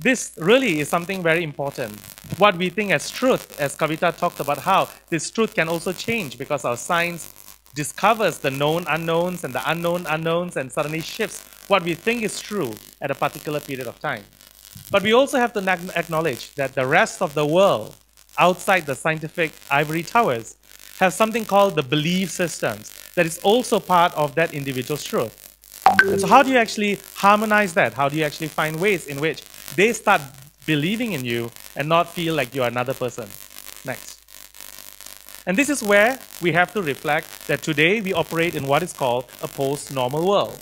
this really is something very important. What we think as truth, as Kavita talked about how this truth can also change because our science discovers the known unknowns and the unknown unknowns and suddenly shifts what we think is true at a particular period of time. But we also have to acknowledge that the rest of the world outside the scientific ivory towers have something called the belief systems that is also part of that individual's truth. And so how do you actually harmonize that? How do you actually find ways in which they start believing in you and not feel like you're another person? Next. And this is where we have to reflect that today we operate in what is called a post-normal world.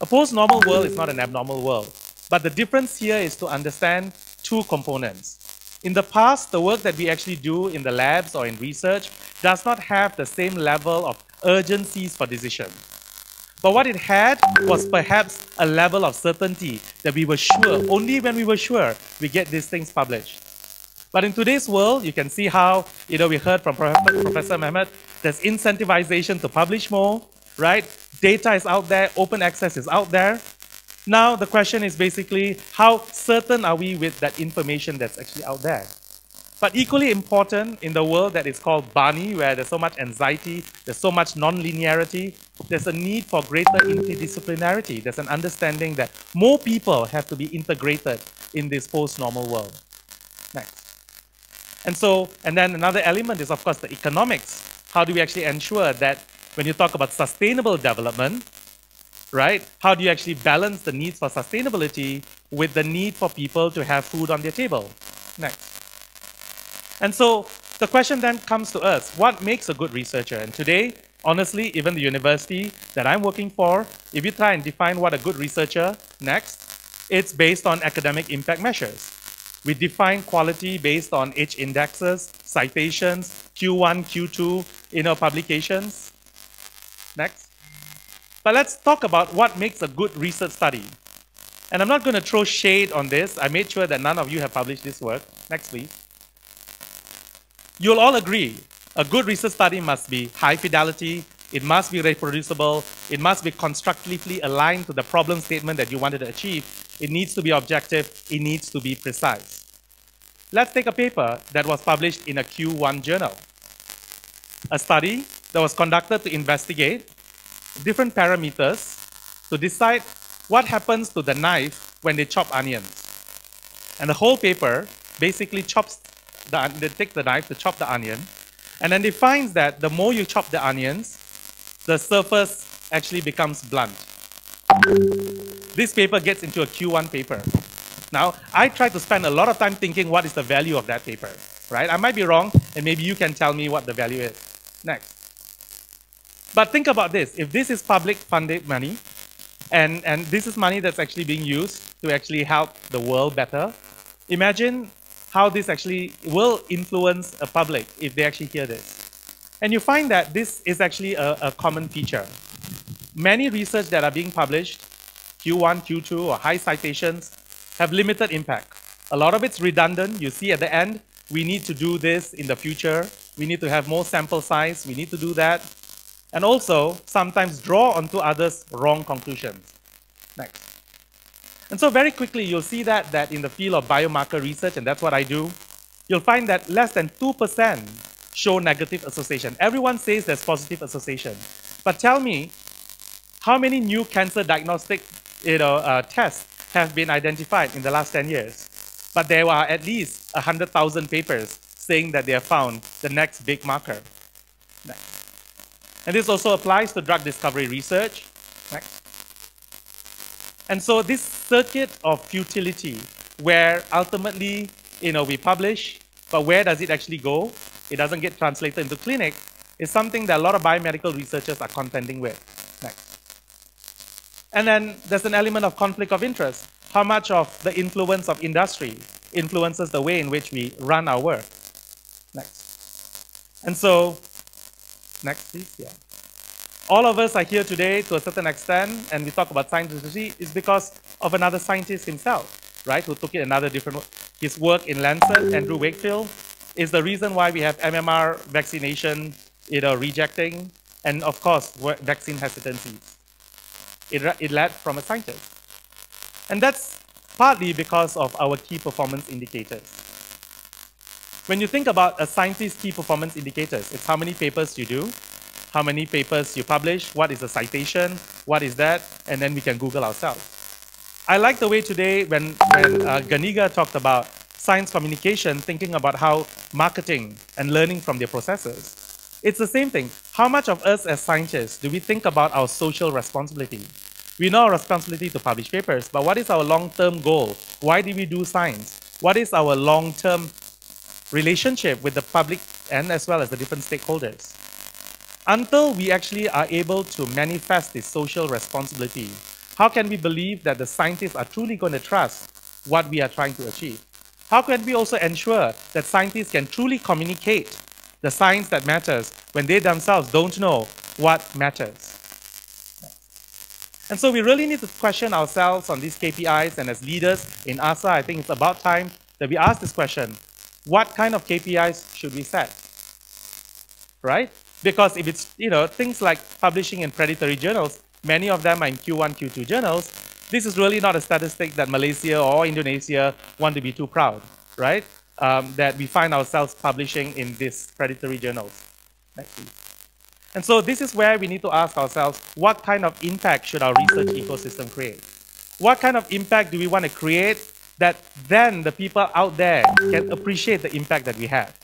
A post-normal world is not an abnormal world. But the difference here is to understand two components. In the past, the work that we actually do in the labs or in research does not have the same level of urgencies for decision. But what it had was perhaps a level of certainty that we were sure, only when we were sure, we get these things published. But in today's world, you can see how, we heard from Professor Mehmet, there's incentivization to publish more, right? Data is out there, open access is out there. Now the question is basically, how certain are we with that information that's actually out there? But equally important in the world that is called Barney, where there's so much anxiety, there's so much non-linearity, there's a need for greater interdisciplinarity. There's an understanding that more people have to be integrated in this post-normal world. Next. And then another element is, of course, the economics. How do we actually ensure that when you talk about sustainable development, right, how do you actually balance the needs for sustainability with the need for people to have food on their table? Next. And so the question then comes to us, what makes a good researcher? And today, honestly, even the university that I'm working for, if you try and define what a good researcher, next, it's based on academic impact measures. We define quality based on H indexes, citations, Q1, Q2, publications. Next. But let's talk about what makes a good research study. And I'm not going to throw shade on this. I made sure that none of you have published this work. Next, please. You'll all agree, a good research study must be high fidelity, it must be reproducible, it must be constructively aligned to the problem statement that you wanted to achieve, it needs to be objective, it needs to be precise. Let's take a paper that was published in a Q1 journal. A study that was conducted to investigate different parameters to decide what happens to the knife when they chop onions. And the whole paper basically they take the knife to chop the onion, and then they find that the more you chop the onions, the surface actually becomes blunt. This paper gets into a Q1 paper. Now, I tried to spend a lot of time thinking what is the value of that paper, right? I might be wrong, and maybe you can tell me what the value is. Next. But think about this. If this is public funded money, and this is money that's actually being used to actually help the world better, imagine how this actually will influence a public if they actually hear this. And you find that this is actually a common feature. Many research that are being published Q1, Q2, or high citations have limited impact. A lot of it's redundant. You see at the end, we need to do this in the future. We need to have more sample size. We need to do that. And also, sometimes draw onto others' wrong conclusions. Next. And so very quickly, you'll see that in the field of biomarker research, and that's what I do, you'll find that less than 2% show negative association. Everyone says there's positive association. But tell me, how many new cancer diagnostic tests have been identified in the last 10 years? But there are at least 100,000 papers saying that they have found the next big marker. Next. And this also applies to drug discovery research. Next. And so this circuit of futility, where ultimately, we publish, but where does it actually go? It doesn't get translated into clinic, is something that a lot of biomedical researchers are contending with. Next. And then there's an element of conflict of interest. How much of the influence of industry influences the way in which we run our work? Next. And so, next please, yeah. All of us are here today to a certain extent, and we talk about science literacy, is because of another scientist himself, right, who took it another different way. His work in Lancet, Andrew Wakefield, is the reason why we have MMR vaccination, rejecting, and of course, vaccine hesitancies. It led from a scientist. And that's partly because of our key performance indicators. When you think about a scientist's key performance indicators, it's how many papers you do, how many papers you publish, what is the citation, what is that, and then we can Google ourselves. I like the way today when Ganiga talked about science communication, thinking about how marketing and learning from their processes. It's the same thing. How much of us as scientists do we think about our social responsibility? We know our responsibility to publish papers, but what is our long-term goal? Why do we do science? What is our long-term relationship with the public and as well as the different stakeholders? Until we actually are able to manifest this social responsibility, how can we believe that the scientists are truly going to trust what we are trying to achieve? How can we also ensure that scientists can truly communicate the science that matters when they themselves don't know what matters? And so we really need to question ourselves on these KPIs, and as leaders in AASSA, I think it's about time that we ask this question: what kind of KPIs should we set? Right? Because if it's, things like publishing in predatory journals, many of them are in Q1, Q2 journals, this is really not a statistic that Malaysia or Indonesia want to be too proud, right? That we find ourselves publishing in these predatory journals. Next, please. And so this is where we need to ask ourselves, what kind of impact should our research ecosystem create? What kind of impact do we want to create that then the people out there can appreciate the impact that we have?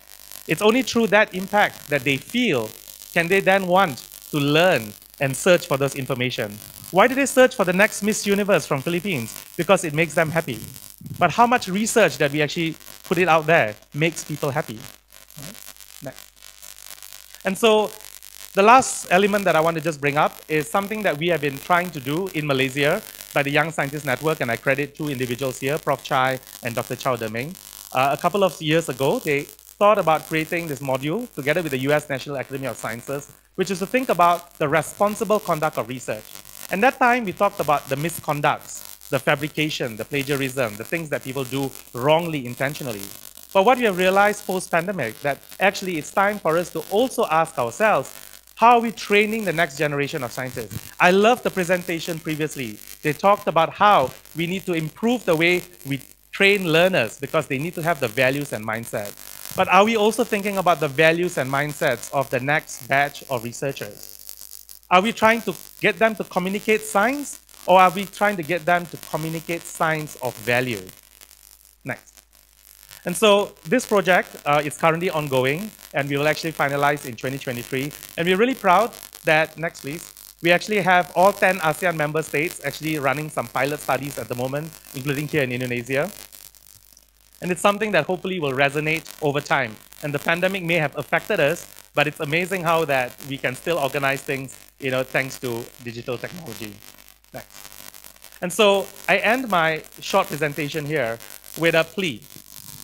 It's only through that impact that they feel can they then want to learn and search for those information. Why do they search for the next Miss Universe from Philippines? Because it makes them happy. But how much research that we actually put it out there makes people happy? Right? Next. And so the last element that I want to just bring up is something that we have been trying to do in Malaysia by the Young Scientist Network, and I credit two individuals here, Prof. Chai and Dr. Chow Deming. A couple of years ago, they thought about creating this module together with the US National Academy of Sciences, which is to think about the responsible conduct of research. And that time we talked about the misconducts, the fabrication, the plagiarism, the things that people do wrongly, intentionally. But what we have realized post-pandemic, that actually it's time for us to also ask ourselves, how are we training the next generation of scientists? I love the presentation previously. They talked about how we need to improve the way we train learners because they need to have the values and mindset. But are we also thinking about the values and mindsets of the next batch of researchers? Are we trying to get them to communicate science, or are we trying to get them to communicate science of value? Next. And so this project is currently ongoing, and we will actually finalize in 2023. And we're really proud that, next please, we actually have all 10 ASEAN member states actually running some pilot studies at the moment, including here in Indonesia. And it's something that hopefully will resonate over time. And the pandemic may have affected us, but it's amazing how that we can still organize things, thanks to digital technology. Next. And so I end my short presentation here with a plea.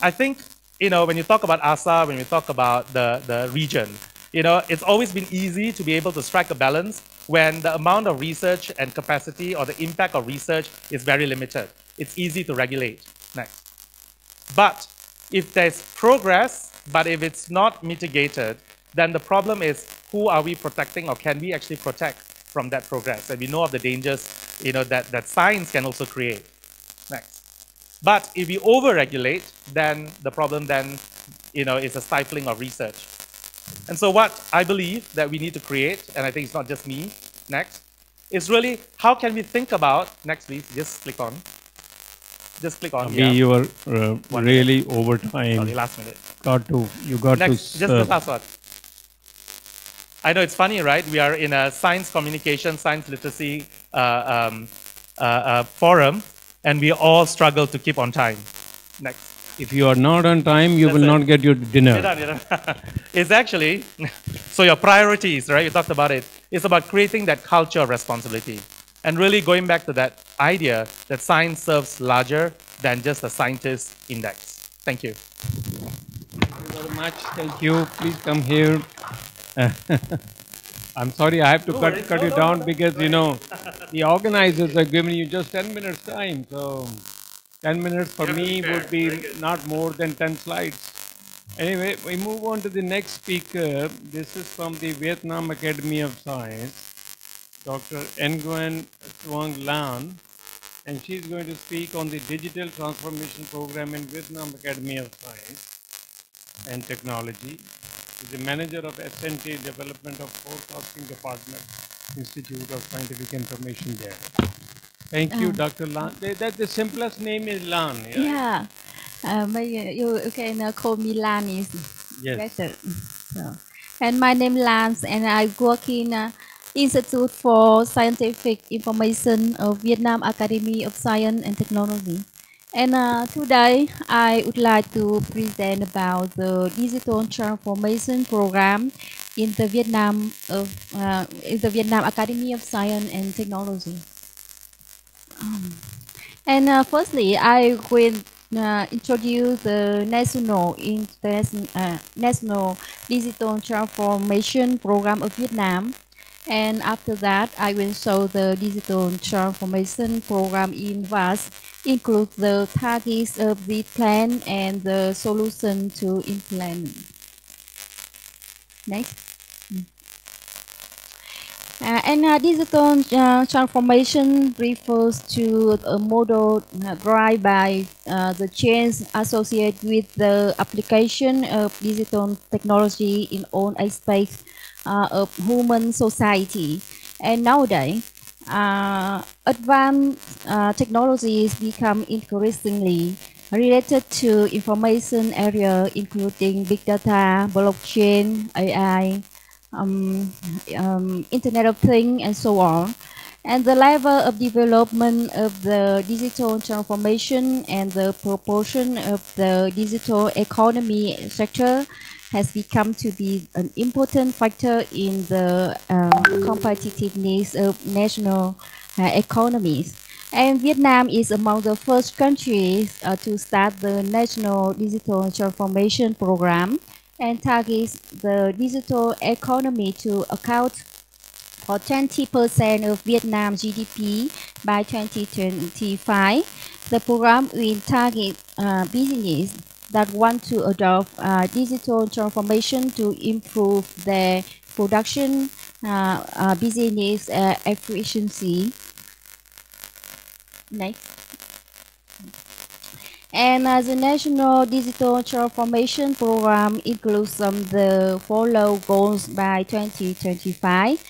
I think, when you talk about AASSA, when you talk about the region, it's always been easy to be able to strike a balance. when the amount of research and capacity or the impact of research is very limited. It's easy to regulate. Next. But if there's progress, but if it's not mitigated, then the problem is who are we protecting, or can we actually protect from that progress? And we know of the dangers, that science can also create. Next. But if we over-regulate, then the problem then, is a stifling of research. And so what I believe that we need to create, and I think it's not just me, next, is really how can we think about, next please, just click on. Just click on. Yeah. You are really over time. Sorry, last minute. You got next, to. Just the last one. I know it's funny, right? We are in a science communication, science literacy forum, and we all struggle to keep on time. Next. If you are not on time, you will not get your dinner. It's actually, so your priorities, right? You talked about it. It's about creating that culture of responsibility. And really going back to that idea that science serves larger than just a scientist index. Thank you. Thank you very much. Thank you. Please come here. I'm sorry, I have to cut you down because, the organizers are giving you just 10 minutes time. So 10 minutes for me would be not more than 10 slides. Anyway, we move on to the next speaker. This is from the Vietnam Academy of Science, Dr. Nguyen Tuong Lan, and she's going to speak on the Digital Transformation Program in Vietnam Academy of Science and Technology. She's the manager of S&T Development of Forecasting Department, Institute of Scientific Information there. Thank you, Dr. Lan. The simplest name is Lan. Yeah. You can call me Lan is better. So, and my name is Lan, and I work in Institute for Scientific Information of Vietnam Academy of Science and Technology. And today I would like to present about the digital transformation program in the Vietnam Academy of Science and Technology. Firstly, I will introduce the National Digital Transformation Program of Vietnam. And after that, I will show the digital transformation program in VAS, include the targets of the plan and the solution to implement. Next. Digital transformation refers to a model driven by the change associated with the application of digital technology in all aspects of human society. And nowadays, advanced technologies become increasingly related to information area, including big data, blockchain, AI, Internet of Things, and so on. And the level of development of the digital transformation and the proportion of the digital economy sector has become to be an important factor in the competitiveness of national economies. And Vietnam is among the first countries to start the National Digital Transformation Program and targets the digital economy to account for 20% of Vietnam's GDP by 2025. The program will target business that want to adopt digital transformation to improve their production, business efficiency. Next. And the National Digital Transformation Program includes the following goals by 2025.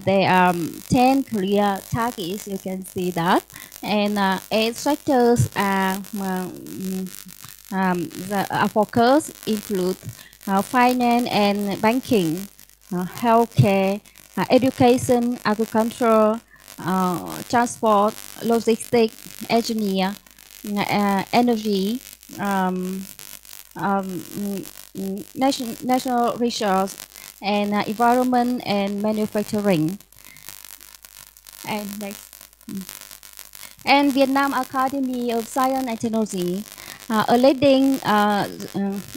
There are 10 clear targets, you can see that. And 8 sectors are focus include finance and banking, healthcare, education, agriculture, transport, logistics, engineer, energy, natural resource, and environment and manufacturing. And next. And Vietnam Academy of Science and Technology, a leading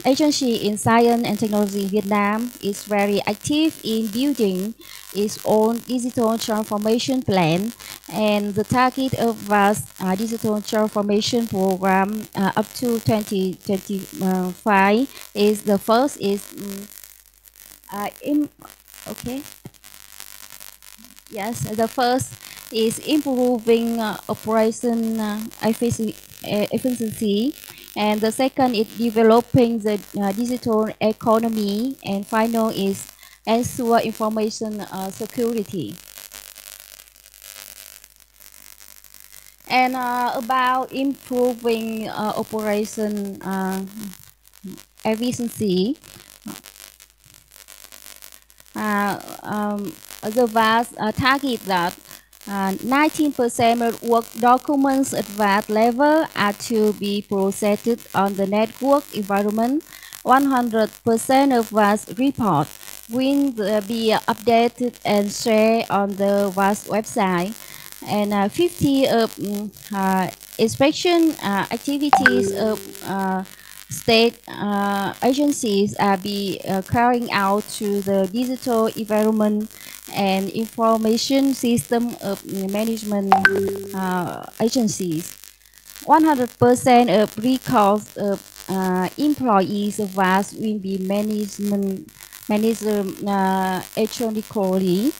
agency in science and technology in Vietnam, is very active in building its own digital transformation plan, and the target of VAST digital transformation program up to 2025 is the first is okay. Yes, the first is improving operation efficiency, and the second is developing the digital economy, and final is ensure information security. And about improving operation efficiency, the VAST target that 19% of work documents at VAST level are to be processed on the network environment. 100% of VAST report will be updated and shared on the VAST website. And 50 of inspection activities of state agencies are carrying out through the digital environment and information system of management agencies. 100% of records of employees of VAST will be managed electronically,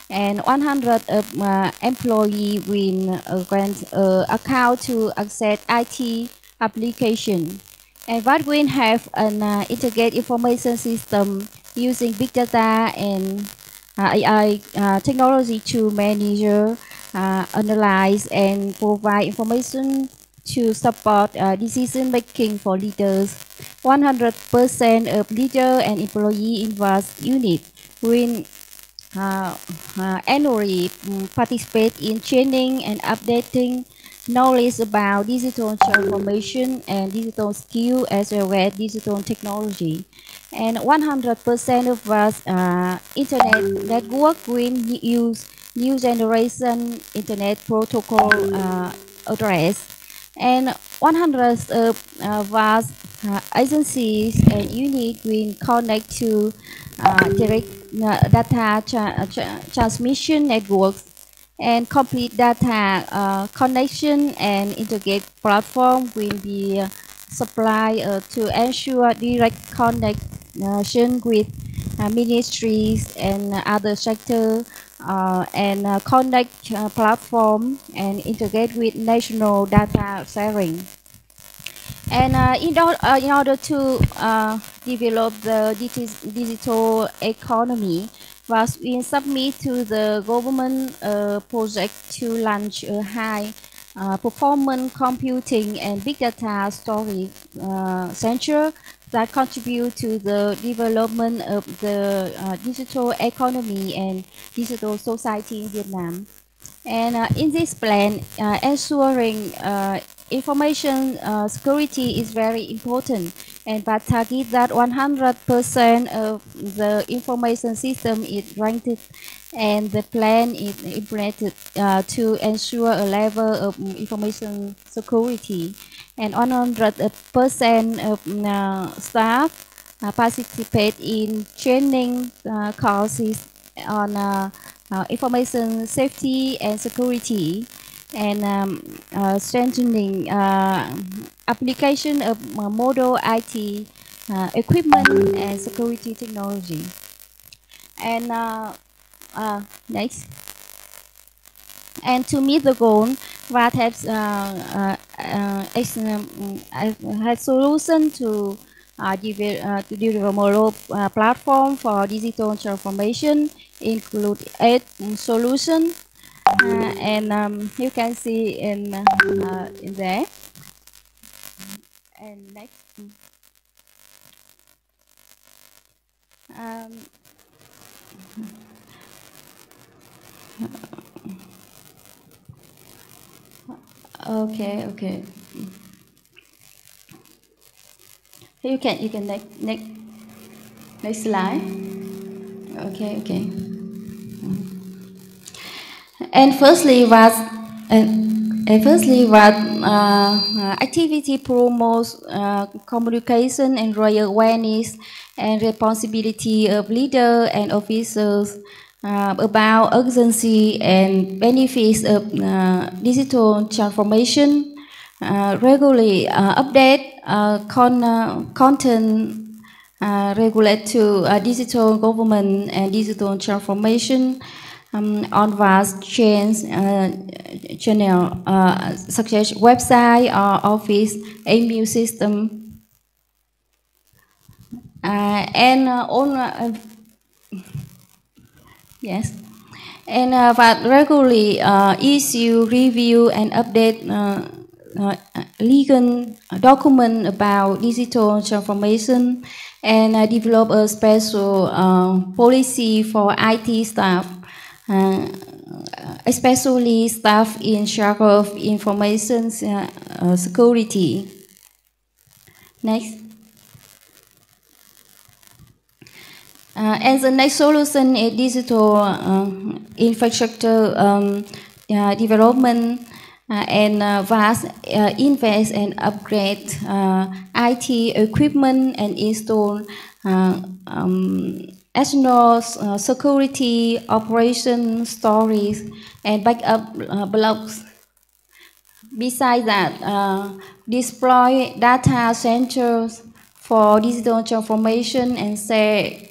and 100 of employees will grant account to access IT application. And VAST will have an integrated information system using big data and AI technology to manage, analyze, and provide information to support decision making for leaders. 100% of leader and employee in VAST unit will annually participate in training and updating knowledge about digital transformation and digital skill as well as digital technology. And 100% of us internet network will use new generation internet protocol address. And 100 of us agencies and units will connect to direct data transmission networks, and complete data connection and integrate platform will be supplied to ensure direct connection with ministries and other sectors, and connect platform and integrate with national data sharing. And in order to develop the digital economy, VAST will submit to the government project to launch a high performance computing and big data storage center that contribute to the development of the digital economy and digital society in Vietnam. And in this plan, ensuring information security is very important, and but target that 100% of the information system is ranked, and the plan is implemented to ensure a level of information security, and 100% of staff participate in training courses on information safety and security, and strengthening application of model IT equipment and security technology. And next, and to meet the goal, VAST has solution to develop platform for digital transformation, include 8 solutions, and you can see in there. And next, okay. You can next slide. Okay. And firstly, what activity promotes communication and raise awareness and responsibility of leaders and officers about urgency and benefits of digital transformation, regularly update content related to digital government and digital transformation on vast channel such as website or office email system. Yes, and but regularly issue, review, and update legal document about digital transformation, and develop a special policy for IT staff, especially staff in charge of information security. Next. And the next solution is digital infrastructure development and vast invest and upgrade IT equipment and install additional security, operation, storage, and backup blocks. Besides that, deploy data centers for digital transformation and say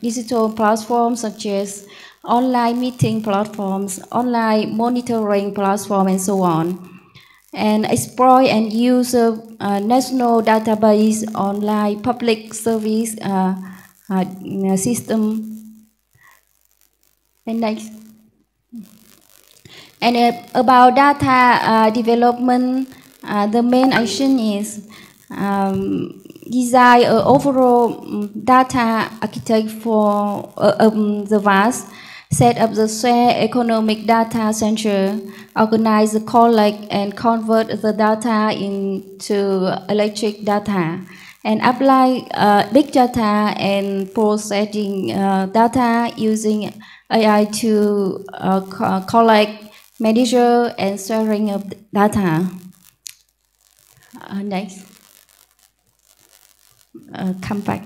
digital platforms such as online meeting platforms, online monitoring platform, and so on. And exploit and use a national database online public service system. And next. And about data development, the main action is design an overall data architect for the vast, set up the shared economic data center, organize, collect, and convert the data into electric data, and apply big data and processing data using AI to collect, measure, and sharing of data. Next. Come back.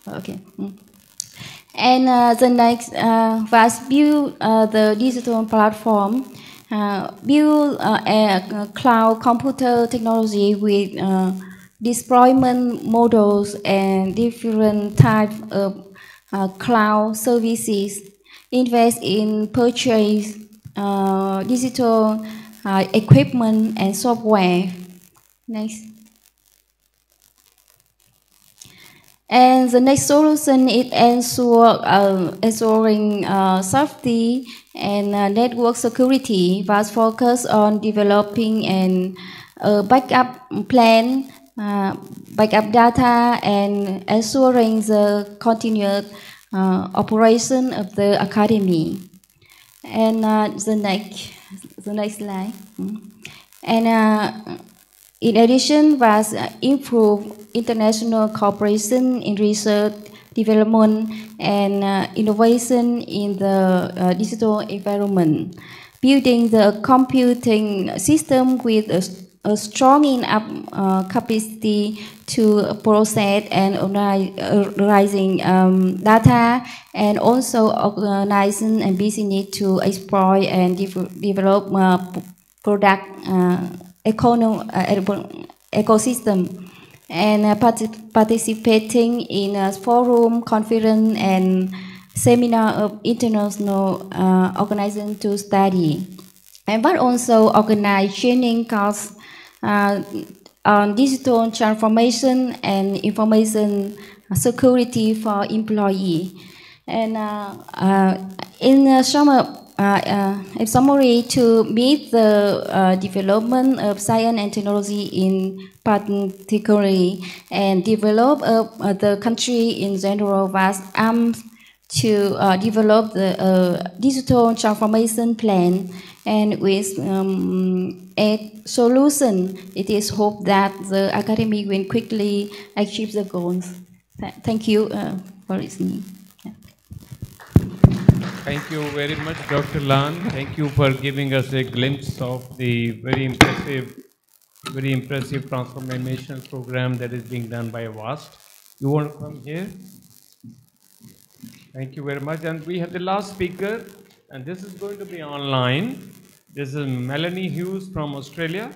Okay. And the next was build the digital platform, build a cloud computer technology with deployment models and different types of cloud services, invest in purchase digital equipment and software. Next. And the next solution is ensuring safety and network security, was focused on developing an backup plan, backup data, and ensuring the continued operation of the academy. And the next slide. And in addition, was improve international cooperation in research, development, and innovation in the digital environment, building the computing system with a strong enough capacity to process and analyzing data, and also organizing and business to exploit and develop product ecosystem, and participating in a forum, conference, and seminar of international organization to study. And but also organize training courses on digital transformation and information security for employees. And in summary, to meet the development of science and technology in particularly, and develop the country in general, was to develop the digital transformation plan, and with a solution, it is hoped that the academy will quickly achieve the goals. Thank you for listening. Thank you very much, Dr. Lan. Thank you for giving us a glimpse of the very impressive transformation program that is being done by AASSA. You want to come here? Thank you very much. And we have the last speaker, and this is going to be online. This is Melanie Hughes from Australia.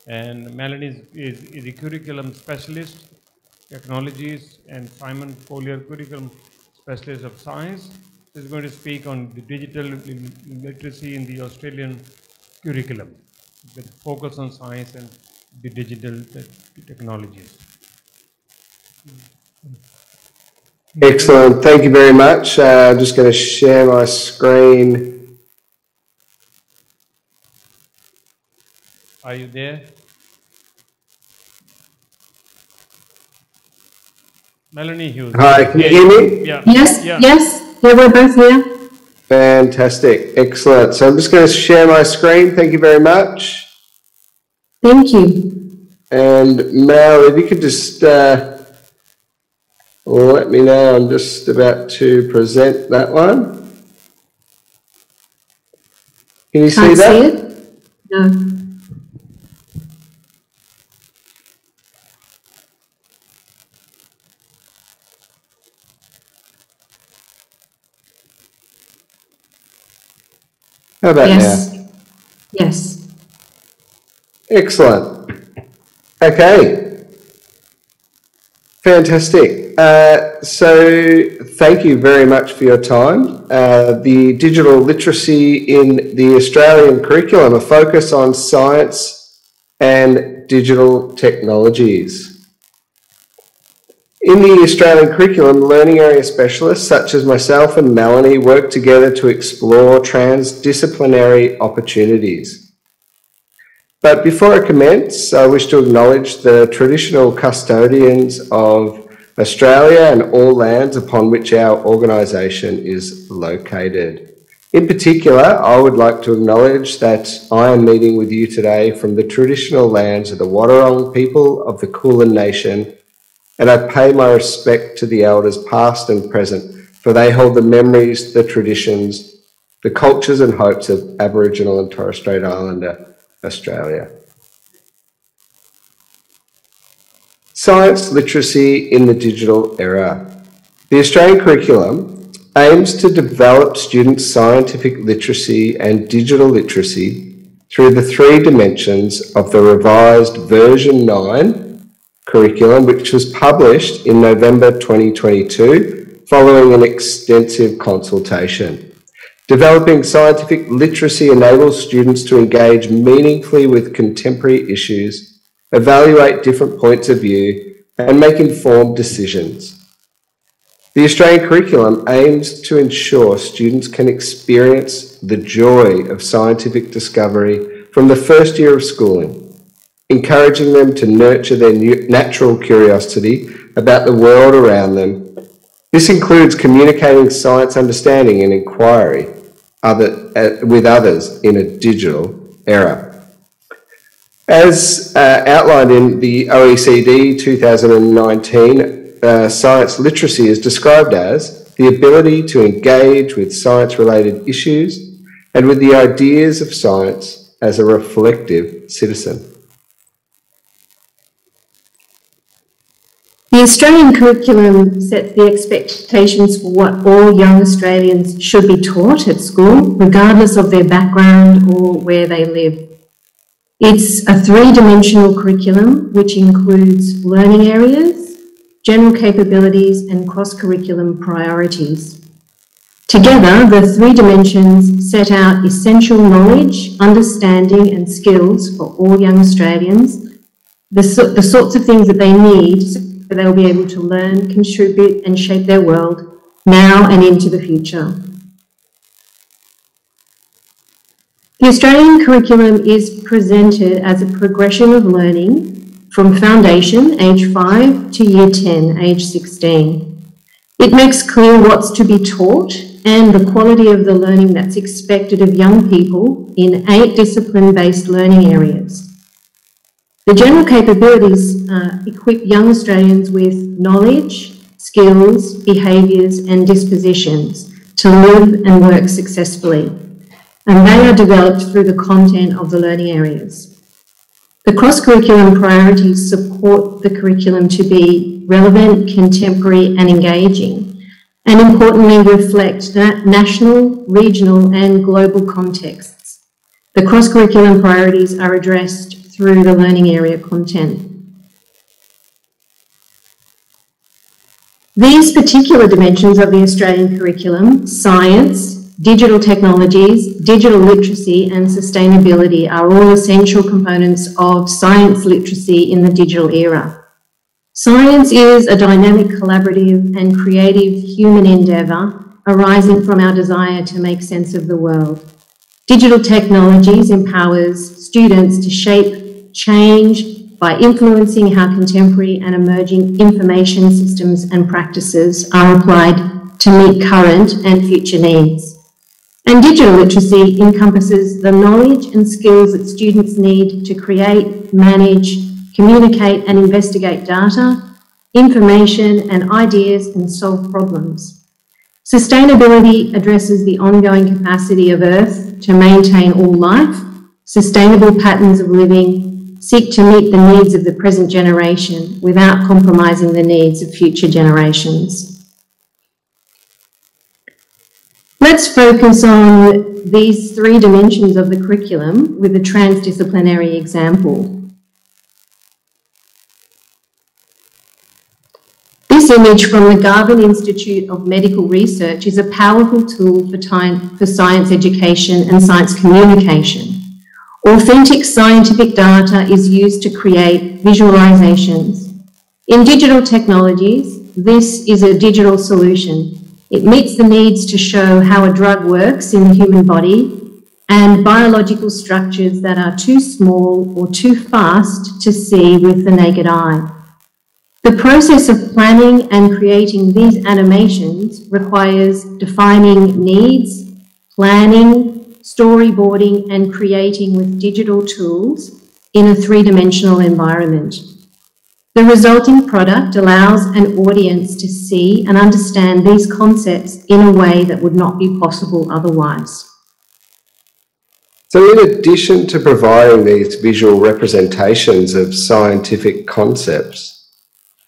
And Melanie is a curriculum specialist, technologies, and Simon Collier curriculum specialist of science. She's going to speak on the digital literacy in the Australian curriculum, with focus on science and the digital technologies. Excellent. Thank you very much. I'm just going to share my screen. Are you there? Melanie Hughes. Hi, can you hear me? Yeah. Yes, Yeah. yes, yeah, we're both here. Fantastic. Excellent. So I'm just going to share my screen. Thank you very much. Thank you. And Mel, if you could just let me know. I'm just about to present that one. Can you see Can't that? see it? No. How about Yes. now? Yes. Excellent. Okay. Fantastic. So thank you very much for your time. The digital literacy in the Australian curriculum, a focus on science and digital technologies. In the Australian curriculum, learning area specialists such as myself and Melanie work together to explore transdisciplinary opportunities. But before I commence, I wish to acknowledge the traditional custodians of Australia and all lands upon which our organisation is located. In particular, I would like to acknowledge that I am meeting with you today from the traditional lands of the Wadawurrung people of the Kulin Nation, and I pay my respect to the elders past and present, for they hold the memories, the traditions, the cultures and hopes of Aboriginal and Torres Strait Islander Australia. Science literacy in the digital era. The Australian curriculum aims to develop students' scientific literacy and digital literacy through the 3 dimensions of the revised version 9 curriculum, which was published in November 2022 following an extensive consultation. Developing scientific literacy enables students to engage meaningfully with contemporary issues, evaluate different points of view, and make informed decisions. The Australian curriculum aims to ensure students can experience the joy of scientific discovery from the first year of schooling, encouraging them to nurture their natural curiosity about the world around them. This includes communicating science understanding and inquiry with others in a digital era. As outlined in the OECD 2019, science literacy is described as the ability to engage with science-related issues and with the ideas of science as a reflective citizen. The Australian curriculum sets the expectations for what all young Australians should be taught at school, regardless of their background or where they live. It's a 3-dimensional curriculum which includes learning areas, general capabilities, and cross-curriculum priorities. Together, the 3 dimensions set out essential knowledge, understanding, and skills for all young Australians, the sorts of things that they need so they'll be able to learn, contribute, and shape their world now and into the future. The Australian curriculum is presented as a progression of learning from foundation, age 5, to year 10, age 16. It makes clear what's to be taught and the quality of the learning that's expected of young people in 8 discipline-based learning areas. The general capabilities equip young Australians with knowledge, skills, behaviours and dispositions to live and work successfully, and they are developed through the content of the learning areas. The cross-curriculum priorities support the curriculum to be relevant, contemporary and engaging, and importantly reflect national, regional and global contexts. The cross-curriculum priorities are addressed through the learning area content. These particular dimensions of the Australian curriculum, science, digital technologies, digital literacy and sustainability are all essential components of science literacy in the digital era. Science is a dynamic, collaborative and creative human endeavour arising from our desire to make sense of the world. Digital technologies empowers students to shape change by influencing how contemporary and emerging information systems and practices are applied to meet current and future needs. And digital literacy encompasses the knowledge and skills that students need to create, manage, communicate and investigate data, information and ideas and solve problems. Sustainability addresses the ongoing capacity of Earth to maintain all life, sustainable patterns of living, seek to meet the needs of the present generation without compromising the needs of future generations. Let's focus on these three dimensions of the curriculum with a transdisciplinary example. This image from the Garvan Institute of Medical Research is a powerful tool for science education and science communication. Authentic scientific data is used to create visualizations. In digital technologies, this is a digital solution. It meets the needs to show how a drug works in the human body and biological structures that are too small or too fast to see with the naked eye. The process of planning and creating these animations requires defining needs, planning, storyboarding and creating with digital tools in a three-dimensional environment. The resulting product allows an audience to see and understand these concepts in a way that would not be possible otherwise. So in addition to providing these visual representations of scientific concepts,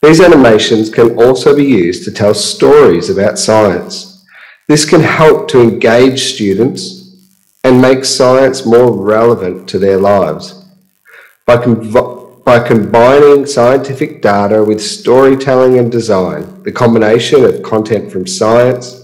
these animations can also be used to tell stories about science. This can help to engage students and make science more relevant to their lives. By combining scientific data with storytelling and design, the combination of content from science,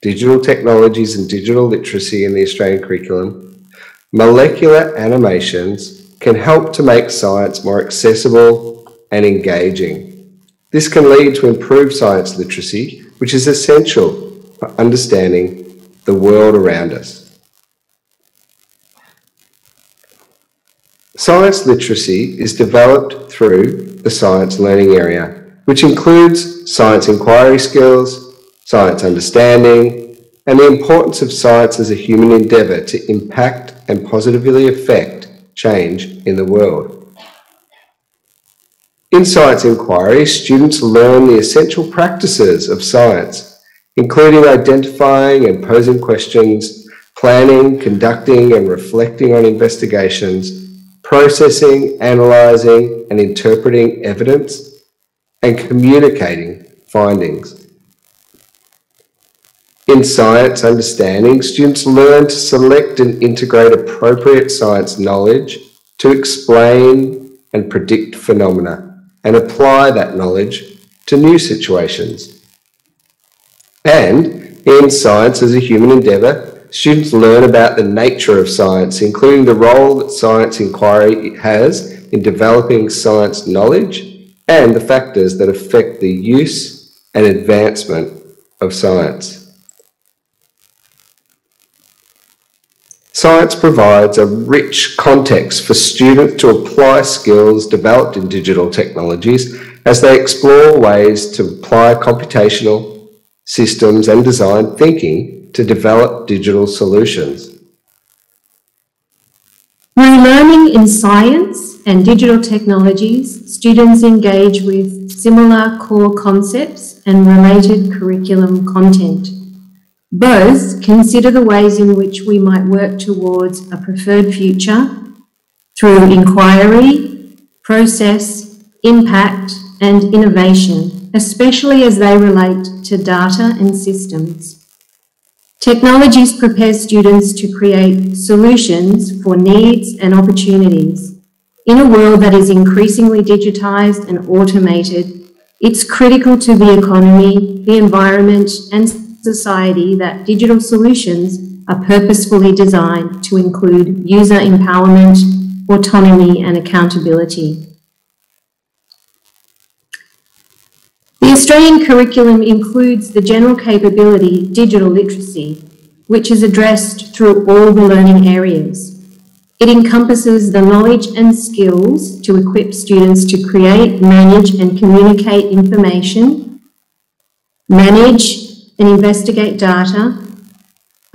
digital technologies and digital literacy in the Australian curriculum, molecular animations can help to make science more accessible and engaging. This can lead to improved science literacy, which is essential for understanding the world around us. Science literacy is developed through the science learning area, which includes science inquiry skills, science understanding, and the importance of science as a human endeavour to impact and positively affect change in the world. In science inquiry, students learn the essential practices of science, including identifying and posing questions, planning, conducting and reflecting on investigations, processing, analysing and interpreting evidence, and communicating findings. In science understanding, students learn to select and integrate appropriate science knowledge to explain and predict phenomena and apply that knowledge to new situations. And in science as a human endeavour, students learn about the nature of science, including the role that science inquiry has in developing science knowledge and the factors that affect the use and advancement of science. Science provides a rich context for students to apply skills developed in digital technologies as they explore ways to apply computational systems and design thinking to develop digital solutions. Through learning in science and digital technologies, students engage with similar core concepts and related curriculum content. Both consider the ways in which we might work towards a preferred future through inquiry, process, impact, and innovation. especially as they relate to data and systems. Technologies prepare students to create solutions for needs and opportunities. In a world that is increasingly digitized and automated, it's critical to the economy, the environment, and society that digital solutions are purposefully designed to include user empowerment, autonomy, and accountability. The Australian curriculum includes the general capability digital literacy, which is addressed through all the learning areas. It encompasses the knowledge and skills to equip students to create, manage, and communicate information, manage and investigate data,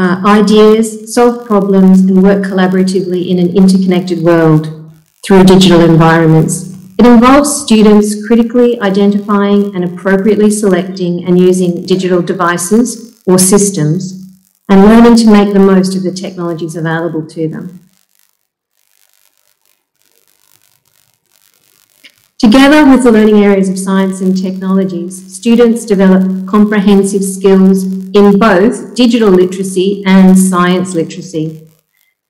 ideas, solve problems, and work collaboratively in an interconnected world through digital environments. It involves students critically identifying and appropriately selecting and using digital devices or systems and learning to make the most of the technologies available to them. Together with the learning areas of science and technologies, students develop comprehensive skills in both digital literacy and science literacy.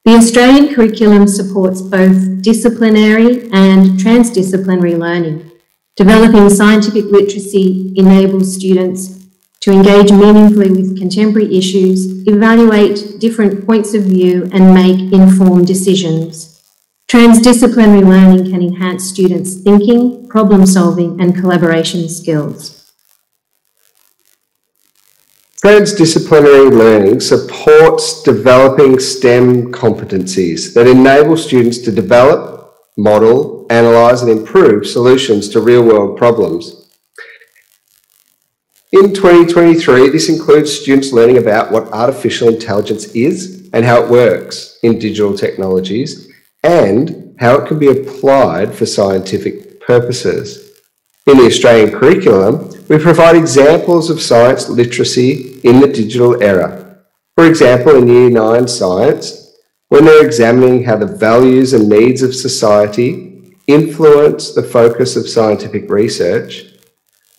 The Australian curriculum supports both disciplinary and transdisciplinary learning. Developing scientific literacy enables students to engage meaningfully with contemporary issues, evaluate different points of view, and make informed decisions. Transdisciplinary learning can enhance students' thinking, problem-solving, and collaboration skills. Transdisciplinary learning supports developing STEM competencies that enable students to develop, model, analyse, and improve solutions to real-world problems. In 2023, this includes students learning about what artificial intelligence is and how it works in digital technologies, and how it can be applied for scientific purposes. In the Australian curriculum, we provide examples of science literacy in the digital era. For example, in Year 9 Science, when they're examining how the values and needs of society influence the focus of scientific research,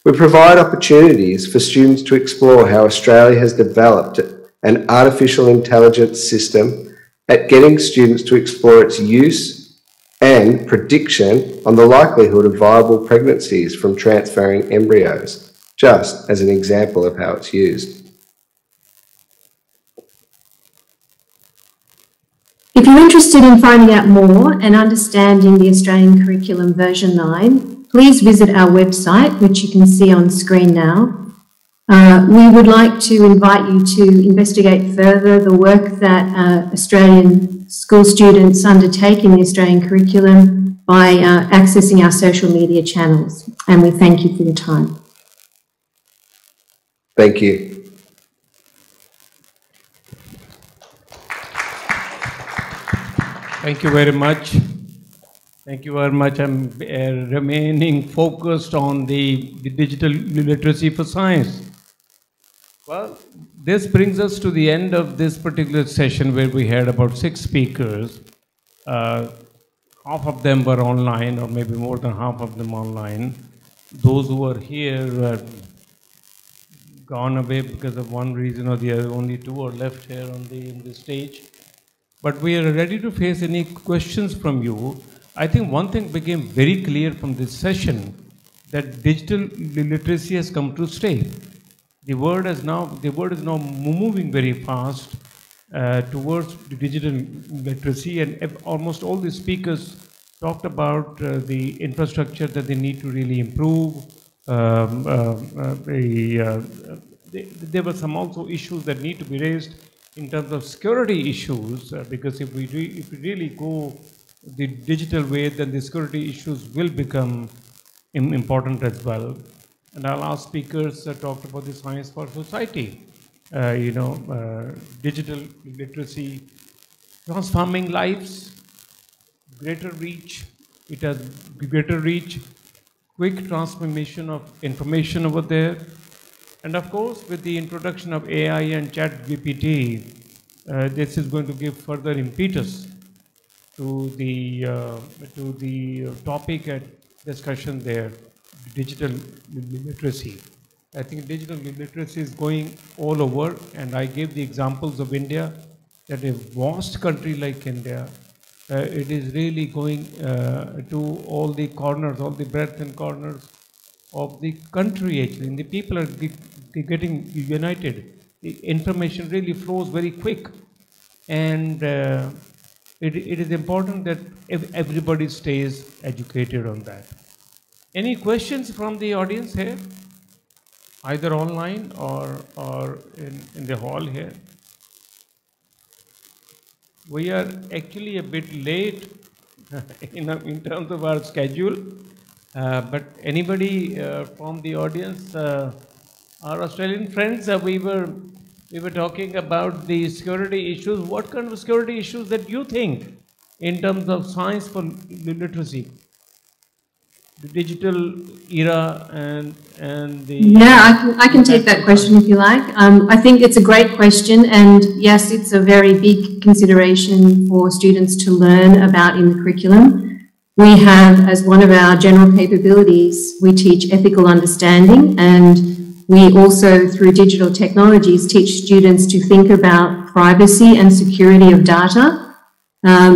we provide opportunities for students to explore how Australia has developed an artificial intelligence system at getting students to explore its use and prediction on the likelihood of viable pregnancies from transferring embryos, just as an example of how it's used. If you're interested in finding out more and understanding the Australian Curriculum version 9, please visit our website, which you can see on screen now. We would like to invite you to investigate further the work that Australian school students undertake in the Australian curriculum by accessing our social media channels. And we thank you for your time. Thank you. Thank you very much. Thank you very much. I'm remaining focused on the digital literacy for science. Well, this brings us to the end of this particular session where we had about 6 speakers. Half of them were online, or maybe more than half of them online. Those who were here were gone away because of one reason or the other. Only 2 are left here on the stage. But we are ready to face any questions from you. I think one thing became very clear from this session, that digital literacy has come to stay. The world is now moving very fast towards the digital literacy, and almost all the speakers talked about the infrastructure that they need to really improve. There were some also issues that need to be raised in terms of security issues, because if we really go the digital way, then the security issues will become important as well. And our last speakers talked about the science for society, digital literacy, transforming lives, greater reach. It has greater reach, quick transformation of information over there. And of course, with the introduction of AI and ChatGPT, this is going to give further impetus to the topic and discussion there. digital literacy. I think digital literacy is going all over, and I gave the examples of India, that a vast country like India, it is really going to all the corners, all the breadth and corners of the country actually, and the people are getting united. The information really flows very quick, and it is important that everybody stays educated on that. Any questions from the audience here? Either online or in the hall here? We are actually a bit late in terms of our schedule, but anybody from the audience, our Australian friends, we were talking about the security issues. What kind of security issues that you think in terms of science for literacy? The digital era and the... Yeah, I can take that question if you like. I think it's a great question, and yes, it's a very big consideration for students to learn about in the curriculum. We have, as one of our general capabilities, we teach ethical understanding, and we also, through digital technologies, teach students to think about privacy and security of data,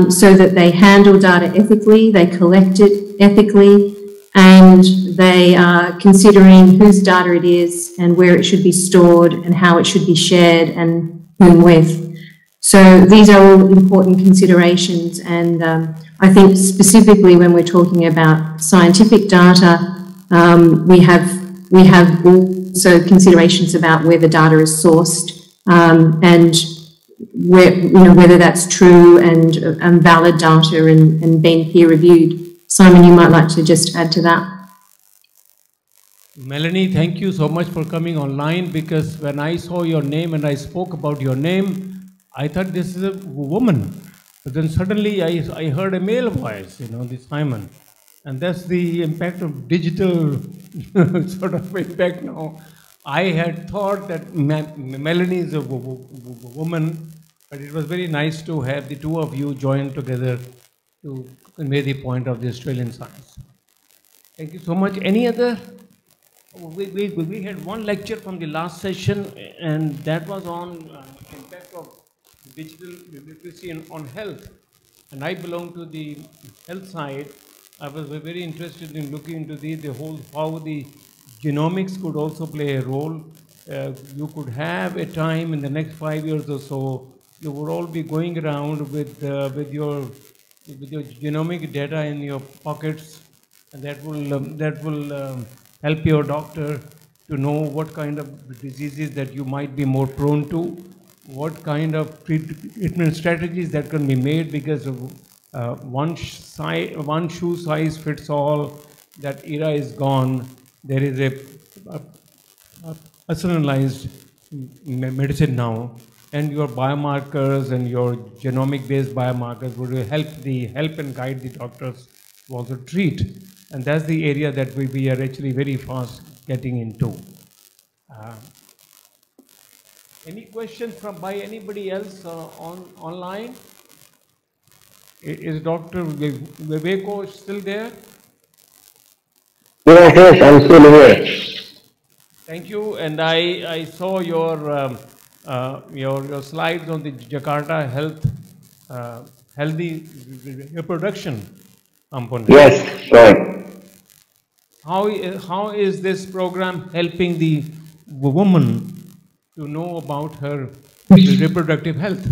so that they handle data ethically, they collect it ethically, and they are considering whose data it is and where it should be stored and how it should be shared and whom with. So these are all important considerations, and I think specifically when we're talking about scientific data, we have also considerations about where the data is sourced, and where, whether that's true and valid data and being peer reviewed. Simon, you might like to just add to that. Melanie, thank you so much for coming online, because when I saw your name and I spoke about your name, I thought this is a woman. But then suddenly I heard a male voice, this Simon. And that's the impact of digital sort of impact now. I had thought that Melanie is a woman, but it was very nice to have the two of you join together to convey the point of the Australian science. Thank you so much. Any other? We had one lecture from the last session, and that was on impact of digital literacy on health. And I belong to the health side. I was very interested in looking into the whole, how the genomics could also play a role. You could have a time in the next 5 years or so, you would all be going around with your genomic data in your pockets, and that will help your doctor to know what kind of diseases that you might be more prone to, what kind of treatment strategies that can be made, because of one shoe size fits all. That era is gone. There is a personalized medicine now. And your biomarkers and your genomic-based biomarkers would help and guide the doctors to also treat. And that's the area that we are actually very fast getting into. Any questions by anybody else online? Is Dr. Viveko still there? Yes, I'm still here. Thank you. And I saw your slides on the Jakarta healthy reproduction component. Yes, right. How is this program helping the woman to know about her reproductive health?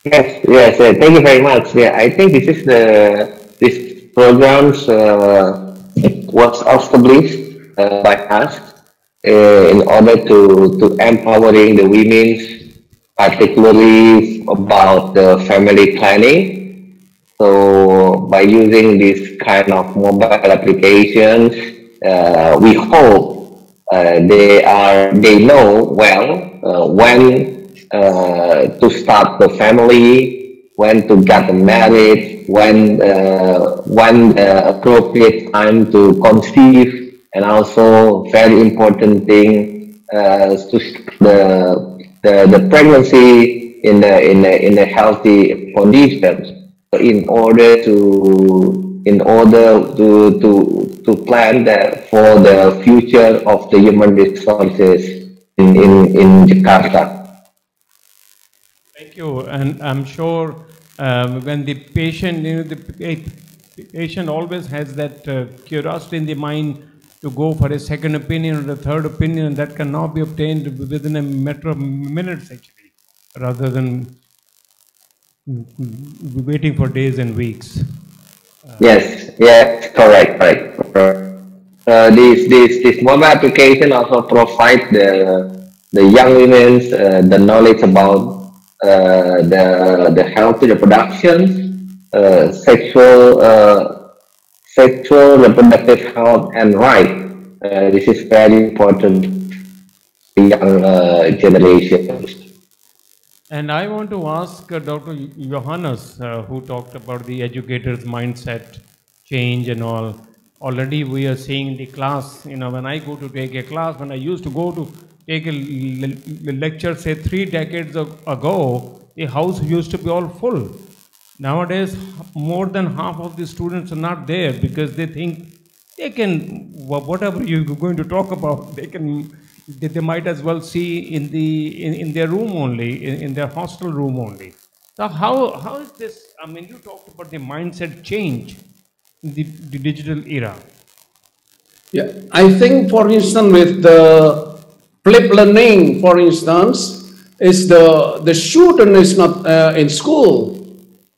Yes. Thank you very much. Yeah, I think this programs was established by us in order to empowering the women, particularly about the family planning. So by using this kind of mobile applications, we hope they know well when to start the family, when to get married, when the appropriate time to conceive. And also, very important thing to the pregnancy in a healthy conditions. So in order to in order to plan that for the future of the human resources in Jakarta. Thank you, and I'm sure when the patient, the patient always has that curiosity in the mind to go for a second opinion or a third opinion that cannot be obtained within a matter of minutes, actually, rather than waiting for days and weeks. Yes, correct. This mobile application also provide the young women the knowledge about the healthy reproduction, sexual reproductive health and right. This is very important for young generations. And I want to ask Dr. Johannes, who talked about the educator's mindset change and all. Already we are seeing the class, when I go to take a class, when I used to go to take a lecture, say 3 decades ago, the house used to be all full. Nowadays, more than half of the students are not there because they think they can, whatever you're going to talk about, they might as well see in their room only, in their hostel room only. So how is this? I mean, you talked about the mindset change in the digital era. Yeah, I think, for instance, with the flip learning, for instance, is the student is not in school.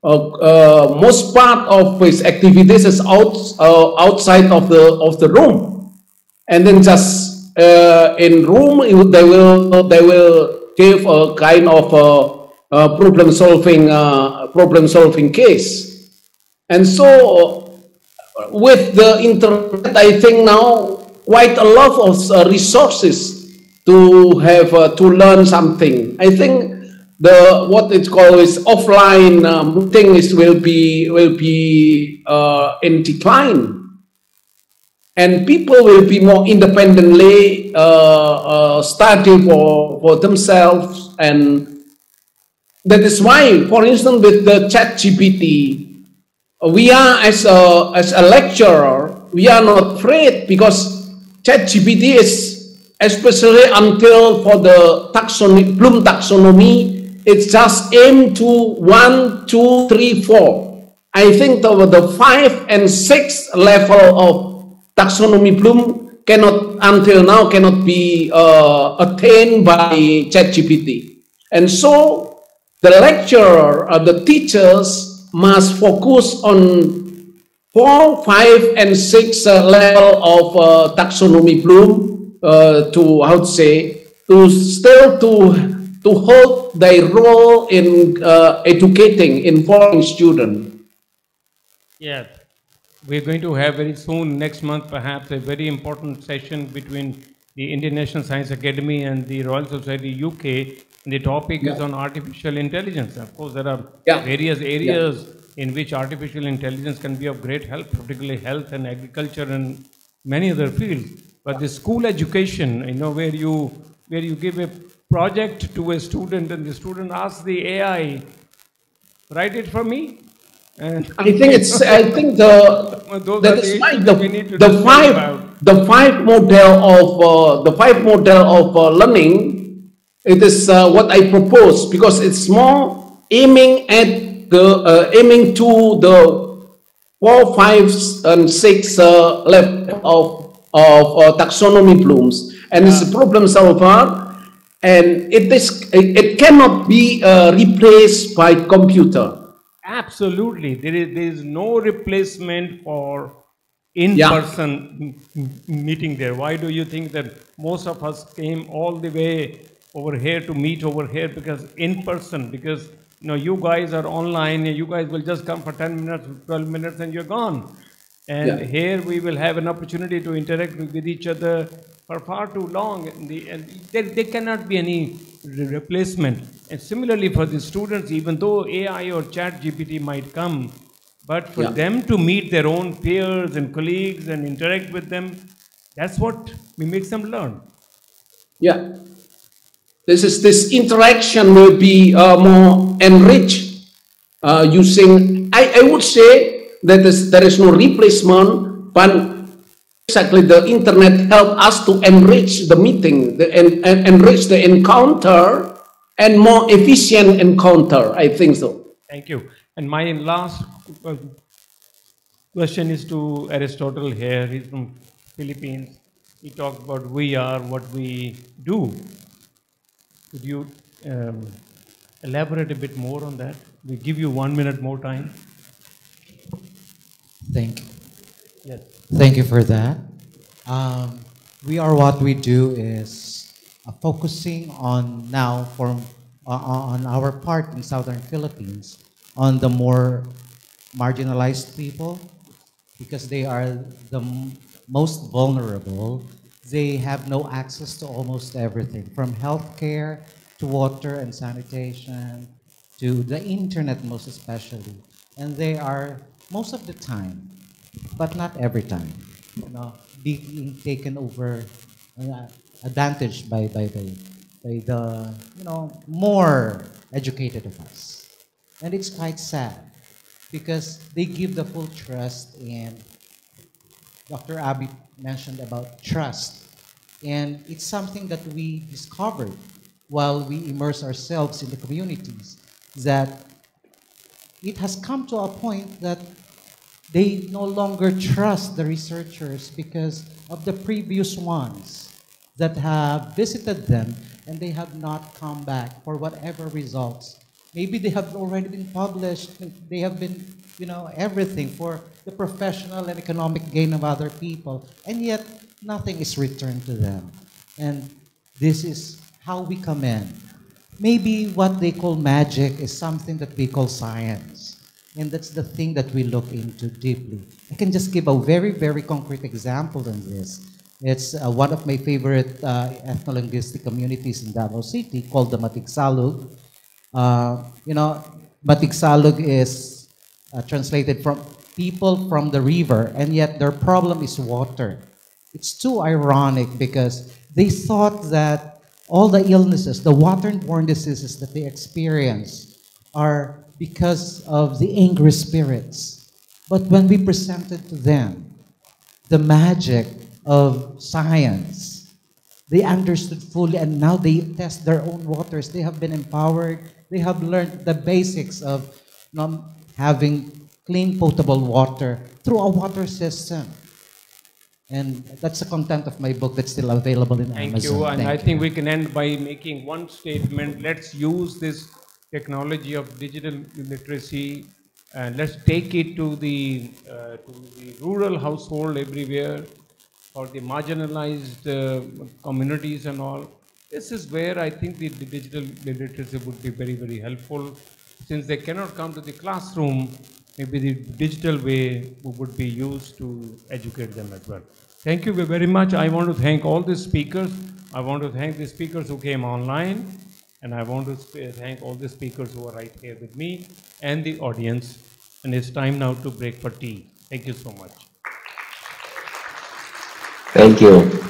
Most part of his activities is outside of the room, and then just in room they will give a kind of problem solving case. And so with the internet, I think now quite a lot of resources to have to learn something. I think what it's called is offline things will be in decline. And people will be more independently study for themselves, and that is why, for instance, with the ChatGPT, we are as a lecturer, we are not afraid because ChatGPT is, especially until for the Bloom taxonomy, it's just aimed to 1, 2, 3, 4. I think the 5 and 6 level of taxonomy Bloom until now cannot be attained by ChatGPT. And so the lecturer, the teachers must focus on 4, 5, and 6 level of taxonomy Bloom to hold their role in educating, informing students. Yeah. We're going to have very soon, next month perhaps, a very important session between the Indian National Science Academy and the Royal Society UK. And the topic is on artificial intelligence. Of course, there are various areas in which artificial intelligence can be of great help, particularly health and agriculture and many other fields. But the school education, where you give a project to a student and the student asks the AI, write it for me. And I think the five model of learning. It is what I propose because it's more aiming to the 4, 5, and 6 level of taxonomy Blooms, and it's a problem solver, and it cannot be replaced by computer. Absolutely, there is no replacement for in-person meeting there. Why do you think that most of us came all the way over here to meet over here? Because in person, because you guys are online, you guys will just come for 10 minutes, 12 minutes, and you're gone. And here we will have an opportunity to interact with each other for far too long, and there cannot be any replacement. And similarly for the students, even though AI or ChatGPT might come, but for them to meet their own peers and colleagues and interact with them, that's what makes them learn. Yeah. This interaction will be more enriched using, I would say, that there is no replacement, but exactly the internet help us to enrich the meeting, and enrich the encounter, and more efficient encounter. I think so. Thank you. And my last question is to Aristotle here. He's from Philippines. He talked about we are what we do. Could you elaborate a bit more on that? We give you 1 minute more time. Thank you. Yes. Thank you for that. We are what we do is focusing on now on our part in Southern Philippines on the more marginalized people, because they are the most vulnerable. They have no access to almost everything, from healthcare to water and sanitation to the internet, most especially. And they are most of the time, but not every time, being taken over advantage by the more educated of us. And it's quite sad because they give the full trust, and Dr. Abby mentioned about trust. And it's something that we discovered while we immerse ourselves in the communities, that it has come to a point that they no longer trust the researchers because of the previous ones that have visited them, and they have not come back for whatever results. Maybe they have already been published, they have been, everything for the professional and economic gain of other people, and yet nothing is returned to them. And this is how we come in. Maybe what they call magic is something that we call science. And that's the thing that we look into deeply. I can just give a very, very concrete example on this. It's one of my favorite ethno-linguistic communities in Davao City called the Matigsalug. Matigsalug is translated from people from the river, and yet their problem is water. It's too ironic because they thought that all the illnesses, the waterborne diseases that they experience are because of the angry spirits. But when we presented to them the magic of science, they understood fully, and now they test their own waters. They have been empowered. They have learned the basics of having clean, potable water through a water system. And that's the content of my book that's still available in Amazon. Thank you. And I think we can end by making one statement. Let's use this technology of digital literacy, and let's take it to the rural household everywhere, or the marginalized communities and all. This is where I think the digital literacy would be very, very helpful. Since they cannot come to the classroom, maybe the digital way would be used to educate them as well. Thank you very much. I want to thank all the speakers. I want to thank the speakers who came online, and I want to thank all the speakers who are right here with me and the audience. And it's time now to break for tea. Thank you so much. Thank you.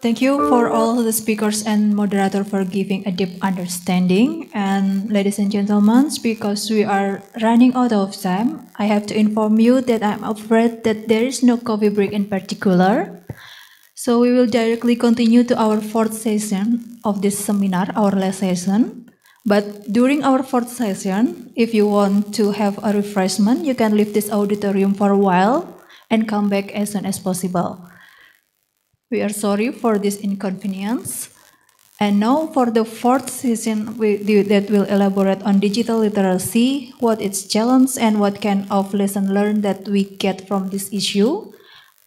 Thank you for all the speakers and moderator for giving a deep understanding. And ladies and gentlemen, because we are running out of time, I have to inform you that I'm afraid that there is no coffee break in particular. So we will directly continue to our fourth session of this seminar, our last session. But during our fourth session, if you want to have a refreshment, you can leave this auditorium for a while and come back as soon as possible. We are sorry for this inconvenience. And now for the fourth session that will elaborate on digital literacy, what its challenge and what kind of lesson learned that we get from this issue.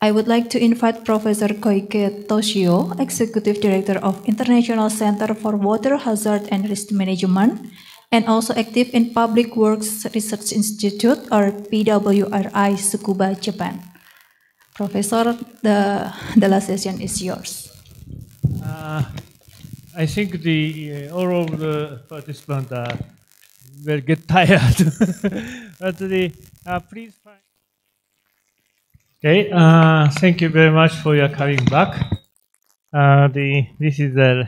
I would like to invite Professor Koike Toshio, Executive Director of International Center for Water Hazard and Risk Management, and also active in Public Works Research Institute, or PWRI, Tsukuba, Japan. Professor, the last session is yours. I think all of the participants are will get tired. But please find. Okay, thank you very much for your coming back. This is the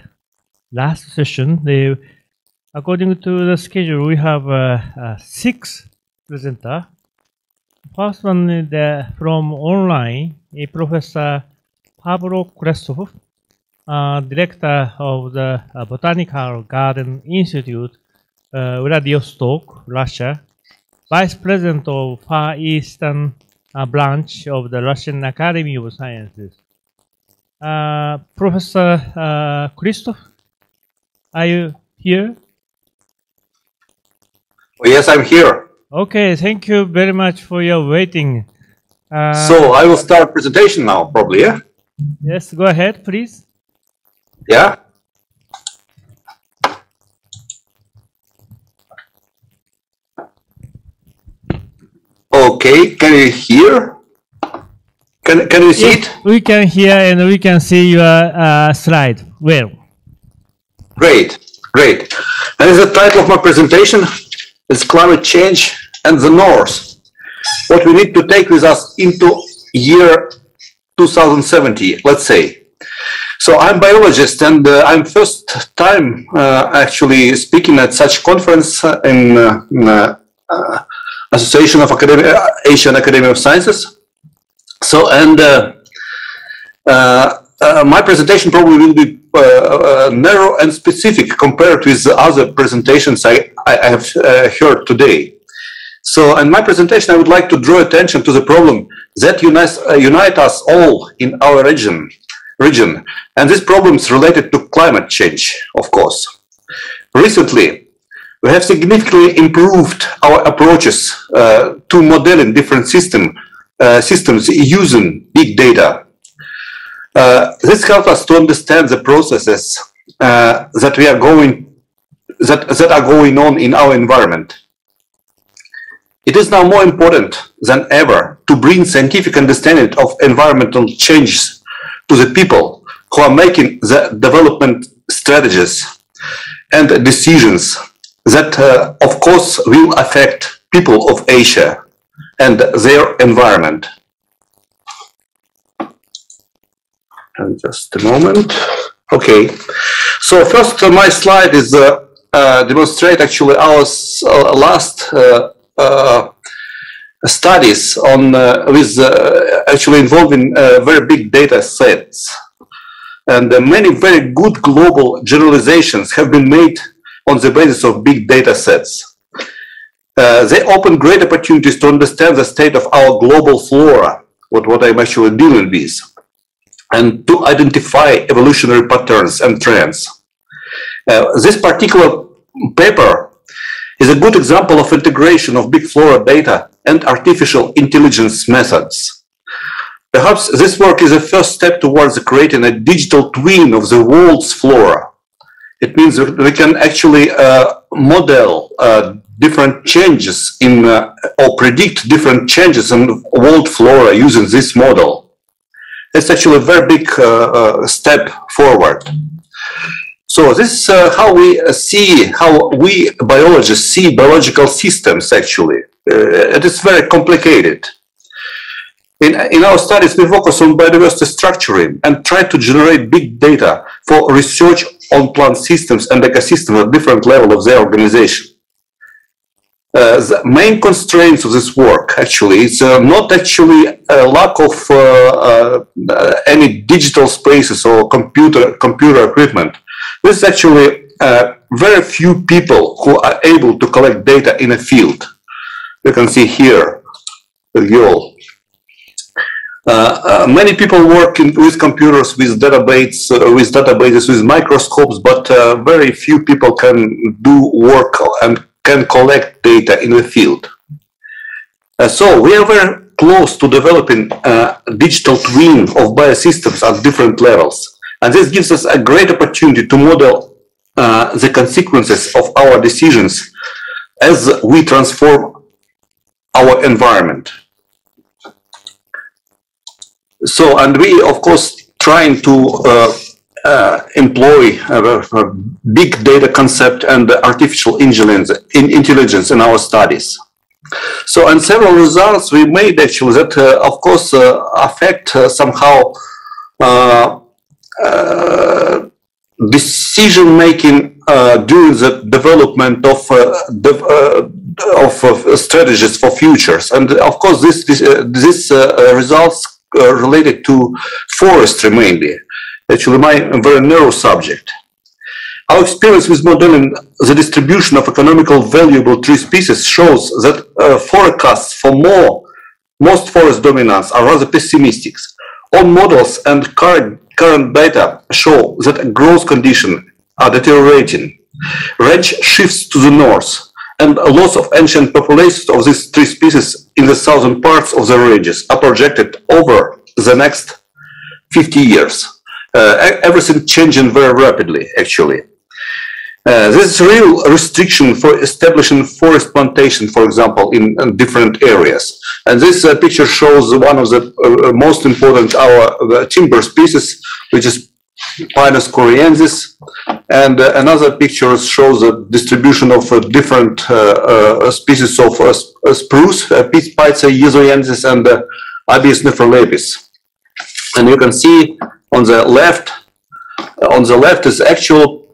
last session. According to the schedule, we have 6 presenters. First one is from online, Professor Pavlo Krestov, director of the Botanical Garden Institute, Vladivostok, Russia, vice president of Far Eastern branch of the Russian Academy of Sciences. Professor Krestov, are you here? Oh, yes, I'm here. Okay, thank you very much for your waiting. So I will start presentation now, probably, yeah? Yes, go ahead, please. Yeah? Okay, can you hear? Can you see it? We can hear and we can see your slide. Well. Great, great. And the title of my presentation is Climate Change and the North. What we need to take with us into year 2070, let's say. So I'm a biologist, and I'm first time actually speaking at such conference in Association of Asian Academy of Sciences. So, and my presentation probably will be narrow and specific compared with the other presentations I have heard today. So, in my presentation, I would like to draw attention to the problem that unite us all in our region. And this problem is related to climate change, of course. Recently, we have significantly improved our approaches to modeling different systems using big data. This helps us to understand the processes that are going on in our environment. It is now more important than ever to bring scientific understanding of environmental changes to the people who are making the development strategies and decisions that, of course, will affect people of Asia and their environment. And just a moment. Okay. So first, my slide is demonstrate actually our last studies on with actually involving very big data sets, and many very good global generalizations have been made on the basis of big data sets. They open great opportunities to understand the state of our global flora, what I'm actually dealing with, and to identify evolutionary patterns and trends. This particular paper is a good example of integration of big flora data and artificial intelligence methods. Perhaps this work is a first step towards creating a digital twin of the world's flora. It means that we can actually model different changes in, or predict different changes in world flora using this model. It's actually a very big step forward. So this is how we biologists see biological systems actually. It is very complicated. In our studies, we focus on biodiversity structuring and try to generate big data for research on plant systems and ecosystems at different levels of their organization. The main constraints of this work actually is not actually a lack of any digital spaces or computer equipment. This is actually very few people who are able to collect data in a field. You can see here the girl. Many people work with computers, with databases, with microscopes, but very few people can do work and can collect data in the field. So we are very close to developing a digital twin of biosystems at different levels. And this gives us a great opportunity to model the consequences of our decisions as we transform our environment. So, and we, of course, trying to employ big data concept and artificial intelligence in our studies. So, and several results we made actually that, of course, affect somehow decision making during the development of strategies for futures. And of course, these results related to forestry mainly. Actually, my very narrow subject. Our experience with modeling the distribution of economical valuable tree species shows that forecasts for most forest dominance are rather pessimistic. All models and current data show that growth conditions are deteriorating. Range shifts to the north, and a loss of ancient populations of these tree species in the southern parts of the ranges are projected over the next 50 years. Everything changing very rapidly, actually. This is a real restriction for establishing forest plantation, for example, in different areas. And this picture shows one of the most important our timber species, which is Pinus coreensis. And another picture shows the distribution of different species of spruce, Pica yezoiensis and Abies nephrolepis. And you can see on the left is actual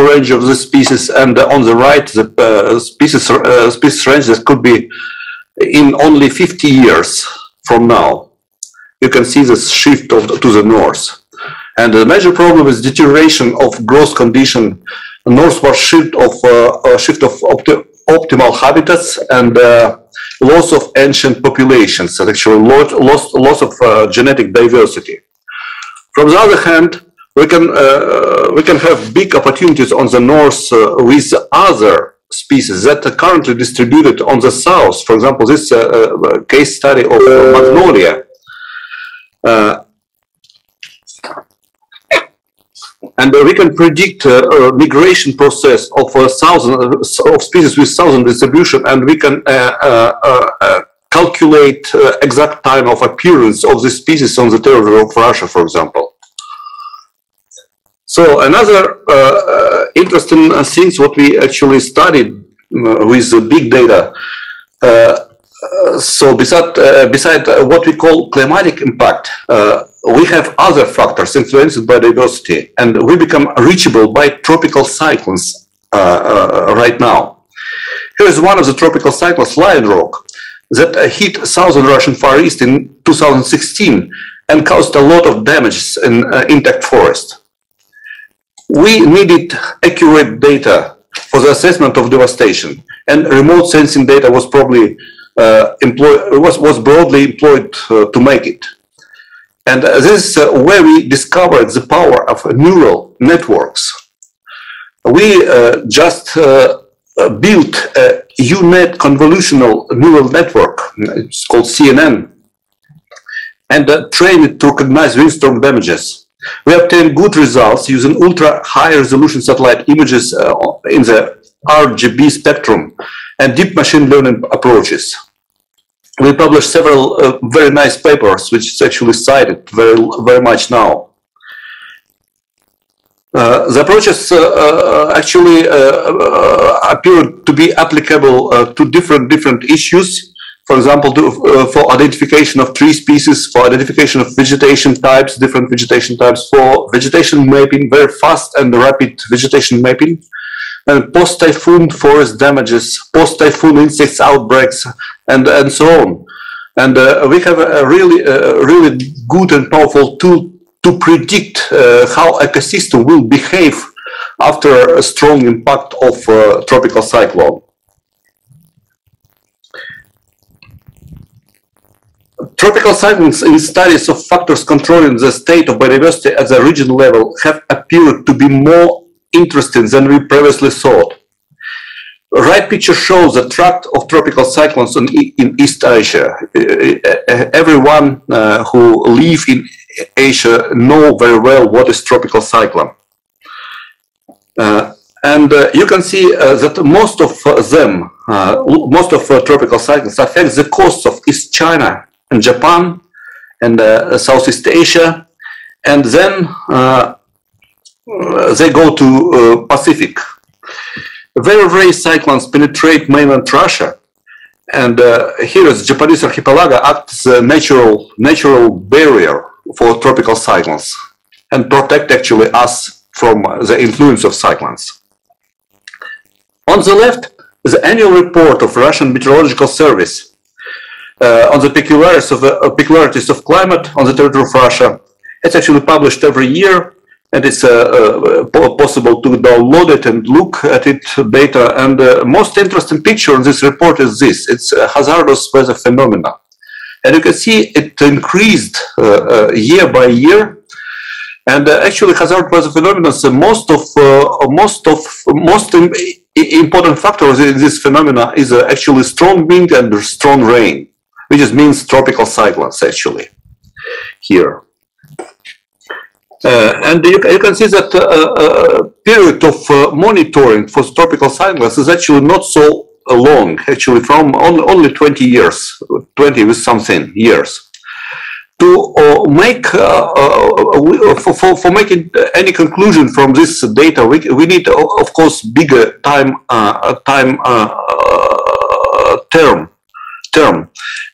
range of the species, and on the right the species range that could be in only 50 years from now. You can see this shift to the north. And the major problem is deterioration of growth condition, northward shift of optimal habitats, and loss of ancient populations, and actually loss of genetic diversity. From the other hand, we can have big opportunities on the north with other species that are currently distributed on the south. For example, this case study of magnolia. And we can predict migration process of species with southern distribution, and we can calculate exact time of appearance of the species on the territory of Russia, for example. So another interesting things what we actually studied with big data. So beside what we call climatic impact, we have other factors influenced by diversity, and we become reachable by tropical cyclones right now. Here is one of the tropical cyclones, Lion Rock, that hit southern Russian Far East in 2016 and caused a lot of damage in intact forest. We needed accurate data for the assessment of devastation, and remote sensing data was probably broadly employed to make it. And this is where we discovered the power of neural networks. We just built a UNet convolutional neural network, it's called CNN, and trained it to recognize windstorm damages. We obtained good results using ultra high resolution satellite images in the RGB spectrum and deep machine learning approaches. We published several very nice papers, which is actually cited very much now. The approaches actually appear to be applicable to different issues. For example, for identification of tree species, for identification of vegetation types, different vegetation types, for vegetation mapping, very fast and rapid vegetation mapping, and post-typhoon forest damages, post-typhoon insects outbreaks, and so on. And we have a really good and powerful tool to predict how ecosystem will behave after a strong impact of tropical cyclone. Tropical cyclones in studies of factors controlling the state of biodiversity at the regional level have appeared to be more interesting than we previously thought. The right picture shows the tract of tropical cyclones in East Asia. Everyone who lives in Asia know very well what is tropical cyclone. And you can see that most of them, most of tropical cyclones affect the coasts of East China and Japan and Southeast Asia and then they go to Pacific. Very rare cyclones penetrate mainland Russia, and here the Japanese archipelago acts as a natural barrier for tropical cyclones and protect actually us from the influence of cyclones. On the left is the annual report of Russian Meteorological Service on the peculiarities of climate on the territory of Russia. It's actually published every year, and it's possible to download it and look at it data. And the most interesting picture in this report is this. It's hazardous weather phenomena. And you can see it increased year by year. And actually hazardous weather phenomena, the most important factors in this phenomena is actually strong wind and strong rain, which means tropical cyclones actually here. And you can see that period of monitoring for tropical cyclones is actually not so long, actually from only 20 years, 20 with something years. To make for making any conclusion from this data, we need of course bigger time term,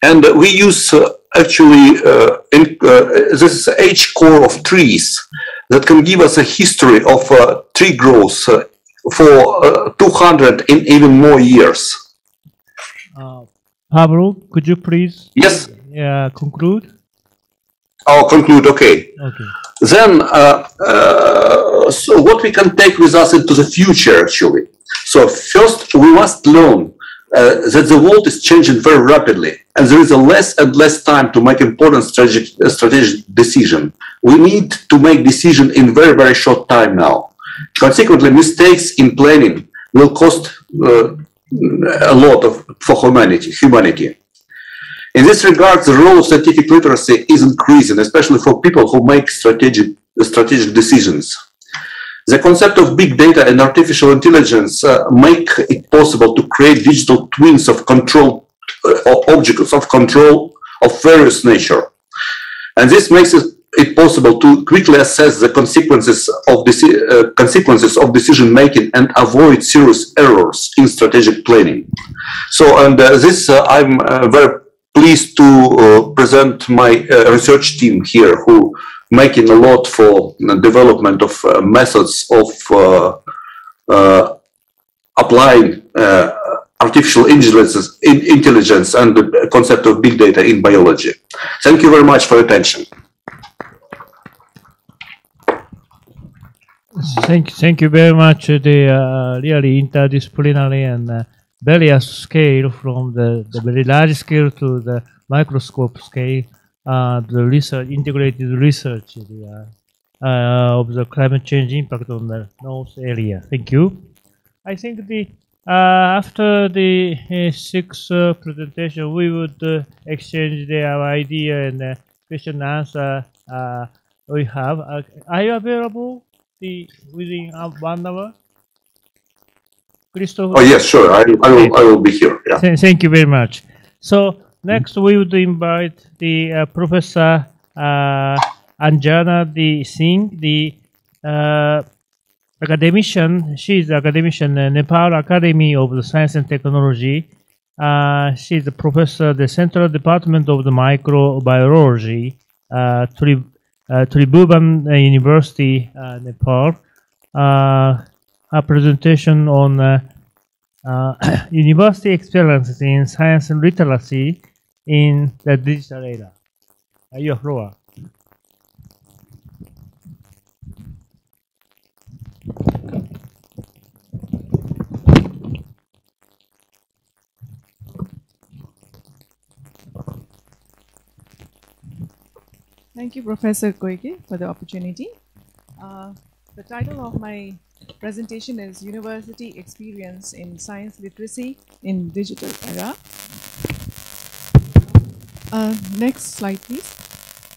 and we use actually this is age core of trees that can give us a history of tree growth for 200 and even more years. Pablo, could you please conclude? I'll conclude, okay. Then, so what we can take with us into the future, actually. So first, we must learn that the world is changing very rapidly, and there is a less and less time to make important strategic decision. We need to make decision in very, very short time now. Consequently, mistakes in planning will cost a lot for humanity. In this regard, the role of scientific literacy is increasing, especially for people who make strategic decisions. The concept of big data and artificial intelligence make it possible to create digital twins of control objects of control of various nature. And this makes it possible to quickly assess the consequences of decision making and avoid serious errors in strategic planning. So, and this I'm very pleased to present my research team here, who making a lot for the development of methods of applying artificial intelligence and the concept of big data in biology. Thank you very much for your attention. Thank you very much. The really interdisciplinary and various scale, from the very large scale to the microscope scale, the research, integrated research of the climate change impact on the North area. Thank you. I think after the sixth presentation, we would exchange our idea and question and answer we have. Are you available within 1 hour? Christopher? Oh yes, sure. I will be here. Yeah. Thank you very much. So next we would invite the Professor Anjana Singh, the academician. She is academician in Nepal Academy of the Science and Technology. She is a professor at the Central Department of the Microbiology, Tribhuvan University, Nepal. A presentation on university experiences in science and literacy in the digital era. Your floor. Thank you, Professor Koike, for the opportunity. The title of my presentation is University Experience in Science Literacy in Digital Era. Next slide, please.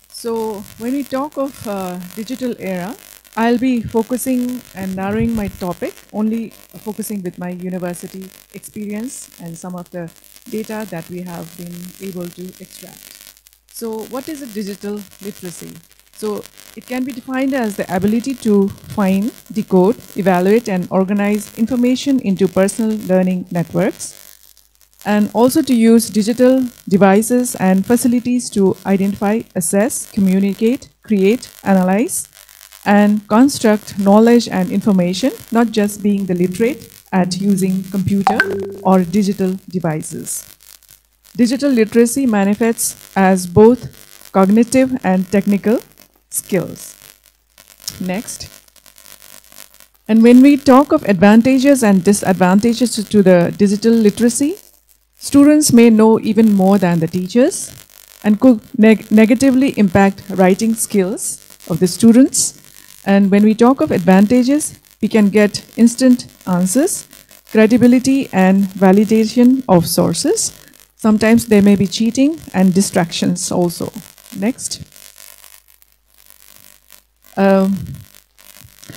So when we talk of digital era, I'll be focusing and narrowing my topic, only focusing with my university experience and some of the data that we have been able to extract. So what is a digital literacy? So it can be defined as the ability to find, decode, evaluate, and organize information into personal learning networks, and also to use digital devices and facilities to identify, assess, communicate, create, analyze, and construct knowledge and information, not just being the literate at using computer or digital devices. Digital literacy manifests as both cognitive and technical skills. Next. And when we talk of advantages and disadvantages to the digital literacy, students may know even more than the teachers and could negatively impact writing skills of the students. And when we talk of advantages, we can get instant answers, credibility and validation of sources. Sometimes there may be cheating and distractions also. Next.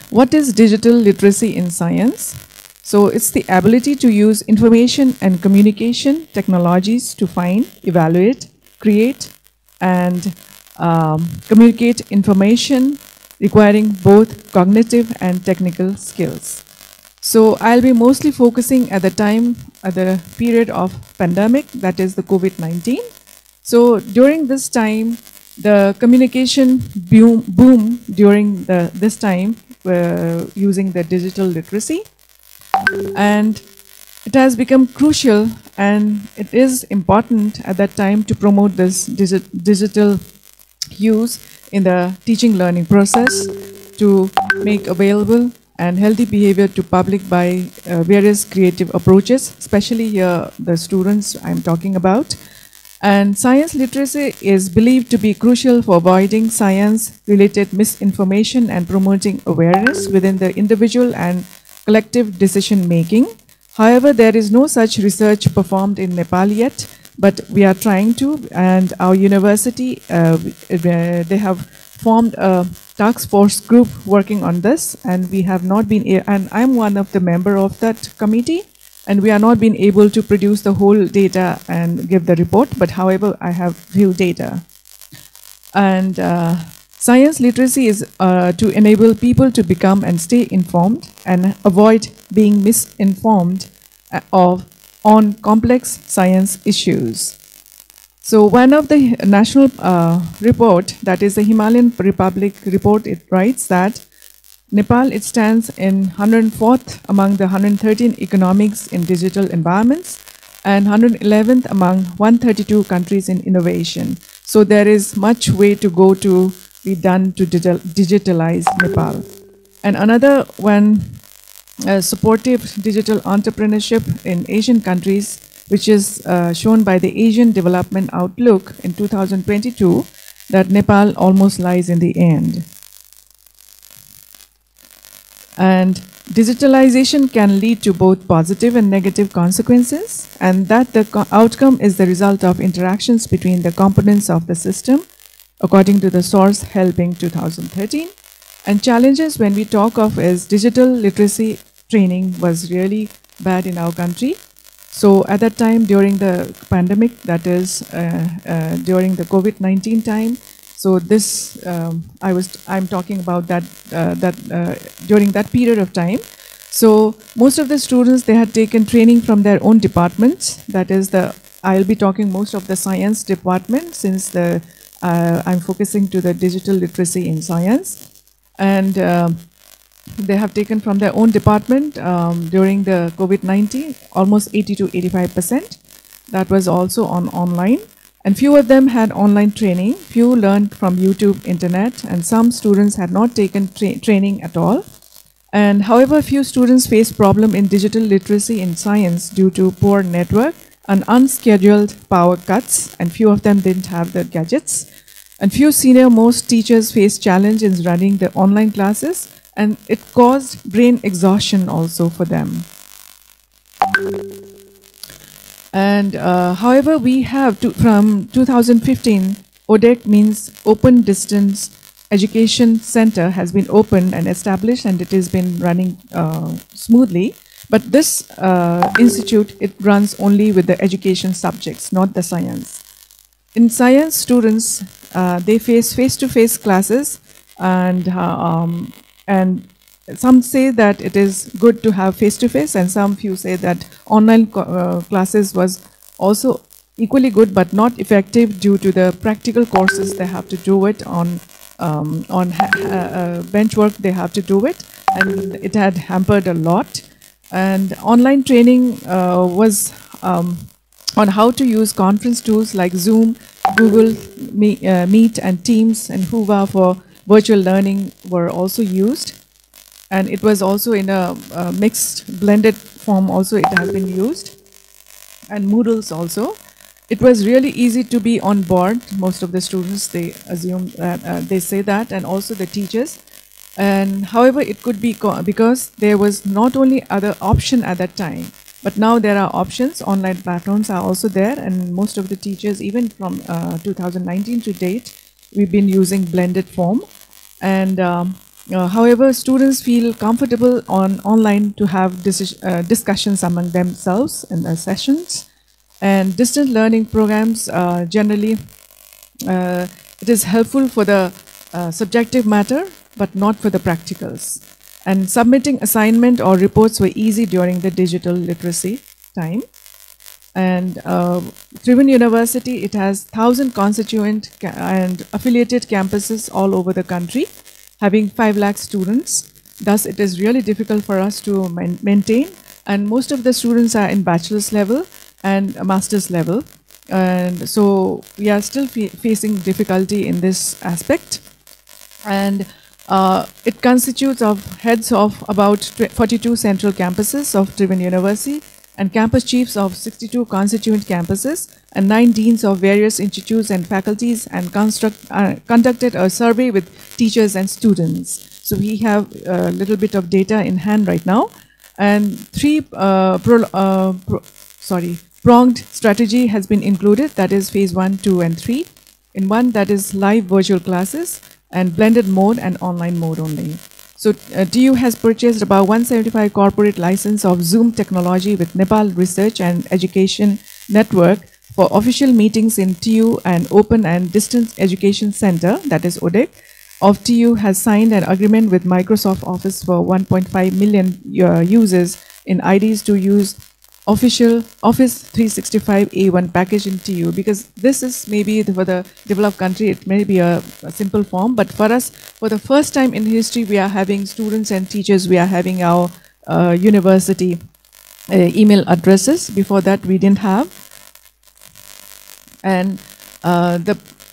What is digital literacy in science? So it's the ability to use information and communication technologies to find, evaluate, create, and communicate information requiring both cognitive and technical skills. So I'll be mostly focusing at the period of pandemic, that is the COVID-19. So during this time, the communication boom during this time using the digital literacy, and it has become crucial and it is important at that time to promote this digital use in the teaching learning process, to make available and healthy behavior to public by various creative approaches, especially here the students I'm talking about. And science literacy is believed to be crucial for avoiding science-related misinformation and promoting awareness within the individual and collective decision-making. However, there is no such research performed in Nepal yet, but we are trying to, and our university, they have formed a task force group working on this, and we have not been, and I'm one of the member of that committee, and we are not been able to produce the whole data and give the report, but however, I have few data. And science literacy is to enable people to become and stay informed and avoid being misinformed on complex science issues. So one of the national report, that is the Himalayan Republic report, it writes that Nepal, it stands in 104th among the 113 economics in digital environments and 111th among 132 countries in innovation. So there is much way to go to be done to digitalize Nepal. And another one, supportive digital entrepreneurship in Asian countries, which is shown by the Asian Development Outlook in 2022, that Nepal almost lies in the end. And digitalization can lead to both positive and negative consequences, and that the outcome is the result of interactions between the components of the system, according to the source Helping 2013. And challenges when we talk of is digital literacy training was really bad in our country. So at that time during the pandemic, that is during the COVID-19 time, so this, I'm talking about that, during that period of time. So most of the students, they had taken training from their own departments. That is I'll be talking most of the science department, since I'm focusing to the digital literacy in science. And they have taken from their own department during the COVID-19, almost 80 to 85%. That was also online. And few of them had online training, few learned from YouTube, internet, and some students had not taken training at all. And however, few students faced problem in digital literacy in science due to poor network and unscheduled power cuts, and few of them didn't have the gadgets. And few senior-most teachers faced challenge in running the online classes, and it caused brain exhaustion also for them. And however, we have from 2015, ODEC means Open Distance Education Center has been opened and established, and it has been running smoothly. But this institute, it runs only with the education subjects, not the science. In science, students they face face-to-face classes, and some say that it is good to have face-to-face, and some few say that online classes was also equally good but not effective due to the practical courses they have to do it on bench work they have to do it, and it had hampered a lot. And online training was on how to use conference tools like Zoom, Google Meet and Teams and Whova for virtual learning were also used. And it was also in a mixed blended form also it has been used. And Moodles also. It was really easy to be on board. Most of the students, they assume that, they say that, and also the teachers. And however, it could be because there was not only other option at that time, but now there are options. Online platforms are also there, and most of the teachers, even from 2019 to date, we've been using blended form. And however, students feel comfortable on online to have discussions among themselves in the sessions. And distance learning programs generally, it is helpful for the subjective matter, but not for the practicals. And submitting assignment or reports were easy during the digital literacy time. And Tribhuvan University, it has 1,000 constituent and affiliated campuses all over the country, having 5 lakh students. Thus, it is really difficult for us to maintain. And most of the students are in bachelor's level and a master's level. And so we are still facing difficulty in this aspect. And it constitutes of heads of about 42 central campuses of Tribhuvan University and campus chiefs of 62 constituent campuses and 9 deans of various institutes and faculties, and conducted a survey with teachers and students. So we have a little bit of data in hand right now. And 3 pronged strategy has been included, that is phase 1, 2 and 3. In one, that is live virtual classes and blended mode and online mode only. So TU has purchased about 175 corporate license of Zoom technology with Nepal Research and Education Network for official meetings in TU and Open and Distance Education Center, that is ODEC, of TU has signed an agreement with Microsoft Office for 1.5 million users in IDs to use official Office 365 A1 package in TU, because this is maybe for the developed country, it may be a simple form, but for us, for the first time in history, we are having students and teachers, we are having our university email addresses. Before that, we didn't have. And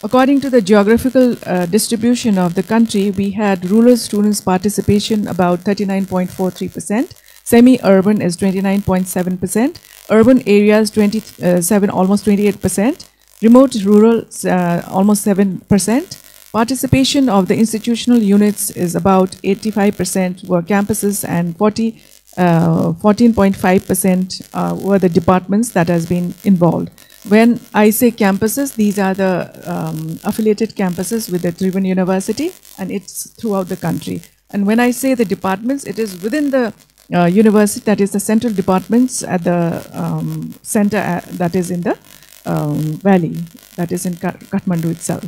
according to the geographical distribution of the country, we had rural students participation about 39.43%. Semi-urban is 29.7%, urban areas 27, almost 28%, remote rural almost 7%. Participation of the institutional units is about 85% were campuses, and 14.5% were the departments that has been involved. When I say campuses, these are the affiliated campuses with the Tribhuvan University, and it's throughout the country. And when I say the departments, it is within the university, that is the central departments at the center that is in the valley, that is in Kathmandu itself.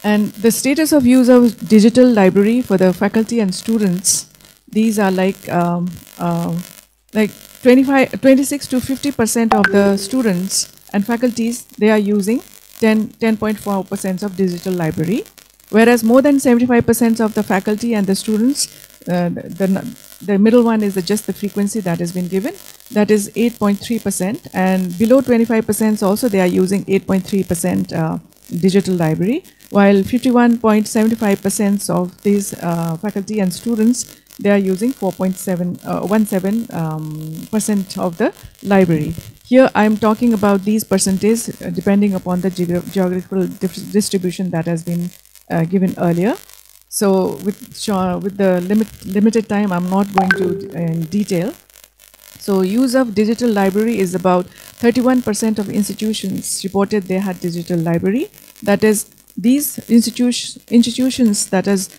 And the status of use of digital library for the faculty and students, these are like 26 to 50% of the students and faculties, they are using 10.4% of digital library, whereas more than 75% of the faculty and the students, the middle one is just the frequency that has been given, that is 8.3%, and below 25% also they are using 8.3% digital library, while 51.75% of these faculty and students, they are using 4.17% of the library. Here I am talking about these percentages depending upon the geographical distribution that has been given earlier. So with the limited time, I'm not going to in detail. So use of digital library is about 31% of institutions reported they had digital library. That is, these institutions that is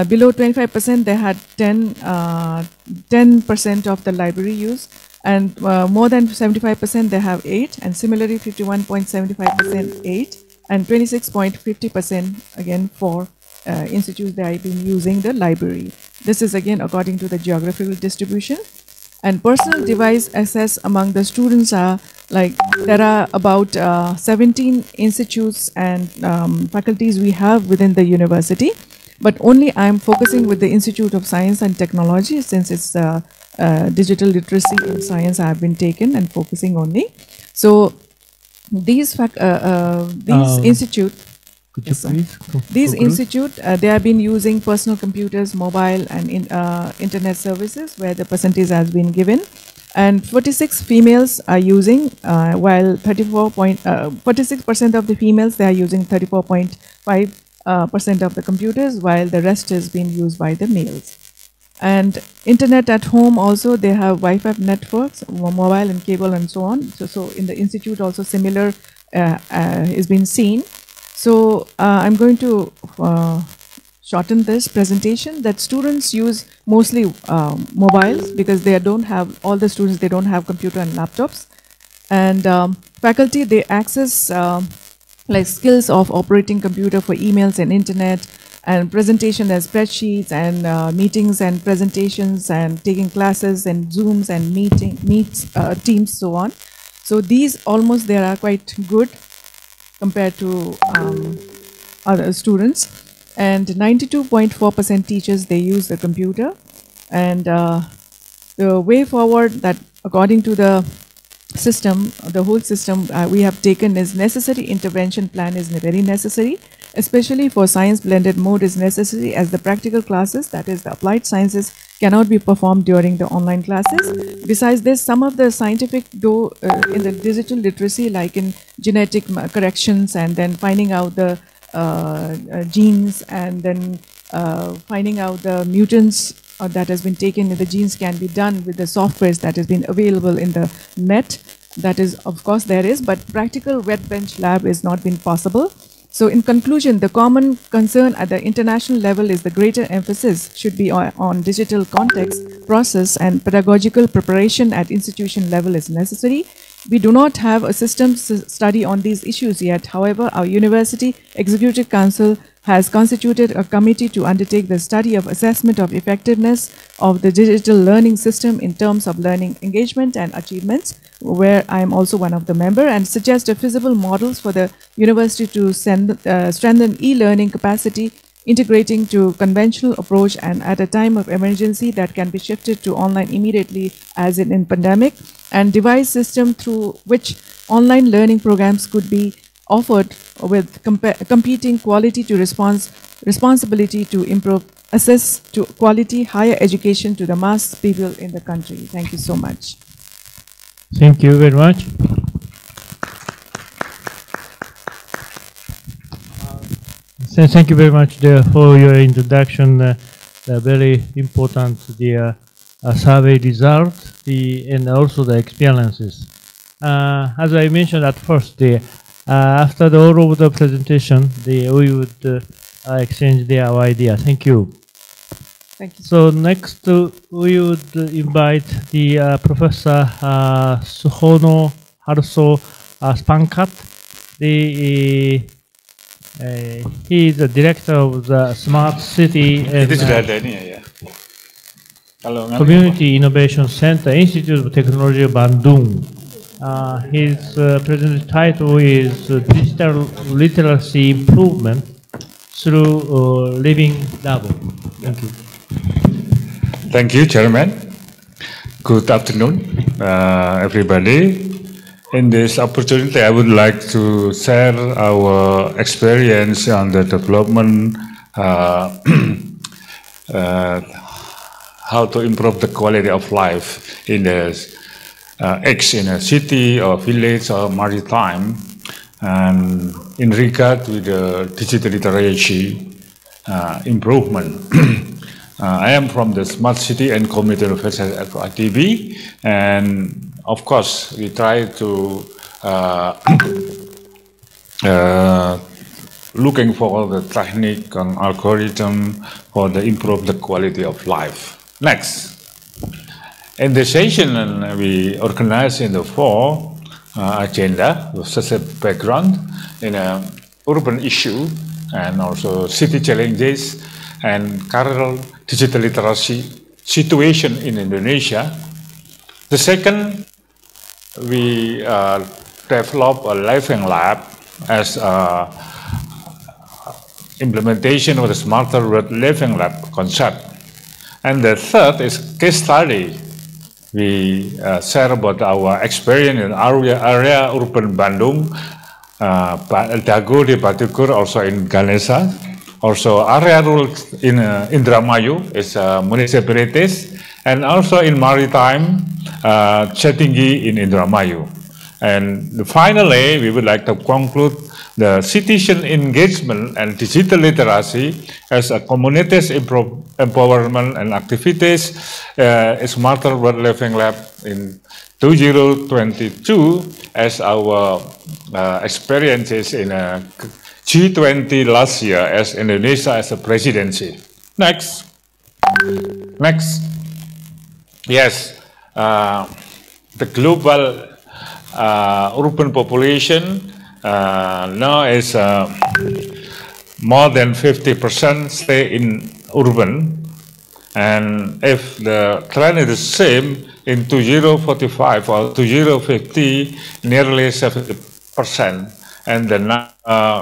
below 25%, they had 10% of the library use, and more than 75% they have 8, and similarly 51.75% 8, and 26.50% again for institutes that have been using the library. This is again according to the geographical distribution. And personal device access among the students are like, there are about 17 institutes and faculties we have within the university, but only I'm focusing with the Institute of Science and Technology, since it's digital literacy in science I have been taken and focusing only. So these institute, Could you please these conclude? institute, they have been using personal computers, mobile and internet services where the percentage has been given. And 46 females are using, while 46% of the females, they are using 34.5% of the computers, while the rest is being used by the males. And internet at home also, they have Wi-Fi networks, mobile and cable and so on. So in the institute also similar is being seen. So I'm going to shorten this presentation, that students use mostly mobiles because they don't have, all the students, they don't have computer and laptops. And faculty, they access like skills of operating computer for emails and internet, and presentation as spreadsheets and meetings and presentations and taking classes and Zooms and Teams, so on. So these almost, they are quite good compared to other students. And 92.4% teachers, they use the computer. And the way forward, that according to the system, the whole system we have taken is necessary intervention plan is very necessary, especially for science blended mode is necessary, as the practical classes, that is the applied sciences, cannot be performed during the online classes. Besides this, some of the scientific, though in the digital literacy, like in genetic corrections and then finding out the genes and then finding out the mutants that has been taken in the genes, can be done with the softwares that has been available in the net. That is, of course, there is, but practical wet bench lab is not been possible. So in conclusion, the common concern at the international level is the greater emphasis should be on digital context, process and pedagogical preparation at institution level is necessary. We do not have a systems study on these issues yet. However, our University Executive Council has constituted a committee to undertake the study of assessment of effectiveness of the digital learning system in terms of learning engagement and achievements, where I am also one of the members, and suggest feasible models for the university to strengthen e-learning capacity, integrating to conventional approach, and at a time of emergency that can be shifted to online immediately, as in pandemic, and devise system through which online learning programs could be offered with competing quality to responsibility to improve access to quality higher education to the mass people in the country. Thank you so much. Thank you very much. Thank you very much for your introduction. The very important survey results, and also the experiences. As I mentioned at first, after all of the presentation, we would exchange our idea. Thank you. Thank you. So next, we would invite the Professor Suhono Harso Spankat. He is the director of the Smart City and Community Innovation Center, Institute of Technology Bandung. His present title is Digital Literacy Improvement through Living Labo. Thank you. Thank you, Chairman. Good afternoon, everybody. In this opportunity, I would like to share our experience on the development, how to improve the quality of life in the in a city or village or maritime, and in regard to the digital literacy improvement. I am from the Smart City and Community University at ITB, and of course we try to looking for the technique and algorithm for the improve the quality of life. Next. In the session we organized in the fall agenda with such a background. urban issue and also city challenges and current digital literacy situation in Indonesia. The second, we develop a living lab as implementation of the smarter world living lab concept. And the third is case study. We share about our experience in area urban Bandung, Dago di Batukur, also in Ganesha, also area rural in Indramayu is municipalities, and also in maritime, Cetinggi in Indramayu. And finally, we would like to conclude the citizen engagement and digital literacy as a community's empowerment and activities smarter world living lab in 2022 as our experiences in G20 last year as Indonesia as a presidency. Next. Yes, the global urban population now is more than 50% stay in urban, and if the trend is the same in 2045 or 2050, nearly 70%, and the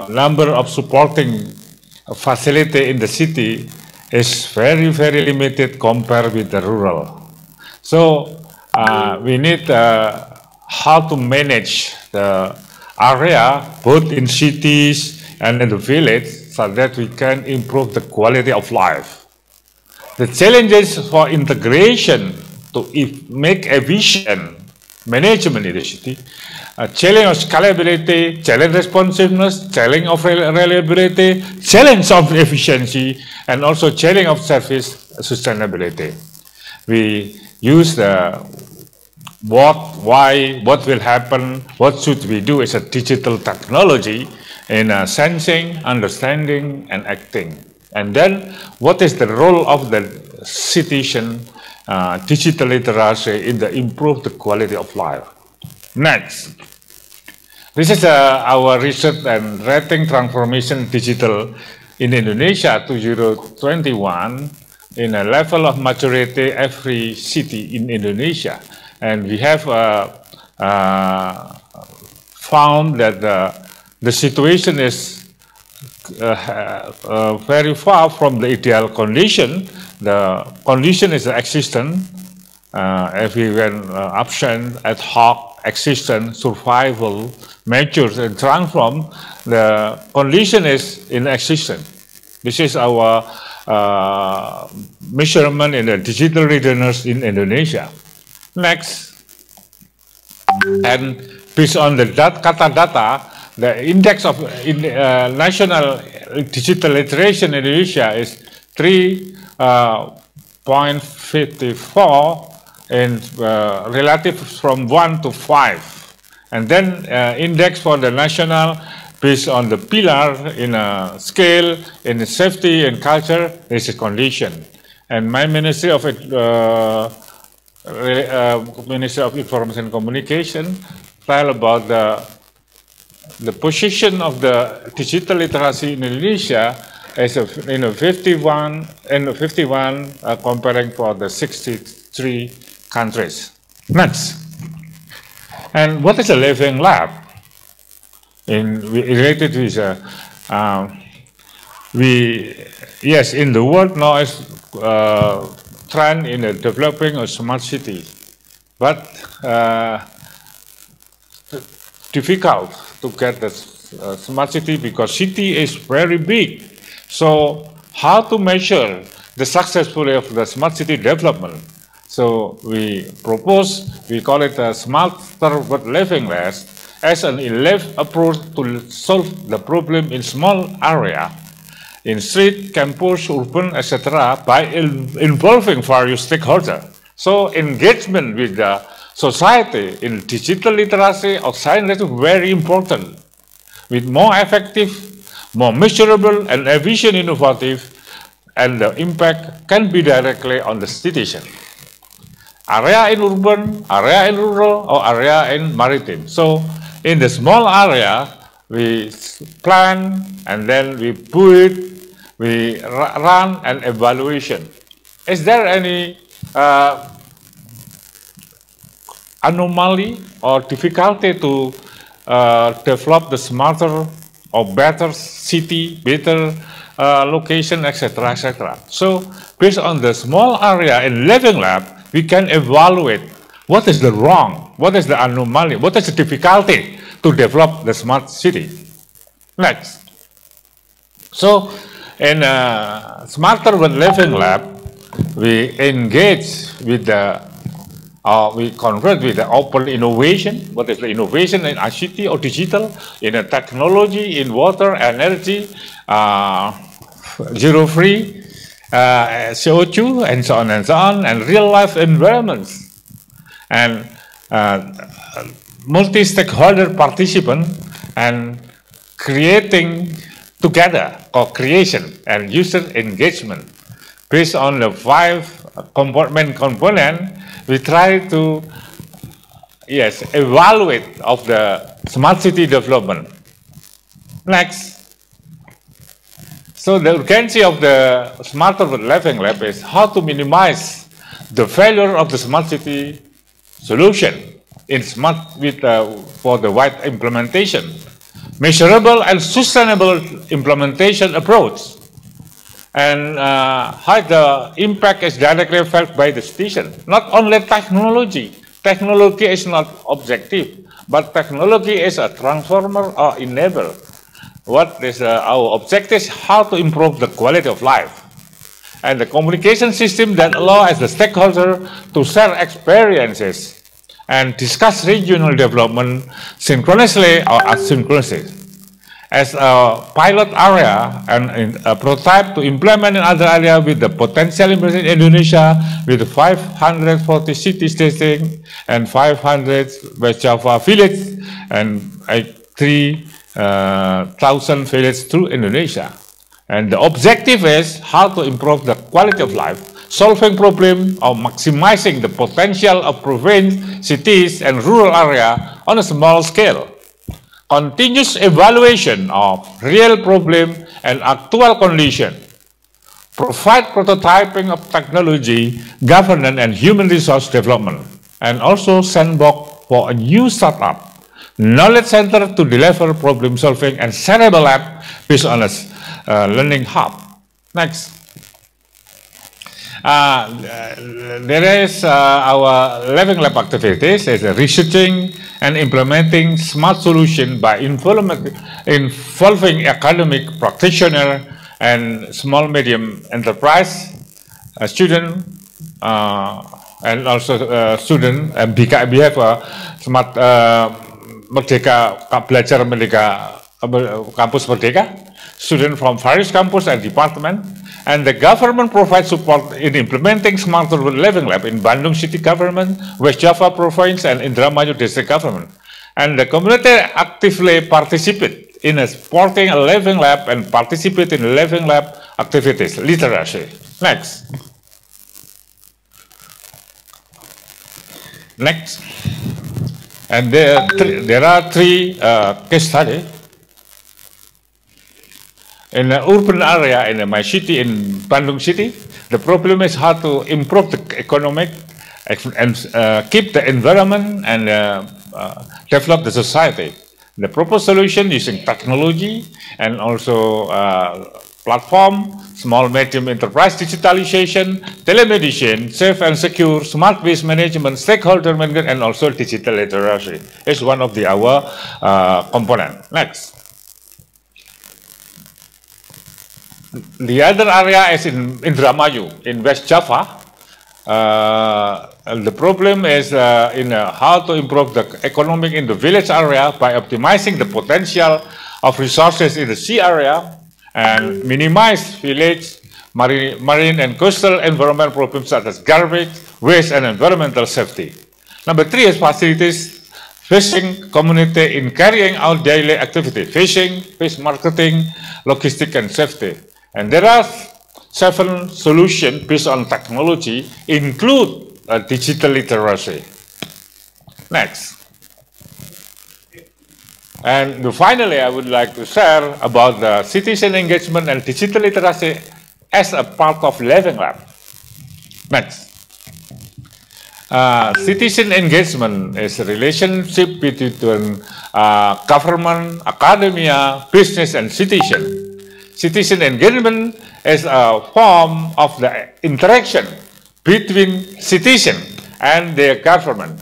number of supporting facility in the city is very, very limited compared with the rural. So we need how to manage the area both in cities and in the village so that we can improve the quality of life. The challenges for integration to make efficient management in the city, challenge of scalability, challenge responsiveness, challenge of reliability, challenge of efficiency, and also challenge of service sustainability. We use the what, why, what will happen, what should we do as a digital technology in sensing, understanding, and acting. And then, what is the role of the citizen digital literacy in the improve the quality of life? Next. This is our research and rating transformation digital in Indonesia 2021 in a level of maturity every city in Indonesia. And we have found that the situation is very far from the ideal condition. The condition is existent, everyone absent, ad hoc, existent, survival, measures, and transform. The condition is inexistent. This is our measurement in the digital readiness in Indonesia. Next, and based on the kata data, the index of national digital literacy in Indonesia is 3.54 in relative from 1 to 5, and then index for the national based on the pillar in a scale in the safety and culture is a condition, and my Ministry of Ministry of Information and Communication tell about the position of the digital literacy in Indonesia as in 51 comparing for the 63 countries. Next. And what is a living lab? Related with yes, in the world now is trend in the developing a smart city, but difficult to get the smart city because city is very big. So how to measure the successfully of the smart city development? So we propose, we call it a smarter but living less as an elect approach to solve the problem in small area, in street, campus, urban, etc., by involving various stakeholders. So engagement with the society in digital literacy or science is very important. With more effective, more measurable, and efficient, innovative, and the impact can be directly on the citizen. Area in urban, area in rural, or area in maritime. So in the small area, we plan, and then we build, we run an evaluation. Is there any anomaly or difficulty to develop the smarter or better city, better location, etc., etc. So based on the small area in Living Lab, we can evaluate what is the wrong, what is the anomaly, what is the difficulty to develop the smart city. Next. So in Smarter with Living Lab, we engage with the we convert with the open innovation. What is the innovation in ICT or digital, in a technology, in water, energy, zero free, CO2, and so on, and real life environments, and multi-stakeholder participant, and creating together, co-creation and user engagement. Based on the 5 component, we try to evaluate of the smart city development. Next. So the urgency of the Smarter with Living Lab is how to minimize the failure of the smart city solution in for the wide implementation, measurable and sustainable implementation approach, and how the impact is directly felt by the citizen. Not only technology. Technology is not objective, but technology is a transformer or enabler. What is our objective is how to improve the quality of life. And the communication system that allows the stakeholder to share experiences and discuss regional development synchronously or asynchronously. As a pilot area and a prototype to implement in other areas with the potential implementation in Indonesia with 540 cities testing and 500 West Java village and 3,000 villages through Indonesia. And the objective is how to improve the quality of life, solving problem or maximizing the potential of province, cities, and rural area on a small scale. Continuous evaluation of real problem and actual condition. Provide prototyping of technology, governance, and human resource development. And also sandbox for a new startup. Knowledge center to deliver problem solving and shareable lab based on a learning hub. Next. There is our Living Lab activities is researching and implementing smart solution by involving academic practitioner and small medium enterprise, student, and also student. And we have a smart Merdeka belajar Merdeka campus Merdeka, student from various campus and department. And the government provides support in implementing Smarter with Living Lab in Bandung City Government, West Java Province, and Indramayu District Government. And the community actively participate in supporting a Living Lab and participate in Living Lab activities, literacy. Next. Next. And there are 3 case studies. In the urban area in my city, in Bandung City, the problem is how to improve the economic and keep the environment and develop the society. The proposed solution using technology and also platform, small medium enterprise digitalization, telemedicine, safe and secure, smart waste management, stakeholder management, and also digital literacy is one of our component. Next. The other area is in Indramayu, in West Java. The problem is in how to improve the economic in the village area by optimizing the potential of resources in the sea area and minimize village, marine and coastal environment problems such as garbage, waste, and environmental safety. Number 3 is facilities fishing community in carrying out daily activity, fishing, fish marketing, logistics, and safety. And there are 7 solutions based on technology, include digital literacy. Next. And finally, I would like to share about the citizen engagement and digital literacy as a part of Living Lab. Next. Citizen engagement is a relationship between government, academia, business, and citizen. Citizen engagement is a form of the interaction between citizen and their government.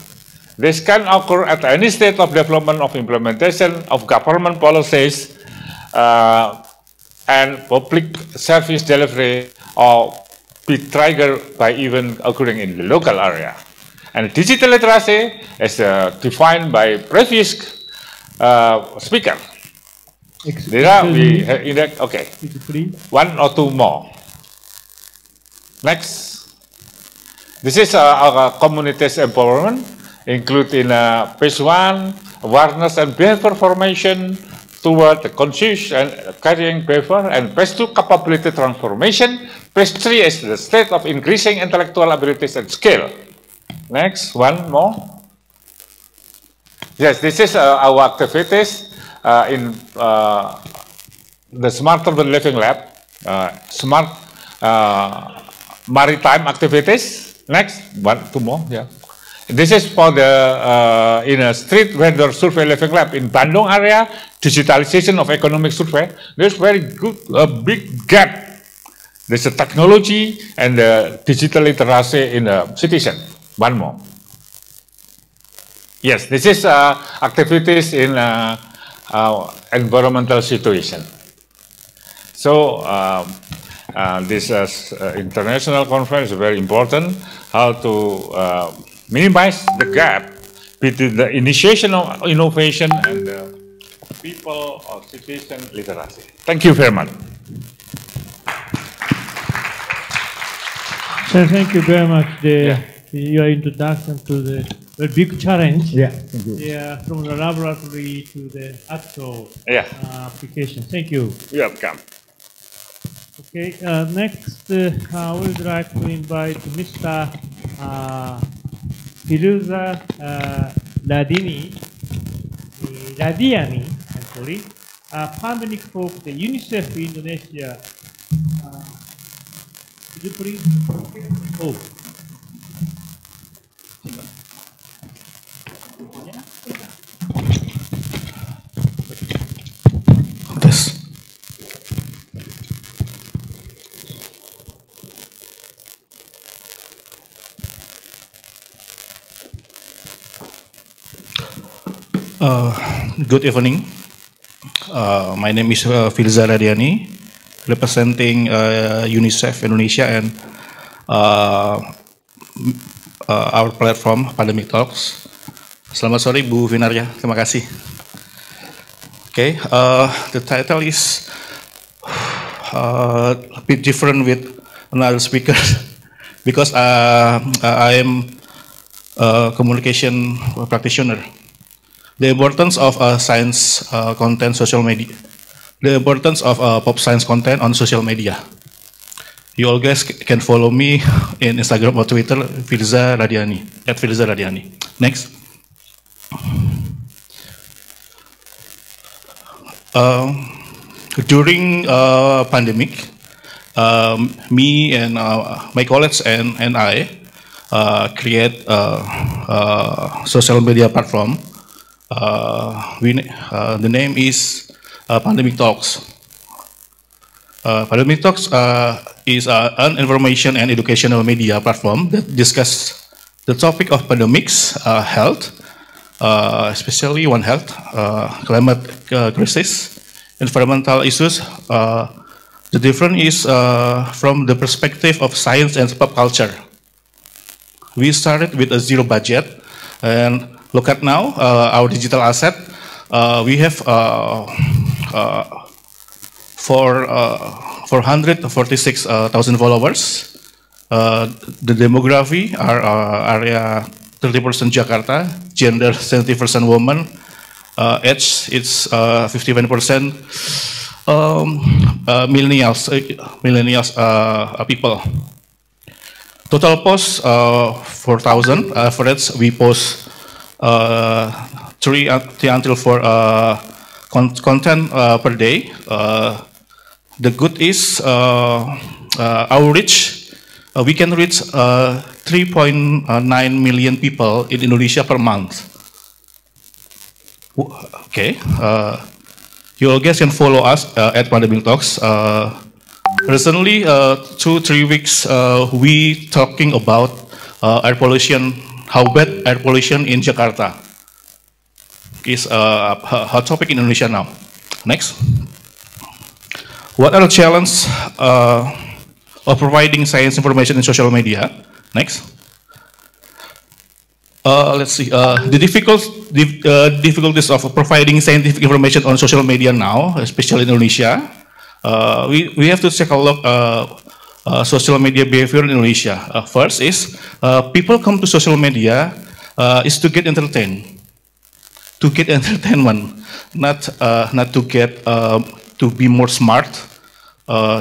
This can occur at any stage of development of implementation of government policies and public service delivery, or be triggered by events occurring in the local area. And digital literacy is defined by previous speaker. Okay, one or two more. Next. This is our community's empowerment, including phase 1, awareness and behavior formation toward the conscious and carrying behavior, and phase 2, capability transformation. Phase 3 is the state of increasing intellectual abilities and skill. Next, one more. Yes, this is our activities in the Smart Urban Living Lab, smart maritime activities. Next, two more. Yeah. This is for the in a street vendor survey living lab in Bandung area, digitalization of economic survey. There's very good, big gap. There's a technology and the digital literacy in the citizen. One more. Yes, this is activities in environmental situation. So this international conference is very important. How to minimize the gap between the initiation of innovation and the people or citizen literacy. Thank you very much. So thank you very much. Your introduction to the big challenge. Yeah, thank you. Yeah, from the laboratory to the actual application. Thank you. You're welcome. Okay, next we would like to invite Mr. Firuza Radiani, I'm sorry, pandemic for the UNICEF Indonesia. Could you please? Oh. This. Good evening. My name is Firuza Radiani, representing UNICEF Indonesia and our platform Pandemic Talks. Selamat sore Bu Vinarya, terima kasih. Okay, the title is a bit different with another speaker because I am a communication practitioner. The importance of science content, social media. The importance of pop science content on social media. You all guys can follow me in Instagram or Twitter, Firuza Radiani, @FiruzaRadiani. Next. During pandemic, me and my colleagues and I create a social media platform. The name is Pandemic Talks. Pandemic Talks is an information and educational media platform that discuss the topic of pandemics, health, especially One Health, climate crisis, environmental issues. The difference is from the perspective of science and pop culture. We started with a zero budget, and look at now our digital asset. We have 446,000 followers. The demography are area 30% Jakarta, gender 70% woman, age it's 51% millennials people. Total posts 4,000. Average we post 3 until 4 content per day. The good is our reach. We can reach 3.9 million people in Indonesia per month. Okay. You all guys can follow us at Pandemic Talks. Recently, 2-3 weeks, we talking about air pollution, how bad air pollution in Jakarta is a hot topic in Indonesia now. Next. What are the challenges of providing science information in social media? Next. Let's see. The difficulties of providing scientific information on social media now, especially in Indonesia. We have to take a look social media behavior in Indonesia. First is people come to social media is to get entertained, to get entertainment, not to get to be more smart,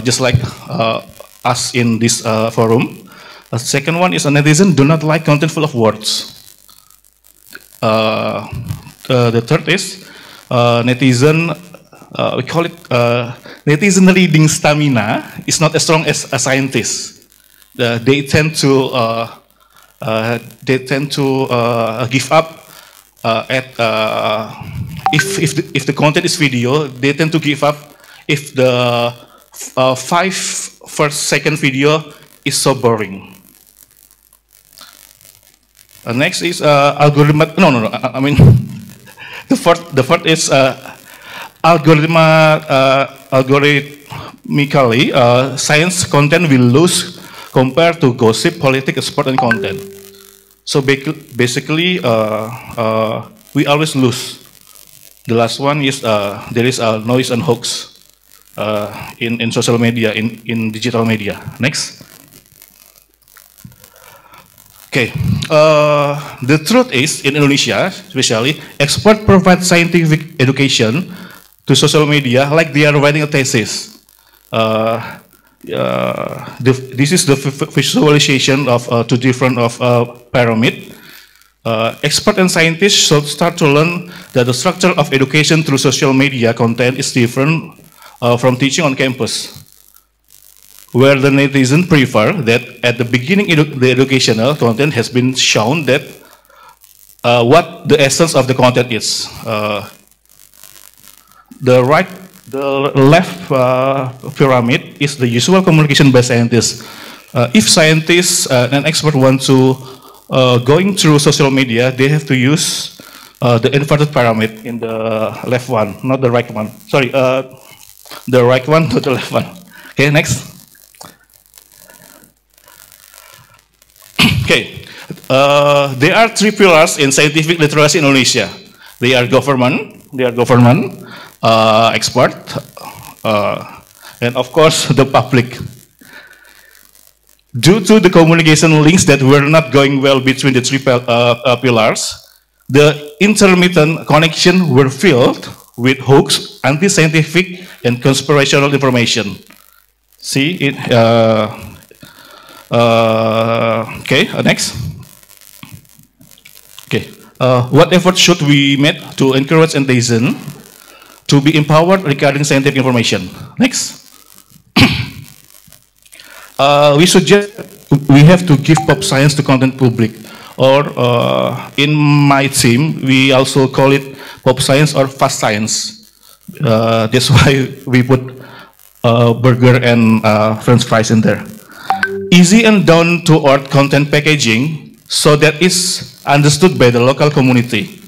just like us in this forum. Second one is a netizen do not like content full of words. The third is netizen. We call it netizen reading stamina is not as strong as a scientist. They tend to give up at if the content is video. They tend to give up if the 5 second video is so boring. Next is algorithm. No. I mean the fourth is algorithmically, science content will lose compared to gossip, politics, sport, and content. So basically, we always lose. The last one is there is a noise and hoax in social media, in digital media. Next. Okay, the truth is in Indonesia, especially, experts provide scientific education to social media like they are writing a thesis. This is the visualization of two different pyramid. Experts and scientists should start to learn that the structure of education through social media content is different from teaching on campus, where the netizen prefer that at the beginning the educational content has been shown that what the essence of the content is. The left pyramid is the usual communication by scientists. If scientists and experts want to going through social media, they have to use the inverted pyramid in the left one, not the right one. Sorry, the right one, not the left one. Okay, next. Okay, there are 3 pillars in scientific literacy in Indonesia. They are government, expert, and of course the public. Due to the communication links that were not going well between the 3 pillars, the intermittent connection were filled with hoax, anti-scientific, and conspiratorial information. See it. Okay, next. Okay, what effort should we make to encourage netizen to be empowered regarding scientific information? Next. We suggest we have to give pop science to content public, or in my team, we also call it pop science or fast science. That's why we put burger and French fries in there. Easy and down-to-earth content packaging so that it's understood by the local community.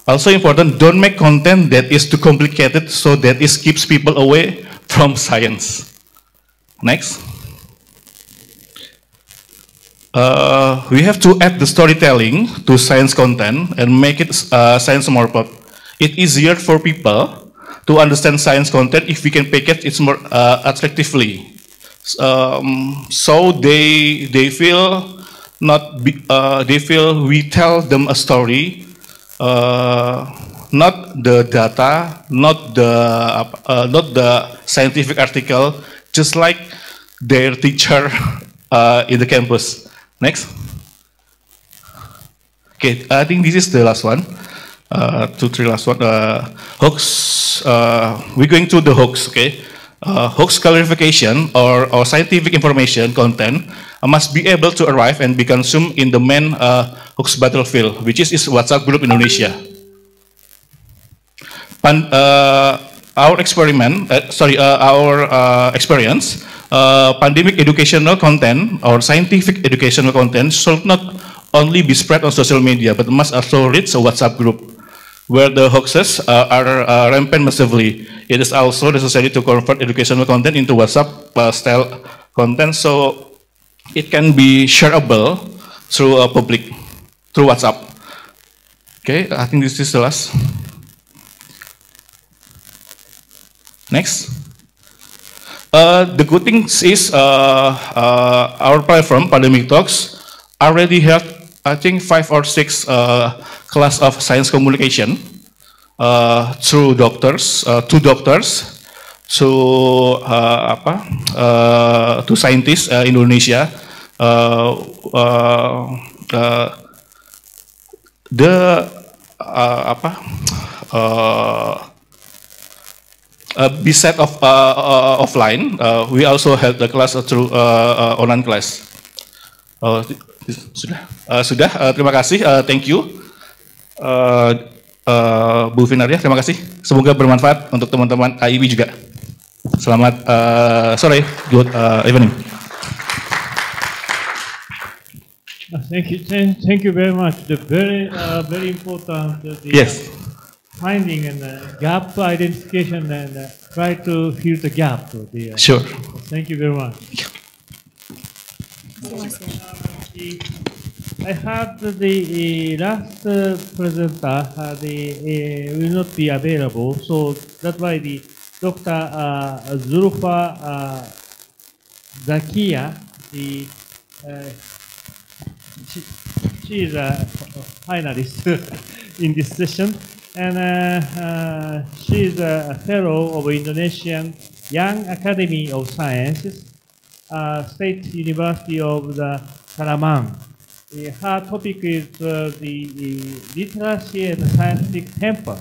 Also important, don't make content that is too complicated so that it keeps people away from science. Next. We have to add the storytelling to science content and make it science more pop. It's easier for people to understand science content if we can package it more attractively. So they feel they feel we tell them a story, not the data, not the scientific article, just like their teacher in the campus. Next. Okay, I think this is the last one. two, three last one. Hoax. We're going to the hoax. Okay. Hoax clarification or scientific information content must be able to arrive and be consumed in the main hoax battlefield, which is WhatsApp group Indonesia. Our experience, pandemic educational content or scientific educational content should not only be spread on social media, but must also reach a WhatsApp group where the hoaxes are rampant massively. It is also necessary to convert educational content into WhatsApp style content so it can be shareable through through WhatsApp. Okay, I think this is the last. Next. The good thing is our platform, Pandemic Talks, already have, I think, 5 or 6 class of science communication through doctors, to doctors, to scientists in Indonesia. Besides offline, we also held the class through online class. Sudah. Terima kasih. Thank you, Bu Vinaria. Terima kasih. Semoga bermanfaat untuk teman-teman AIB juga. Selamat sore. Good evening. Thank you very much. The very important. Yes. Finding and gap identification and try to fill the gap. Sure. Thank you very much. I have the last presenter will not be available, so that's why the Dr. Zulfa Zakia, she is a finalist in this session. And she is a fellow of Indonesian Young Academy of Sciences, State University of the Salamang. Her topic is the literacy and scientific temper.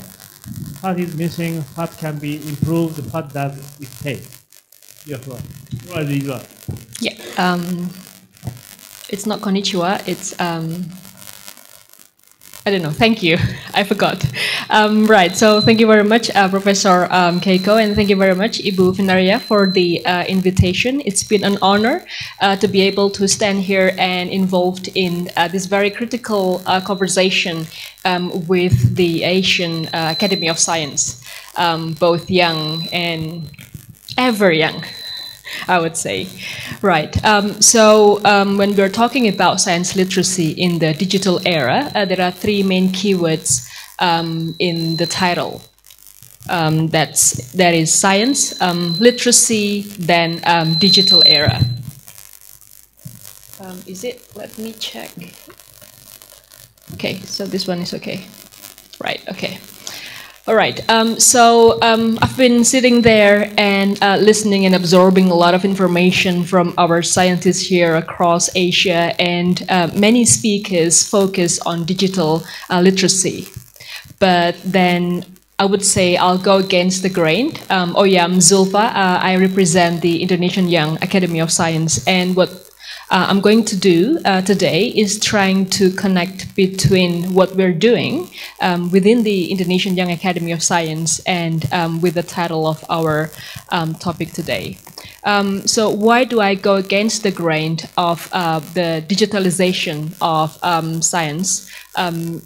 What is missing? What can be improved? What does it take? Yeah. It's not konnichiwa. It's I don't know. Thank you. I forgot. Right. So thank you very much, Professor Keiko, and thank you very much, Ibu Vinaria, for the invitation. It's been an honor to be able to stand here and involved in this very critical conversation with the Asian Academy of Science, both young and ever young, I would say. Right. So when we're talking about science literacy in the digital era, there are 3 main keywords in the title. That is science, literacy, then digital era. Is it? Let me check. Okay, so this one is okay. Right, okay. All right, so I've been sitting there and listening and absorbing a lot of information from our scientists here across Asia, and many speakers focus on digital literacy. But then I would say I'll go against the grain. I'm Zulfa. I represent the Indonesian Young Academy of Science, and what I'm going to do today is trying to connect between what we're doing within the Indonesian Young Academy of Science and with the title of our topic today. So why do I go against the grain of the digitalization of science?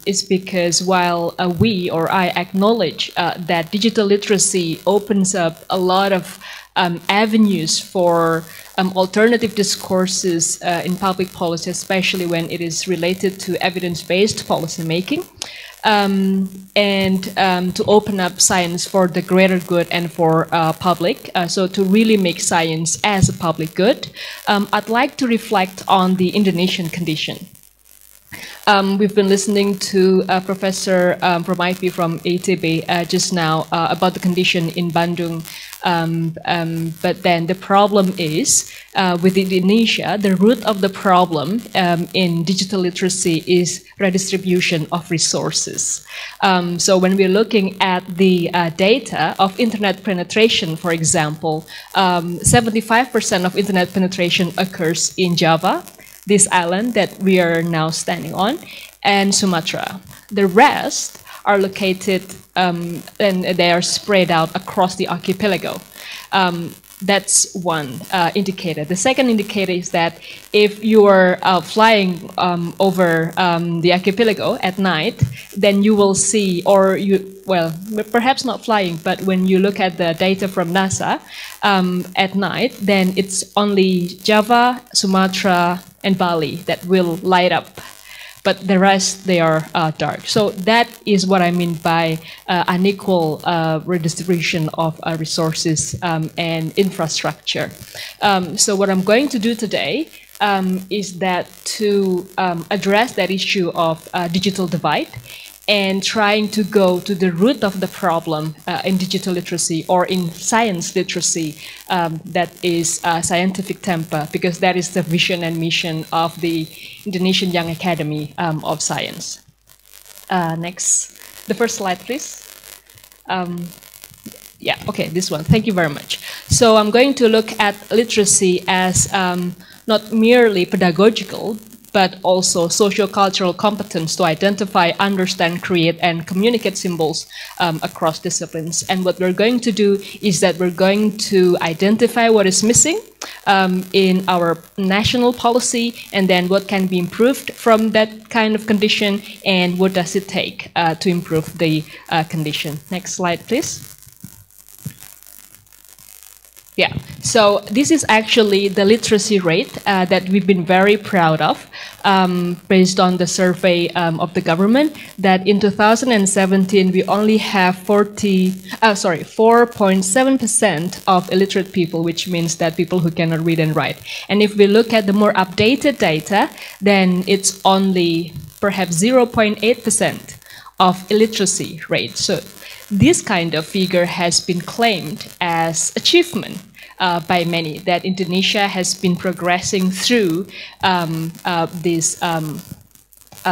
Is because while we or I acknowledge that digital literacy opens up a lot of avenues for alternative discourses in public policy, especially when it is related to evidence-based policymaking, and to open up science for the greater good and for public, so to really make science as a public good, I'd like to reflect on the Indonesian condition. We've been listening to Professor Promaiti from ITB just now about the condition in Bandung But then the problem is, with Indonesia, the root of the problem in digital literacy is redistribution of resources. So when we're looking at the data of internet penetration, for example, 75% of internet penetration occurs in Java, this island that we are now standing on, and Sumatra. The rest are located and they are spread out across the archipelago. That's one indicator. The second indicator is that if you are flying over the archipelago at night, then you will see, or well, perhaps not flying, but when you look at the data from NASA at night, then it's only Java, Sumatra, and Bali that will light up. But the rest, they are dark. So that is what I mean by unequal redistribution of resources and infrastructure. So what I'm going to do today is that to address that issue of digital divide and trying to go to the root of the problem in digital literacy or in science literacy, that is scientific temper, because that is the vision and mission of the Indonesian Young Academy of Science. Next, the first slide, please. Yeah, okay, this one. Thank you very much. So I'm going to look at literacy as not merely pedagogical, but also socio-cultural competence to identify, understand, create, and communicate symbols across disciplines. And what we're going to do is that we're going to identify what is missing in our national policy, and then what can be improved from that kind of condition, and what does it take to improve the condition. Next slide, please. Yeah, so this is actually the literacy rate that we've been very proud of, based on the survey of the government, that in 2017 we only have 4.7% of illiterate people, which means that people who cannot read and write. And if we look at the more updated data, then it's only perhaps 0.8% of illiteracy rate. So this kind of figure has been claimed as achievement by many, that Indonesia has been progressing through this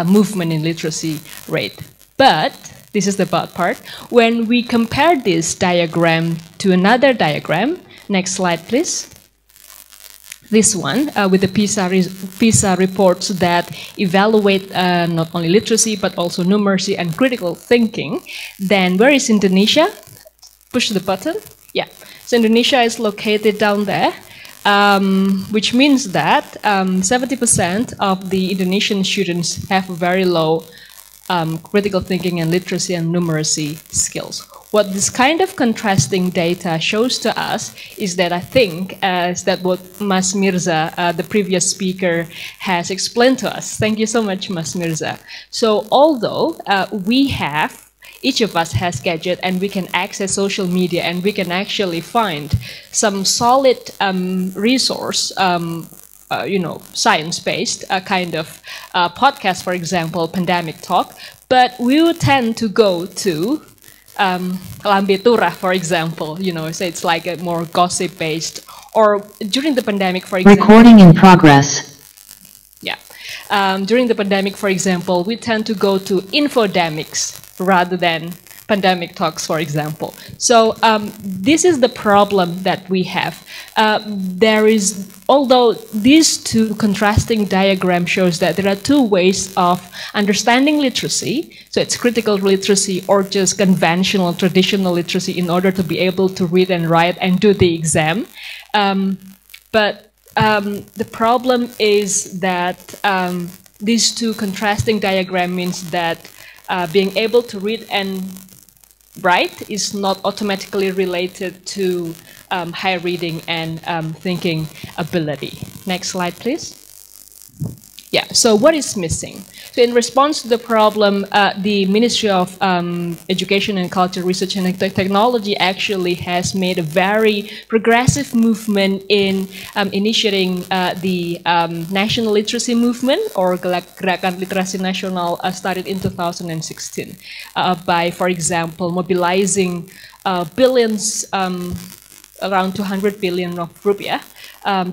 movement in literacy rate. But, this is the bad part, when we compare this diagram to another diagram, next slide please, this one with the PISA reports that evaluate not only literacy but also numeracy and critical thinking, then where is Indonesia? Push the button. Yeah, so Indonesia is located down there, which means that 70% of the Indonesian students have very low critical thinking and literacy and numeracy skills. What this kind of contrasting data shows to us is that I think, is that what Mas Mirza, the previous speaker, has explained to us. Thank you so much, Mas Mirza. So although each of us has gadget and we can access social media and we can actually find some solid resource, science-based kind of podcast, for example, Pandemic Talk, but we would tend to go to Lambe Turah, for example, so it's like a more gossip-based, or during the pandemic, for example. Recording in progress. Yeah. During the pandemic, for example, we tend to go to infodemics rather than pandemic talks, for example. So this is the problem that we have. Although these two contrasting diagrams shows that there are two ways of understanding literacy, so it's critical literacy or just conventional, traditional literacy in order to be able to read and write and do the exam. But the problem is that these two contrasting diagrams means that being able to read and write is not automatically related to high reading and thinking ability. Next slide, please. Yeah, so what is missing? So in response to the problem, the Ministry of Education and Culture, Research and Technology actually has made a very progressive movement in initiating the national literacy movement, or Gerakan Literasi Nasional, started in 2016 by, for example, mobilizing billions around 200 billion of rupiah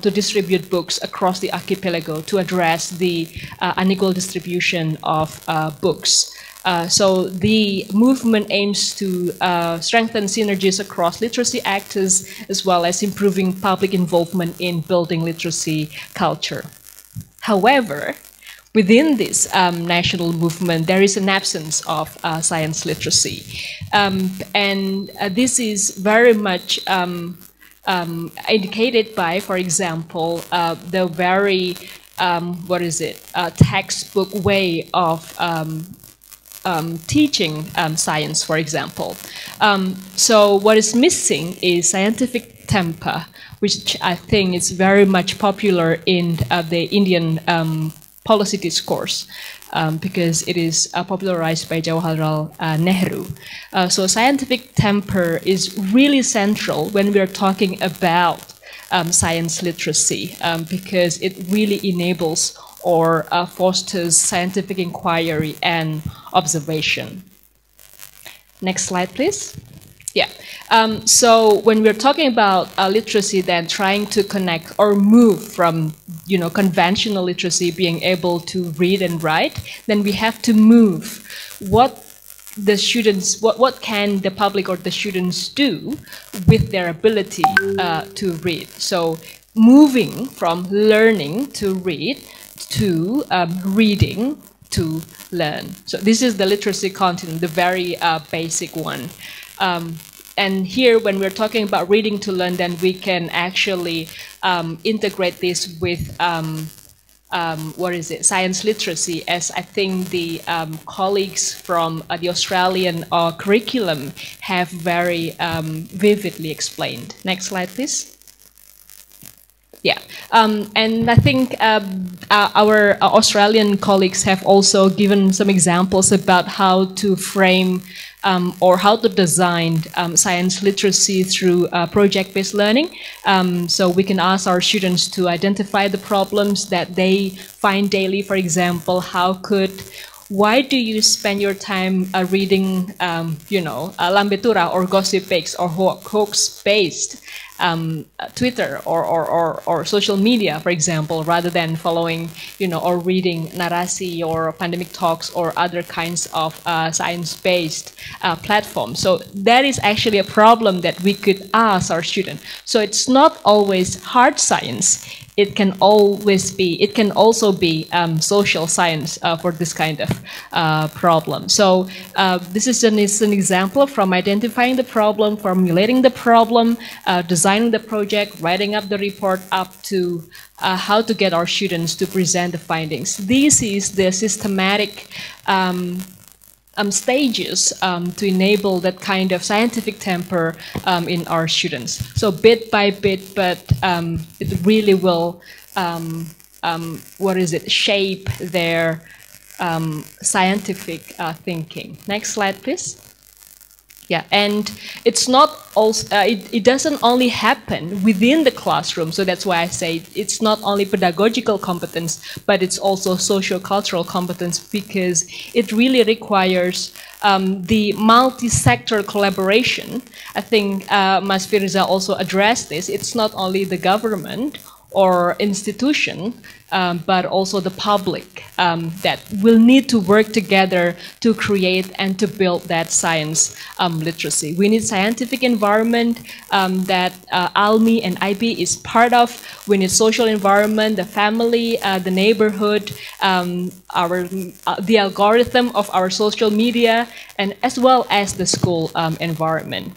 to distribute books across the archipelago to address the unequal distribution of books. So the movement aims to strengthen synergies across literacy actors, as well as improving public involvement in building literacy culture. However, within this national movement, there is an absence of science literacy. And this is very much indicated by, for example, the very, textbook way of teaching science, for example. So what is missing is scientific temper, which I think is very much popular in the Indian policy discourse, because it is popularized by Jawaharlal Nehru. So scientific temper is really central when we are talking about science literacy, because it really enables or fosters scientific inquiry and observation. Next slide, please. Yeah. So when we're talking about literacy, then trying to connect or move from, conventional literacy, being able to read and write, then we have to move what the students, what can the public or the students do with their ability to read. So moving from learning to read to reading to learn. So this is the literacy continent, the very basic one. And here, when we're talking about reading to learn, then we can actually integrate this with science literacy, as I think the colleagues from the Australian curriculum have very vividly explained. Next slide, please. Yeah, and I think our Australian colleagues have also given some examples about how to frame or how to design science literacy through project-based learning. So we can ask our students to identify the problems that they find daily. For example, why do you spend your time reading, lambetura or gossip pages or hoax-based Twitter or social media, for example, rather than following, or reading narasi or pandemic talks or other kinds of science-based platforms. So that is actually a problem that we could ask our students. So it's not always hard science. It can also be social science for this kind of problem. So this is an example from identifying the problem, formulating the problem, designing the project, writing up the report, up to how to get our students to present the findings. This is the systematic stages to enable that kind of scientific temper in our students. So bit by bit, but it really will, shape their scientific thinking. Next slide, please. Yeah, and it's not also, it doesn't only happen within the classroom. So that's why I say it's not only pedagogical competence, but it's also socio-cultural competence, because it really requires the multi-sector collaboration. I think Mas Firza also addressed this. It's not only the government or institution, but also the public that will need to work together to create and to build that science literacy. We need scientific environment that ALMI and IB is part of. We need social environment, the family, the neighborhood, the algorithm of our social media, and as well as the school environment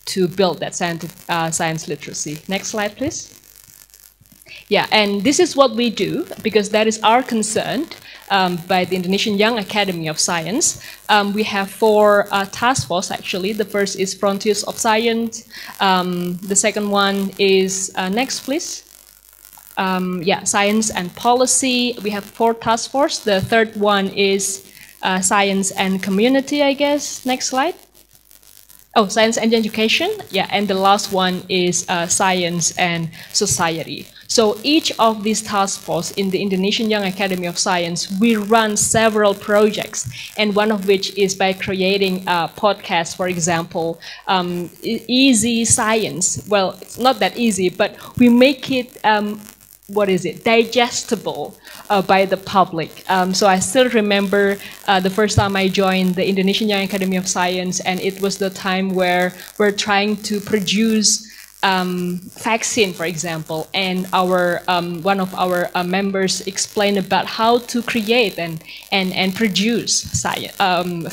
to build that science literacy. Next slide, please. Yeah, and this is what we do, because that is our concern by the Indonesian Young Academy of Science. We have 4 task force, actually. The first is Frontiers of Science. The second one is, next please. Science and Policy. We have 4 task force. The third one is Science and Community, I guess. Next slide. Oh, Science and Education. Yeah, and the last one is Science and Society. So each of these task force in the Indonesian Young Academy of Science, we run several projects, and one of which is by creating a podcast, for example, easy science. Well, it's not that easy, but we make it digestible by the public. So I still remember the first time I joined the Indonesian Young Academy of Science, and it was the time where we're trying to produce vaccine, for example, and our one of our members explained about how to create and produce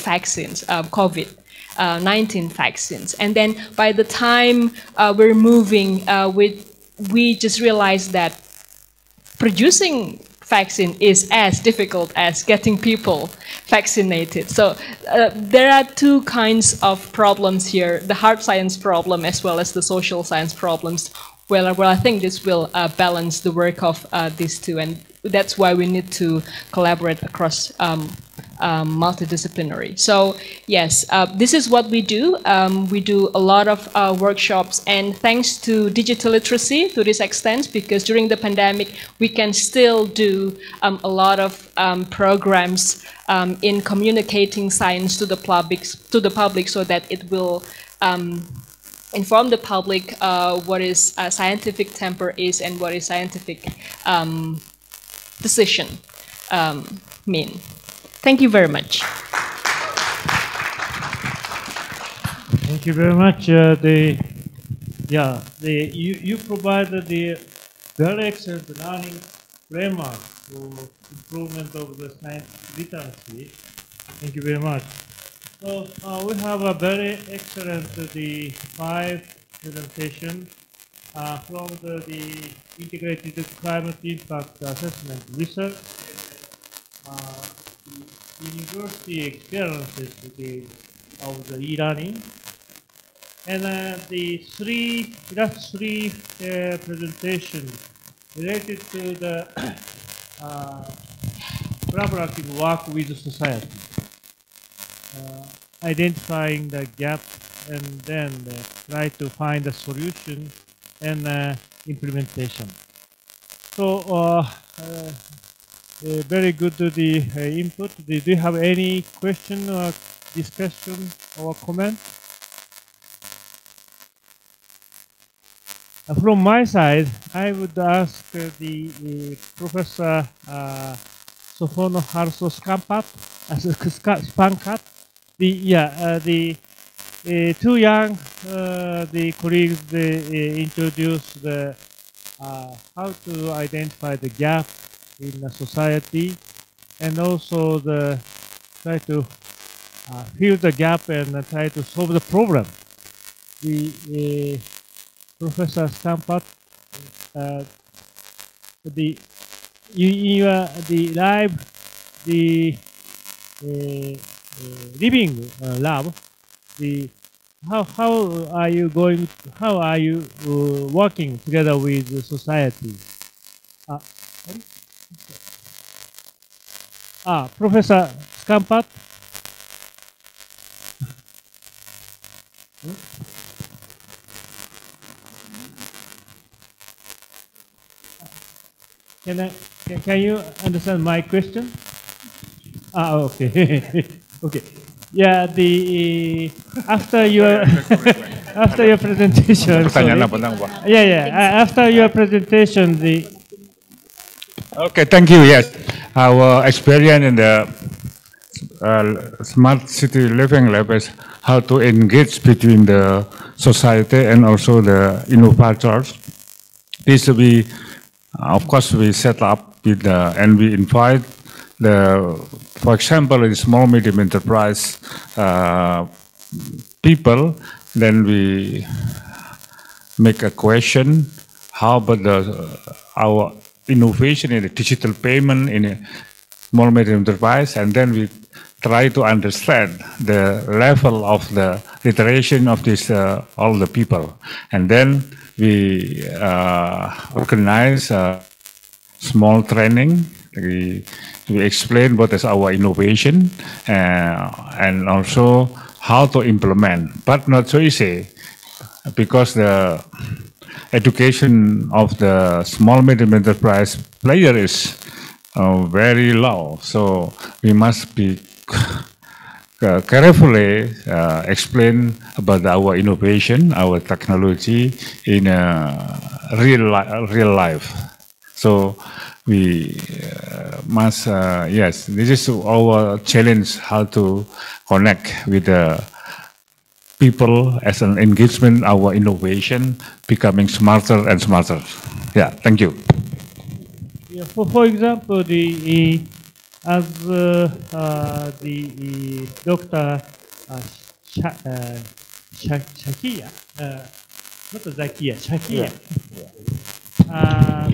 vaccines, COVID-19 vaccines. And then by the time we're moving, we just realized that producing vaccine is as difficult as getting people vaccinated. So there are two kinds of problems here, the hard science problem as well as the social science problems. Well, I think this will balance the work of these two, and that's why we need to collaborate across multidisciplinary. So yes, this is what we do. We do a lot of workshops, and thanks to digital literacy to this extent, because during the pandemic we can still do a lot of programs in communicating science to the public, so that it will inform the public what is scientific temper is and what is scientific decision mean. Thank you very much. Thank you very much. You provided the very excellent learning framework for improvement of the science literacy. Thank you very much. So we have a very excellent 5 presentation from the integrated climate impact assessment research. University experiences of the e-learning, and the last three presentations related to the collaborative work with society, identifying the gap and then try to find a solution and implementation. So very good to the input. Do you have any question or discussion or comment? From my side, I would ask the Professor Sofono Harso Spankat, the two young the colleagues introduce the how to identify the gap in the society, and also try to fill the gap and try to solve the problem. The Professor Stampat, the living lab, how are you working together with the society? Professor Skampat. Can you understand my question? Okay. Okay. Yeah, after your presentation. After your presentation, Okay, thank you. Yes, our experience in the smart city living lab is how to engage between the society and also the innovators. This we, of course, we set up with and we invite for example, in small medium enterprise people. Then we make a question: how about our innovation in the digital payment in a small medium enterprise, and then we try to understand the level of the iteration of this all the people, and then we organize a small training. We explain what is our innovation and also how to implement, but not so easy because education of the small medium enterprise player is very low. So we must be carefully explain about our innovation, our technology in real life. So we must, yes, this is our challenge, how to connect with the people as an engagement, our innovation becoming smarter and smarter. Yeah, thank you. Yeah, for example, as the Dr. Shakia, not Zakia, Shakia.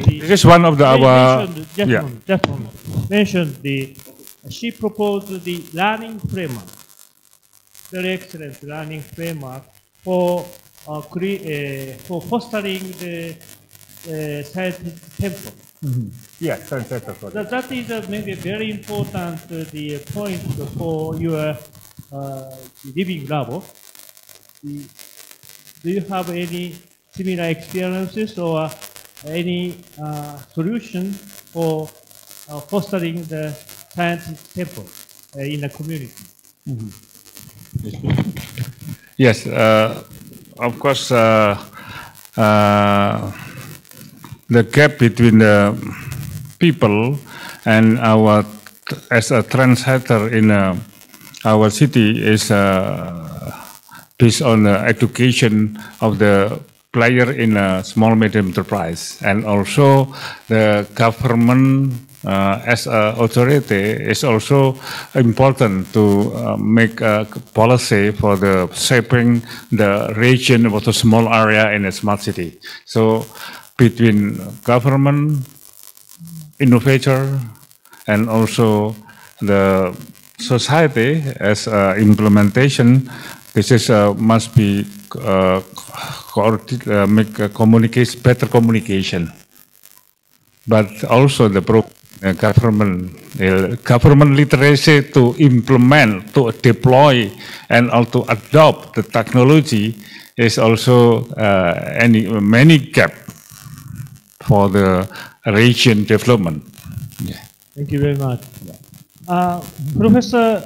This is one of our mentioned she proposed the learning framework, very excellent learning framework for fostering the scientific tempo. Yes, that is maybe very important the point for your living lab. Do you have any similar experiences or any solution for fostering the scientific tempo in the community? Yes, of course, the gap between the people and our, as a trendsetter in our city is based on the education of the player in a small medium enterprise, and also the government as an authority is also important to make a policy for the shaping the region of a small area in a smart city. So between government, innovator, and also the society as implementation, this is must be make better communication, but also the government literacy to implement, to deploy, and also adopt the technology is also many gap for the region development. Yeah. Thank you very much. Professor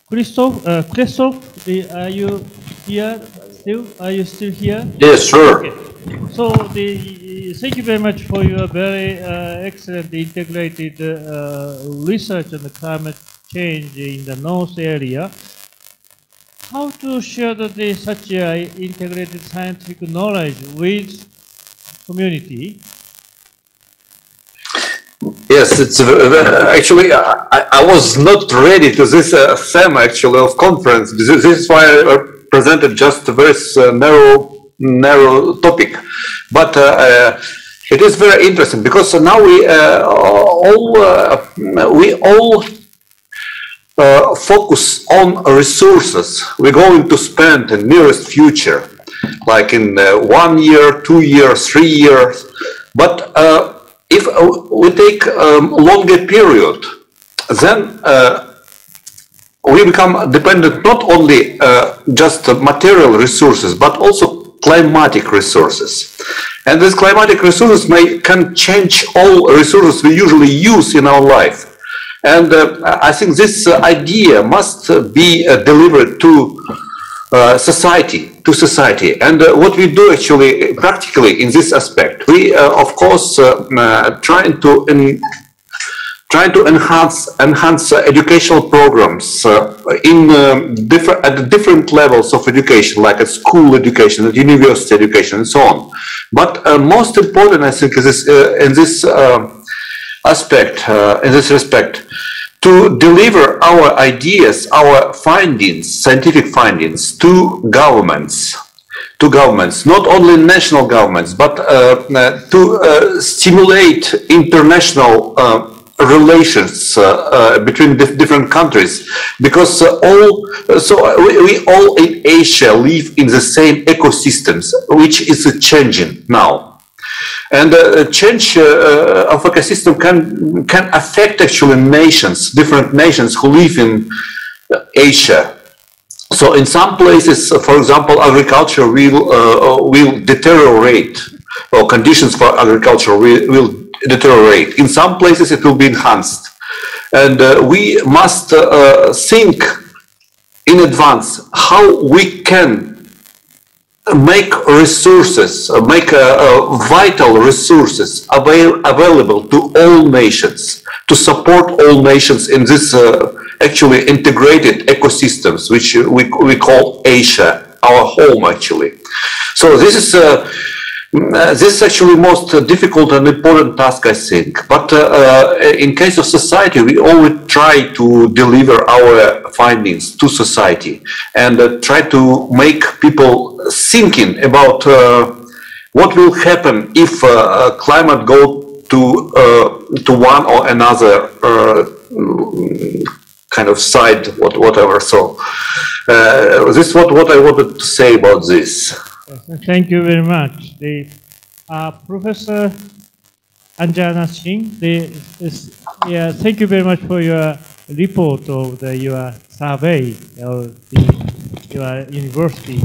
Christoph, are you here still? Are you still here? Yes, sure. Okay. So thank you very much for your very excellent integrated research on the climate change in the North area. How to share such integrated scientific knowledge with community? Yes, it's actually I was not ready to this theme actually of conference. This is why I presented just a very narrow topic, but it is very interesting because now we all focus on resources we're going to spend in nearest future, like in 1 year, 2 years, 3 years, but if we take a longer period, then we become dependent not only just material resources, but also climatic resources. And these climatic resources can change all resources we usually use in our life. And I think this idea must be delivered to society. And what we do actually practically in this aspect, we of course trying to enhance educational programs at different levels of education, like at school education, at university education, and so on. But most important, I think, is in this respect, to deliver our ideas, our findings, scientific findings, to governments, not only national governments, but to stimulate international relations between different countries, because we all in Asia live in the same ecosystems, which is changing now. And change of ecosystem can affect actually nations, different nations who live in Asia. So in some places, for example, agriculture will deteriorate, or conditions for agriculture will deteriorate. In some places, it will be enhanced. And we must think in advance how we can make resources, make vital resources available to all nations, to support all nations in this actually integrated ecosystems, which we call Asia, our home actually. So this is actually most difficult and important task, I think. But in case of society, we always try to deliver our findings to society and try to make people thinking about what will happen if climate go to one or another kind of side, whatever. So this is what I wanted to say about this. Thank you very much. Professor Anjana Singh, thank you very much for your report of your survey of your university.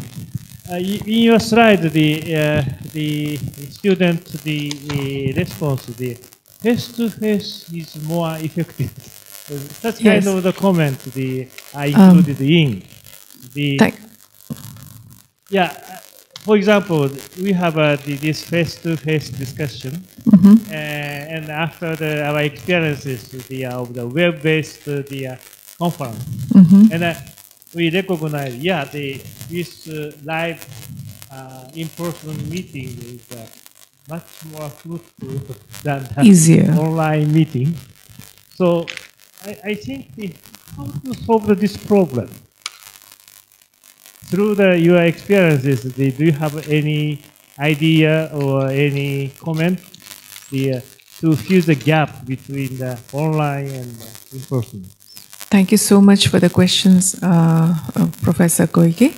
In your slide, the student, the response, the face-to-face is more effective. Such kind of the comment I included in the. For example, we have this face-to-face discussion, and after our experiences of the web-based conference, and we recognize, this live in-person meeting is much more fruitful than the online meeting. So I think how to solve this problem? Through your experiences, do you have any idea or any comment to fill the gap between the online and in-person? Thank you so much for the questions, Professor Koike.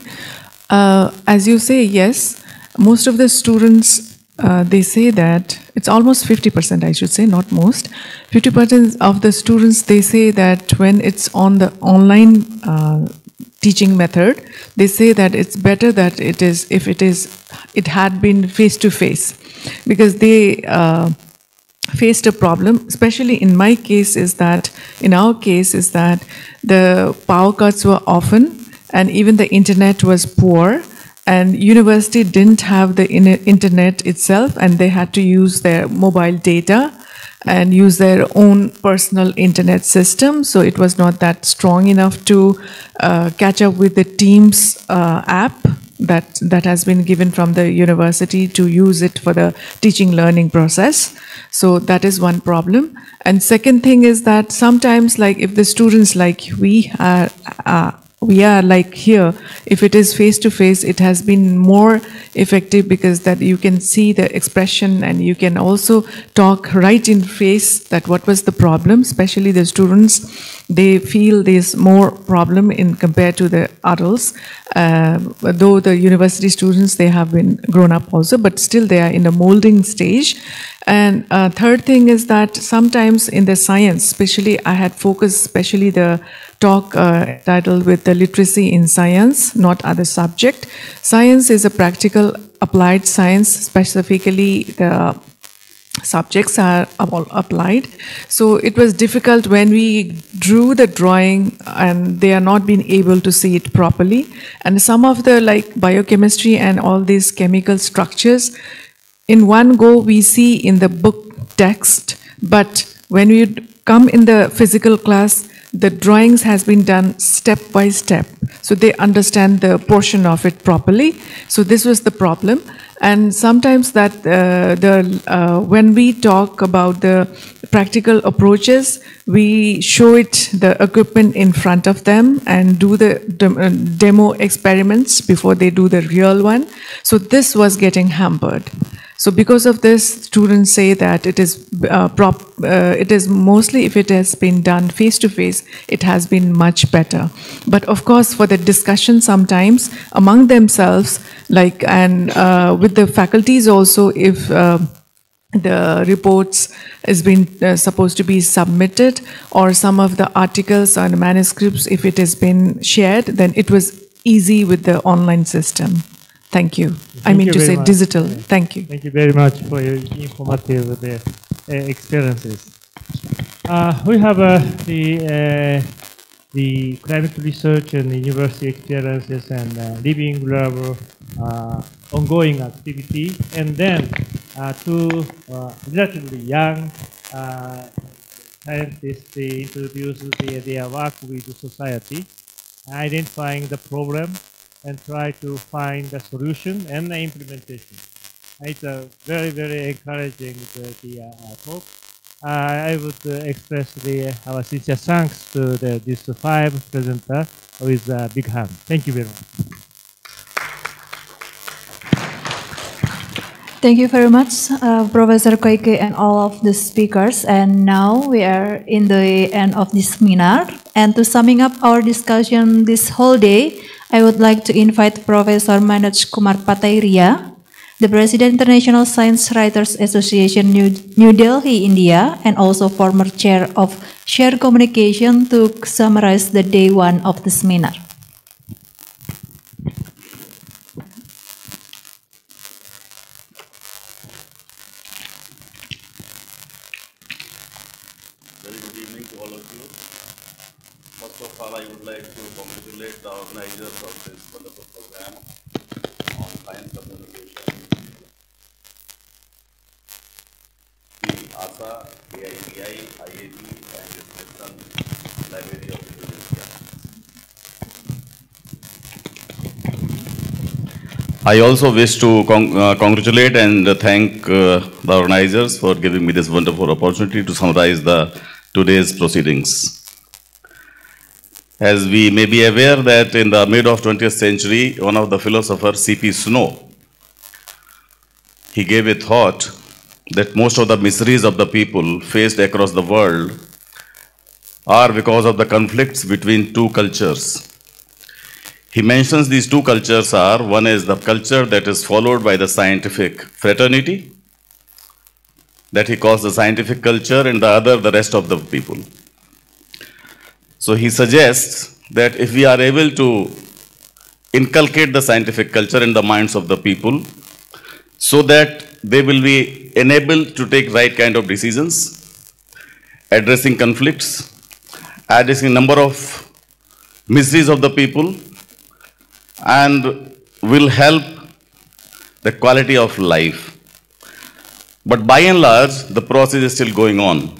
As you say, yes, most of the students, they say that, it's almost 50%, I should say, not most. 50% of the students, they say that when it's on the online teaching method, they say that it's better that it had been face-to-face, because they faced a problem, especially in my case, in our case, is that the power cuts were often, and even the internet was poor, and university didn't have the internet itself, and they had to use their mobile data and use their own personal internet system. So it was not that strong enough to catch up with the Teams app that has been given from the university to use it for the teaching learning process. So that is one problem. And second thing is that sometimes, like if the students like we are like here, if it is face-to-face, it has been more effective, because that you can see the expression and you can also talk right in face that what was the problem. Especially the students, they feel there's more problem in compared to the adults. Though the university students, they have been grown up also, but still they are in the molding stage. And third thing is that sometimes in the science, especially I had focused, especially the talk titled with the literacy in science, not other subject. Science is a practical applied science, specifically the subjects are all applied. So it was difficult when we drew the drawing and they are not being able to see it properly. And some of the like biochemistry and all these chemical structures, in one go we see in the book text, but when we come in the physical class, the drawings has been done step by step, so they understand the portion of it properly. So this was the problem. And sometimes that when we talk about the practical approaches, we show it the equipment in front of them and do the demo experiments before they do the real one. So this was getting hampered. So because of this, students say that it is mostly, if it has been done face-to-face, it has been much better. But of course, for the discussion sometimes among themselves, like, and with the faculties also, if the reports has been supposed to be submitted, or some of the articles or manuscripts, if it has been shared, then it was easy with the online system. Thank you. I mean to say much. digital. Thank you. Thank you very much for your informative experiences. We have the climate research and university experiences and living level ongoing activity, and then two relatively young scientists, they introduce their work with the society, identifying the problem and try to find the solution and the implementation. It's a very, very encouraging talk. I would express our sincere thanks to these five presenters with a big hand. Thank you very much. Thank you very much, Professor Koike and all of the speakers. And now we are in the end of this seminar. And to summing up our discussion this whole day, I would like to invite Professor Manoj Kumar Patairia, the President International Science Writers Association, New Delhi, India, and also former chair of Shared Communication, to summarize the day one of the seminar. Very good evening to all of you. First of all, I would like to congratulate the organizers of this wonderful program on science communication. The AASSA, AITI, IAT, and the National Library of Indonesia. I also wish to congratulate and thank the organizers for giving me this wonderful opportunity to summarize today's proceedings. As we may be aware that in the mid of 20th century, one of the philosophers, C.P. Snow, he gave a thought that most of the miseries of the people faced across the world are because of the conflicts between two cultures. He mentions these two cultures are, one is the culture that is followed by the scientific fraternity, that he calls the scientific culture, and the other, the rest of the people. So he suggests that if we are able to inculcate the scientific culture in the minds of the people, so that they will be enabled to take right kind of decisions, addressing conflicts, addressing number of miseries of the people, and will help the quality of life. But by and large, the process is still going on.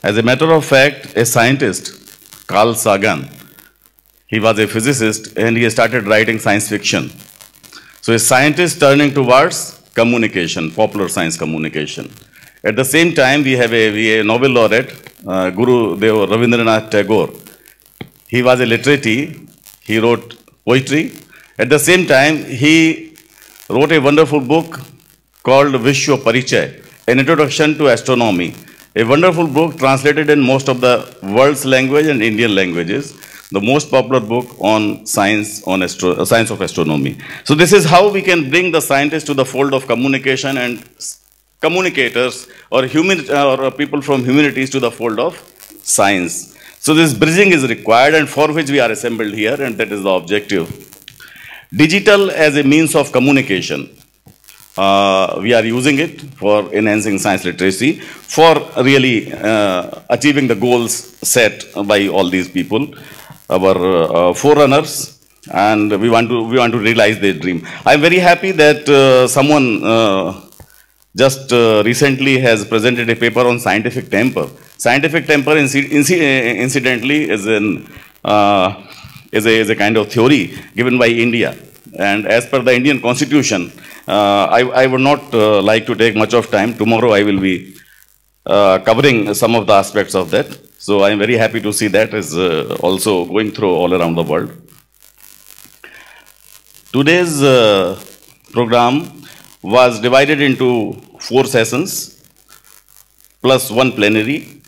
As a matter of fact, a scientist, Carl Sagan, he was a physicist and he started writing science fiction. So a scientist turning towards communication, popular science communication. At the same time, we have a Nobel laureate, Guru Deva Rabindranath Tagore. He was a literati, he wrote poetry. At the same time, he wrote a wonderful book called Vishwa Parichay, an introduction to astronomy. A wonderful book translated in most of the world's language and Indian languages. The most popular book on science, on science of astronomy. So this is how we can bring the scientists to the fold of communication and communicators or people from humanities to the fold of science. So this bridging is required, and for which we are assembled here, and that is the objective. Digital as a means of communication. We are using it for enhancing science literacy, for really achieving the goals set by all these people, our forerunners, and we want to realize their dream. I am very happy that someone just recently has presented a paper on scientific temper. Scientific temper, incidentally, is a kind of theory given by India. And as per the Indian Constitution, I would not like to take much of time. Tomorrow I will be covering some of the aspects of that. So I am very happy to see that is also going through all around the world. Today's program was divided into 4 sessions plus 1 plenary.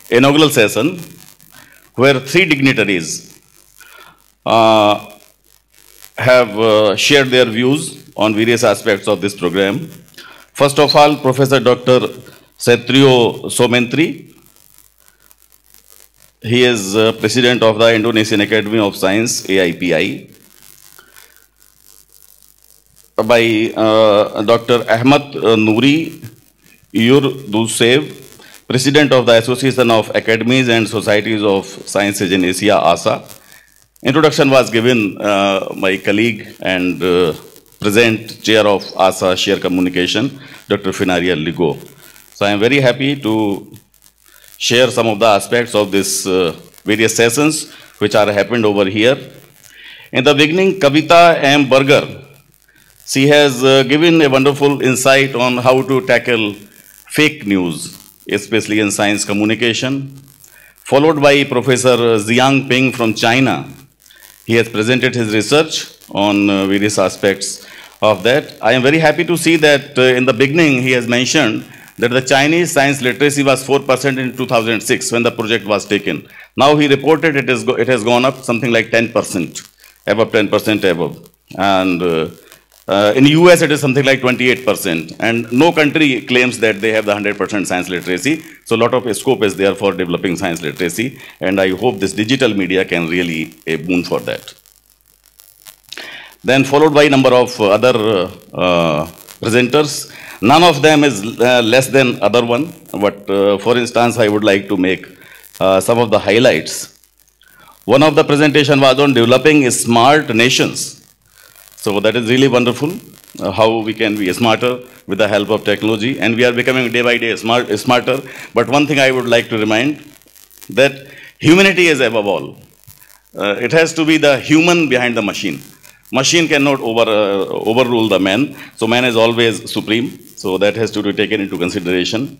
Inaugural session where 3 dignitaries have shared their views on various aspects of this program. First of all, Professor Dr. Setrio Somentri. He is president of the Indonesian Academy of Science, AIPI. By Dr. Ahmad Noori Yurdusev, president of the Association of Academies and Societies of Sciences in Asia, AASSA. Introduction was given my colleague and present chair of AASSA Share Communication, Dr. Finaria Ligo. So I am very happy to share some of the aspects of this various sessions which are happened over here. In the beginning, Kavita M. Berger, she has given a wonderful insight on how to tackle fake news, especially in science communication. Followed by Professor Ziyang Ping from China. He has presented his research on various aspects of that. I am very happy to see that in the beginning he has mentioned that the Chinese science literacy was 4% in 2006 when the project was taken. Now he reported it has gone up something like 10%, above 10% above. And in the US it is something like 28%. And no country claims that they have the 100% science literacy. So a lot of scope is there for developing science literacy. And I hope this digital media can really a boon for that. Then followed by a number of other presenters. None of them is less than other one, but for instance, I would like to make some of the highlights. One of the presentation was on developing smart nations. So that is really wonderful, how we can be smarter with the help of technology, and we are becoming day by day smarter. But one thing I would like to remind, that humanity is above all. It has to be the human behind the machine. Machine cannot overrule the man, so man is always supreme. So that has to be taken into consideration.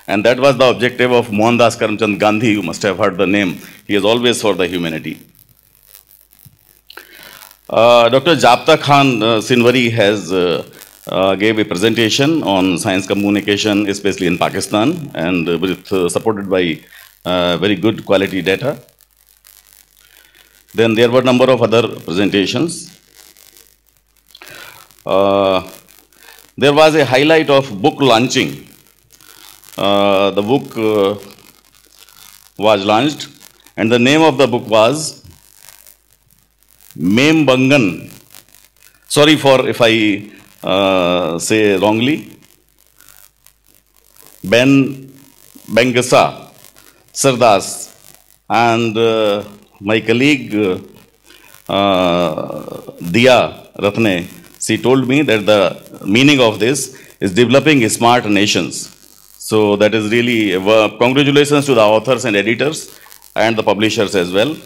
And that was the objective of Mohandas Karamchand Gandhi. You must have heard the name. He is always for the humanity. Dr. Japta Khan Sinwari has gave a presentation on science communication, especially in Pakistan, and supported by very good quality data. Then there were a number of other presentations. There was a highlight of book launching. The book was launched, and the name of the book was Mem Bangan. Sorry for if I say wrongly. Ben Bengasa Sardas, and my colleague Diya Ratne, she told me that the meaning of this is developing smart nations. So that is really, congratulations to the authors and editors and the publishers as well.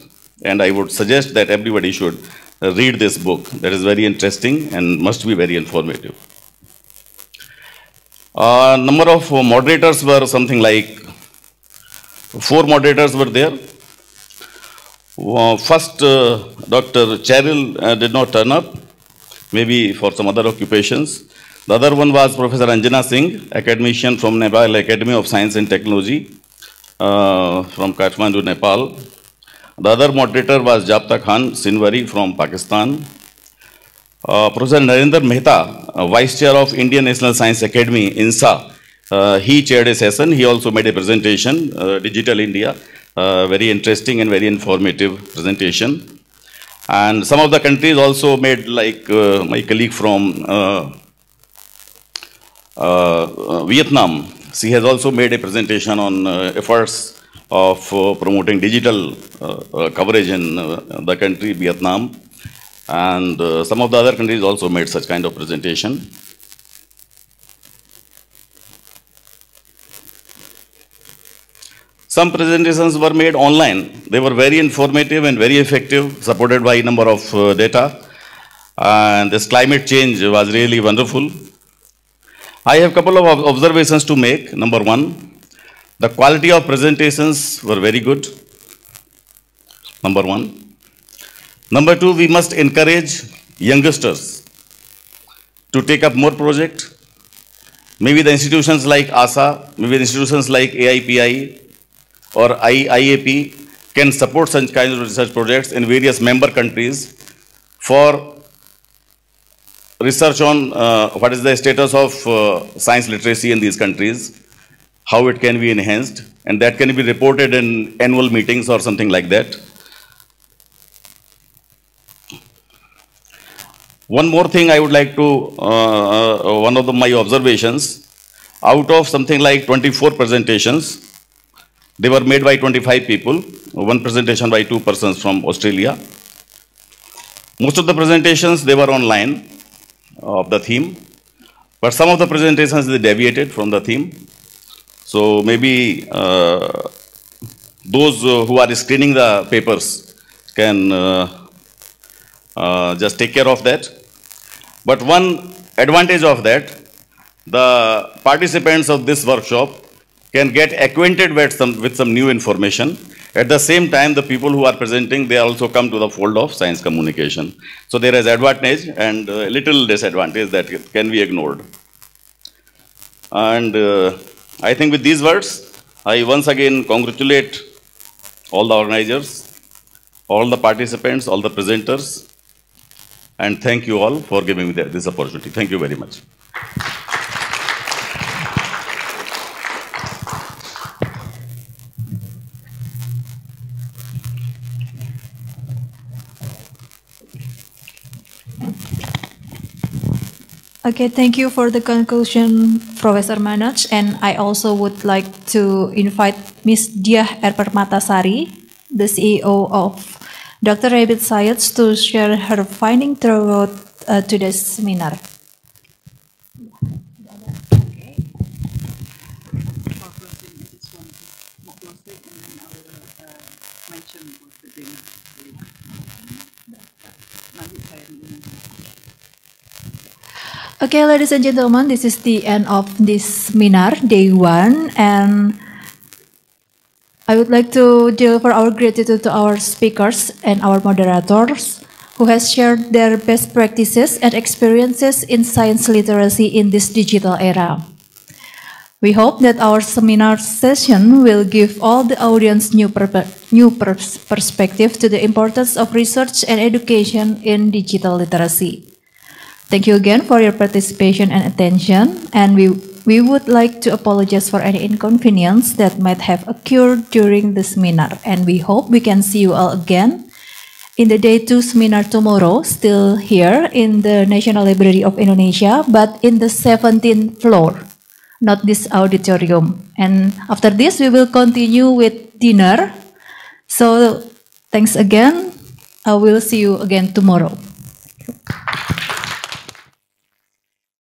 And I would suggest that everybody should read this book. That is very interesting and must be very informative. Number of moderators were something like 4 moderators were there. First, Dr. Cheryl did not turn up, maybe for some other occupations. The other one was Professor Anjana Singh, academician from Nepal Academy of Science and Technology from Kathmandu, Nepal. The other moderator was Japta Khan Sinwari from Pakistan. Professor Narendra Mehta, Vice Chair of Indian National Science Academy, INSA, he chaired a session. He also made a presentation, Digital India, very interesting and very informative presentation. And some of the countries also made, like my colleague from Vietnam, she has also made a presentation on efforts of promoting digital coverage in the country, Vietnam. And some of the other countries also made such kind of presentation. Some presentations were made online. They were very informative and very effective, supported by a number of data. And this climate change was really wonderful. I have a couple of observations to make. Number one, the quality of presentations were very good. Number one. Number two, we must encourage youngsters to take up more projects. Maybe the institutions like AASSA, maybe the institutions like AIPI or IAP can support such kinds of research projects in various member countries for research on what is the status of science literacy in these countries. how it can be enhanced, and that can be reported in annual meetings or something like that. One more thing I would like to, one of my observations, out of something like 24 presentations, they were made by 25 people, one presentation by 2 persons from Australia. Most of the presentations, they were online of the theme, but some of the presentations, they deviated from the theme. So maybe those who are screening the papers can just take care of that. But one advantage of that, the participants of this workshop can get acquainted with some new information. At the same time, the people who are presenting, they also come to the fold of science communication. So there is advantage and a little disadvantage that can be ignored. And I think with these words, I once again congratulate all the organizers, all the participants, all the presenters, and thank you all for giving me this opportunity. Thank you very much. Okay, thank you for the conclusion, Professor Manoj. And I also would like to invite Ms. Diah R. Permatasari, the CEO of Dr. Rabbit Science, to share her finding throughout today's seminar. Okay, ladies and gentlemen, this is the end of this seminar, day 1, and I would like to deliver our gratitude to our speakers and our moderators who has shared their best practices and experiences in science literacy in this digital era. We hope that our seminar session will give all the audience new perspective to the importance of research and education in digital literacy. Thank you again for your participation and attention, and we would like to apologize for any inconvenience that might have occurred during the seminar, and we hope we can see you all again in the day 2 seminar tomorrow, still here in the National Library of Indonesia, but in the 17th floor, not this auditorium. And after this, we will continue with dinner. So thanks again. I will see you again tomorrow.